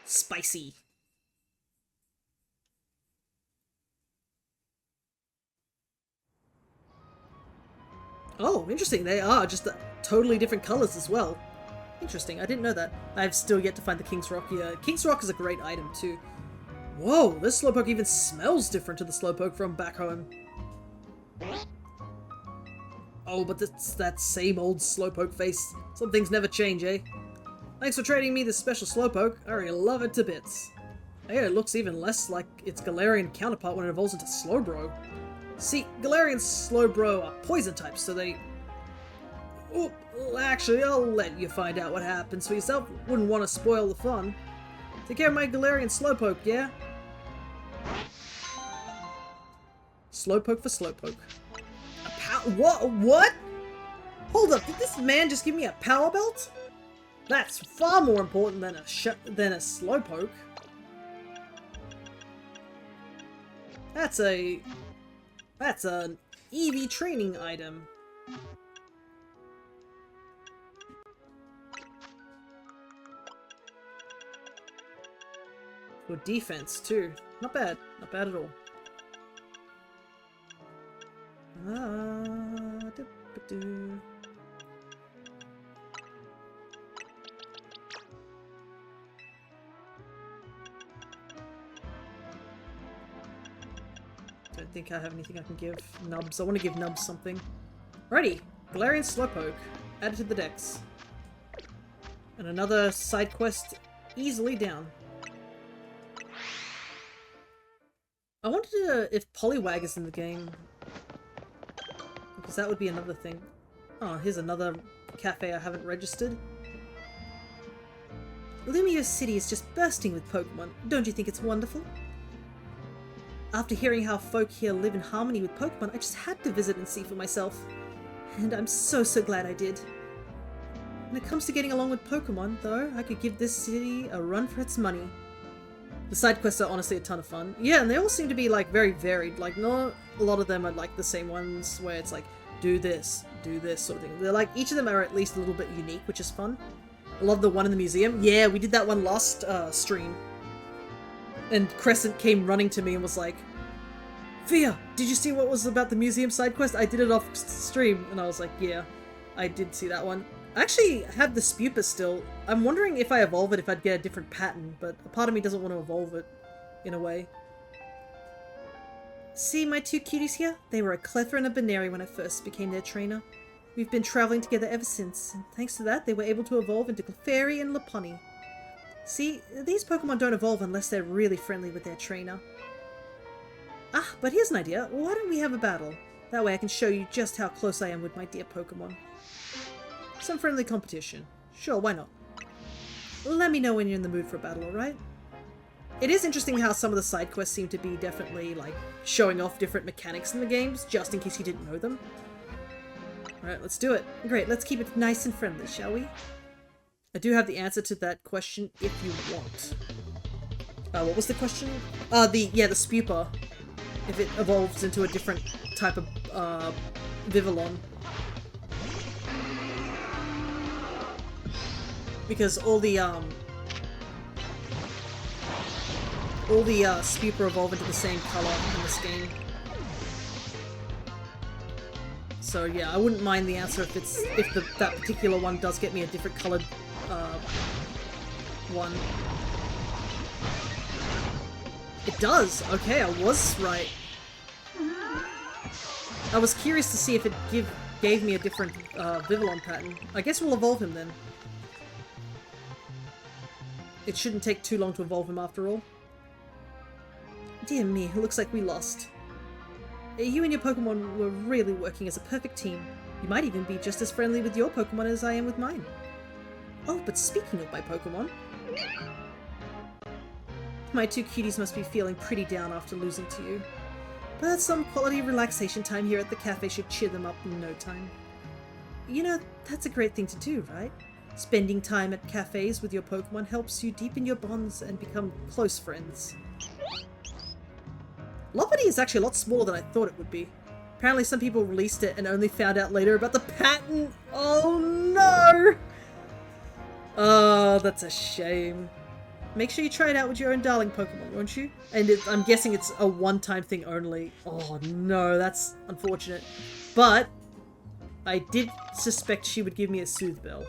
Spicy. Oh, interesting. They are just totally different colors as well. Interesting. I didn't know that. I've still yet to find the King's Rock. Yeah, King's Rock is a great item too. Whoa, this Slowpoke even smells different to the Slowpoke from back home. Oh, but it's that same old Slowpoke face. Some things never change, eh? Thanks for trading me this special Slowpoke. I really love it to bits. Hey, it looks even less like its Galarian counterpart when it evolves into Slowbro. See, Galarian Slowbro are poison types, so they... Oh, actually, I'll let you find out what happens for yourself. Wouldn't want to spoil the fun. Take care of my Galarian Slowpoke, yeah? Slowpoke for Slowpoke. What? Hold up, did this man just give me a power belt? That's far more important than a Slowpoke. That's an EV training item. For defense too. Not bad. Not bad at all. Don't think I have anything I can give Nubs. I want to give Nubs something. Alrighty, Galarian Slowpoke added to the Dex. And another side quest easily down. I wondered if Poliwag is in the game. Because that would be another thing. Oh, here's another cafe I haven't registered. Lumio City is just bursting with Pokemon. Don't you think it's wonderful? After hearing how folk here live in harmony with Pokemon, I just had to visit and see for myself. And I'm so glad I did. When it comes to getting along with Pokemon, though, I could give this city a run for its money. The side quests are honestly a ton of fun. Yeah, and they all seem to be like very varied. Like, not a lot of them are like the same ones where it's like, do this sort of thing. They're like, each of them are at least a little bit unique, which is fun. I love the one in the museum. Yeah, we did that one last stream. And Crescent came running to me and was like, Fia, did you see what was about the museum side quest? I did it off stream. And I was like, yeah, I did see that one. I actually have the Spupa still. I'm wondering if I evolve it, if I'd get a different pattern, but a part of me doesn't want to evolve it, in a way. See my two cuties here? They were a Clefairy and a Baneri when I first became their trainer. We've been traveling together ever since, and thanks to that, they were able to evolve into Clefairy and Lopunny. See, these Pokemon don't evolve unless they're really friendly with their trainer. Ah, but here's an idea. Why don't we have a battle? That way I can show you just how close I am with my dear Pokemon. Some friendly competition. Sure, why not? Let me know when you're in the mood for a battle, alright? It is interesting how some of the side quests seem to be definitely, like, showing off different mechanics in the games, just in case you didn't know them. Alright, let's do it. Great, let's keep it nice and friendly, shall we? I do have the answer to that question if you want. What was the question? The Spupa. If it evolves into a different type of, Vivillon. Because all the Spupa evolve into the same color in this game. So yeah, I wouldn't mind the answer if that particular one does get me a different colored one. It does! Okay, I was right. I was curious to see if it gave me a different Vivillon pattern. I guess we'll evolve him then. It shouldn't take too long to evolve him after all. Dear me, it looks like we lost. You and your Pokemon were really working as a perfect team. You might even be just as friendly with your Pokemon as I am with mine. Oh, but speaking of my Pokemon... My two cuties must be feeling pretty down after losing to you. But some quality relaxation time here at the cafe should cheer them up in no time. You know, that's a great thing to do, right? Spending time at cafes with your Pokemon helps you deepen your bonds and become close friends. Lopunny is actually a lot smaller than I thought it would be. Apparently some people released it and only found out later about the pattern. Oh no! Oh, that's a shame. Make sure you try it out with your own darling Pokemon, won't you? And I'm guessing it's a one-time thing only. Oh no, that's unfortunate. But I did suspect she would give me a Soothe Bell.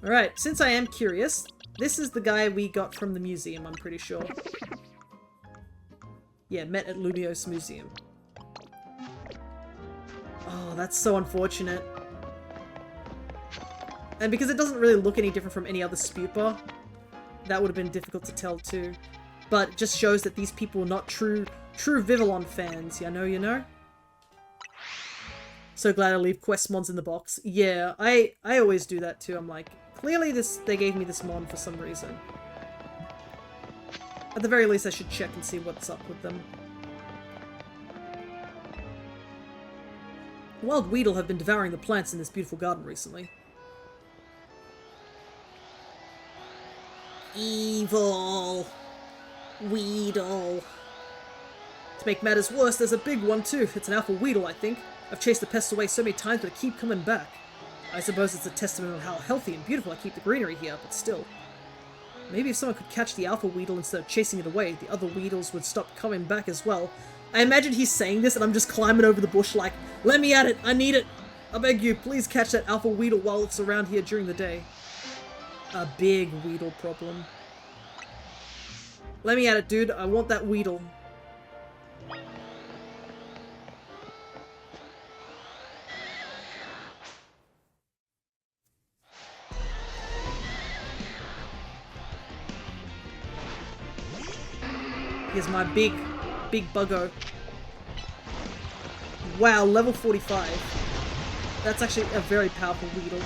Alright, since I am curious, this is the guy we got from the museum, I'm pretty sure. Yeah, met at Lumiose Museum. Oh, that's so unfortunate. And because it doesn't really look any different from any other Spupa, that would have been difficult to tell too. But it just shows that these people are not true Vivillon fans, you know? So glad I leave quest mons in the box. Yeah, I always do that too. I'm like, clearly they gave me this mon for some reason. At the very least, I should check and see what's up with them. Wild Weedle have been devouring the plants in this beautiful garden recently. Evil Weedle. To make matters worse, there's a big one too. It's an alpha Weedle, I think. I've chased the pests away so many times, but they keep coming back. I suppose it's a testament of how healthy and beautiful I keep the greenery here, but still. Maybe if someone could catch the alpha Weedle instead of chasing it away, the other Weedles would stop coming back as well. I imagine he's saying this and I'm just climbing over the bush like, let me at it, I need it. I beg you, please catch that alpha Weedle while it's around here during the day. A big Weedle problem. Let me at it, dude. I want that Weedle. Here's my big buggo. Wow, level 45. That's actually a very powerful Weedle.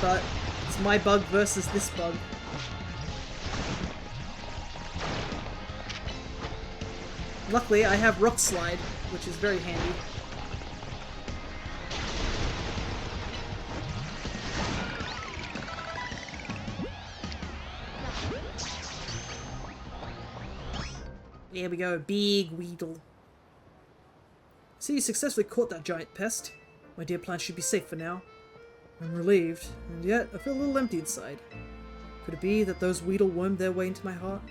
But it's my bug versus this bug. Luckily, I have Rock Slide, which is very handy. There we go, big Weedle. So you successfully caught that giant pest. My dear plant should be safe for now. I'm relieved, and yet I feel a little empty inside. Could it be that those Weedle wormed their way into my heart?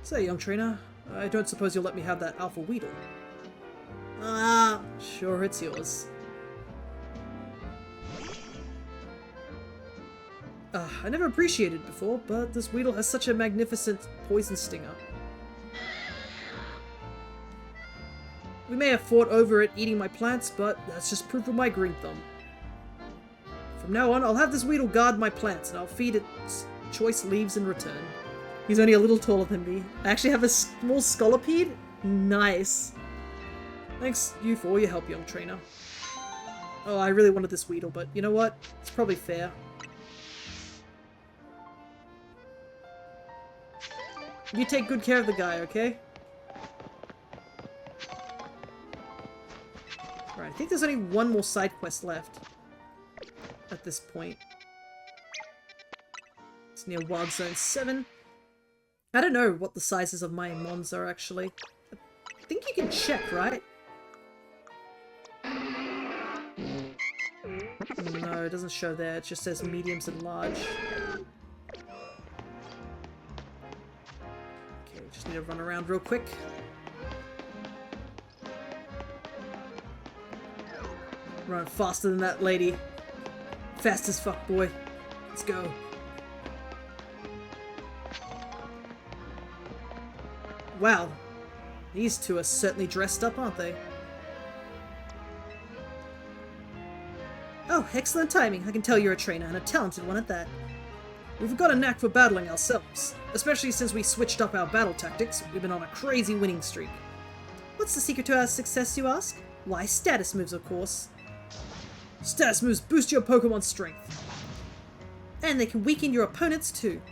Say, young trainer, I don't suppose you'll let me have that alpha Weedle. Ah, sure, it's yours. I never appreciated it before, but this Weedle has such a magnificent poison stinger. We may have fought over it eating my plants, but that's just proof of my green thumb. From now on, I'll have this Weedle guard my plants, and I'll feed it choice leaves in return. He's only a little taller than me. I actually have a small Scolipede? Nice. Thanks you for all your help, young trainer. Oh, I really wanted this Weedle, but you know what? It's probably fair. You take good care of the guy, okay? Right, I think there's only one more side quest left at this point. It's near Wild Zone 7. I don't know what the sizes of my mons are, actually. I think you can check, right? No, it doesn't show there. It just says mediums and large. Just need to run around real quick. Run faster than that lady. Fast as fuck, boy. Let's go. Wow. These two are certainly dressed up, aren't they? Oh, excellent timing. I can tell you're a trainer, and a talented one at that. We've got a knack for battling ourselves, especially since we switched up our battle tactics. We've been on a crazy winning streak. What's the secret to our success, you ask? Why, status moves, of course. Status moves boost your Pokemon's strength. And they can weaken your opponents too.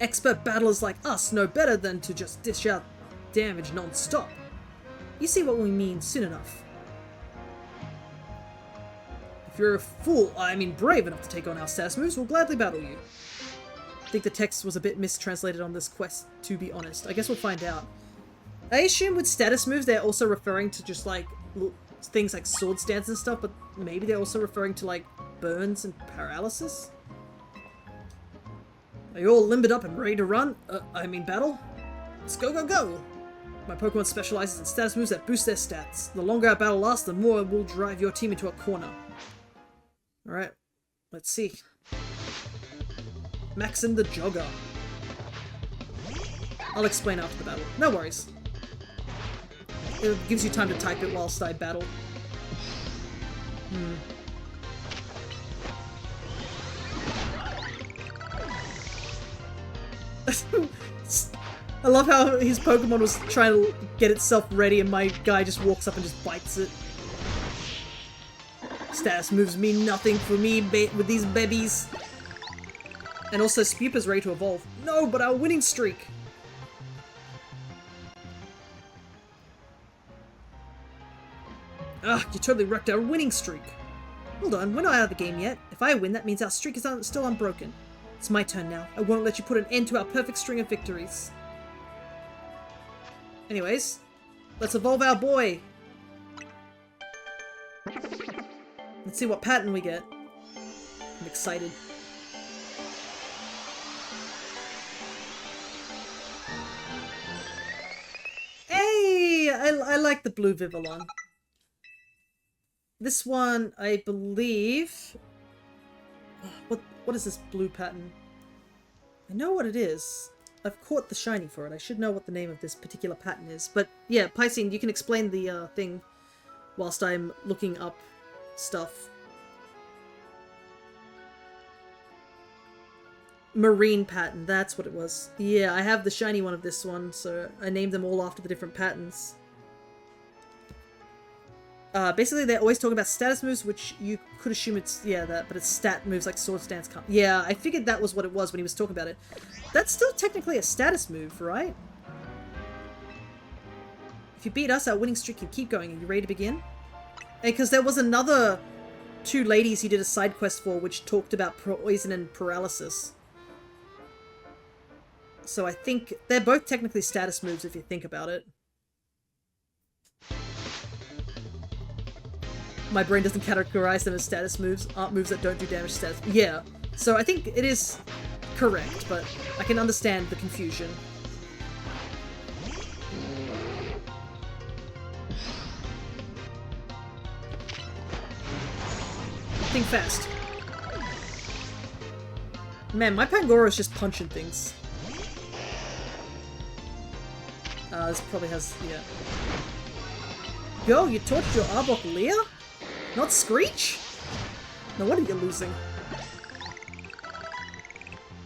Expert battlers like us know better than to just dish out damage non-stop. You see what we mean soon enough. If you're a fool, I mean brave enough to take on our status moves, we'll gladly battle you. I think the text was a bit mistranslated on this quest, to be honest. I guess we'll find out. I assume with status moves they're also referring to just like things like sword stance and stuff, but maybe they're also referring to like burns and paralysis? Are you all limbered up and ready to run? I mean battle? Let's go, go, go! My Pokemon specializes in status moves that boost their stats. The longer our battle lasts, the more it will drive your team into a corner. Alright, let's see. Maxim the Jogger. I'll explain after the battle. No worries. It gives you time to type it whilst I battle. I love how his Pokemon was trying to get itself ready and my guy just walks up and just bites it. Status moves mean nothing for me with these babies. And also Spupa's ready to evolve. No, but our winning streak! Ugh, you totally wrecked our winning streak. Hold on, we're not out of the game yet. If I win, that means our streak is still unbroken. It's my turn now. I won't let you put an end to our perfect string of victories. Anyways, let's evolve our boy. Let's see what pattern we get. I'm excited. Hey! I like the blue Vivillon. This one, I believe... What is this blue pattern? I know what it is. I've caught the shiny for it. I should know what the name of this particular pattern is. But yeah, Piscine, you can explain the thing whilst I'm looking up stuff. Marine pattern, that's what it was. Yeah, I have the shiny one of this one, so I named them all after the different patterns. Basically, they're always talking about status moves, which you could assume it's, yeah, that, but it's stat moves like Sword Stance. Yeah, I figured that was what it was when he was talking about it. That's still technically a status move, right? If you beat us, our winning streak can keep going. Are you ready to begin? Because there was another two ladies he did a side quest for, which talked about poison and paralysis. So I think they're both technically status moves if you think about it. My brain doesn't categorize them as status moves. Aren't moves that don't do damage status. Yeah. So I think it is correct, but I can understand the confusion. Think fast. Man, my Pangoro is just punching things. This probably has, yeah. Yo, you torched your Arbok Leer? Not Screech? No wonder you're losing.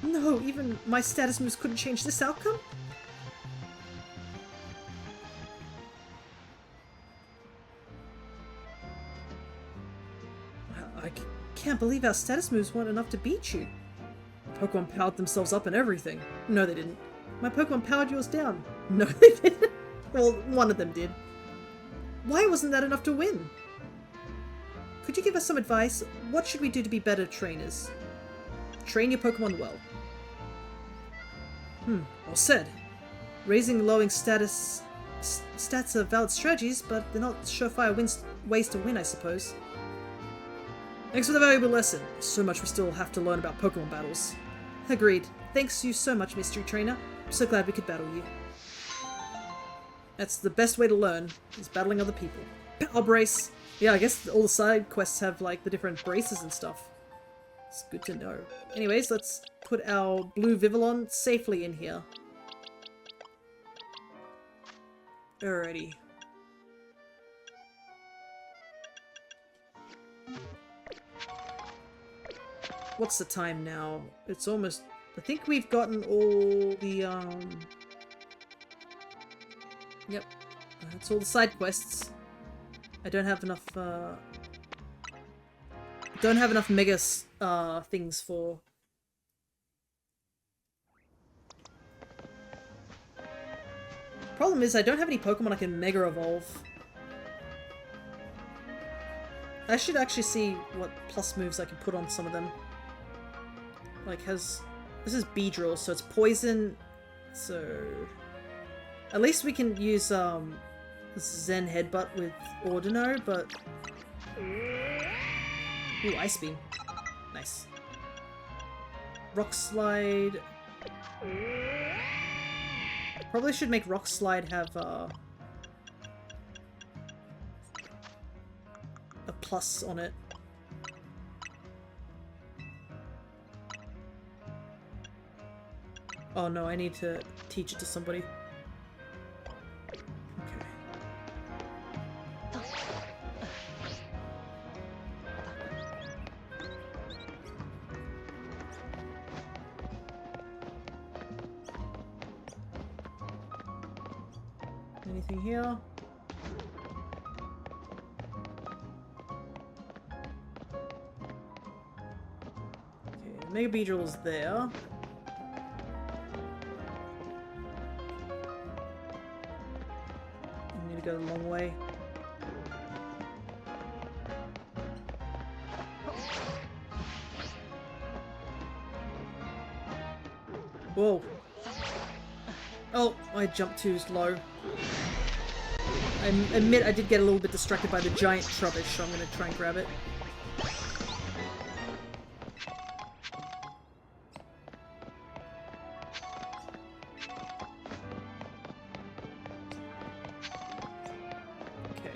No, even my status moves couldn't change this outcome? I can't believe our status moves weren't enough to beat you. Pokemon powered themselves up and everything. No, they didn't. My Pokemon powered yours down. No, they didn't. Well, one of them did. Why wasn't that enough to win? Could you give us some advice? What should we do to be better trainers? Train your Pokemon well. Well said. Raising and lowering stats are valid strategies, but they're not surefire ways to win, I suppose. Thanks for the valuable lesson. So much we still have to learn about Pokemon battles. Agreed. Thanks you so much, Mystery Trainer. I'm so glad we could battle you. That's the best way to learn, is battling other people. Power Brace! Yeah, I guess all the side quests have, like, the different braces and stuff. It's good to know. Anyways, let's put our blue Vivillon safely in here. Alrighty. What's the time now? It's almost... I think we've gotten all the, Yep. That's all the side quests. I don't have enough, don't have enough mega, things for... Problem is, I don't have any Pokemon I can Mega Evolve. I should actually see what plus moves I can put on some of them. Like, this is Beedrill, so it's Poison, so... At least we can use, Zen Headbutt with Ordino, but... Ooh, Ice Beam. Nice. Rock Slide... Probably should make Rock Slide have, a plus on it. Oh no, I need to teach it to somebody. Okay. Anything here? Okay, Mega Beedrill's there. I need to go the long way. Whoa. Oh, I jumped too low. I admit I did get a little bit distracted by the giant trubbish, so I'm going to try and grab it. Okay.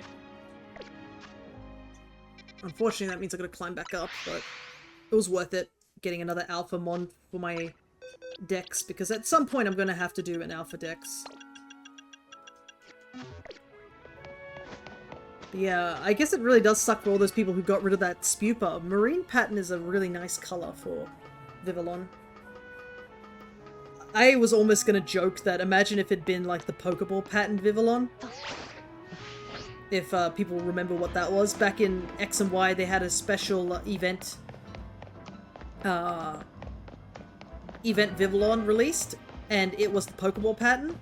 Unfortunately, that means I've got to climb back up, but it was worth it getting another alpha mon for my Dex, because at some point I'm going to have to do an alpha Dex. But yeah, I guess it really does suck for all those people who got rid of that Spupa. Marine pattern is a really nice colour for Vivillon. I was almost going to joke that imagine if it'd been like the Pokeball patterned Vivillon. If people remember what that was. Back in X and Y they had a special event Vivillon released, and it was the Pokeball pattern.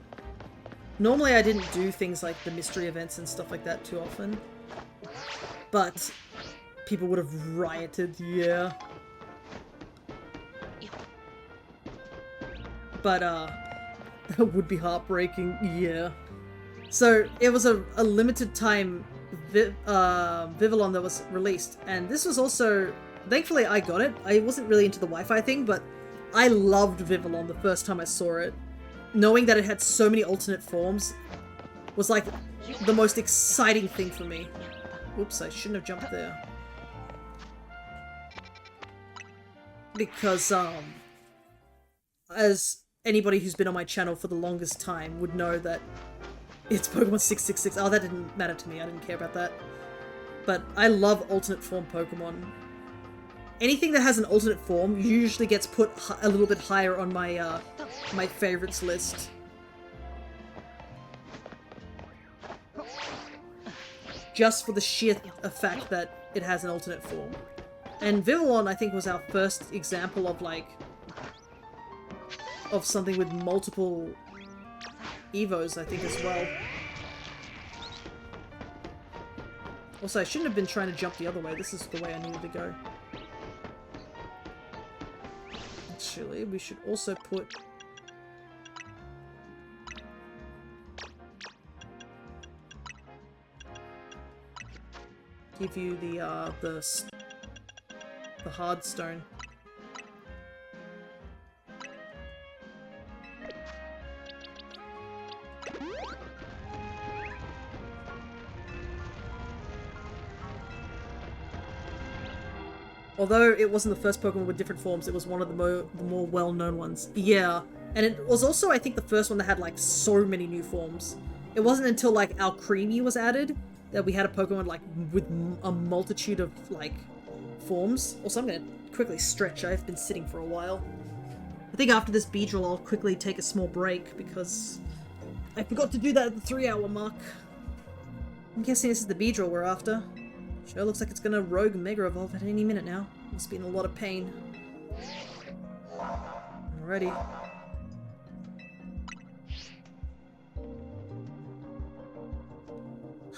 Normally I didn't do things like the mystery events and stuff like that too often, but people would have rioted, yeah. But that would be heartbreaking, yeah. So it was a limited time Vivillon that was released, and this was also, thankfully I got it. I wasn't really into the Wi-Fi thing, but I loved Vivillon the first time I saw it. Knowing that it had so many alternate forms was like the most exciting thing for me. Oops, I shouldn't have jumped there. Because, as anybody who's been on my channel for the longest time would know that it's Pokemon 666. Oh, that didn't matter to me. I didn't care about that. But I love alternate form Pokemon. Anything that has an alternate form usually gets put a little bit higher on my my favorites list. Just for the sheer fact that it has an alternate form. And Vivillon, I think, was our first example of like of something with multiple Evos, I think, as well. Also, I shouldn't have been trying to jump the other way. This is the way I needed to go. Actually, we should also put... give you the hard stone. Although it wasn't the first Pokemon with different forms, it was one of the more well-known ones. Yeah, and it was also, I think, the first one that had, like, so many new forms. It wasn't until, like, Alcremie was added that we had a Pokemon, like, with a multitude of, like, forms. Also, I'm gonna quickly stretch. I've been sitting for a while. I think after this Beedrill, I'll quickly take a small break, because I forgot to do that at the 3-hour mark. I'm guessing this is the Beedrill we're after. Sure looks like it's gonna Rogue Mega Evolve at any minute now. Must be in a lot of pain. Alrighty.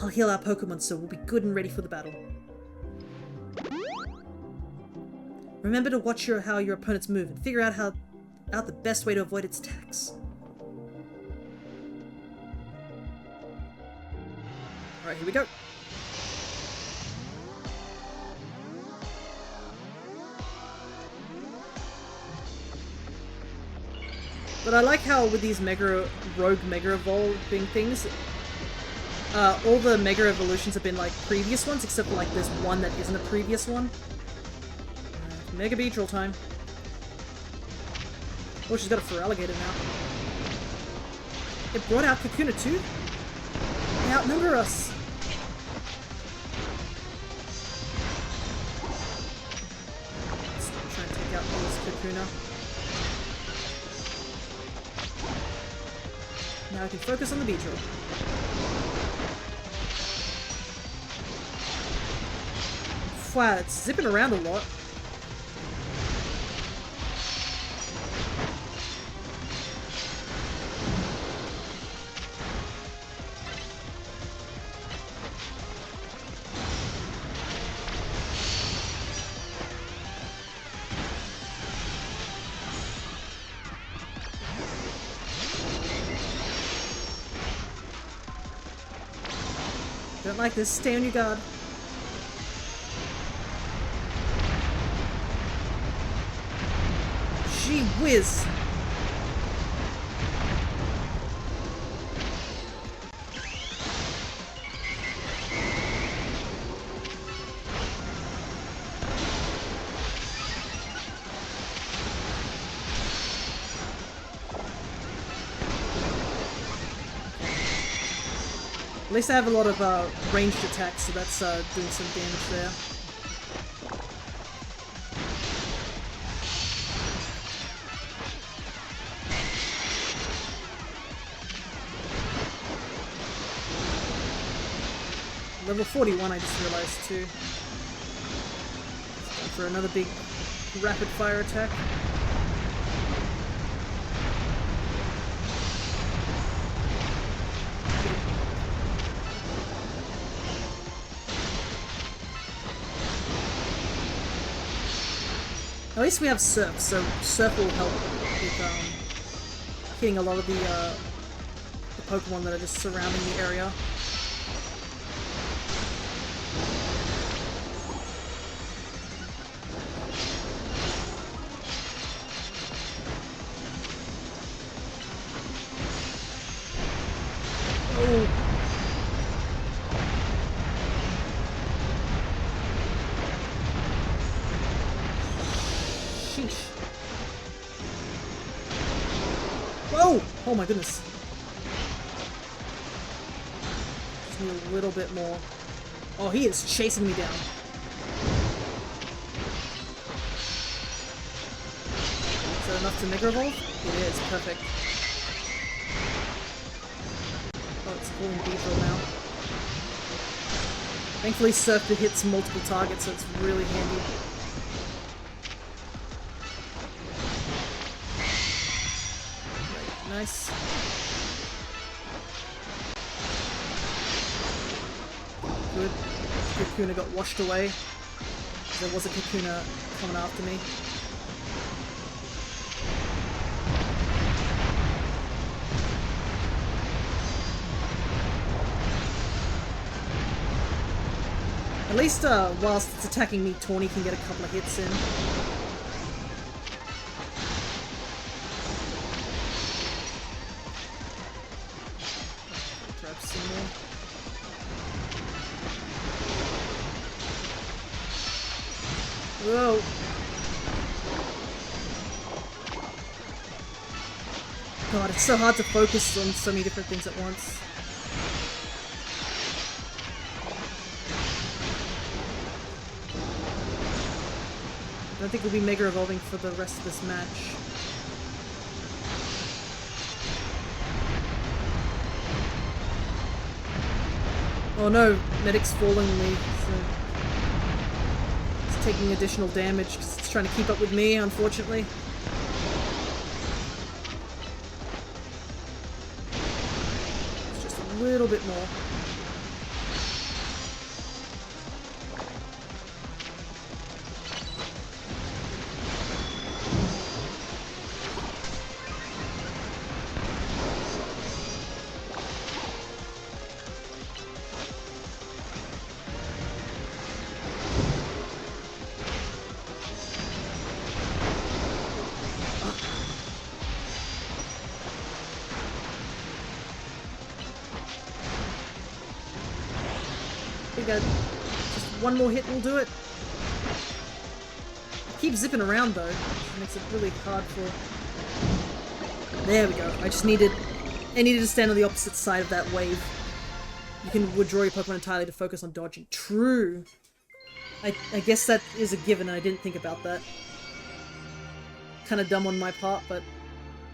I'll heal our Pokemon so we'll be good and ready for the battle. Remember to watch how your opponents move and figure out the best way to avoid its attacks. Alright, here we go. But I like how with these Rogue Mega Evolving things, all the Mega Evolutions have been like previous ones, except for like there's one that isn't a previous one. Mega Beedrill time. Oh, she's got a Feraligatr now. It brought out Kakuna too? They outnumber us! Let's try and take out this Kakuna. Now I can focus on the Beedrill. Wow, it's zipping around a lot. Don't like this. Stay on your guard. Gee whiz! At least I have a lot of ranged attacks, so that's doing some damage there. Level 41 I just realized too. For another big rapid fire attack. At least we have Surf, so Surf will help with hitting a lot of the Pokemon that are just surrounding the area. Oh. Sheesh. Whoa! Oh my goodness. Just need a little bit more. Oh, he is chasing me down. Is that enough to Mega Evolve? It is, perfect. Oh, it's pulling Beedrill now. Thankfully Surf hits multiple targets, so it's really handy. Right, nice. Good. Kakuna got washed away. There was a Kakuna coming after me. At least whilst it's attacking me, Tawny can get a couple of hits in. Grab some more. Whoa! God, it's so hard to focus on so many different things at once. I don't think we'll be Mega Evolving for the rest of this match. Oh no, Medic's falling me, so it's taking additional damage because it's trying to keep up with me, unfortunately. It's just a little bit more. I think just one more hit will do it. Keep zipping around though, which makes it really hard for There we go. I needed to stand on the opposite side of that wave. You can withdraw your Pokemon entirely to focus on dodging. True. I guess that is a given, and I didn't think about that. Kind of dumb on my part, but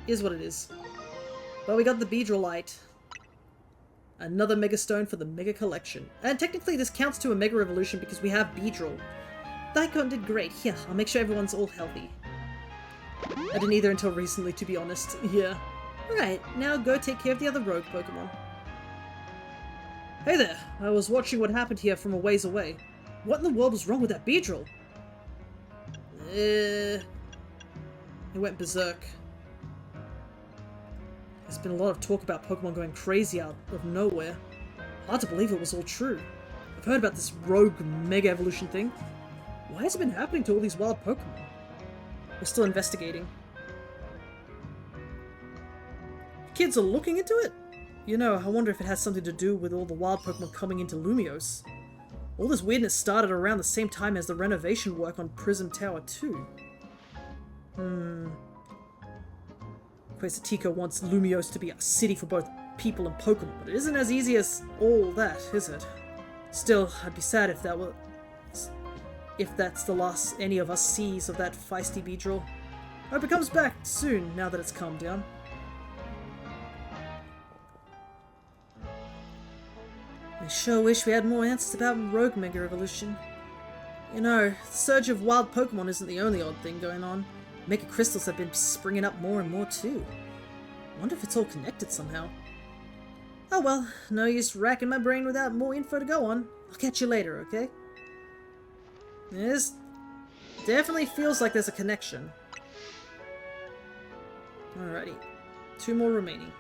is what it is. But we got the Beedrillite. Another Mega Stone for the Mega Collection. And technically this counts to a Mega Evolution because we have Beedrill. Daikon did great. Here, I'll make sure everyone's all healthy. I didn't either until recently, to be honest. Yeah. Right, now go take care of the other rogue Pokemon. Hey there! I was watching what happened here from a ways away. What in the world was wrong with that Beedrill? It went berserk. There's been a lot of talk about Pokemon going crazy out of nowhere. Hard to believe it was all true. I've heard about this rogue Mega Evolution thing. Why has it been happening to all these wild Pokemon? We're still investigating. Kids are looking into it? You know, I wonder if it has something to do with all the wild Pokemon coming into Lumiose. All this weirdness started around the same time as the renovation work on Prism Tower 2. Quasatico wants Lumiose to be a city for both people and Pokemon, but it isn't as easy as all that, is it? Still, I'd be sad if that's the last any of us sees of that feisty Beedrill. I hope it comes back soon, now that it's calmed down. I sure wish we had more answers about Rogue Mega Evolution. You know, the surge of wild Pokemon isn't the only odd thing going on. Mega Crystals have been springing up more and more too. I wonder if it's all connected somehow. Oh well, no use racking my brain without more info to go on. I'll catch you later, okay? This definitely feels like there's a connection. Alrighty. 2 more remaining.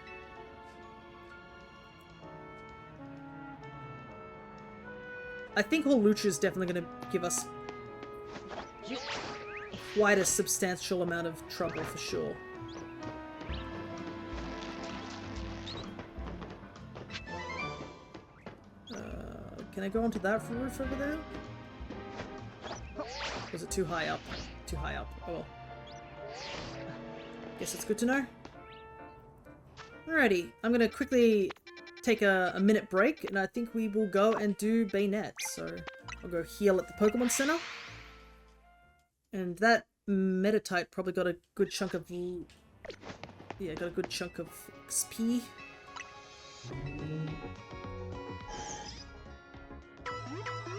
I think Hawlucha is definitely going to give us quite a substantial amount of trouble for sure. Can I go onto that roof over there? Was it too high up? Too high up. Oh well. Guess it's good to know. Alrighty, I'm gonna quickly take a minute break, and I think we will go and do Bayonet. So I'll go heal at the Pokemon Center. And that Metatite probably got a good chunk of... yeah, got a good chunk of XP.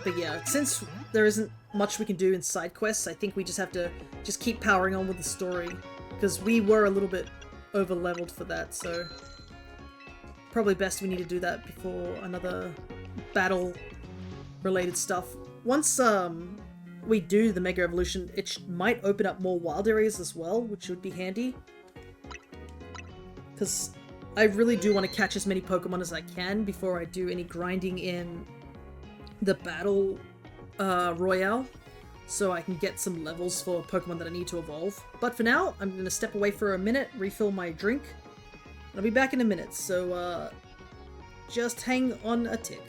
But yeah, since there isn't much we can do in side quests, I think we just have to keep powering on with the story. Because we were a little bit over-leveled for that, so... probably best we need to do that before another battle-related stuff. Once we do the Mega Evolution, it might open up more wild areas as well, which would be handy. Because I really do want to catch as many Pokemon as I can before I do any grinding in the Battle Royale, so I can get some levels for Pokemon that I need to evolve. But for now, I'm going to step away for a minute, refill my drink. I'll be back in a minute, so just hang on a tick.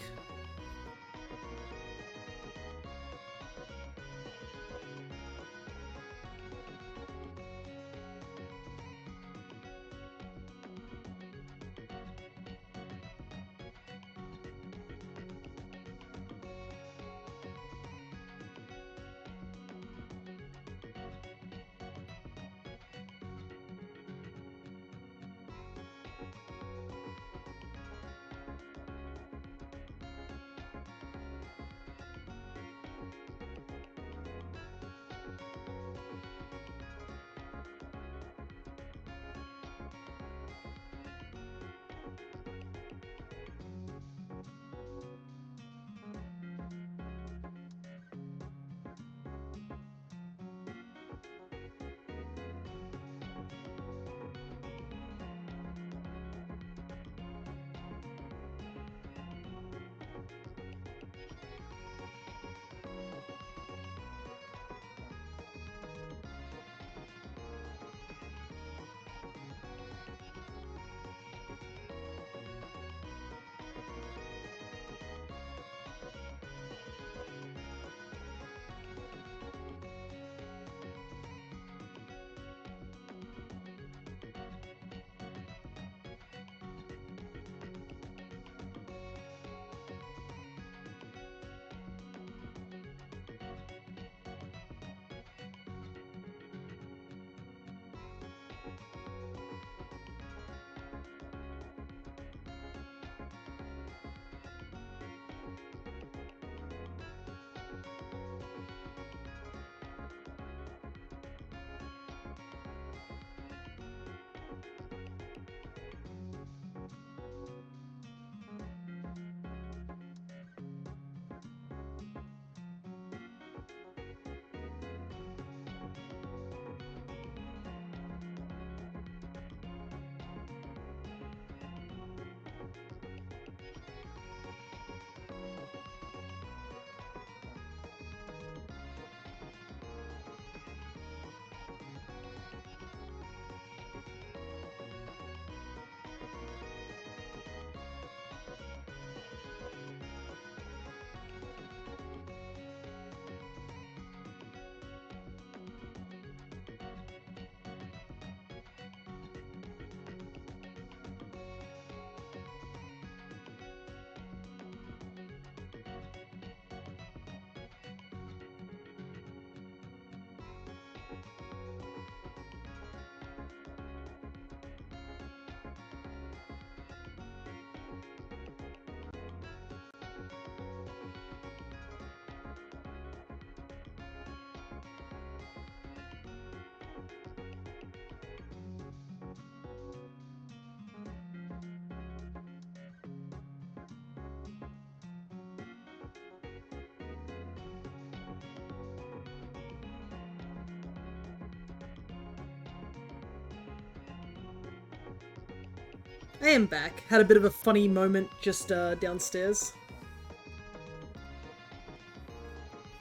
I am back. Had a bit of a funny moment just downstairs.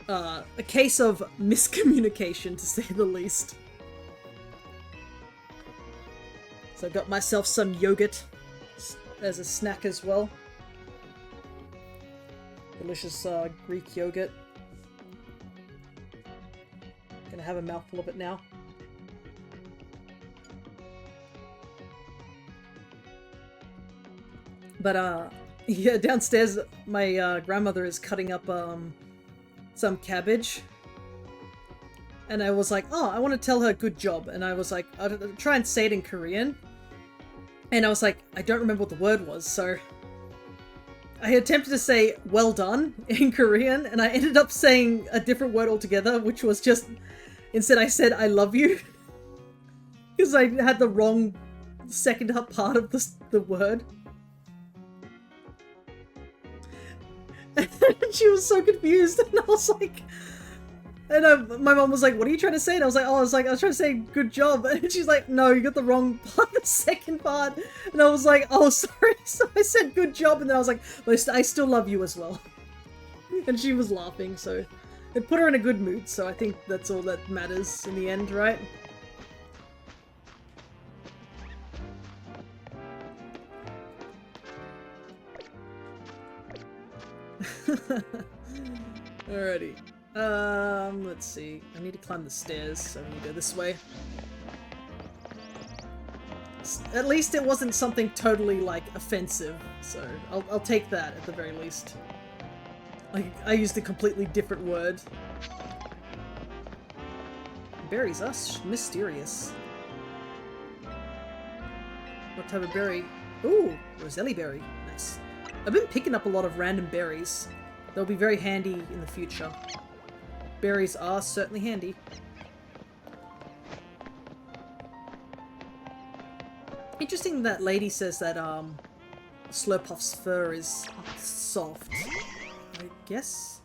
A case of miscommunication, to say the least. So I got myself some yogurt as a snack as well. Delicious Greek yogurt. Gonna have a mouthful of it now. But yeah, downstairs my grandmother is cutting up some cabbage. And I was like, oh, I want to tell her good job. And I was like, I'll try and say it in Korean. And I was like, I don't remember what the word was, so I attempted to say well done in Korean, and I ended up saying a different word altogether, which was just, instead I said I love you. Because I had the wrong second part of the word. And she was so confused, and I was like, and my mom was like, what are you trying to say? And I was like, I was trying to say good job. And she's like, no, you got the wrong part, the second part. And I was like, oh, sorry. So I said good job, and then I was like, but I still love you as well. And she was laughing, so it put her in a good mood. So I think that's all that matters in the end, right? Alrighty. Let's see. I need to climb the stairs, so I'm gonna go this way. At least it wasn't something totally, like, offensive, so I'll take that at the very least. Like, I used a completely different word. Berries are mysterious. What type of berry? Ooh, Roselli berry. Nice. I've been picking up a lot of random berries. They'll be very handy in the future. Berries are certainly handy. Interesting that lady says that Slurpuff's fur is soft. I guess?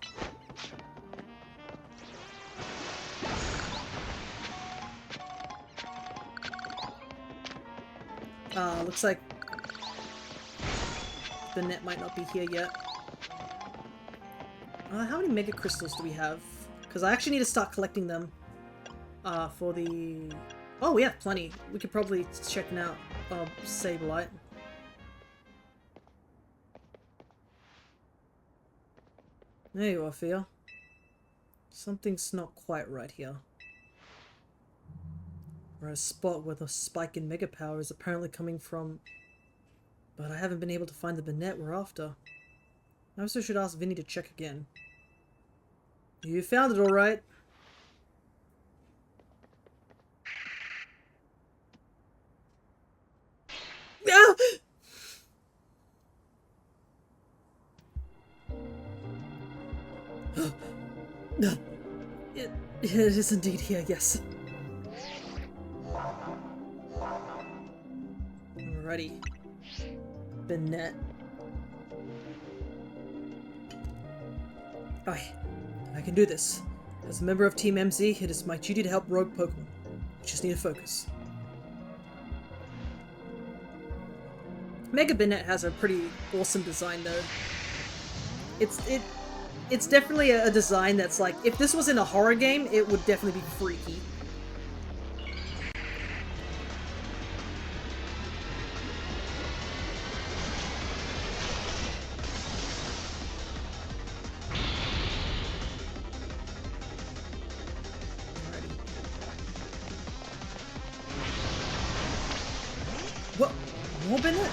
Looks like the net might not be here yet. How many mega crystals do we have? Because I actually need to start collecting them for the... Oh, we have plenty. We could probably check out Sableye. There you are, Fia. Something's not quite right here. We're at a spot where the spike in mega power is apparently coming from, but I haven't been able to find the Banette we're after. I also should ask Vinny to check again. You found it alright. Ah! It is indeed here, yes. Alrighty. Banette. I can do this. As a member of Team MZ, it is my duty to help rogue Pokemon. We just need to focus. Mega Banette has a pretty awesome design though. It's definitely a design that's like, if this was in a horror game, it would definitely be freaky. What? More Banette?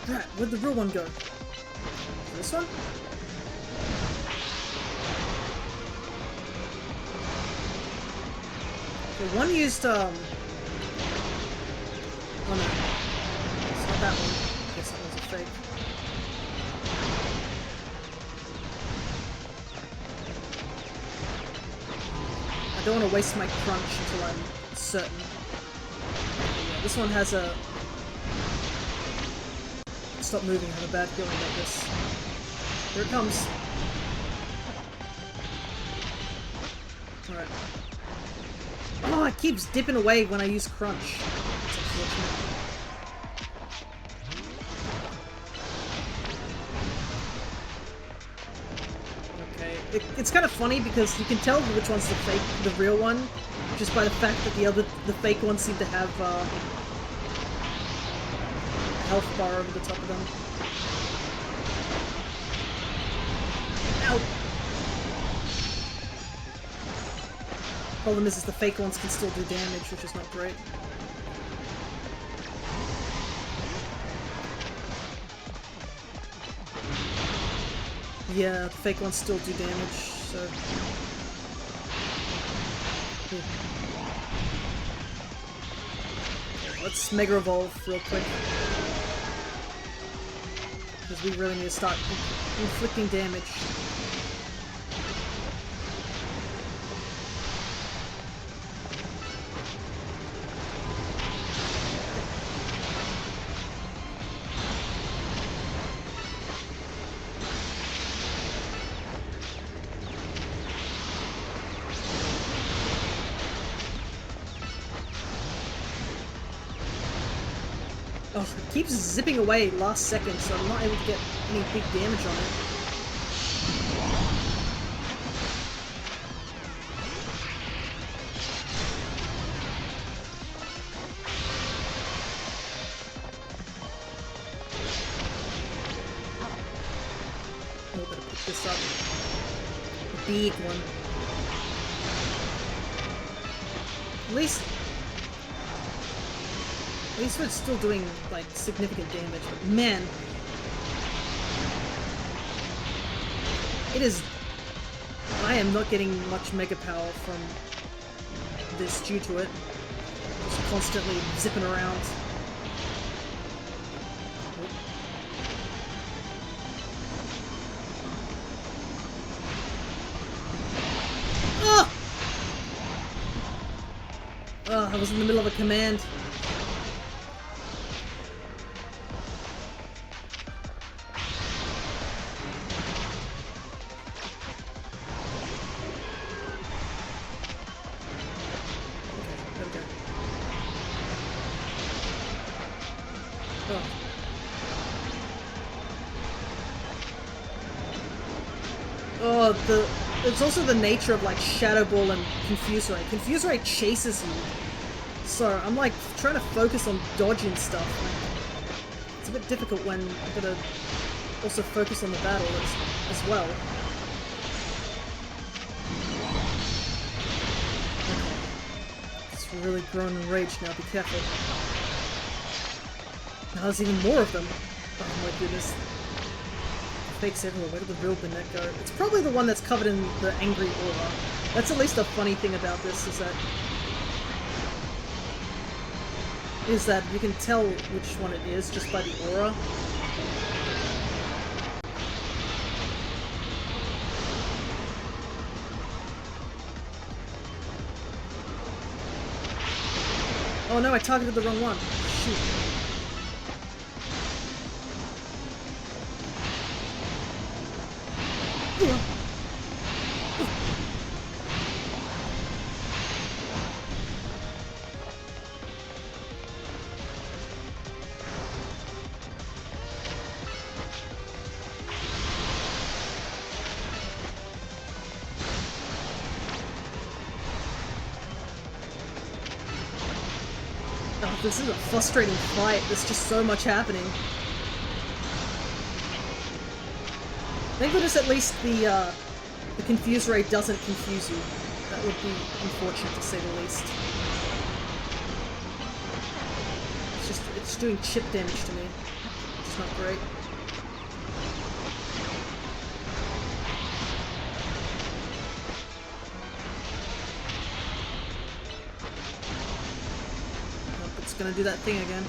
Right, where'd the real one go? This one? The one used, oh no. It's not that one. I guess that one's a fake. I don't want to waste my crunch until I'm certain. Yeah, this one has a... Stop moving, I have a bad feeling about this. Here it comes. Alright. Oh, it keeps dipping away when I use crunch. That's unfortunate. unfortunate. Okay, it's kind of funny because you can tell which one's the fake, the real one, just by the fact that the fake ones seem to have a health bar over the top of them. Ow! Problem is the fake ones can still do damage, which is not great. Yeah, the fake ones still do damage, so... Ooh. Let's Mega Evolve real quick. Because we really need to start inflicting damage. Oh, it keeps zipping away last second, so I'm not able to get any big damage on it. Oh, better pick this up. The big one. At least we're still doing, like, significant damage, but man... I am not getting much Mega Power from this due to it. Just constantly zipping around. Oh! Oh, I was in the middle of a command. It's also the nature of, like, Shadow Ball and Confuse Ray. Confuse Ray chases you, so I'm, like, trying to focus on dodging stuff. Like, it's a bit difficult when I've got to also focus on the battle as well. It's really grown in rage now, be careful. Now there's even more of them. Oh my goodness. Fakes everywhere. Where did the real Banette go? It's probably the one that's covered in the angry aura. That's at least a funny thing about this, is that you can tell which one it is just by the aura. Oh no, I targeted the wrong one. Shoot. Oh, this is a frustrating fight. There's just so much happening. Thank goodness at least the Confuse Ray doesn't confuse you. That would be unfortunate to say the least. It's doing chip damage to me, which is not great. Nope, it's gonna do that thing again.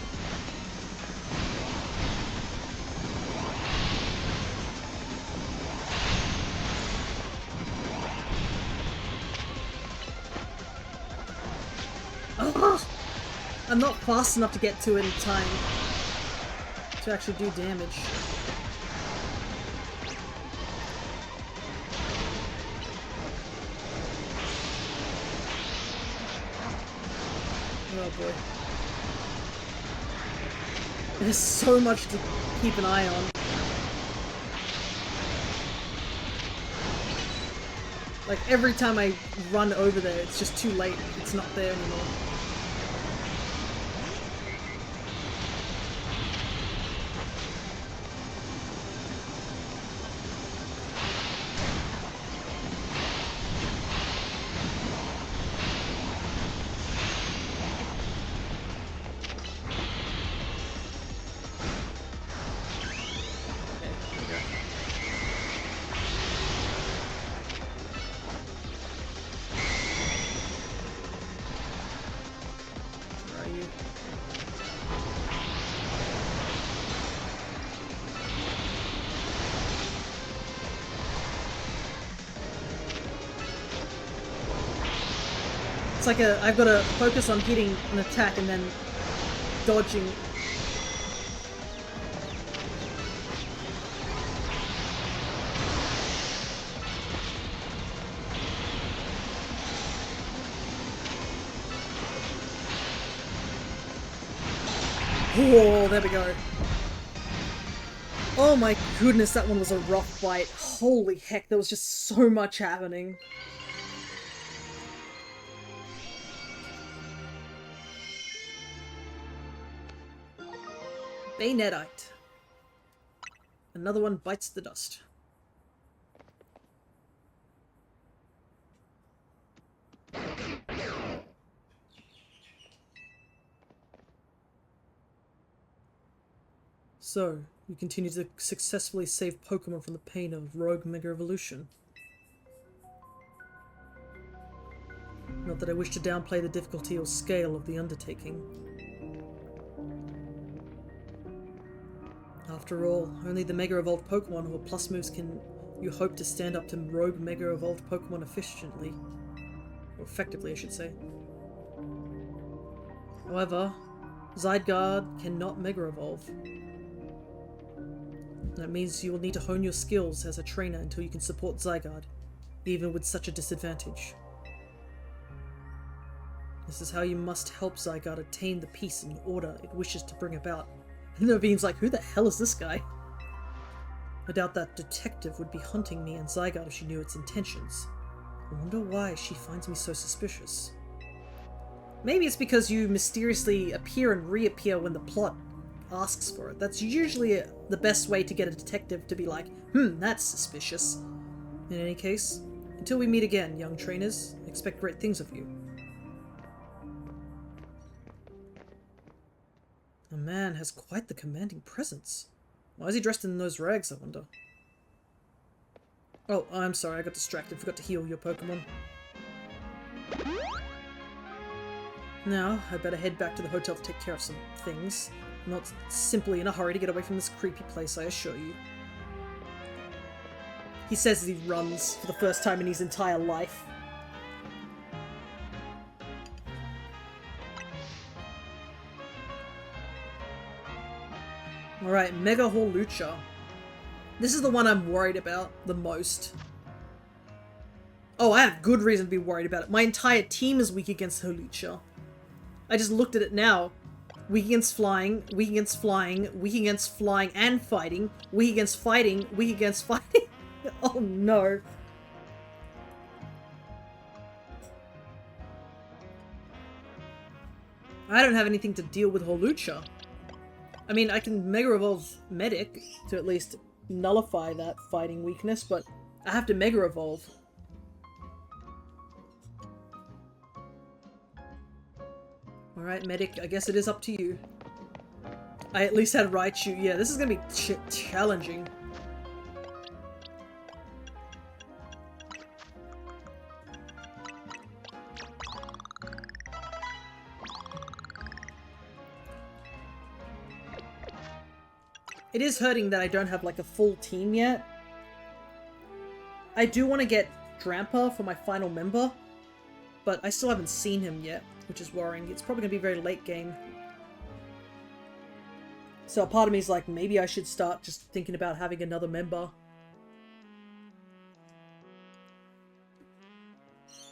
I'm not fast enough to get to it in time to actually do damage. Oh boy. There's so much to keep an eye on. Like, every time I run over there, it's just too late. It's not there anymore. It's like I've got to focus on hitting an attack and then dodging. Oh, there we go. Oh my goodness, that one was a rough fight. Holy heck, there was just so much happening. Bayonetite. Another one bites the dust. So, you continue to successfully save Pokémon from the pain of rogue Mega Evolution. Not that I wish to downplay the difficulty or scale of the undertaking. After all, only the Mega Evolved Pokémon or Plus moves can you hope to stand up to rogue Mega Evolved Pokémon efficiently. Or effectively, I should say. However, Zygarde cannot Mega Evolve. That means you will need to hone your skills as a trainer until you can support Zygarde, even with such a disadvantage. This is how you must help Zygarde attain the peace and order it wishes to bring about. And Naveen's like, who the hell is this guy? I doubt that detective would be hunting me and Zygarde if she knew its intentions. I wonder why she finds me so suspicious. Maybe it's because you mysteriously appear and reappear when the plot asks for it. That's usually the best way to get a detective to be like, that's suspicious. In any case, until we meet again, young trainers, I expect great things of you. A man has quite the commanding presence. Why is he dressed in those rags, I wonder? Oh, I'm sorry, I got distracted. Forgot to heal your Pokemon. Now, I better head back to the hotel to take care of some things. I'm not simply in a hurry to get away from this creepy place, I assure you. He says as he runs for the first time in his entire life. Alright, Mega Hawlucha. This is the one I'm worried about the most. Oh, I have good reason to be worried about it. My entire team is weak against Hawlucha. I just looked at it now. Weak against flying, weak against flying, weak against flying and fighting, weak against fighting, weak against fighting. Oh no. I don't have anything to deal with Hawlucha. I mean, I can Mega Evolve Medic to at least nullify that fighting weakness, but I have to Mega Evolve. Alright, Medic, I guess it is up to you. I at least had Raichu. Yeah, this is gonna be challenging. It is hurting that I don't have like a full team yet. I do want to get Drampa for my final member, but I still haven't seen him yet, which is worrying. It's probably going to be very late game. So a part of me is like, maybe I should start just thinking about having another member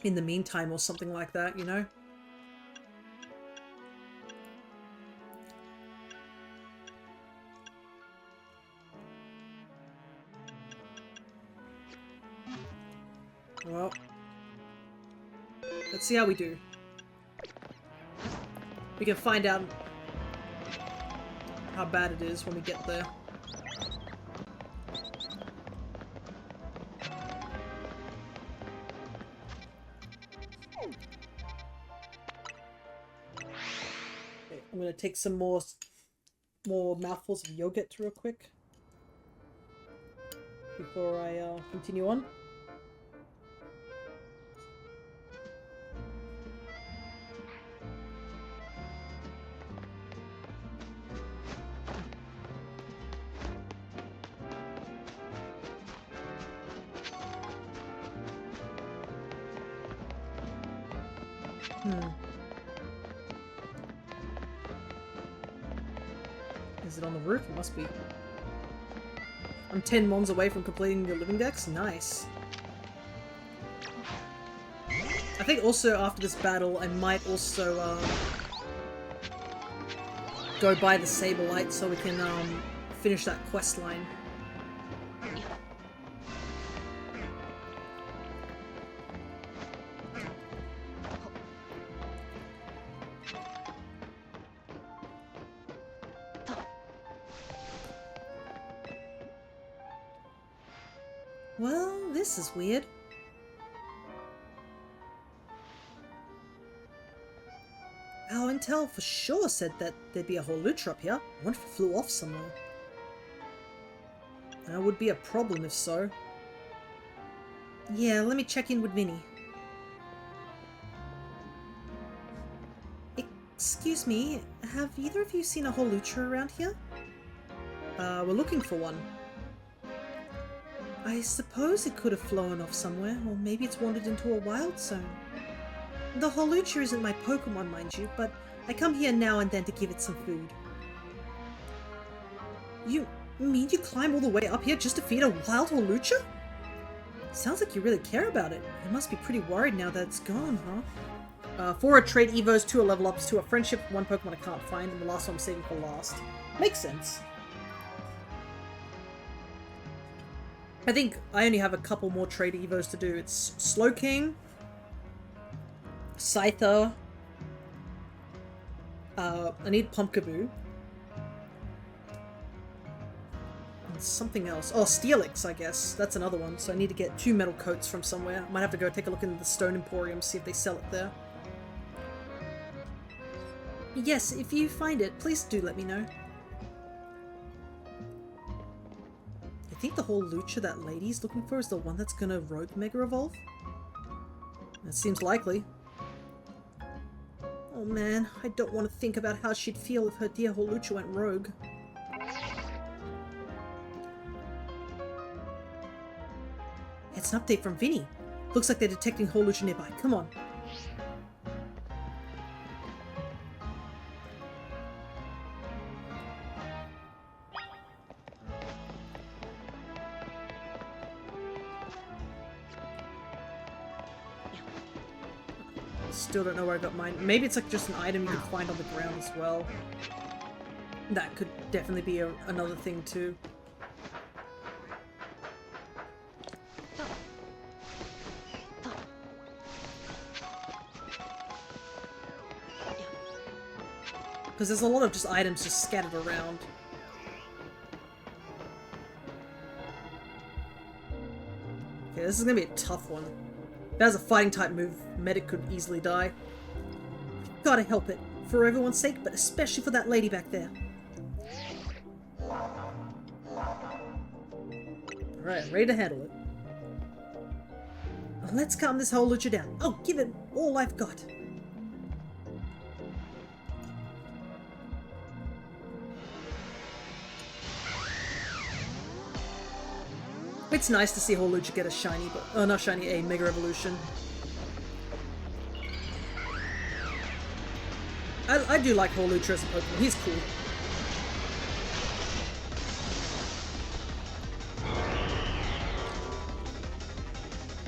in the meantime or something like that, you know? Well, let's see how we do. We can find out how bad it is when we get there. Okay, I'm gonna take some more mouthfuls of yogurt real quick before I continue on. Is it on the roof? It must be. I'm 10 mons away from completing your Living Dex? Nice. I think also after this battle, I might also go buy the Saberlight so we can finish that quest line. Well, this is weird. Our intel for sure said that there'd be a Holutra up here. I wonder if it flew off somewhere. That would be a problem if so. Yeah, let me check in with Vinny. Excuse me, have either of you seen a Holutra around here? We're looking for one. I suppose it could have flown off somewhere, or maybe it's wandered into a wild zone. The Holutra isn't my Pokémon, mind you, but I come here now and then to give it some food. You mean you climb all the way up here just to feed a wild Holutra? Sounds like you really care about it. You must be pretty worried now that it's gone, huh? 4 are trade Evos, 2 are level ups, 2 are friendship, 1 Pokemon I can't find, and the last one I'm saving for last. Makes sense. I think I only have a couple more trade Evos to do. It's Slowking, Scyther, I need Pumpkaboo, and something else. Oh, Steelix, I guess. That's another one. So I need to get 2 metal coats from somewhere. Might have to go take a look in the Stone Emporium, see if they sell it there. Yes, if you find it, please do let me know. I think the whole Lucha that lady's looking for is the one that's gonna rogue Mega Evolve. That seems likely. Oh man, I don't want to think about how she'd feel if her dear Holucha went rogue. It's an update from Vinny. Looks like they're detecting Holucha nearby. Come on. Still don't know where I got mine. Maybe it's like just an item you can find on the ground as well. That could definitely be another thing too. Because there's a lot of just items just scattered around. Okay, this is gonna be a tough one. If that was a fighting type move, Medic could easily die. Gotta help it. For everyone's sake, but especially for that lady back there. Alright, ready to handle it. Let's calm this whole Lucha down. I'll give it all I've got. It's nice to see Holucha get a shiny, but not shiny, a Mega Evolution. I do like Holucha as a Pokemon. He's cool.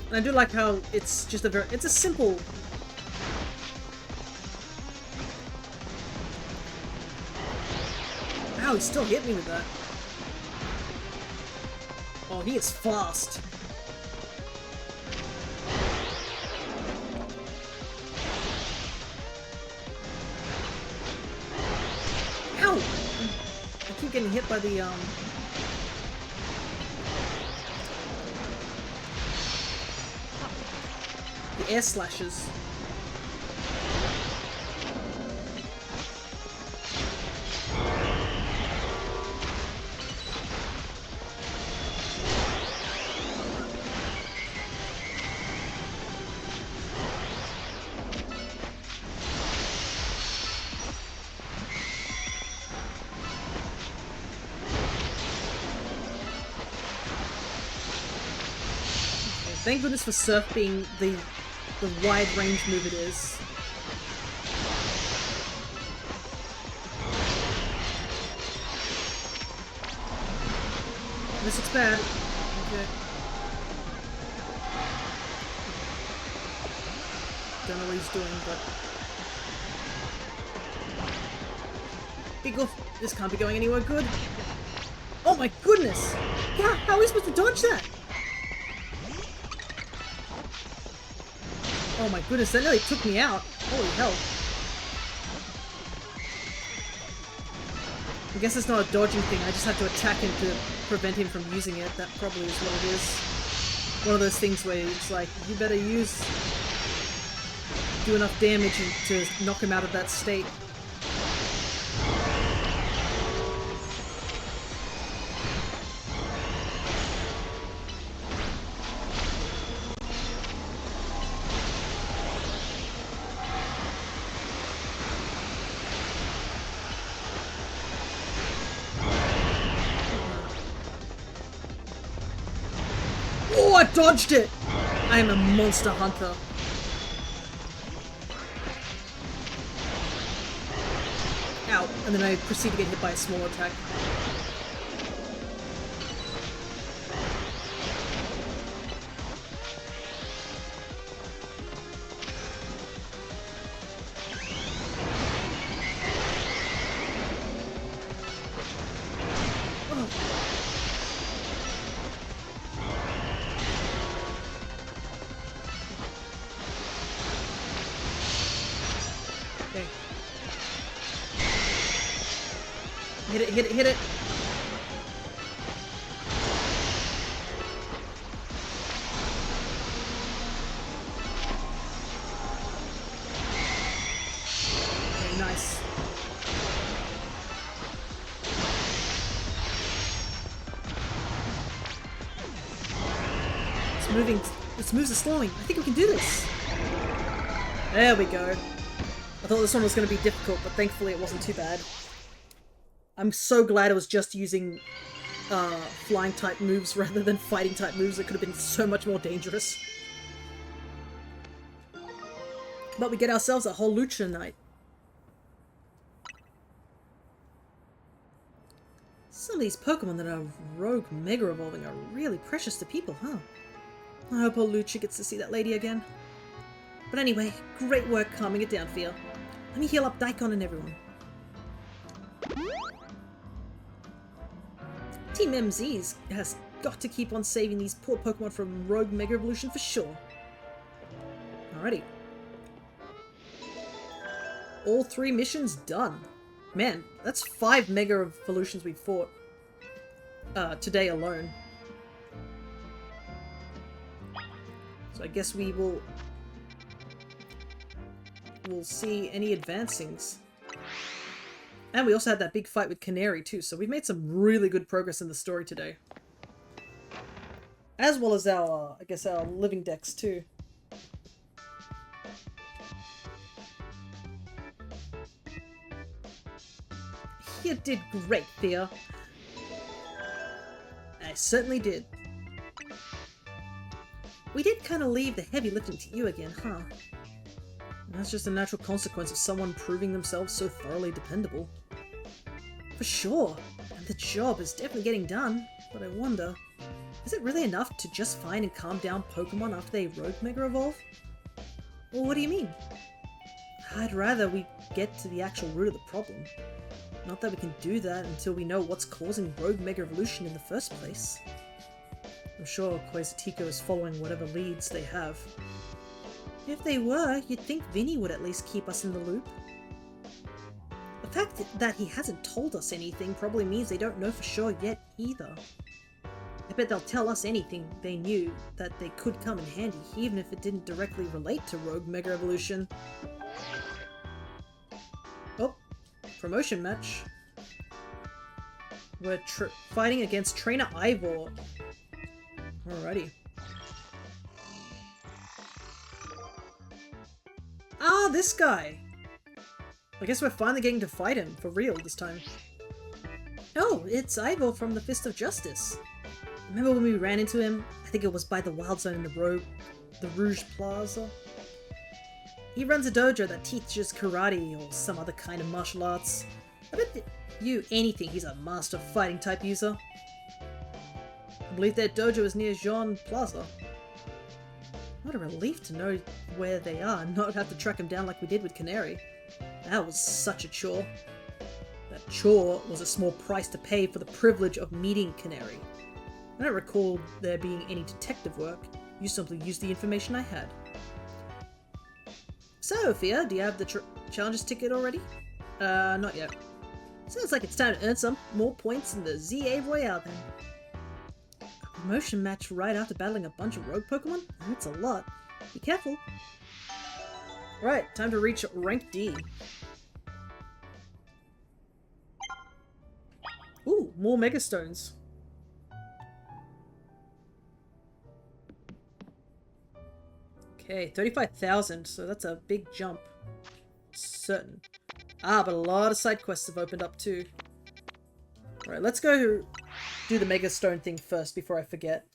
And I do like how it's just it's a simple. Ow, he still hit me with that. Oh, he is fast. Ow! I keep getting hit by the air slashes. Thank goodness for Surf being the wide range move it is. This looks bad. Okay. Don't know what he's doing, but... Big oof. This can't be going anywhere good. Oh my goodness! Yeah, how are we supposed to dodge that? Oh my goodness, that nearly took me out. Holy hell. I guess it's not a dodging thing, I just have to attack him to prevent him from using it. That probably is what it is. One of those things where it's like, you better do enough damage to knock him out of that state. Oh, I dodged it! I am a monster hunter. Ow. And then I proceed to get hit by a small attack. Okay. Hit it, hit it, hit it! Okay, nice. It's moving. This moves are slowing. I think we can do this. There we go. I thought this one was going to be difficult, but thankfully it wasn't too bad. I'm so glad it was just using flying type moves rather than fighting type moves. It could have been so much more dangerous. But we get ourselves a whole Lucha night. Some of these Pokemon that are rogue mega evolving are really precious to people, huh? I hope old Lucha gets to see that lady again. But anyway, great work calming it down for you. Let me heal up Daikon and everyone. Team MZ's has got to keep on saving these poor Pokemon from rogue mega evolution for sure. Alrighty. All 3 missions done. Man, that's 5 mega evolutions we fought today alone. So I guess we'll see any advancings. And we also had that big fight with Canary too, so we've made some really good progress in the story today. As well as our, I guess, our Living Dex too. You did great, Thea. I certainly did. We did kind of leave the heavy lifting to you again, huh? That's just a natural consequence of someone proving themselves so thoroughly dependable. For sure, and the job is definitely getting done, but I wonder, is it really enough to just find and calm down Pokemon after they rogue mega evolve? Well, what do you mean? I'd rather we get to the actual root of the problem. Not that we can do that until we know what's causing rogue mega evolution in the first place. I'm sure Quasitico is following whatever leads they have. If they were, you'd think Vinny would at least keep us in the loop. fact that he hasn't told us anything probably means they don't know for sure yet either. I bet they'll tell us anything they knew that they could come in handy, even if it didn't directly relate to Rogue Mega Evolution. Oh, promotion match. We're fighting against Trainer Ivor. Alrighty. Ah, this guy! I guess we're finally getting to fight him, for real this time. Oh, it's Ivor from the Fist of Justice. Remember when we ran into him? I think it was by the Wild Zone in the Rouge Plaza. He runs a dojo that teaches karate or some other kind of martial arts. I bet you anything he's a master fighting type user. I believe their dojo is near Jean Plaza. What a relief to know where they are and not have to track him down like we did with Canary. That was such a chore. That chore was a small price to pay for the privilege of meeting Canary. I don't recall there being any detective work. You simply used the information I had. So, Fia, do you have the challenges ticket already? Not yet. Sounds like it's time to earn some more points in the Z-A Royale then. A promotion match right after battling a bunch of rogue Pokemon? That's a lot. Be careful. Right, time to reach rank D. Ooh, more Mega Stones. Okay, 35,000, so that's a big jump. Certain. Ah, but a lot of side quests have opened up too. Alright, let's go do the Mega Stone thing first before I forget.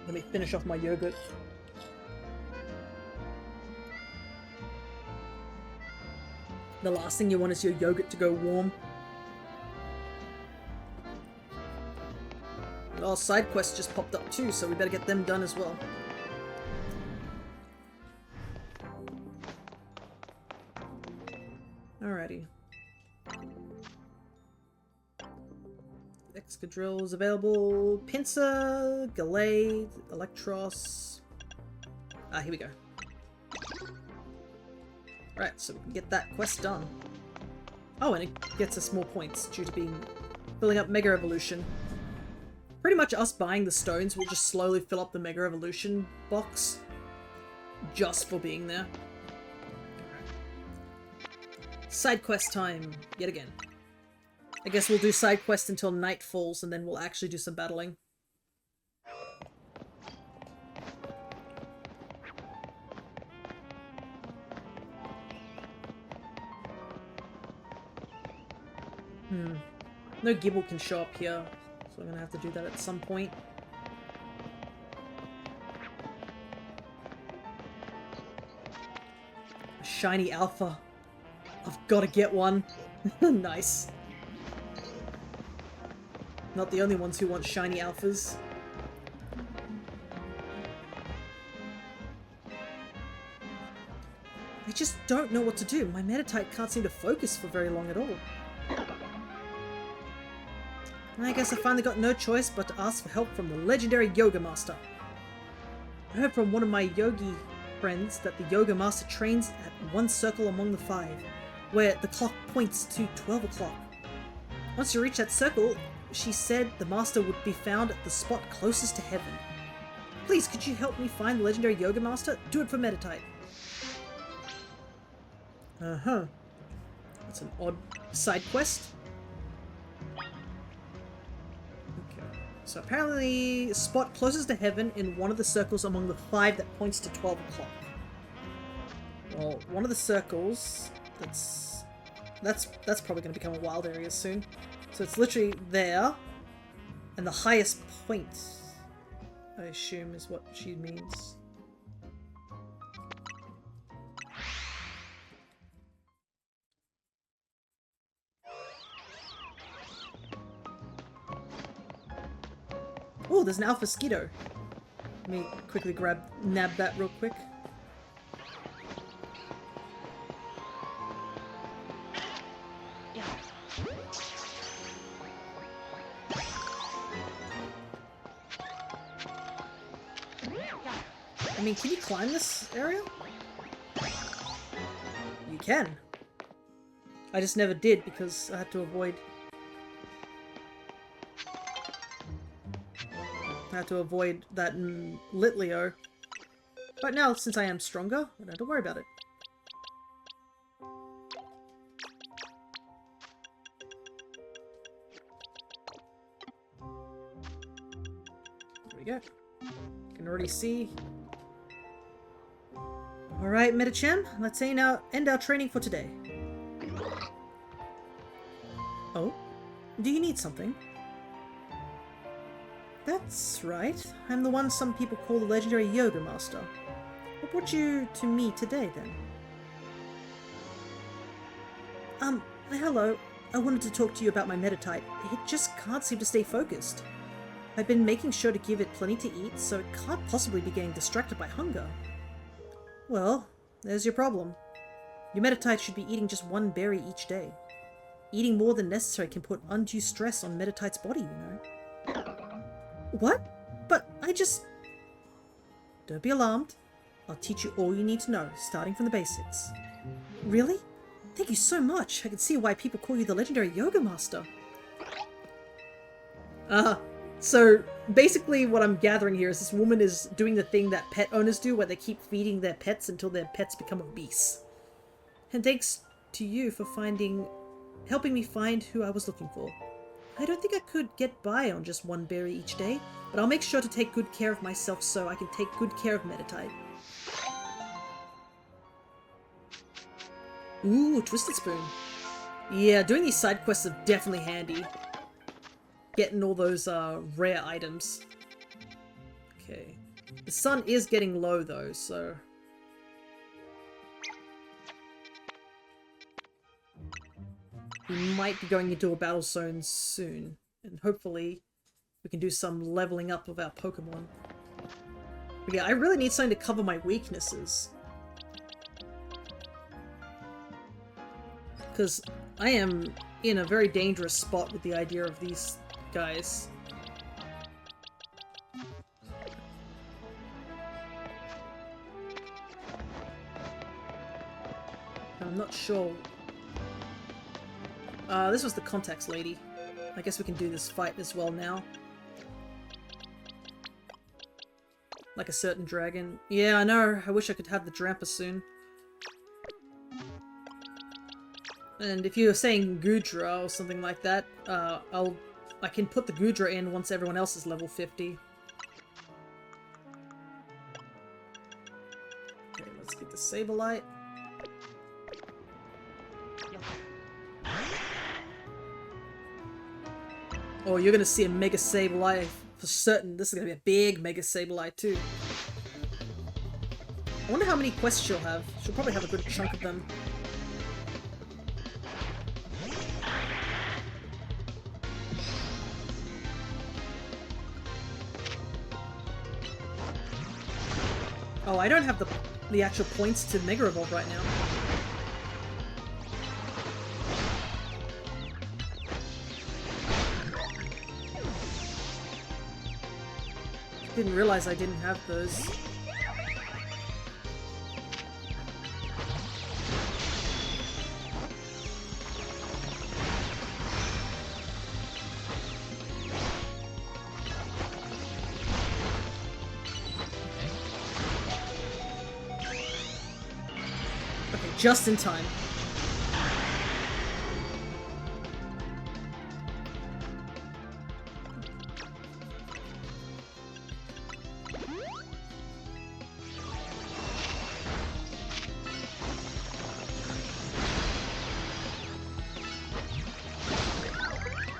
Let me finish off my yogurt. The last thing you want is your yogurt to go warm. Oh, side quests just popped up too, so we better get them done as well. Alrighty. Excadrill is available. Pinsir, Gallade, Electros. Ah, here we go. Right, so we can get that quest done. Oh, and it gets us more points due to filling up Mega Evolution. Pretty much us buying the stones will just slowly fill up the Mega Evolution box just for being there. Side quest time, yet again. I guess we'll do side quests until night falls and then we'll actually do some battling. No Gibble can show up here, so I'm gonna have to do that at some point. A shiny alpha. I've gotta get one. Nice. Not the only ones who want shiny alphas. I just don't know what to do. My Meditite can't seem to focus for very long at all. I guess I finally got no choice but to ask for help from the legendary Yoga Master. I heard from one of my yogi friends that the Yoga Master trains at one circle among the 5, where the clock points to 12 o'clock. Once you reach that circle, she said the Master would be found at the spot closest to heaven. Please, could you help me find the legendary Yoga Master? Do it for Meditite. Uh-huh. That's an odd side quest. So apparently, spot closest to heaven in one of the circles among the 5 that points to 12 o'clock. Well, one of the circles, that's probably going to become a wild area soon. So it's literally there, and the highest point, I assume, is what she means. Oh, there's an Alpha Skeeto. Let me quickly nab that real quick. mean, can you climb this area? You can. I just never did because I had to avoid... that Litleo. But now, since I am stronger, I don't have to worry about it. There we go. You can already see. Alright, Metachan, let's end our training for today. Oh? Do you need something? That's right. I'm the one some people call the legendary Yoga Master. What brought you to me today, then? Hello. I wanted to talk to you about my Metatite. It just can't seem to stay focused. I've been making sure to give it plenty to eat, so it can't possibly be getting distracted by hunger. Well, there's your problem. Your Metatite should be eating just one berry each day. Eating more than necessary can put undue stress on Metatite's body, you know. What? But I just... Don't be alarmed. I'll teach you all you need to know, starting from the basics. Really? Thank you so much. I can see why people call you the legendary Yoga Master. So basically what I'm gathering here is this woman is doing the thing that pet owners do where they keep feeding their pets until their pets become obese. And thanks to you for helping me find who I was looking for. I don't think I could get by on just one berry each day, but I'll make sure to take good care of myself so I can take good care of Metatite. Ooh, Twisted Spoon. Yeah, doing these side quests are definitely handy. Getting all those rare items. Okay. The sun is getting low though, so... we might be going into a battle zone soon. And hopefully we can do some leveling up of our Pokemon. But yeah, I really need something to cover my weaknesses. Because I am in a very dangerous spot with the idea of these guys. I'm not sure. This was the contacts lady. I guess we can do this fight as well now. Like a certain dragon. Yeah, I know. I wish I could have the Drampa soon. And if you're saying Gudra or something like that, I can put the Gudra in once everyone else is level 50. Okay, let's get the Sableye. Oh, you're gonna see a Mega Sableye for certain. This is gonna be a big Mega Sableye too. I wonder how many quests she'll have. She'll probably have a good chunk of them. Oh, I don't have the actual points to Mega Evolve right now. Didn't realize I didn't have those. Okay, just in time.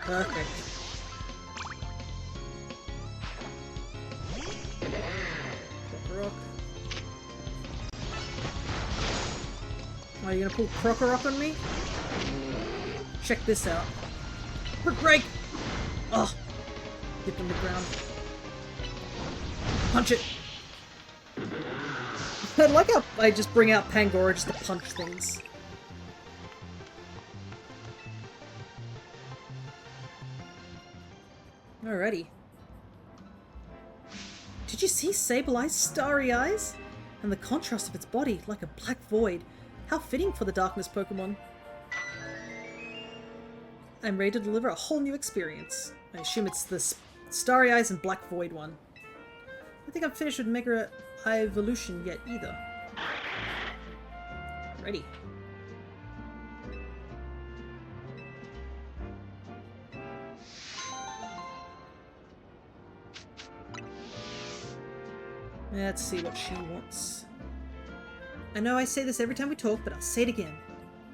Perfect. Krokorok. Are you gonna pull Krokorok on me? Check this out. Quick break! Ugh. Hit on the ground. Punch it! I like how I just bring out Pangoro just to punch things. Alrighty. Did you see Sableye starry eyes? And the contrast of its body, like a black void. How fitting for the darkness Pokemon. I'm ready to deliver a whole new experience. I assume it's the starry eyes and black void one. I think I'm finished with Mega Evolution yet either. Ready. Let's see what she wants. I know I say this every time we talk, but I'll say it again.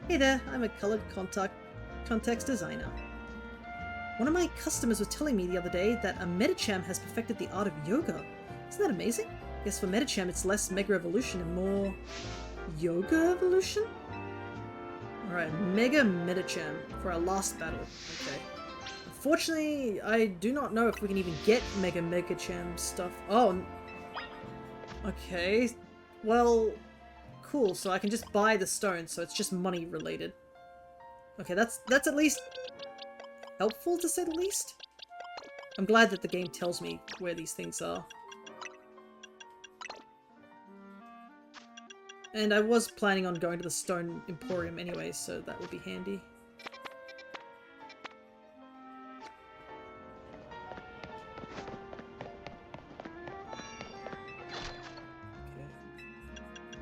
Hey there, I'm a colored context designer. One of my customers was telling me the other day that a Medicham has perfected the art of yoga. Isn't that amazing? Guess for Medicham it's less Mega Evolution and more Yoga Evolution? Alright, Mega Medicham for our last battle. Okay. Unfortunately, I do not know if we can even get Mega Medicham stuff. Oh, okay. Well, cool. So I can just buy the stone, so it's just money related. Okay, that's at least helpful to say the least. I'm glad that the game tells me where these things are. And I was planning on going to the Stone Emporium anyway, so that would be handy.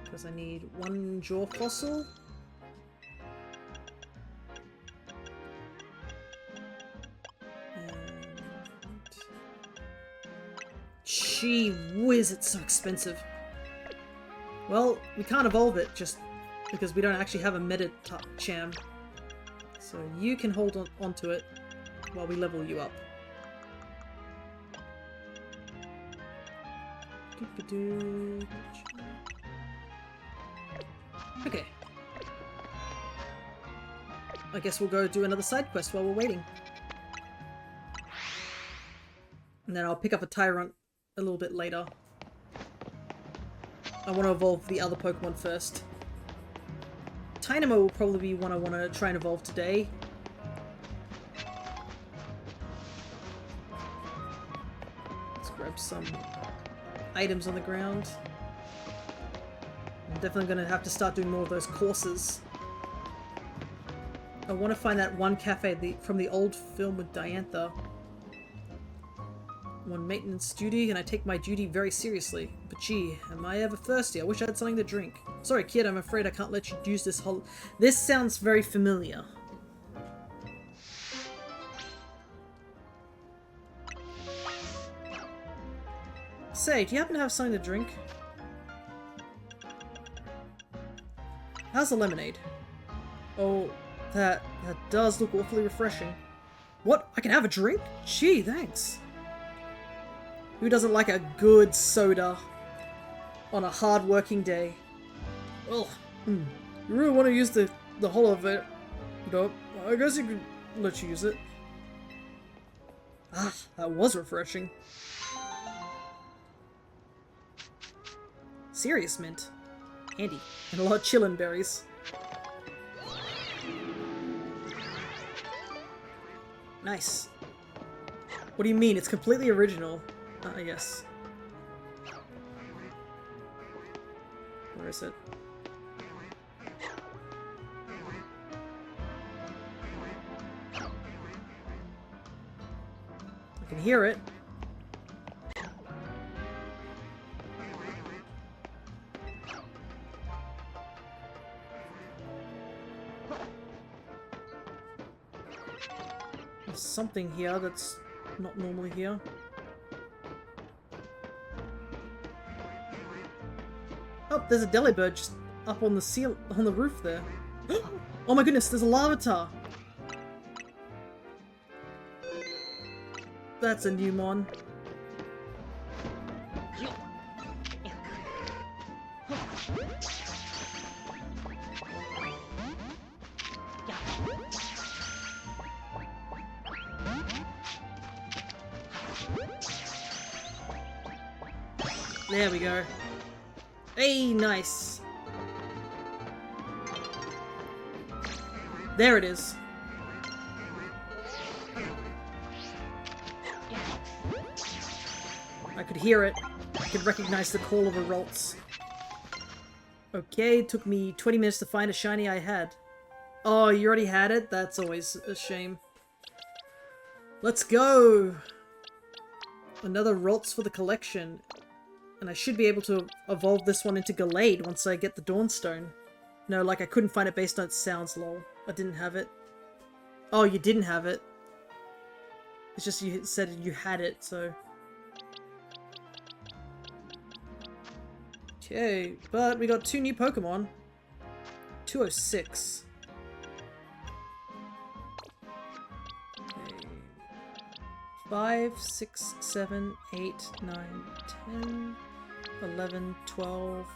Because I need one jaw fossil. And... gee whiz, it's so expensive. Well, we can't evolve it just because we don't actually have a Medicham. So you can hold on to it while we level you up. Okay. I guess we'll go do another side quest while we're waiting. And then I'll pick up a Tyrant a little bit later. I want to evolve the other Pokemon first. DYN4MO will probably be one I want to try and evolve today. Let's grab some items on the ground. I'm definitely going to have to start doing more of those courses. I want to find that one cafe from the old film with Diantha. One maintenance duty, and I take my duty very seriously. But gee, am I ever thirsty? I wish I had something to drink. Sorry kid, I'm afraid I can't let you use this whole... This sounds very familiar. Say, do you happen to have something to drink? How's the lemonade? Oh, that does look awfully refreshing. What? I can have a drink? Gee, thanks. Who doesn't like a good soda on a hard-working day? Well, you really want to use the whole of it? No, I guess you could let you use it. Ah, that was refreshing. Serious mint. Handy. And a lot of chillin' berries. Nice. What do you mean? It's completely original. Yes. Where is it? I can hear it. There's something here that's not normally here. Oh, there's a Delibird just up on the roof there. Oh my goodness, there's a Larvitar! That's a new mon. There we go. Hey, nice. There it is. I could hear it. I could recognize the call of a Ralts. Okay, it took me 20 minutes to find a shiny I had. Oh, you already had it? That's always a shame. Let's go! Another Ralts for the collection. And I should be able to evolve this one into Gallade once I get the Dawnstone. No, like I couldn't find it based on its sounds, lol. I didn't have it. Oh, you didn't have it. It's just you said you had it, so... Okay, but we got 2 new Pokemon. 206. Okay. 5, 6, 7, 8, 9, 10, 11, 12,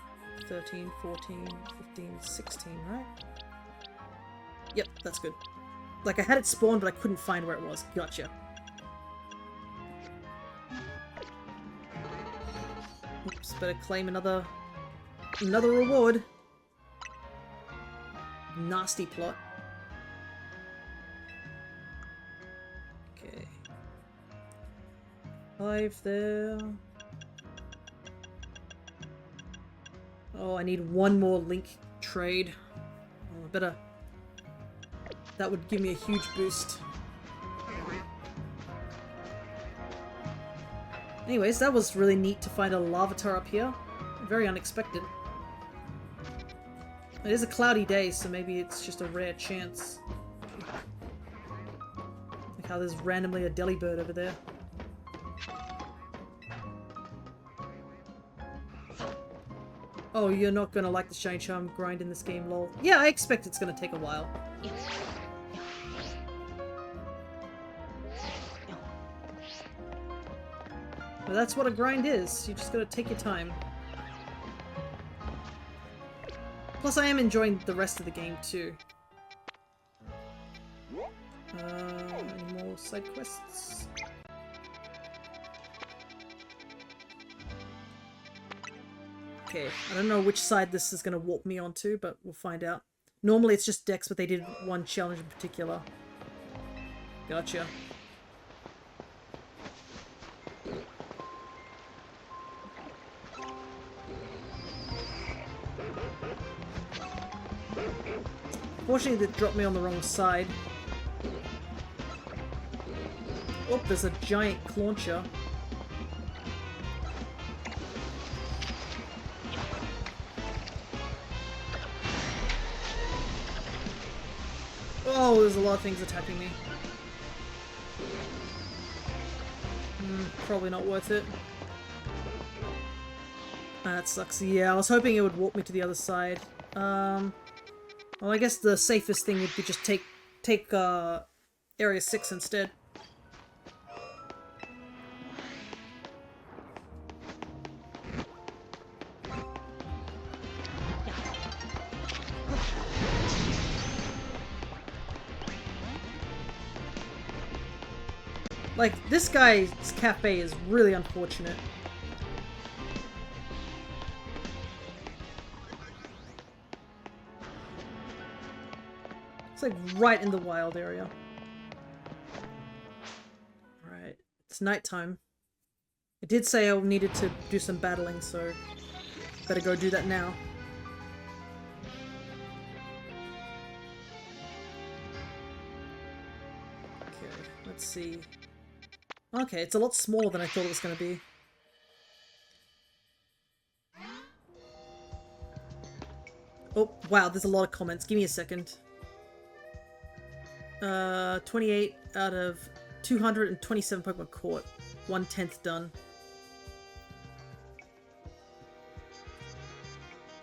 13, 14, 15, 16, right? Yep, that's good. Like, I had it spawned, but I couldn't find where it was. Gotcha. Oops, better claim another reward. Nasty plot. Okay. 5 there. Oh, I need one more link trade. Oh, I better... That would give me a huge boost. Anyways, that was really neat to find a Larvitar up here. Very unexpected. It is a cloudy day, so maybe it's just a rare chance. Like how there's randomly a Delibird over there. Oh, you're not gonna like the Shiny Charm grind in this game, lol. Yeah, I expect it's gonna take a while. But that's what a grind is. You just gotta take your time. Plus, I am enjoying the rest of the game, too. Any more side quests? Okay, I don't know which side this is gonna warp me onto, but we'll find out. Normally it's just Dex, but they did one challenge in particular. Gotcha. Unfortunately, that dropped me on the wrong side. Oh, there's a giant Clauncher. Oh, there's a lot of things attacking me. Probably not worth it. That sucks. Yeah, I was hoping it would warp me to the other side. Well, I guess the safest thing would be just take Area 6 instead. Like, this guy's cafe is really unfortunate. It's like right in the wild area. Alright, it's nighttime. It did say I needed to do some battling, so better go do that now. Okay, let's see. Okay, it's a lot smaller than I thought it was going to be. Oh, wow, there's a lot of comments. Give me a second. 28 out of 227 Pokemon caught. 1/10 done.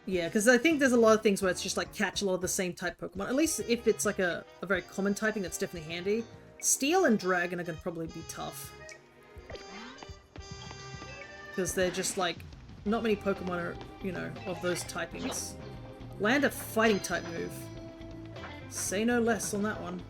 Yeah, because I think there's a lot of things where it's just like catch a lot of the same type Pokemon. At least if it's like a very common typing, that's definitely handy. Steel and Dragon are going to probably be tough. Because they're just like, not many Pokemon are, you know, of those typings. Land a fighting type move. Say no less on that one.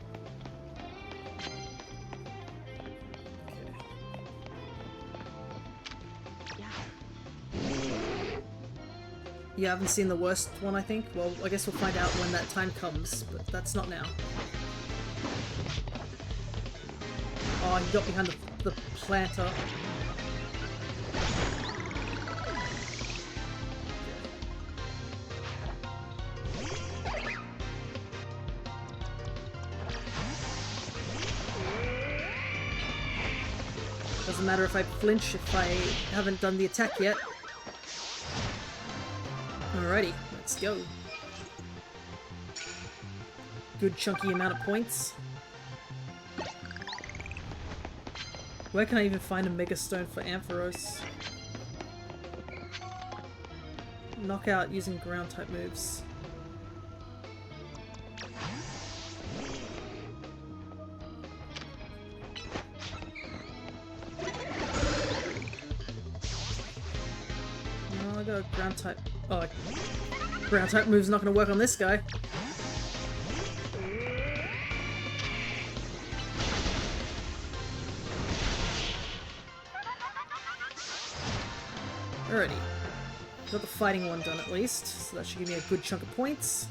Yeah, I haven't seen the worst one, I think. Well, I guess we'll find out when that time comes, but that's not now. Oh, he got behind the planter. Doesn't matter if I flinch if I haven't done the attack yet. Alrighty, let's go. Good chunky amount of points. Where can I even find a Mega Stone for Ampharos? Knockout using ground type moves. No, I got a ground type. Oh, ground type move's not going to work on this guy. Alrighty. Got the fighting one done at least, so that should give me a good chunk of points.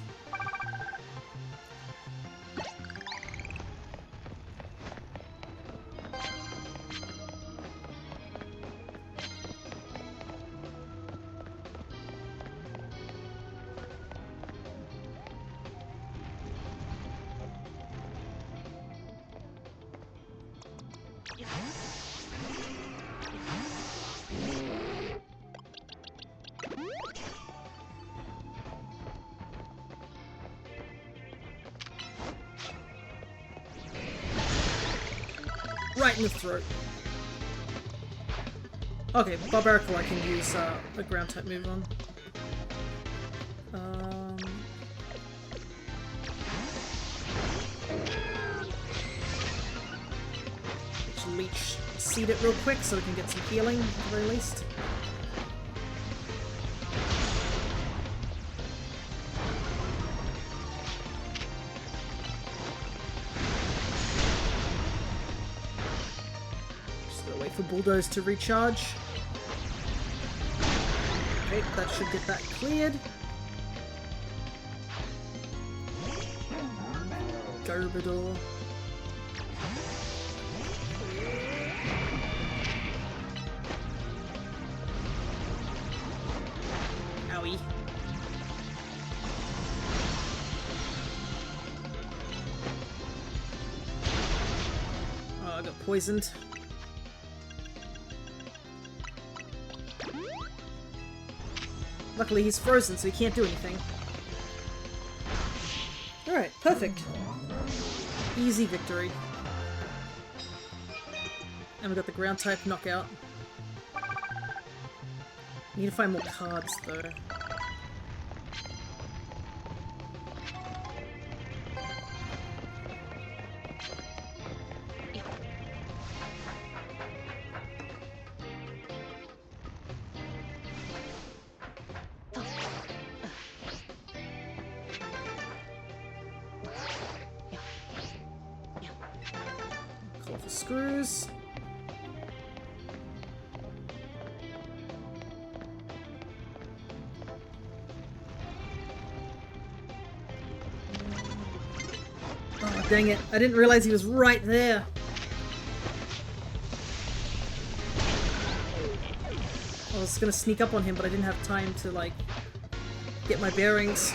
Right in the throat. Okay, Barbarical I can use a ground type move on. Let's leech seed it real quick so we can get some healing at the very least. For Bulldoze to recharge. Okay, that should get that cleared. Garbodor. Owie. Oh, I got poisoned. Luckily he's frozen, so he can't do anything. Alright, perfect. Easy victory. And we got the ground type knockout. Need to find more cards though. Call for screws. Oh, dang it. I didn't realize he was right there. I was gonna sneak up on him, but I didn't have time to, like, get my bearings.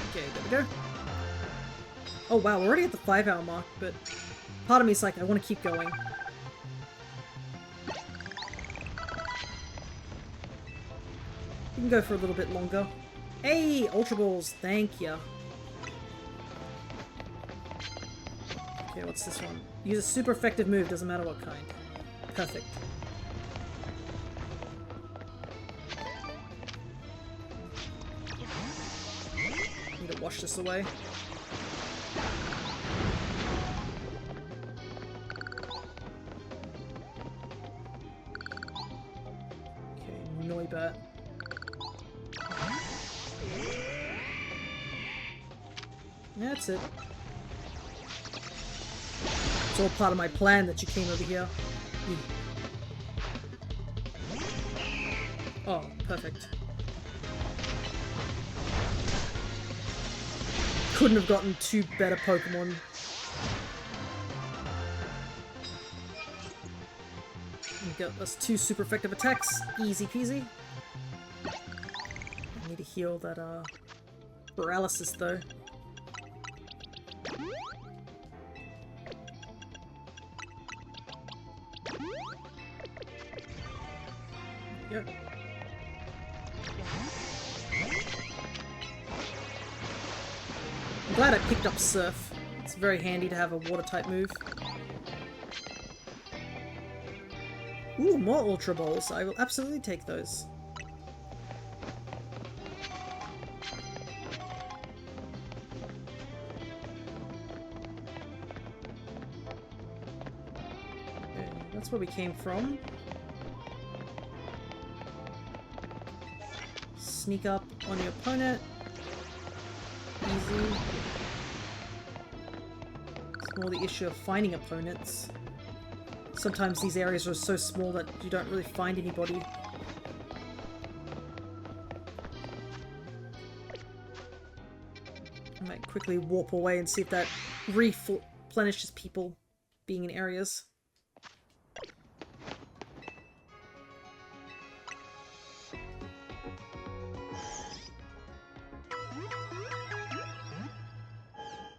Okay, there we go. Oh wow, we're already at the 5-hour mark, but part of me is like, I want to keep going. We can go for a little bit longer. Hey, Ultra Balls, thank ya. Okay, what's this one? Use a super effective move, doesn't matter what kind. Perfect. Need to wash this away. Okay, Noibat. That's it. It's all part of my plan that you came over here. Oh, perfect. Couldn't have gotten two better Pokemon. And get us 2 super effective attacks. Easy peasy. I need to heal that paralysis though. There we go. I'm glad I picked up Surf. It's very handy to have a water type move. Ooh, more Ultra Balls. I will absolutely take those. Okay, that's where we came from. Sneak up on your opponent. Easy. It's more the issue of finding opponents. Sometimes these areas are so small that you don't really find anybody. I might quickly warp away and see if that replenishes people being in areas.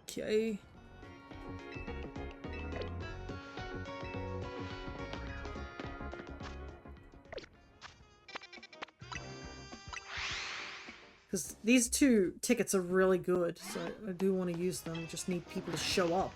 Okay. Because these 2 tickets are really good, so I do want to use them. Just need people to show up.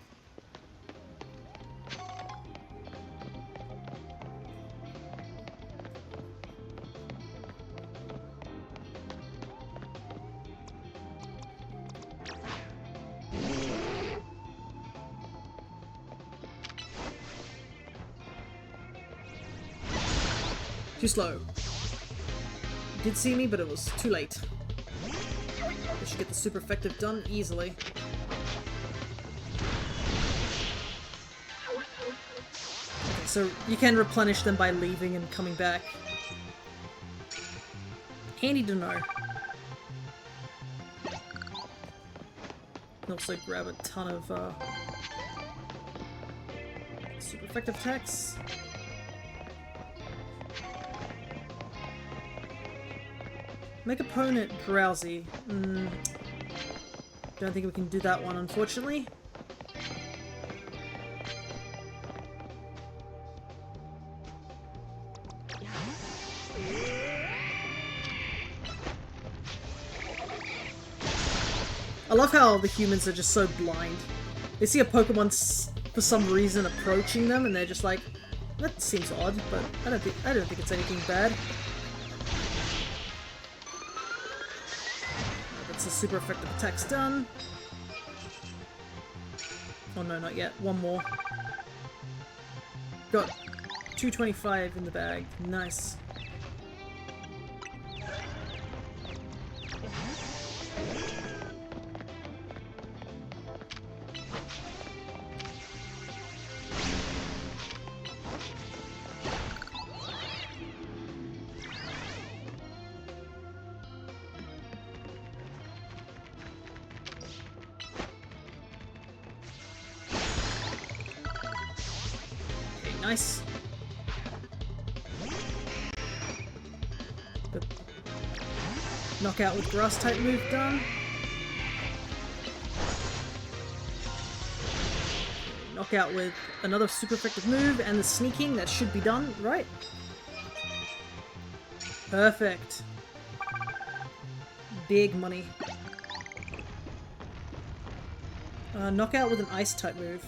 Too slow. Did see me, but it was too late. I should get the super effective done easily. Okay, so you can replenish them by leaving and coming back. Handy to know. Can also grab a ton of super effective attacks. Make opponent drowsy. Don't think we can do that one, unfortunately. I love how the humans are just so blind. They see a Pokemon for some reason approaching them, and they're just like, "That seems odd," but I don't think it's anything bad. The super effective attack's done. Oh no, not yet. One more. Got 225 in the bag. Nice. Nice. Good. Knockout with grass type move done. Knockout with another super effective move and the sneaking, that should be done, right? Perfect. Big money. Knockout with an ice type move.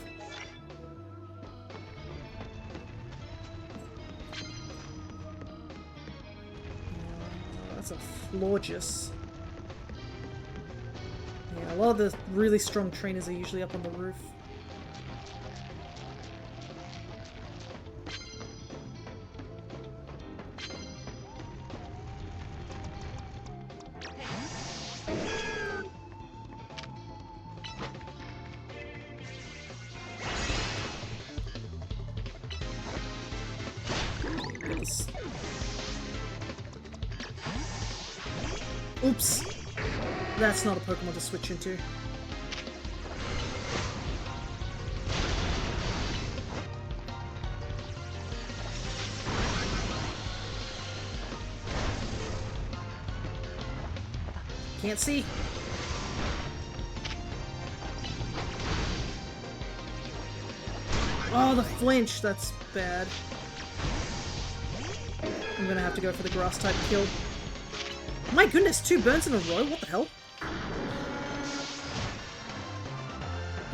That's a Florges. Yeah, a lot of the really strong trainers are usually up on the roof. Oops. That's not a Pokemon to switch into. Can't see. Oh, the flinch. That's bad. I'm gonna have to go for the grass type kill. My goodness, 2 burns in a row? What the hell?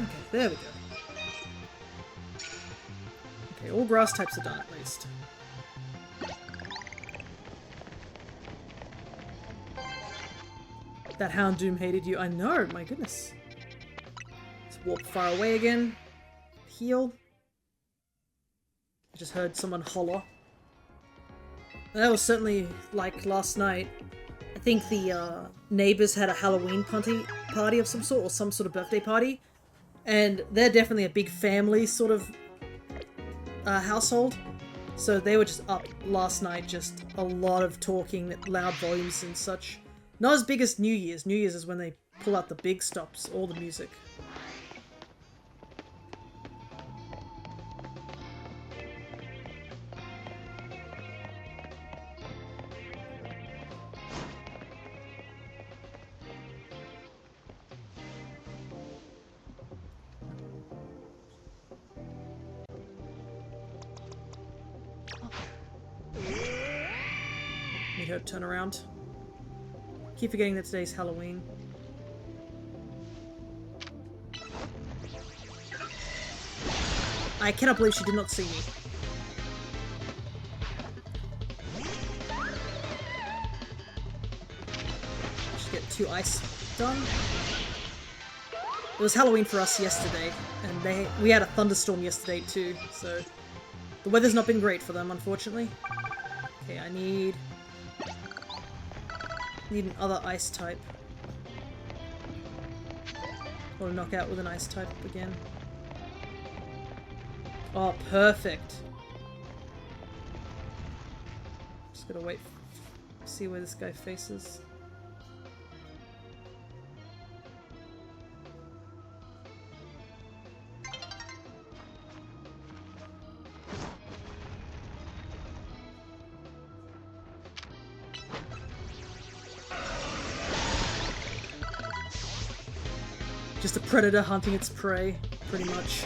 Okay, there we go. Okay, all grass types are done at least. That Houndoom hated you. I know, my goodness. Let's walk far away again. Heal. I just heard someone holler. That was certainly like last night. I think the neighbors had a Halloween party of some sort, or some sort of birthday party. And they're definitely a big family sort of household. So they were just up last night, just a lot of talking, loud volumes and such. Not as big as New Year's. New Year's is when they pull out the big stops, all the music. Need her to turn around. Keep forgetting that today's Halloween. I cannot believe she did not see me. Just get 2 ice done. It was Halloween for us yesterday, and we had a thunderstorm yesterday too, so the weather's not been great for them, unfortunately. Okay, I need another ice type. Or knock out with an ice type again. Oh, perfect. Just gotta wait, see where this guy faces. Just a predator hunting its prey, pretty much.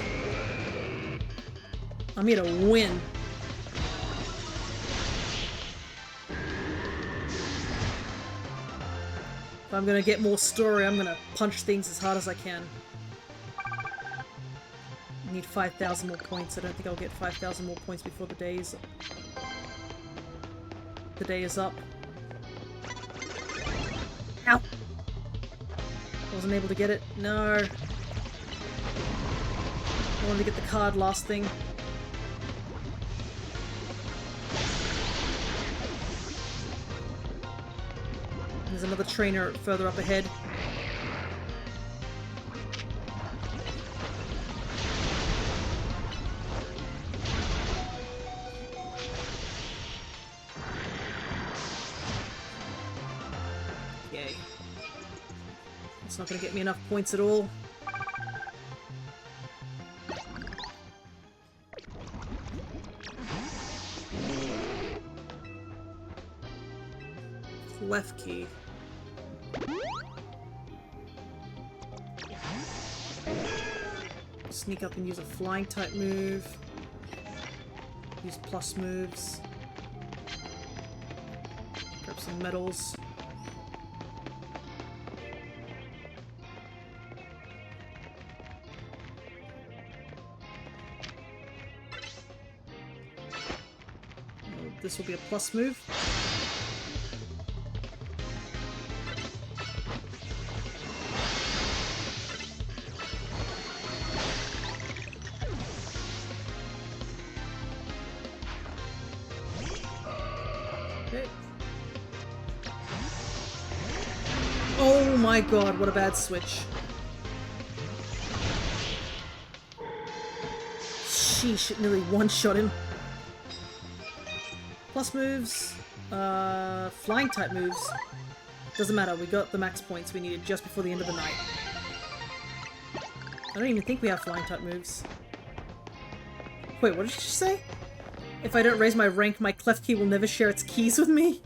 I'm here to win. If I'm gonna get more story, I'm gonna punch things as hard as I can. I need 5,000 more points. I don't think I'll get 5,000 more points before the day is up. Ow! Wasn't able to get it. No. I wanted to get the card last thing. There's another trainer further up ahead. Yay. It's not going to get me enough points at all. Left key. Sneak up and use a flying type move. Use plus moves. Grab some medals. This will be a plus move. Okay. Oh my god, what a bad switch. Sheesh, it nearly one-shot him. Plus moves, flying type moves. Doesn't matter, we got the max points we needed just before the end of the night. I don't even think we have flying type moves. Wait, what did she say? If I don't raise my rank, my clef key will never share its keys with me?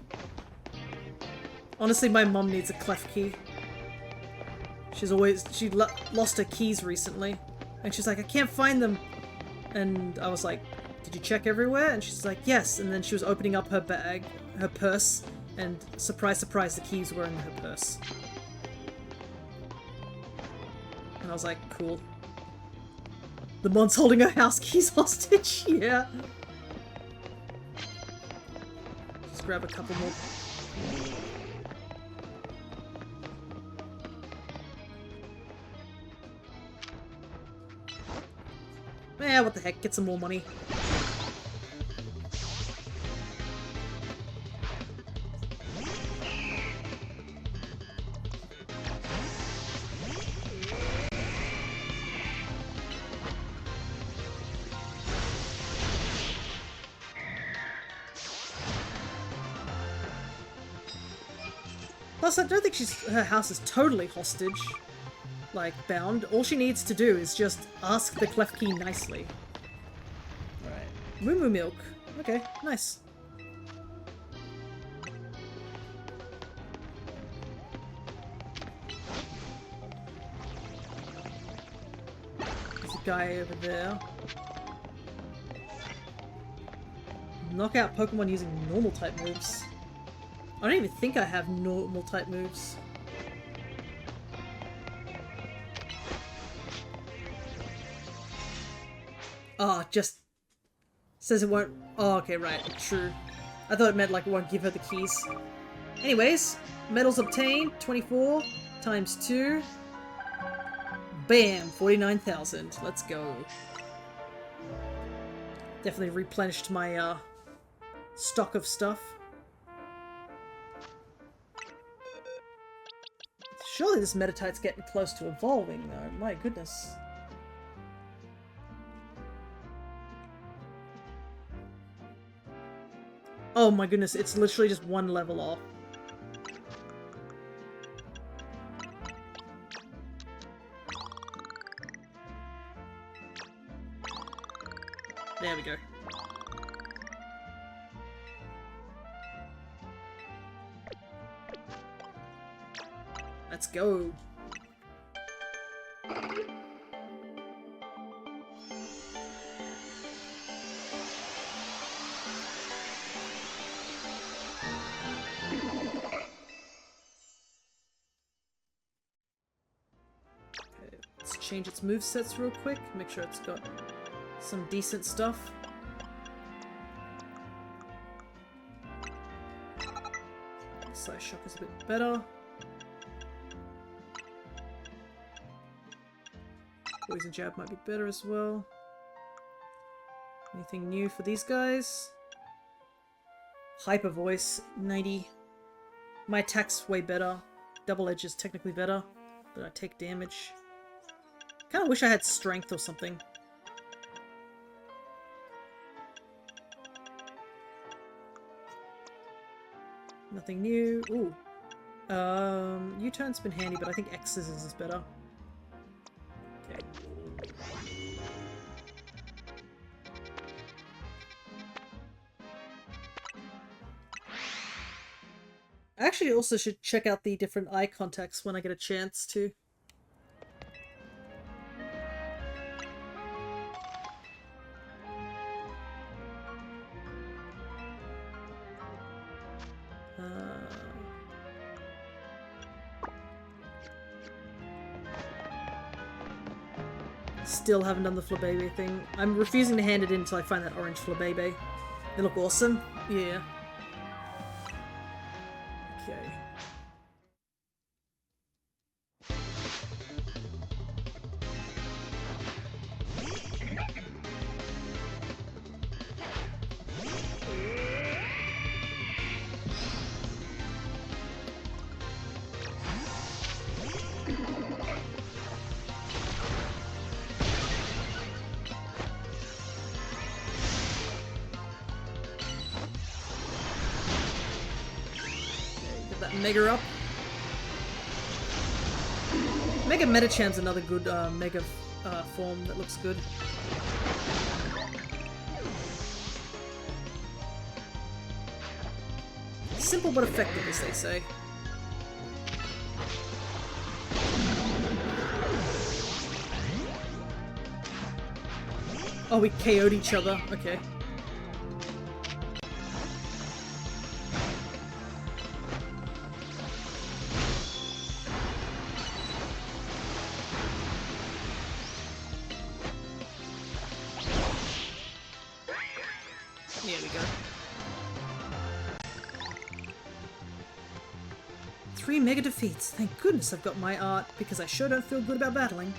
Honestly, my mum needs a clef key. She lost her keys recently. And she's like, I can't find them. And I was like, did you check everywhere? And she's like, yes. And then she was opening up her bag, her purse, and surprise, surprise, the keys were in her purse. And I was like, cool. The mon's holding her house keys hostage, yeah. Just grab a couple more. Yeah, what the heck, get some more money. Plus, I don't think her house is totally hostage, like, bound. All she needs to do is just ask the clef key nicely. Alright. Moo Moo Milk. Okay, nice. There's a guy over there. Knock out Pokemon using normal type moves. I don't even think I have normal type moves. Oh, just says it won't. Oh, okay, right, true. I thought it meant like it won't give her the keys. Anyways, medals obtained 24 times 2. Bam, 49,000. Let's go. Definitely replenished my stock of stuff. Surely this Meditite's getting close to evolving, though. My goodness. Oh my goodness, it's literally just one level off. There we go. Let's go. Let's change its movesets real quick. Make sure it's got some decent stuff. Size Shock is a bit better. Poison Jab might be better as well. Anything new for these guys? Hyper Voice, 90. My attack's way better. Double Edge is technically better, but I take damage. Kinda wish I had Strength or something. Nothing new. Ooh. U-turn's been handy, but I think X scissors is better. Okay. I actually also should check out the different eye contacts when I get a chance to. Still haven't done the Flabébé thing. I'm refusing to hand it in until I find that orange Flabébé. They look awesome. Yeah. Okay. Mega up. Mega Metachan's another good Mega form that looks good. Simple but effective, as they say. Oh, we KO'd each other. Okay. There we go. 3 mega defeats. Thank goodness I've got my art, because I sure don't feel good about battling.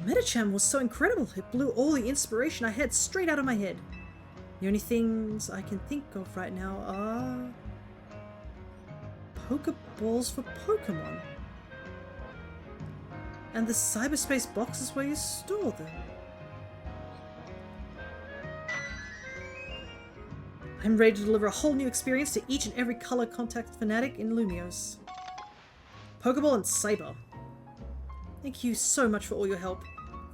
Metacham was so incredible, it blew all the inspiration I had straight out of my head. The only things I can think of right now are... Pokeballs for Pokemon. And the cyberspace boxes where you store them. I'm ready to deliver a whole new experience to each and every color contact fanatic in Lumios. Pokeball and Cyber. Thank you so much for all your help.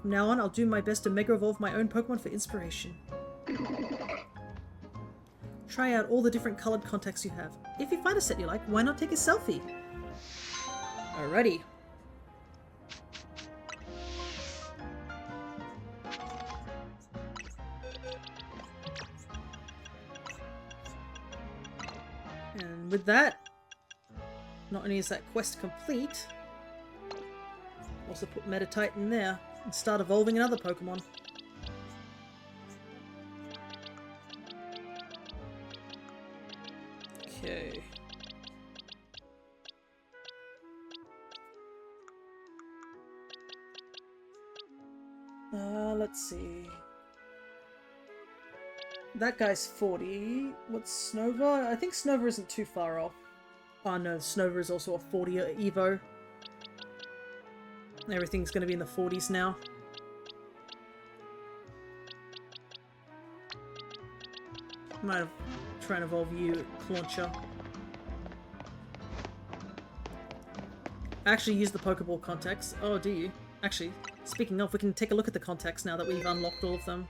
From now on, I'll do my best to Mega Evolve my own Pokemon for inspiration. Try out all the different colored contacts you have. If you find a set you like, why not take a selfie? Alrighty. And with that, not only is that quest complete, also put Meditite in there and start evolving another Pokemon. Okay. Let's see. That guy's 40. What's Snova? I think Snova isn't too far off. Oh no, Snova is also a 40 Evo. Everything's going to be in the 40s now. Might have tried to evolve you, Clauncher. I actually use the Pokeball contacts. Oh, do you? Actually, speaking of, we can take a look at the contacts now that we've unlocked all of them.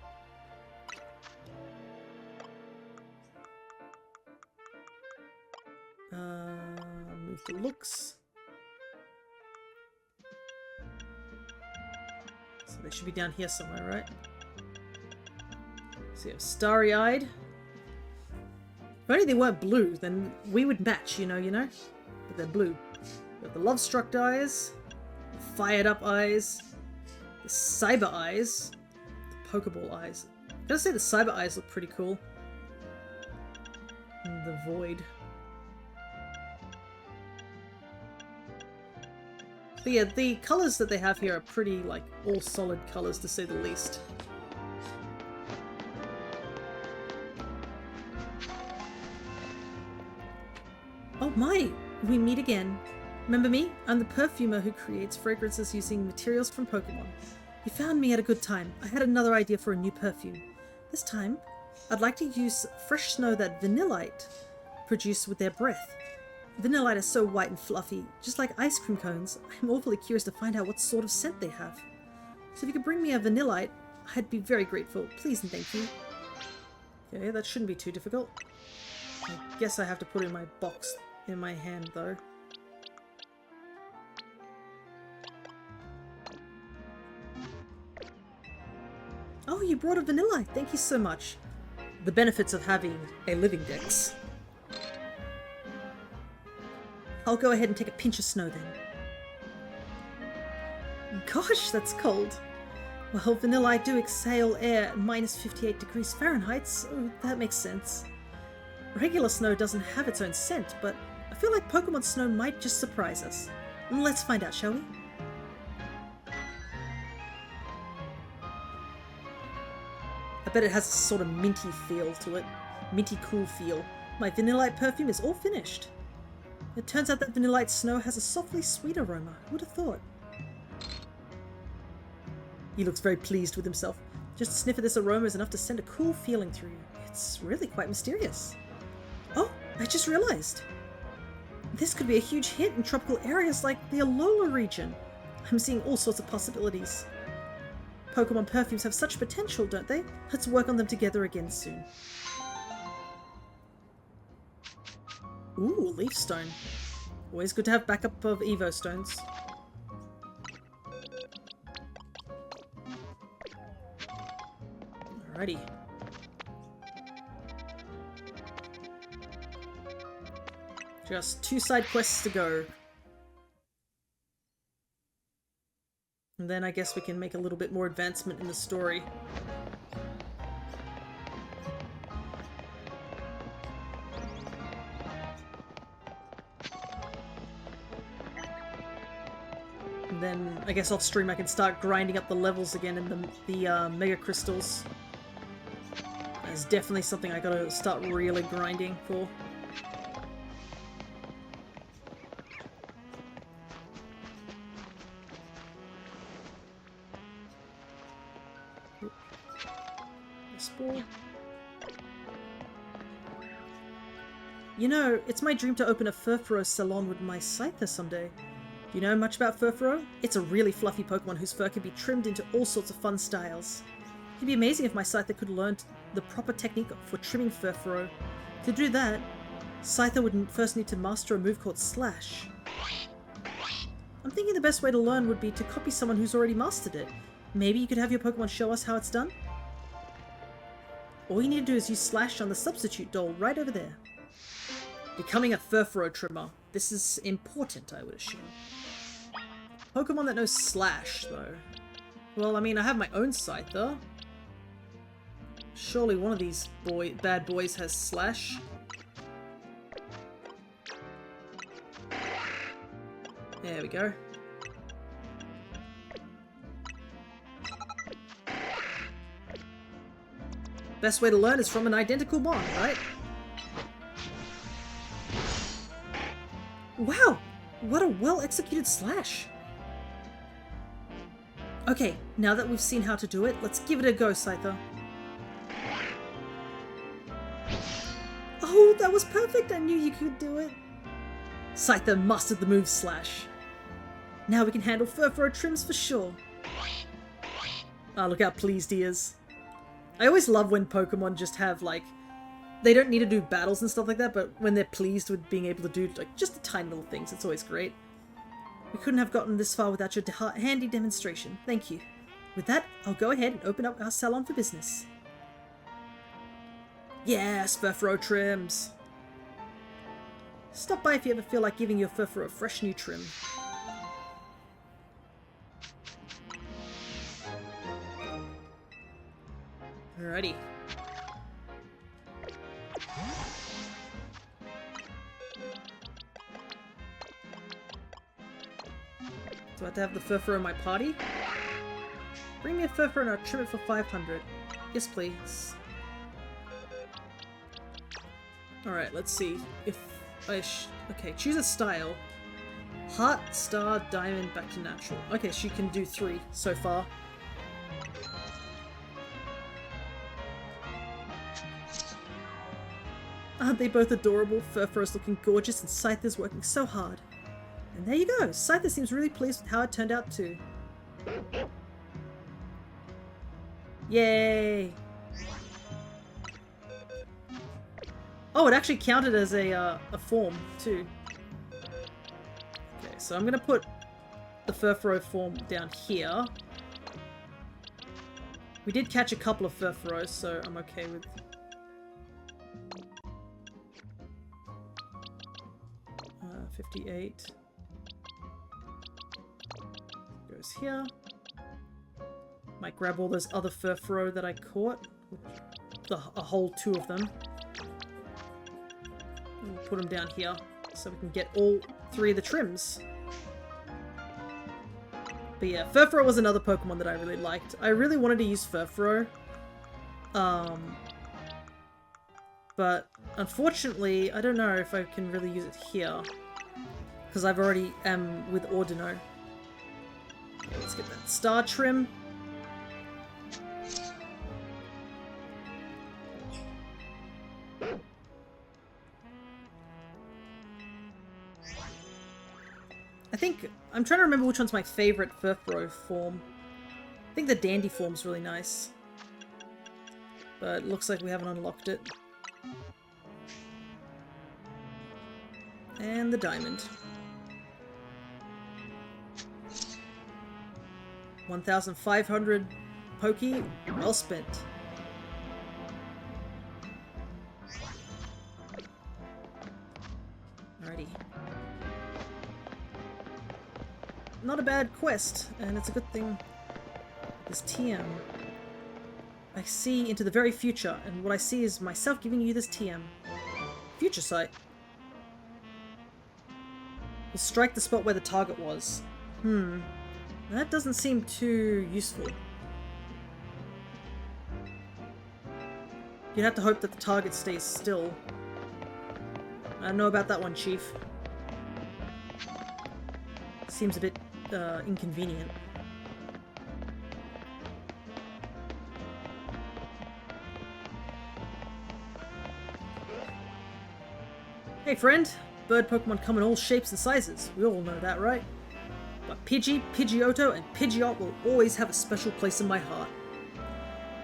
Move to looks. So they should be down here somewhere, right? So you have Starry-Eyed. If only they weren't blue, then we would match, you know? But they're blue. We've got the Love-Struck eyes, the Fired-Up eyes, the Cyber eyes, the Pokeball eyes. I gotta say the Cyber eyes look pretty cool. And the Void. But yeah, the colours that they have here are pretty, like, all solid colours to say the least. Oh my! We meet again. Remember me? I'm the perfumer who creates fragrances using materials from Pokemon. You found me at a good time. I had another idea for a new perfume. This time, I'd like to use fresh snow that Vanillite produce with their breath. Vanillite is so white and fluffy, just like ice cream cones. I'm awfully curious to find out what sort of scent they have. So if you could bring me a Vanillite, I'd be very grateful. Please and thank you. Okay, that shouldn't be too difficult. I guess I have to put it in my box in my hand, though. Oh, you brought a Vanillite! Thank you so much. The benefits of having a Living Dex. I'll go ahead and take a pinch of snow then. Gosh, that's cold. Well, Vanillite do exhale air at minus 58 degrees Fahrenheit, so that makes sense. Regular snow doesn't have its own scent, but I feel like Pokemon snow might just surprise us. Let's find out, shall we? I bet it has a sort of minty feel to it. Minty cool feel. My Vanillite perfume is all finished. It turns out that Vanillite snow has a softly sweet aroma. Who would have thought? He looks very pleased with himself. Just a sniff of this aroma is enough to send a cool feeling through you. It's really quite mysterious. Oh, I just realized. This could be a huge hit in tropical areas like the Alola region. I'm seeing all sorts of possibilities. Pokemon perfumes have such potential, don't they? Let's work on them together again soon. Ooh, Leaf Stone. Always good to have backup of Evo stones. Alrighty. Just 2 side quests to go. And then I guess we can make a little bit more advancement in the story. And then I guess off stream I can start grinding up the levels again in the mega crystals. That's definitely something I gotta start really grinding for. You know, it's my dream to open a Furfuro salon with my Scyther someday. Do you know much about Furfuro? It's a really fluffy Pokemon whose fur can be trimmed into all sorts of fun styles. It'd be amazing if my Scyther could learn the proper technique for trimming Furfuro. To do that, Scyther would first need to master a move called Slash. I'm thinking the best way to learn would be to copy someone who's already mastered it. Maybe you could have your Pokemon show us how it's done? All you need to do is use Slash on the substitute doll right over there. Becoming a Furfuro trimmer. This is important, I would assume. Pokemon that knows Slash, though. Well, I mean, I have my own Scyther. Surely one of these bad boys has Slash. There we go. Best way to learn is from an identical bond, right? Wow! What a well-executed Slash! Okay, now that we've seen how to do it, let's give it a go, Scyther. Oh, that was perfect! I knew you could do it! Scyther mastered the move Slash. Now we can handle Furfuro trims for sure. Ah, look how pleased he is. I always love when Pokemon just have, like, they don't need to do battles and stuff like that, but when they're pleased with being able to do, like, just the tiny little things, it's always great. We couldn't have gotten this far without your handy demonstration. Thank you. With that, I'll go ahead and open up our salon for business. Yes, Furfuro trims! Stop by if you ever feel like giving your Furfuro a fresh new trim. Alrighty. Do I have to have the Furfuro in my party? Bring me a Furfuro and I'll trim it for 500. Yes, please. Alright, let's see. If I okay, choose a style. Heart, Star, Diamond, back to Natural. Okay, she can do 3 so far. Aren't they both adorable? Furfuro's looking gorgeous and Scyther's working so hard. And there you go! Scyther seems really pleased with how it turned out too. Yay! Oh, it actually counted as a form too. Okay, so I'm gonna put the Furfuro form down here. We did catch a couple of Furfuros, so I'm okay with... 58 goes here. Might grab all those other Furfuro that I caught, a whole 2 of them, and put them down here so we can get all 3 of the trims. But yeah, Furfuro was another Pokemon that I really liked. I really wanted to use Furfuro, but unfortunately I don't know if I can really use it here. Because I've already am with Ordino. Let's get that star trim. I think, I'm trying to remember which one's my favourite Furfuro form. I think the Dandy form's really nice. But it looks like we haven't unlocked it. And the Diamond. 1,500 Poke, well spent. Alrighty. Not a bad quest, and it's a good thing. This TM. I see into the very future, and what I see is myself giving you this TM. Future sight. We'll strike the spot where the target was. That doesn't seem too useful. You'd have to hope that the target stays still. I don't know about that one, Chief. Seems a bit inconvenient. Hey friend! Bird Pokemon come in all shapes and sizes. We all know that, right? But Pidgey, Pidgeotto, and Pidgeot will always have a special place in my heart.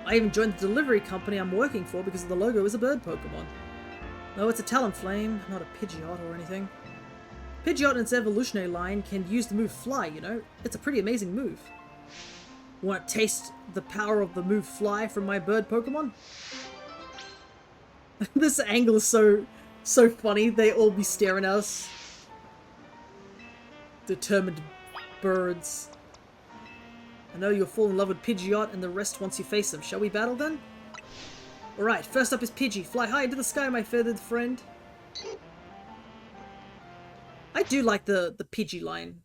I even joined the delivery company I'm working for because the logo is a bird Pokemon. No, it's a Talonflame, not a Pidgeot or anything. Pidgeot in its evolutionary line can use the move Fly, you know? It's a pretty amazing move. Want to taste the power of the move Fly from my bird Pokemon? This angle is so funny. They all be staring at us. Determined birds. I know you'll fall in love with Pidgeot and the rest once you face them. Shall we battle then? Alright, first up is Pidgey. Fly high into the sky, my feathered friend. I do like the Pidgey line.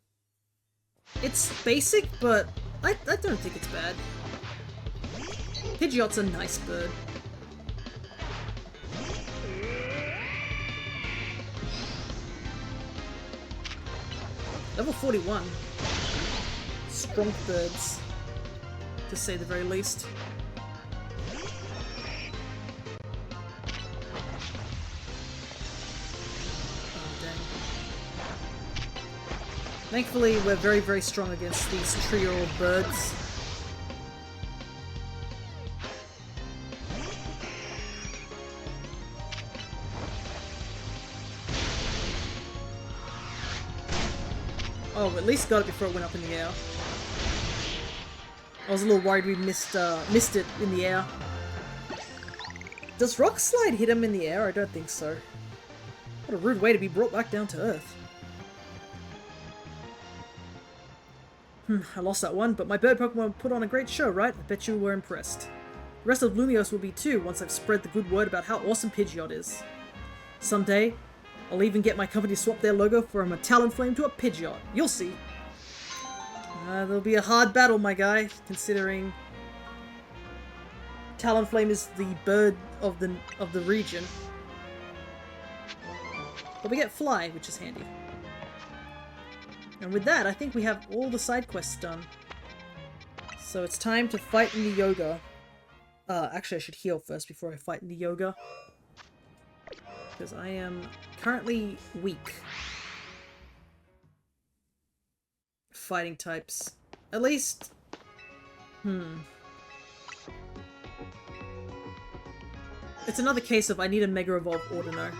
It's basic, but I don't think it's bad. Pidgeot's a nice bird. Level 41. Strong birds, to say the very least. Thankfully, we're very, very strong against these trio of birds. Oh, at least got it before it went up in the air. I was a little worried we missed it in the air. Does Rock Slide hit him in the air? I don't think so. What a rude way to be brought back down to Earth. I lost that one, but my bird Pokemon put on a great show, right? I bet you were impressed. The rest of Lumiose will be too, once I've spread the good word about how awesome Pidgeot is. Someday, I'll even get my company to swap their logo from a Talonflame to a Pidgeot. You'll see. There'll be a hard battle, my guy, considering Talonflame is the bird of the region. But we get Fly, which is handy. And with that, I think we have all the side quests done. So it's time to fight in the Yoga. Actually, I should heal first before I fight in the Yoga. Because I am currently weak. Fighting types. At least... It's another case of I need a Mega Evolve Ordino.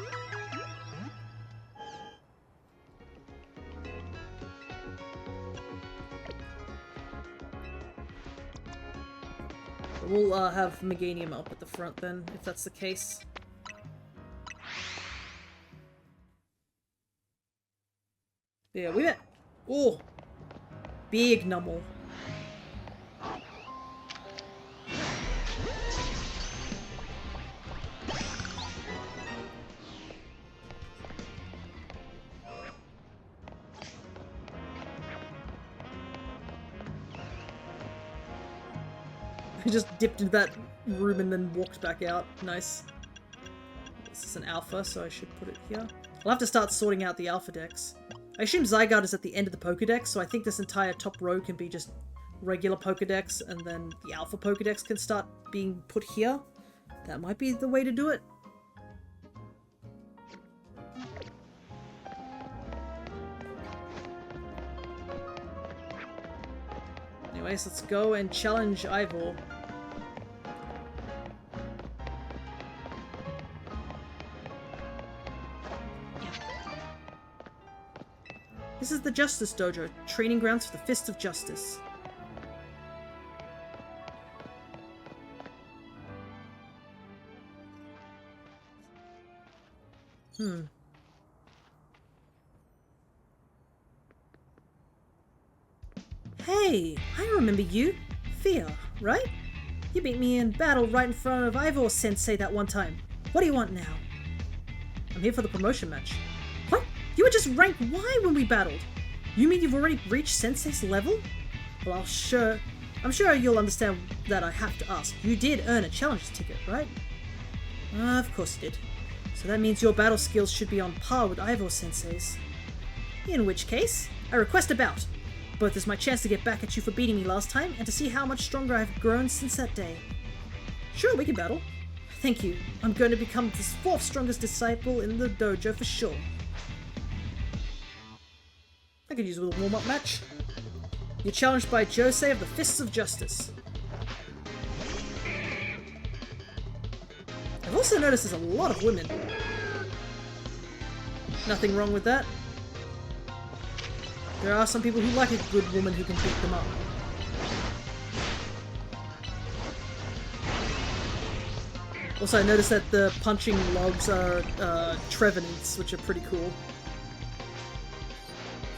We'll have Meganium up at the front then, if that's the case. Yeah, we met... Oh! Big Numble. I just dipped into that room and then walked back out. Nice. This is an alpha, so I should put it here. I'll have to start sorting out the alpha decks. I assume Zygarde is at the end of the Pokedex, so I think this entire top row can be just regular Pokedex, and then the alpha Pokedex can start being put here. That might be the way to do it. Anyways, let's go and challenge Ivor. This is the Justice Dojo, training grounds for the Fist of Justice. Hey, I remember you. Fia, right? You beat me in battle right in front of Ivor Sensei that one time. What do you want now? I'm here for the promotion match. What? You were just rank Y when we battled. You mean you've already reached Sensei's level? Well, I'm sure you'll understand that I have to ask. You did earn a challenge ticket, right? Of course you did. So that means your battle skills should be on par with Ivor Sensei's. In which case, I request a bout. Both as my chance to get back at you for beating me last time, and to see how much stronger I've grown since that day. Sure, we can battle. Thank you. I'm going to become the 4th strongest disciple in the dojo for sure. I could use a little warm-up match. You're challenged by Josei of the Fists of Justice. I've also noticed there's a lot of women. Nothing wrong with that. There are some people who like a good woman who can beat them up. Also, I noticed that the punching logs are trevenants, which are pretty cool.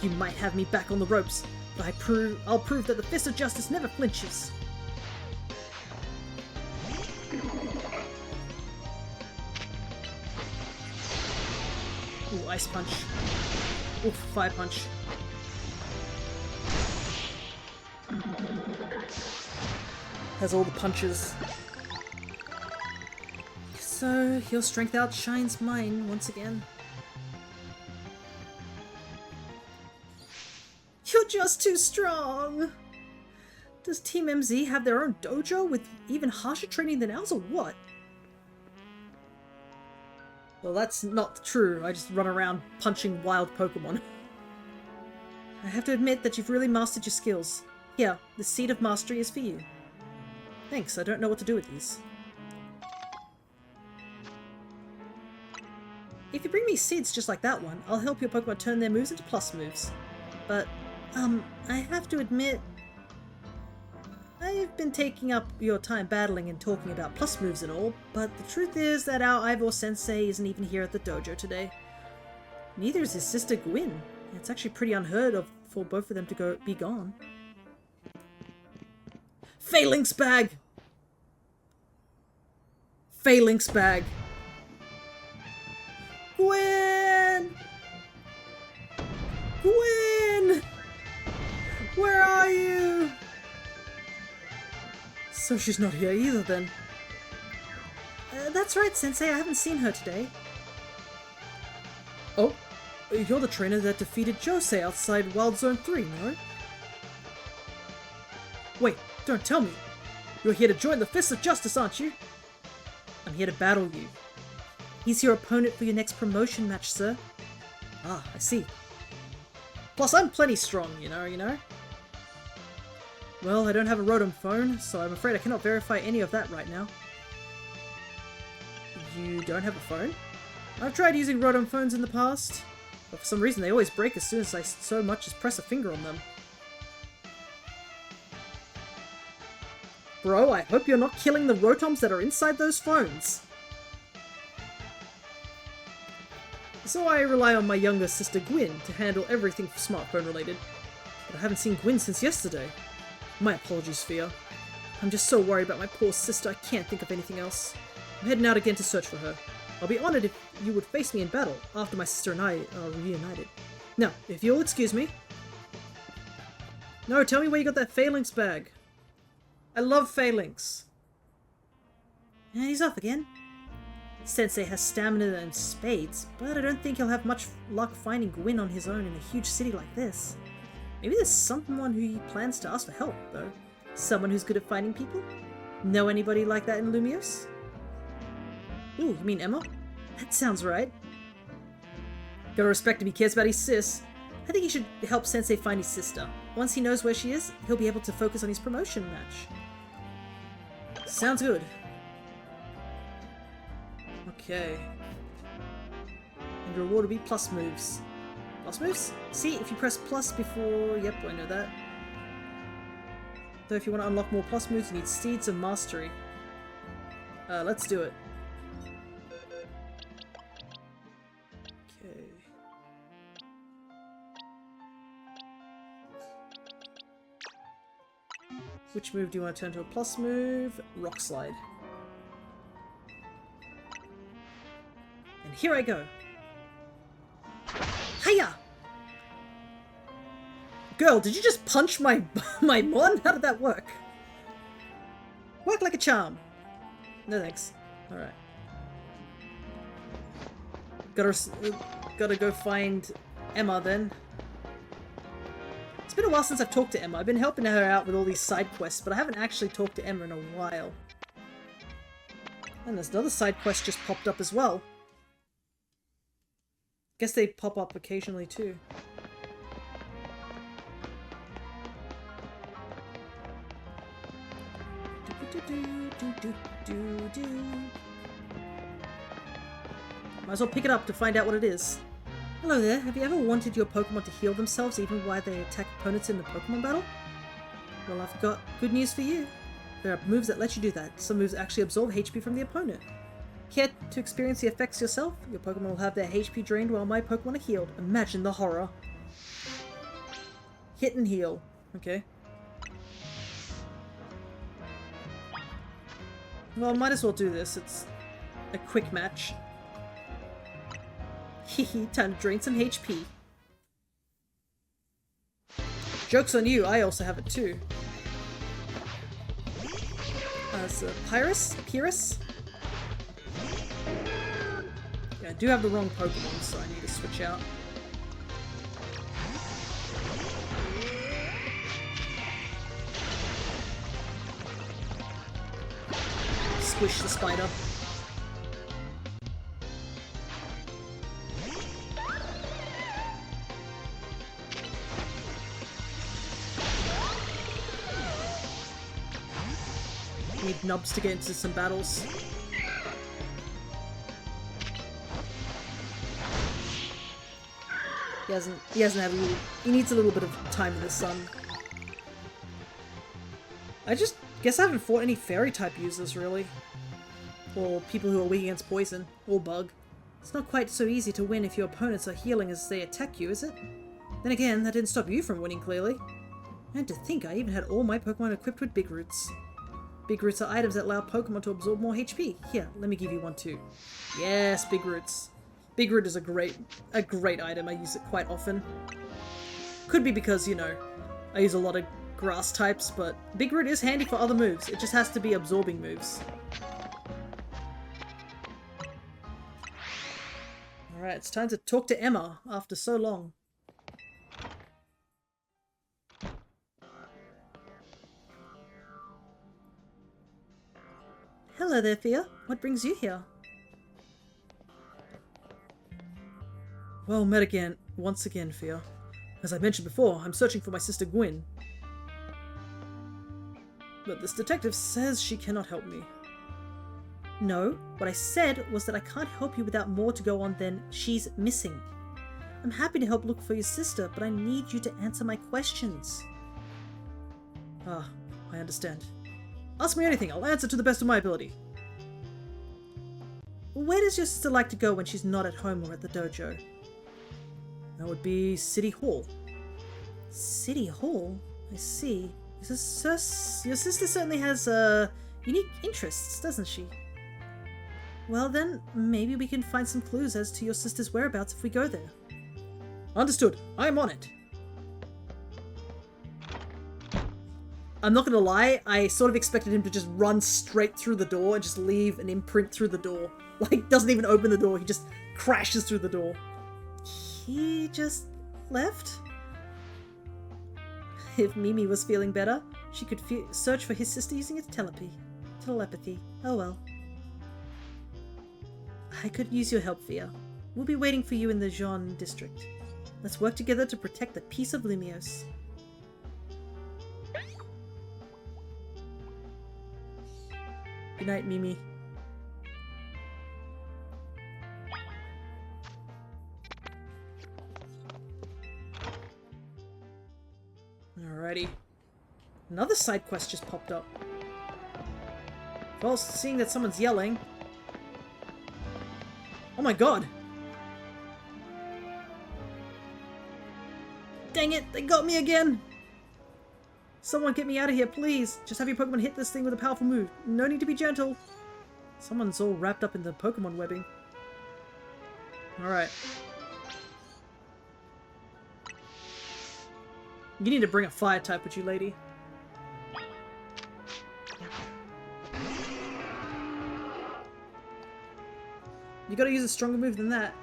You might have me back on the ropes, but I'll prove that the Fist of Justice never flinches. Ooh, ice punch. Ooh, fire punch. Has all the punches. So, your strength outshines mine once again. You're just too strong! Does Team MZ have their own dojo with even harsher training than ours, or what? Well, that's not true. I just run around punching wild Pokémon. I have to admit that you've really mastered your skills. Here, the Seed of Mastery is for you. Thanks, I don't know what to do with these. If you bring me seeds just like that one, I'll help your Pokemon turn their moves into plus moves. But, I have to admit, I've been taking up your time battling and talking about plus moves and all, but the truth is that our Ivor Sensei isn't even here at the dojo today. Neither is his sister Gwyn. It's actually pretty unheard of for both of them to be gone. Phalanx bag! Phalanx bag! Gwyn! Gwyn! Where are you? So she's not here either then. That's right, Sensei. I haven't seen her today. Oh, you're the trainer that defeated Josei outside Wild Zone 3, no? Wait, don't tell me. You're here to join the Fists of Justice, aren't you? I'm here to battle you. He's your opponent for your next promotion match, sir. Ah, I see. Plus, I'm plenty strong, you know? Well, I don't have a Rotom phone, so I'm afraid I cannot verify any of that right now. You don't have a phone? I've tried using Rotom phones in the past, but for some reason they always break as soon as I so much as press a finger on them. Bro, I hope you're not killing the Rotoms that are inside those phones. So I rely on my younger sister Gwyn to handle everything smartphone related, but I haven't seen Gwyn since yesterday. My apologies, Fia. I'm just so worried about my poor sister I can't think of anything else. I'm heading out again to search for her. I'll be honored if you would face me in battle after my sister and I are reunited. Now, if you'll excuse me. No, tell me where you got that Phalanx bag. I love Phalanx. And he's off again. Sensei has stamina and spades, but I don't think he'll have much luck finding Gwyn on his own in a huge city like this. Maybe there's someone who he plans to ask for help, though. Someone who's good at finding people? Know anybody like that in Lumios? Ooh, you mean Emma? That sounds right. Gotta respect him, he cares about his sis. I think he should help Sensei find his sister. Once he knows where she is, he'll be able to focus on his promotion match. Sounds good. Okay. And your reward will be plus moves. Plus moves? See, if you press plus before... Yep, I know that. Though if you want to unlock more plus moves, you need Seeds of Mastery. Let's do it. Which move do you want to turn to a plus move? Rock Slide. And here I go. Hiya! Girl, did you just punch my my mon? How did that work? Work like a charm. No thanks. Alright. Gotta go find Emma then. It's been a while since I've talked to Emma. I've been helping her out with all these side quests, but I haven't actually talked to Emma in a while. And there's another side quest just popped up as well. Guess they pop up occasionally too. Might as well pick it up to find out what it is. Hello there, have you ever wanted your Pokemon to heal themselves even while they attack opponents in the Pokemon battle? Well, I've got good news for you. There are moves that let you do that. Some moves actually absorb HP from the opponent. Care to experience the effects yourself? Your Pokemon will have their HP drained while my Pokemon are healed. Imagine the horror. Hit and heal. Okay. Well, might as well do this. It's a quick match. Hehe, time to drain some HP. Joke's on you, I also have it too. It's a Pyrus? Yeah, I do have the wrong Pokemon, so I need to switch out. Squish the spider. Need Nubs to get into some battles. He hasn't had he needs a little bit of time in the sun. I just guess I haven't fought any fairy type users really. Or people who are weak against poison, or bug. It's not quite so easy to win if your opponents are healing as they attack you, is it? Then again, that didn't stop you from winning clearly. And to think I even had all my Pokemon equipped with Big Roots. Big Roots are items that allow Pokemon to absorb more HP. Here, let me give you one too. Yes, Big Roots. Big Root is a great item. I use it quite often. Could be because, you know, I use a lot of grass types, but Big Root is handy for other moves. It just has to be absorbing moves. Alright, it's time to talk to Emma after so long. Hello there, Fia. What brings you here? Well, met again. Once again, Fia. As I mentioned before, I'm searching for my sister Gwyn. But this detective says she cannot help me. No, what I said was that I can't help you without more to go on than she's missing. I'm happy to help look for your sister, but I need you to answer my questions. Ah, I understand. Ask me anything, I'll answer to the best of my ability. Where does your sister like to go when she's not at home or at the dojo? That would be City Hall. City Hall? I see. Your sister certainly has unique interests, doesn't she? Well then, maybe we can find some clues as to your sister's whereabouts if we go there. Understood. I'm on it. I'm not gonna lie, I sort of expected him to just run straight through the door and just leave an imprint through the door. Like, doesn't even open the door, he just crashes through the door. He just left? If Mimi was feeling better, she could search for his sister using telepathy. Oh well. I could use your help, Fia. We'll be waiting for you in the Jean district. Let's work together to protect the peace of Lumios. Good night, Mimi. Alrighty. Another side quest just popped up. Well, seeing that someone's yelling... Oh my god! Dang it, they got me again! Someone get me out of here, please! Just have your Pokemon hit this thing with a powerful move. No need to be gentle. Someone's all wrapped up in the Pokemon webbing. Alright. You need to bring a fire type with you, lady. You gotta use a stronger move than that.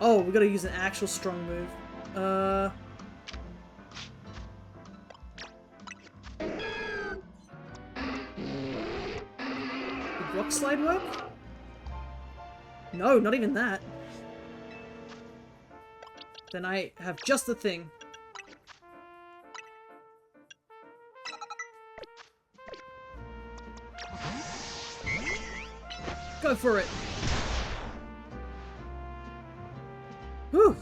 Oh, we gotta use an actual strong move. Would Rock Slide work? No, not even that. Then I have just the thing. Go for it! Whew!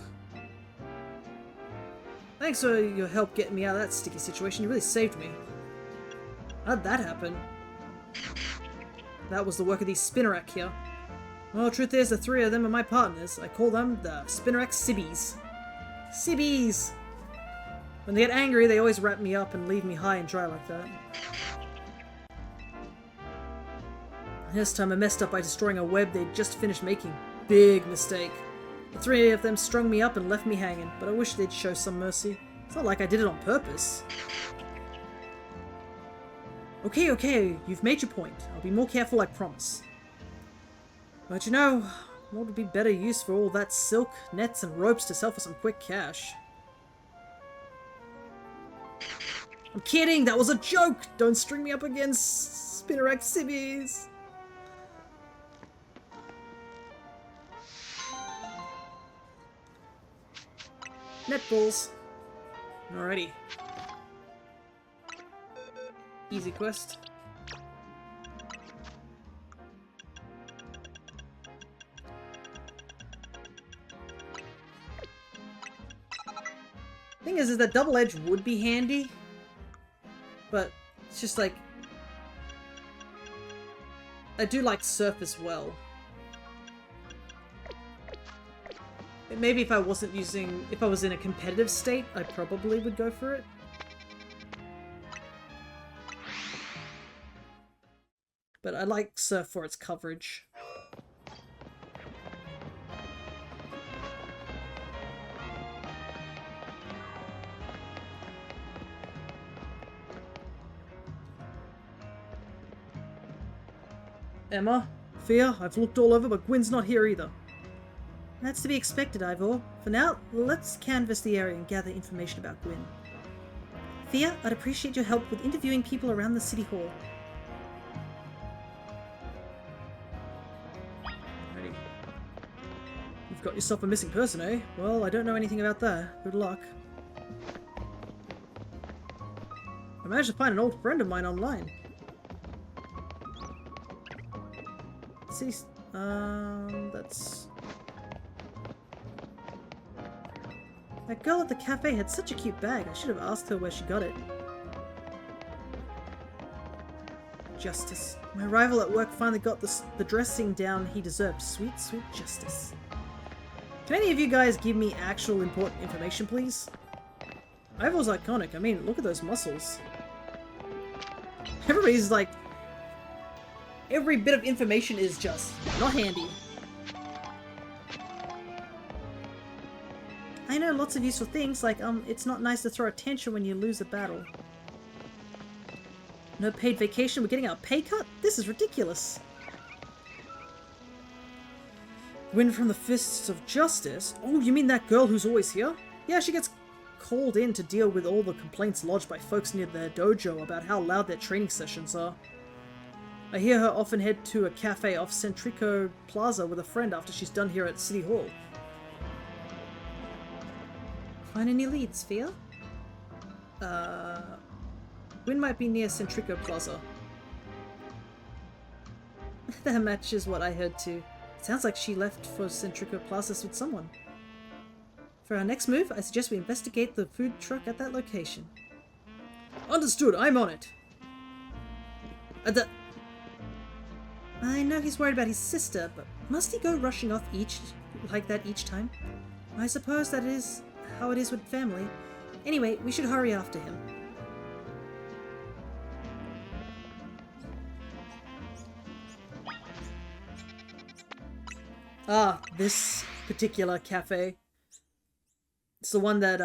Thanks for your help getting me out of that sticky situation. You really saved me. How'd that happen? That was the work of these Spinnerack here. Well, truth is, the three of them are my partners. I call them the Spinnerack Sibbies. Sibbies! When they get angry, they always wrap me up and leave me high and dry like that. This time I messed up by destroying a web they'd just finished making. Big mistake. The three of them strung me up and left me hanging, but I wish they'd show some mercy. It's not like I did it on purpose. Okay, you've made your point. I'll be more careful, I promise. But you know, what would be better use for all that silk, nets, and ropes to sell for some quick cash? I'm kidding! That was a joke! Don't string me up against Spinnerack Sibbies! Netballs. Alrighty. Easy quest. Thing is that double edge would be handy, but it's just like I do like surf as well. Maybe if I wasn't using, if I was in a competitive state, I probably would go for it. But I like surf for its coverage. Emma? Fia? I've looked all over, but Gwyn's not here either. That's to be expected, Ivor. For now, let's canvass the area and gather information about Gwyn. Fia, I'd appreciate your help with interviewing people around the City Hall. Ready. You've got yourself a missing person, eh? Well, I don't know anything about that. Good luck. I managed to find an old friend of mine online. See, that's... That girl at the cafe had such a cute bag. I should have asked her where she got it. Justice. My rival at work finally got the dressing down he deserved. Sweet, sweet justice. Can any of you guys give me actual important information, please? Ivor's iconic. I mean, look at those muscles. Everybody's like... Every bit of information is just not handy. I know lots of useful things, like, it's not nice to throw attention when you lose a battle. No paid vacation, we're getting our pay cut? This is ridiculous. Win from the fists of justice? Oh, you mean that girl who's always here? Yeah, she gets called in to deal with all the complaints lodged by folks near their dojo about how loud their training sessions are. I hear her often head to a cafe off Centrico Plaza with a friend after she's done here at City Hall. Find any leads, Fia? Gwyn might be near Centrico Plaza. That matches what I heard too. It sounds like she left for Centrico Plaza with someone. For our next move, I suggest we investigate the food truck at that location. Understood, I'm on it! I know he's worried about his sister, but must he go rushing off like that each time? I suppose that is how it is with family. Anyway, we should hurry after him. Ah, this particular cafe. It's the one that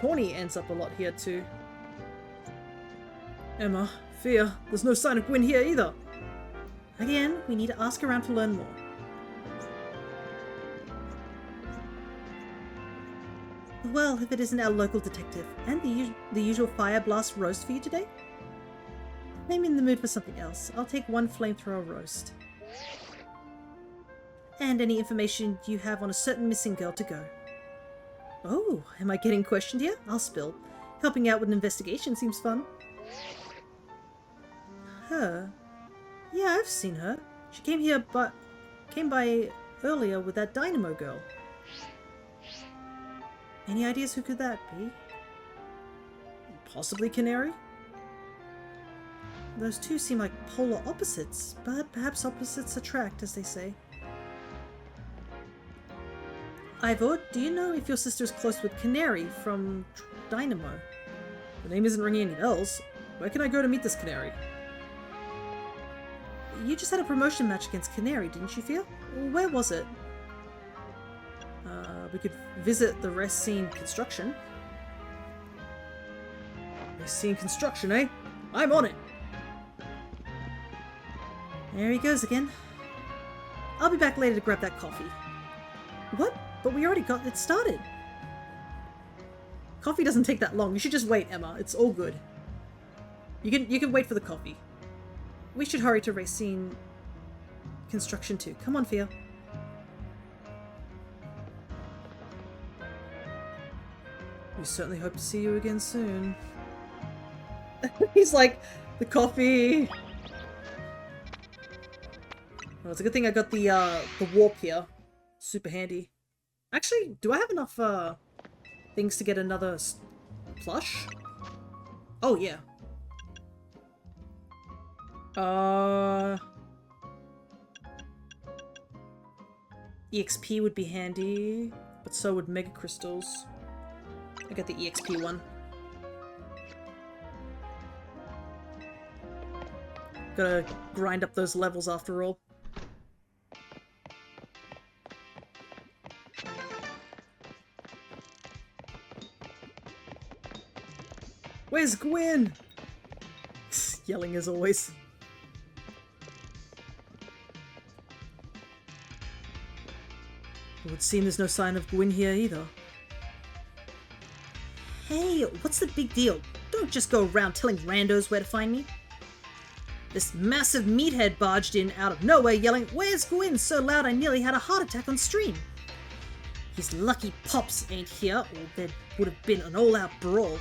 Tawny ends up a lot here too. Emma, Fia, there's no sign of Gwyn here either. Again, we need to ask around to learn more. Well, if it isn't our local detective, and the usual fire blast roast for you today? I'm in the mood for something else. I'll take one flamethrower roast. And any information you have on a certain missing girl to go. Oh, am I getting questioned here? I'll spill. Helping out with an investigation seems fun. Her? Yeah, I've seen her. She came by earlier with that Dynamo girl. Any ideas who could that be? Possibly Canary? Those two seem like polar opposites, but perhaps opposites attract, as they say. Ivor, do you know if your sister is close with Canary from Dynamo? The name isn't ringing any bells. Where can I go to meet this Canary? You just had a promotion match against Canary, didn't you, Fia? Where was it? We could visit the Racine Construction. Racine Construction, eh? I'm on it! There he goes again. I'll be back later to grab that coffee. What? But we already got it started. Coffee doesn't take that long. You should just wait, Emma. It's all good. You can wait for the coffee. We should hurry to Racine Construction too. Come on, Fia. We certainly hope to see you again soon. He's like, the coffee. Well, it's a good thing I got the warp here. Super handy. Actually, do I have enough things to get another plush? Oh yeah. EXP would be handy, but so would Mega Crystals. I got the EXP one. Gotta grind up those levels after all. Where's Gwyn? Yelling as always. It would seem there's no sign of Gwyn here either. Hey, what's the big deal? Don't just go around telling randos where to find me. This massive meathead barged in out of nowhere yelling, "Where's Gwyn?" so loud I nearly had a heart attack on stream. His lucky pops ain't here, or there would have been an all-out brawl.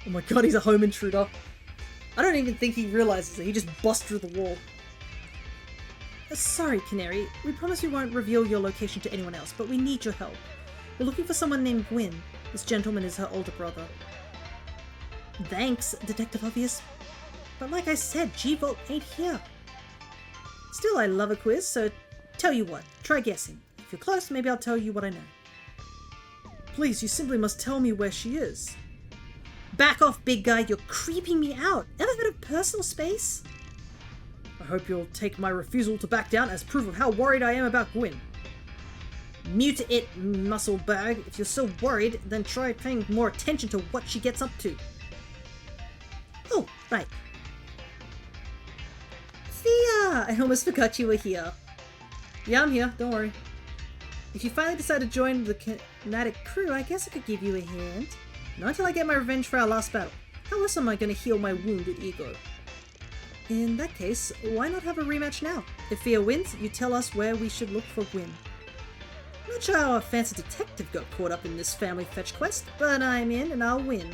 Oh my god, he's a home intruder. I don't even think he realizes it. He just busts through the wall. Sorry, Canary. We promise we won't reveal your location to anyone else, but we need your help. We're looking for someone named Gwyn. This gentleman is her older brother. Thanks, Detective Obvious. But like I said, G-Vault ain't here. Still, I love a quiz, so tell you what, try guessing. If you're close, maybe I'll tell you what I know. Please, you simply must tell me where she is. Back off, big guy, you're creeping me out. Ever heard of personal space? I hope you'll take my refusal to back down as proof of how worried I am about Gwyn. Mute it, muscle bag. If you're so worried, then try paying more attention to what she gets up to. Oh, right. Fia! I almost forgot you were here. Yeah, I'm here, don't worry. If you finally decide to join the Kinetic crew, I guess I could give you a hand. Not until I get my revenge for our last battle. How else am I going to heal my wounded ego? In that case, why not have a rematch now? If Fia wins, you tell us where we should look for Gwyn. Not sure how a fancy detective got caught up in this family fetch quest, but I'm in and I'll win.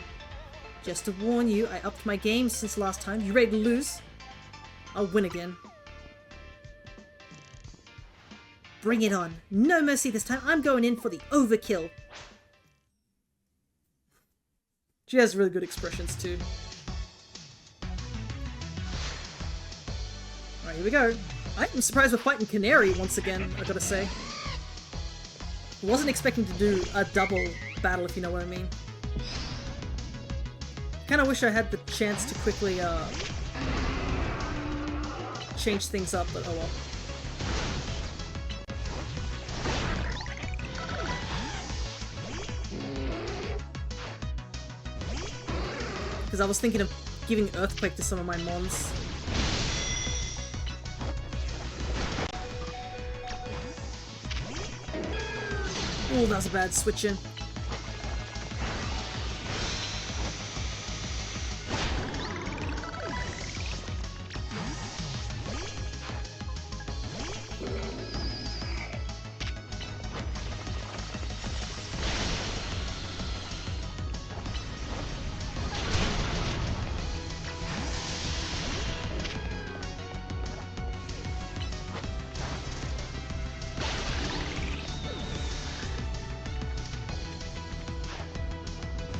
Just to warn you, I upped my game since last time. You ready to lose? I'll win again. Bring it on. No mercy this time. I'm going in for the overkill. She has really good expressions too. Alright, here we go. I'm surprised we're fighting Canary once again, I gotta say. Wasn't expecting to do a double battle, if you know what I mean. Kinda wish I had the chance to quickly change things up, but oh well. Because I was thinking of giving Earthquake to some of my mons. Oh, that was a bad switch in.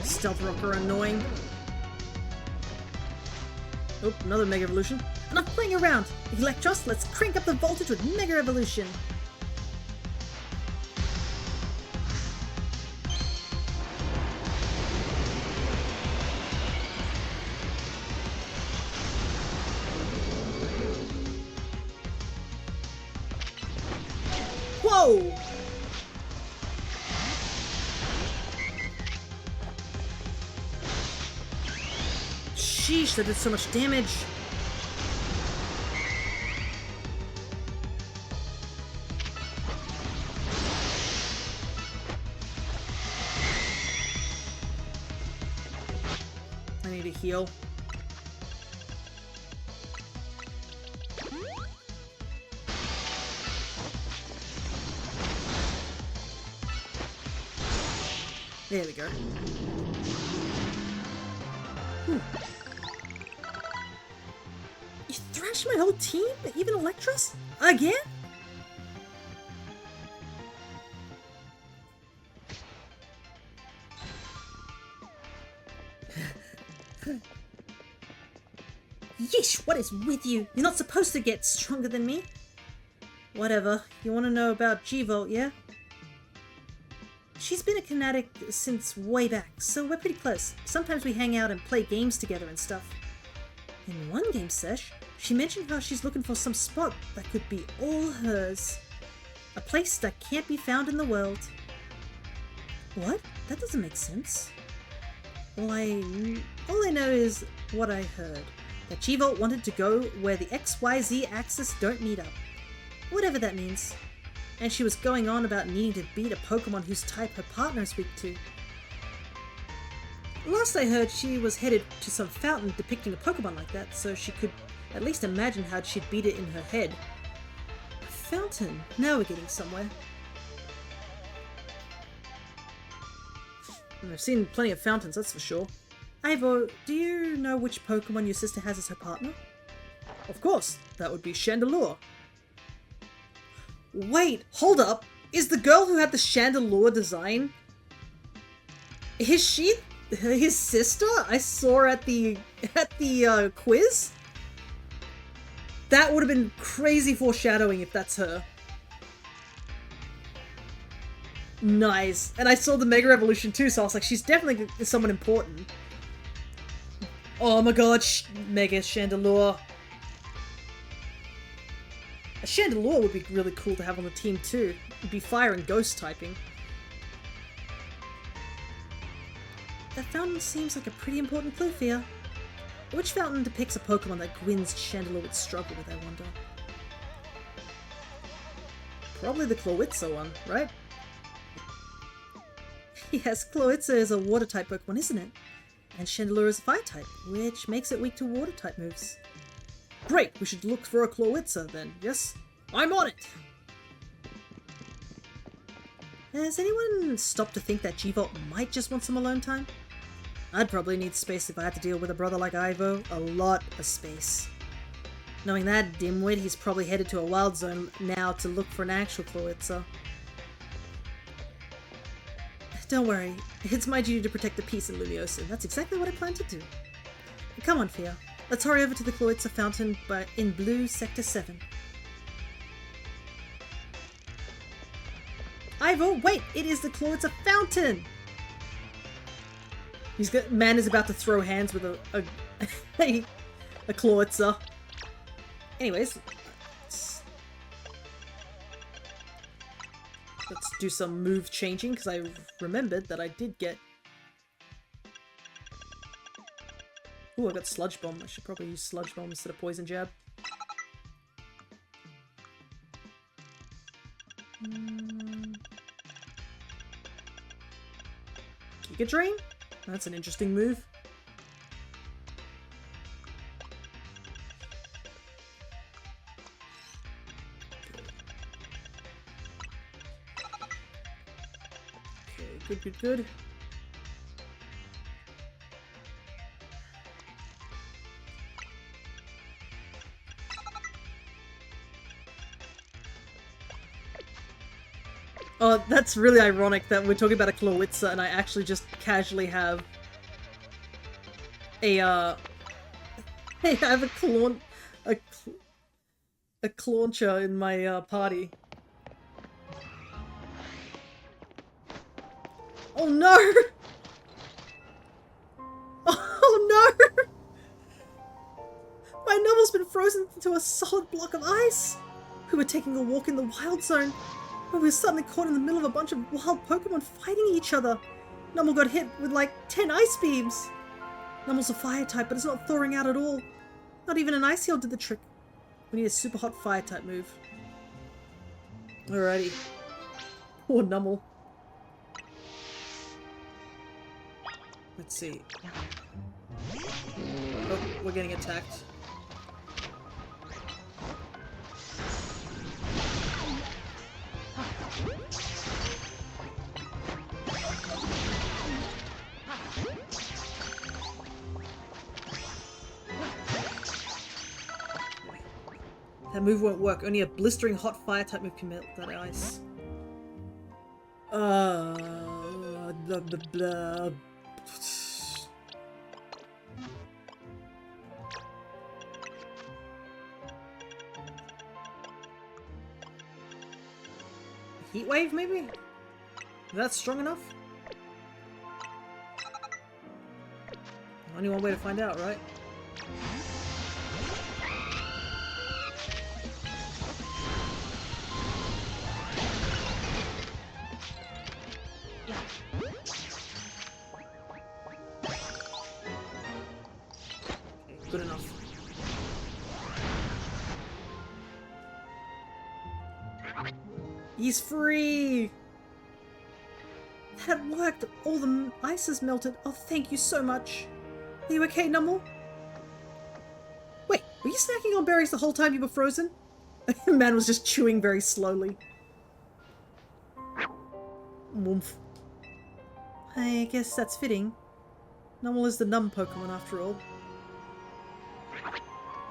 Stealth Rocker annoying. Oh, another Mega Evolution. Enough playing around! Electros, let's crank up the voltage with Mega Evolution! Whoa! Sheesh, that did so much damage. I need a heal. There we go. Whew. You thrashed my whole team? Even Electros? Again? Yeesh, what is with you? You're not supposed to get stronger than me. Whatever. You want to know about G-Volt, yeah? She's been a Kinetic since way back, so we're pretty close. Sometimes we hang out and play games together and stuff. In one game sesh, she mentioned how she's looking for some spot that could be all hers. A place that can't be found in the world. What? That doesn't make sense. All I know is what I heard. That G-Volt wanted to go where the XYZ axis don't meet up. Whatever that means. And she was going on about needing to beat a Pokemon whose type her partner is weak to. Last I heard, she was headed to some fountain depicting a Pokemon like that, so she could at least imagine how she'd beat it in her head. A fountain? Now we're getting somewhere. I've seen plenty of fountains, that's for sure. Ivo, do you know which Pokemon your sister has as her partner? Of course, that would be Chandelure. Wait, hold up! Is the girl who had the Chandelure design... Is she his sister? I saw her at the quiz? That would have been crazy foreshadowing if that's her. Nice. And I saw the Mega Evolution too, so I was like, she's definitely someone important. Oh my god, Mega Chandelure. A Chandelure would be really cool to have on the team too. It'd be fire and ghost typing. That fountain seems like a pretty important clue for you. Which fountain depicts a Pokemon that Gwyn's Chandelure would struggle with, I wonder? Probably the Chlorwitzer one, right? Yes, Chlorwitzer is a water-type Pokemon, isn't it? And Chandelure is a fire-type, which makes it weak to water-type moves. Great, we should look for a Chlorwitzer then, yes? I'm on it! Has anyone stopped to think that G-Volt might just want some alone time? I'd probably need space if I had to deal with a brother like Ivo. A lot of space. Knowing that dimwit, he's probably headed to a wild zone now to look for an actual Chlorwitzer. Don't worry, it's my duty to protect the peace in Lumiosa. That's exactly what I plan to do. Come on, Fia. Let's hurry over to the Chlorwitzer fountain in blue Sector 7. Ivo, wait! It is the Chlorwitzer fountain! Man is about to throw hands with a Chlorwitzer. Anyways, let's do some move changing, because I remembered that I did get... Ooh, I got Sludge Bomb. I should probably use Sludge Bomb instead of Poison Jab. Giga Drain? That's an interesting move. Okay, good. Oh, that's really ironic that we're talking about a Klawitza and I actually just casually have a, I have a Clauncher in my, party. Oh no! Oh no! My Nubble's been frozen into a solid block of ice! We were taking a walk in the wild zone, but we were suddenly caught in the middle of a bunch of wild Pokemon fighting each other. Numble got hit with like 10 ice beams. Numble's a fire type, but it's not thawing out at all. Not even an Ice Heal did the trick. We need a super hot fire type move. Alrighty. Poor Numble. Let's see. Oh, we're getting attacked. That move won't work. Only a blistering hot fire type move can melt that ice. Blah, blah, blah. Heat wave, maybe? Is that strong enough? Only one way to find out, right? Okay, good enough. He's free! That worked! All the ice has melted. Oh, thank you so much. Are you okay, Numble? Wait, were you snacking on berries the whole time you were frozen? The man was just chewing very slowly. Woomph. I guess that's fitting. Numble is the numb Pokemon after all.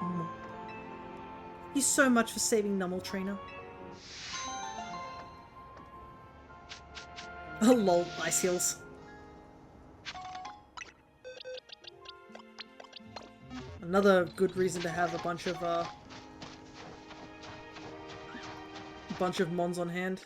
Thank you so much for saving Numble, Trainer. Oh lol, Ice Heals. Another good reason to have a bunch of Mons on hand.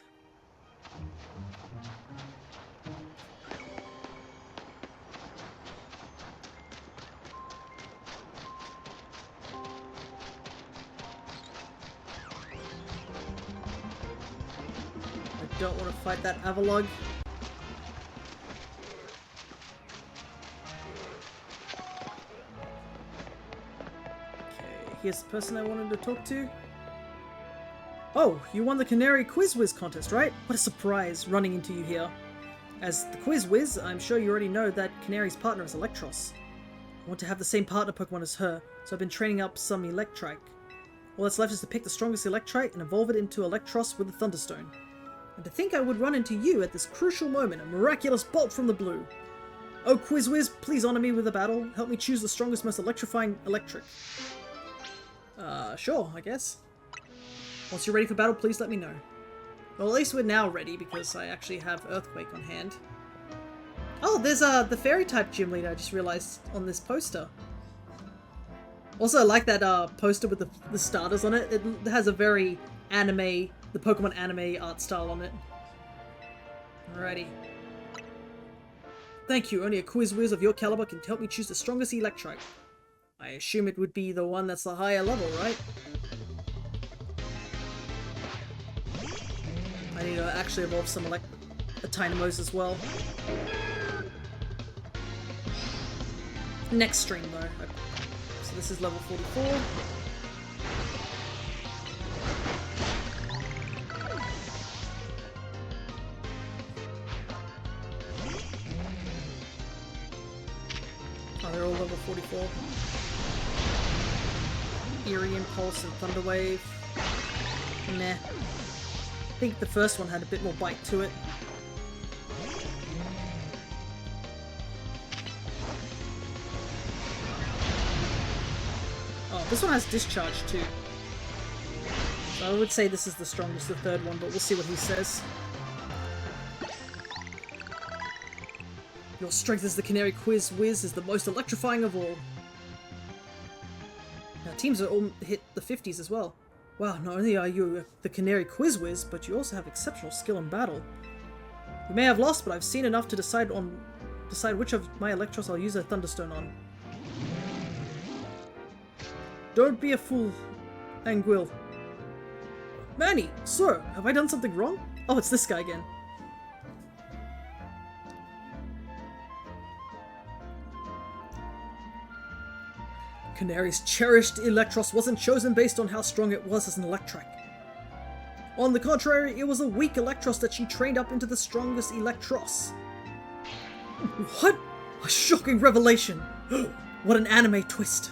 I don't want to fight that Avalugg. Here's the person I wanted to talk to. Oh, you won the Canary Quiz Whiz contest, right? What a surprise, running into you here. As the Quiz Whiz, I'm sure you already know that Canary's partner is Electros. I want to have the same partner Pokemon as her, so I've been training up some Electrike. All that's left is to pick the strongest Electrike and evolve it into Electros with a Thunderstone. And to think I would run into you at this crucial moment, a miraculous bolt from the blue. Oh, Quiz Whiz, please honor me with a battle. Help me choose the strongest, most electrifying Electric. Sure, I guess. Once you're ready for battle, please let me know. Well, at least we're now ready, because I actually have Earthquake on hand. Oh, there's, the Fairy-type gym leader, I just realized, on this poster. Also, I like that, poster with the starters on it. It has a very anime, the Pokemon anime art style on it. Alrighty. Thank you, only a Quiz Whiz of your caliber can help me choose the strongest Electrike. I assume it would be the one that's the higher level, right? I need to actually evolve some Dynamos as well. Next stream though. So this is level 44. Oh, they're all level 44. Eerie Impulse and Thunder Wave. Meh. I think the first one had a bit more bite to it. Oh, this one has Discharge too. So I would say this is the strongest, the third one, but we'll see what he says. Your strength as the Canary Quiz Whiz is the most electrifying of all. Now, teams are all hit the 50s as well. Wow, not only are you the Canary Quiz Whiz, but you also have exceptional skill in battle. You may have lost, but I've seen enough to decide which of my Electros I'll use a Thunderstone on. Don't be a fool, Anguil. Manny, sir, have I done something wrong? Oh, it's this guy again. Canary's cherished Electros wasn't chosen based on how strong it was as an Electric. On the contrary, it was a weak Electros that she trained up into the strongest Electros. What? A shocking revelation! What an anime twist!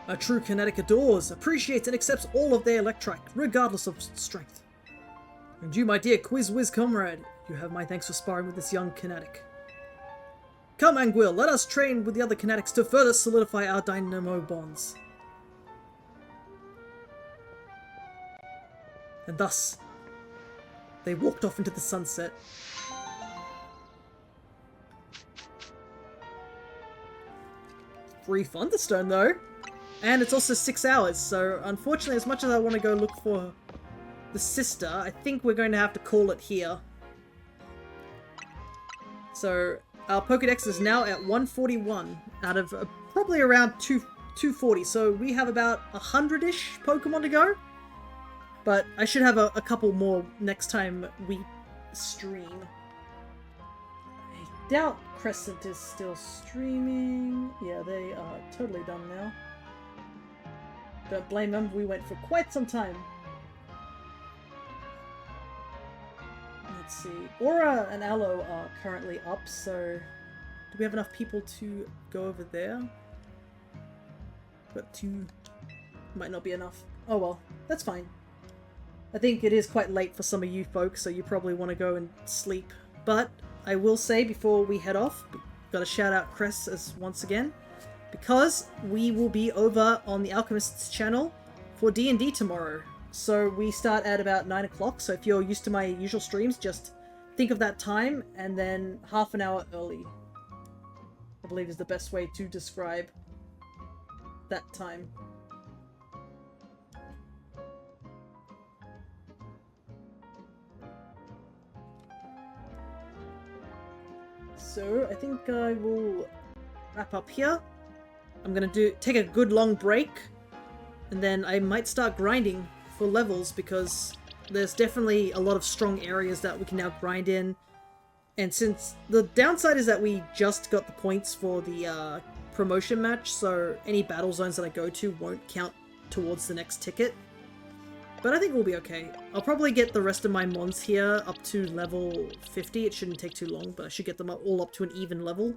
A true Kinetic adores, appreciates and accepts all of their Electric, regardless of strength. And you, my dear Quiz Whiz comrade, you have my thanks for sparring with this young Kinetic. Come, Anguil, let us train with the other Kinetics to further solidify our Dynamo bonds. And thus, they walked off into the sunset. Free Thunderstone, though. And it's also 6 hours, so unfortunately, as much as I want to go look for the sister, I think we're going to have to call it here. So our Pokédex is now at 141 out of probably around 240, so we have about 100-ish Pokemon to go. But I should have a couple more next time we stream. I doubt Crescent is still streaming. Yeah, they are totally done now. Don't blame them, we went for quite some time. Let's see. Aura and Aloe are currently up, so do we have enough people to go over there? But might not be enough. Oh well, that's fine. I think it is quite late for some of you folks, so you probably want to go and sleep. But I will say before we head off, gotta shout out Cress as once again, because we will be over on the Alchemist's channel for D&D tomorrow. So we start at about 9 o'clock, so if you're used to my usual streams, just think of that time, and then half an hour early, I believe is the best way to describe that time. So I think I will wrap up here. I'm gonna take a good long break, and then I might start grinding for levels, because there's definitely a lot of strong areas that we can now grind in. And since the downside is that we just got the points for the promotion match, so any battle zones that I go to won't count towards the next ticket. But I think we'll be okay. I'll probably get the rest of my mons here up to level 50. It shouldn't take too long, but I should get them all up to an even level.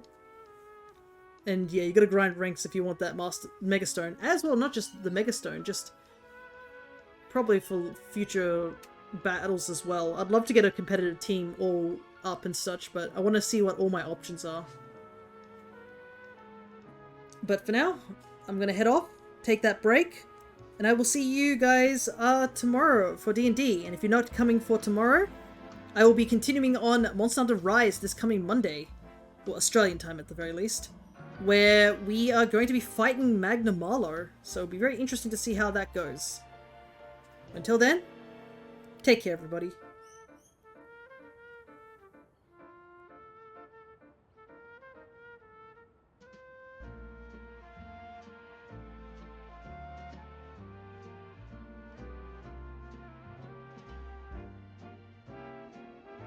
And yeah, you gotta grind ranks if you want that Megastone. As well, not just the Megastone, just probably for future battles as well. I'd love to get a competitive team all up and such, but I want to see what all my options are. But for now, I'm gonna head off, take that break, and I will see you guys tomorrow for D&D. And if you're not coming for tomorrow, I will be continuing on Monster Hunter Rise this coming Monday, well, Australian time at the very least, where we are going to be fighting Magna Marlowe, so it'll be very interesting to see how that goes. Until then, take care everybody.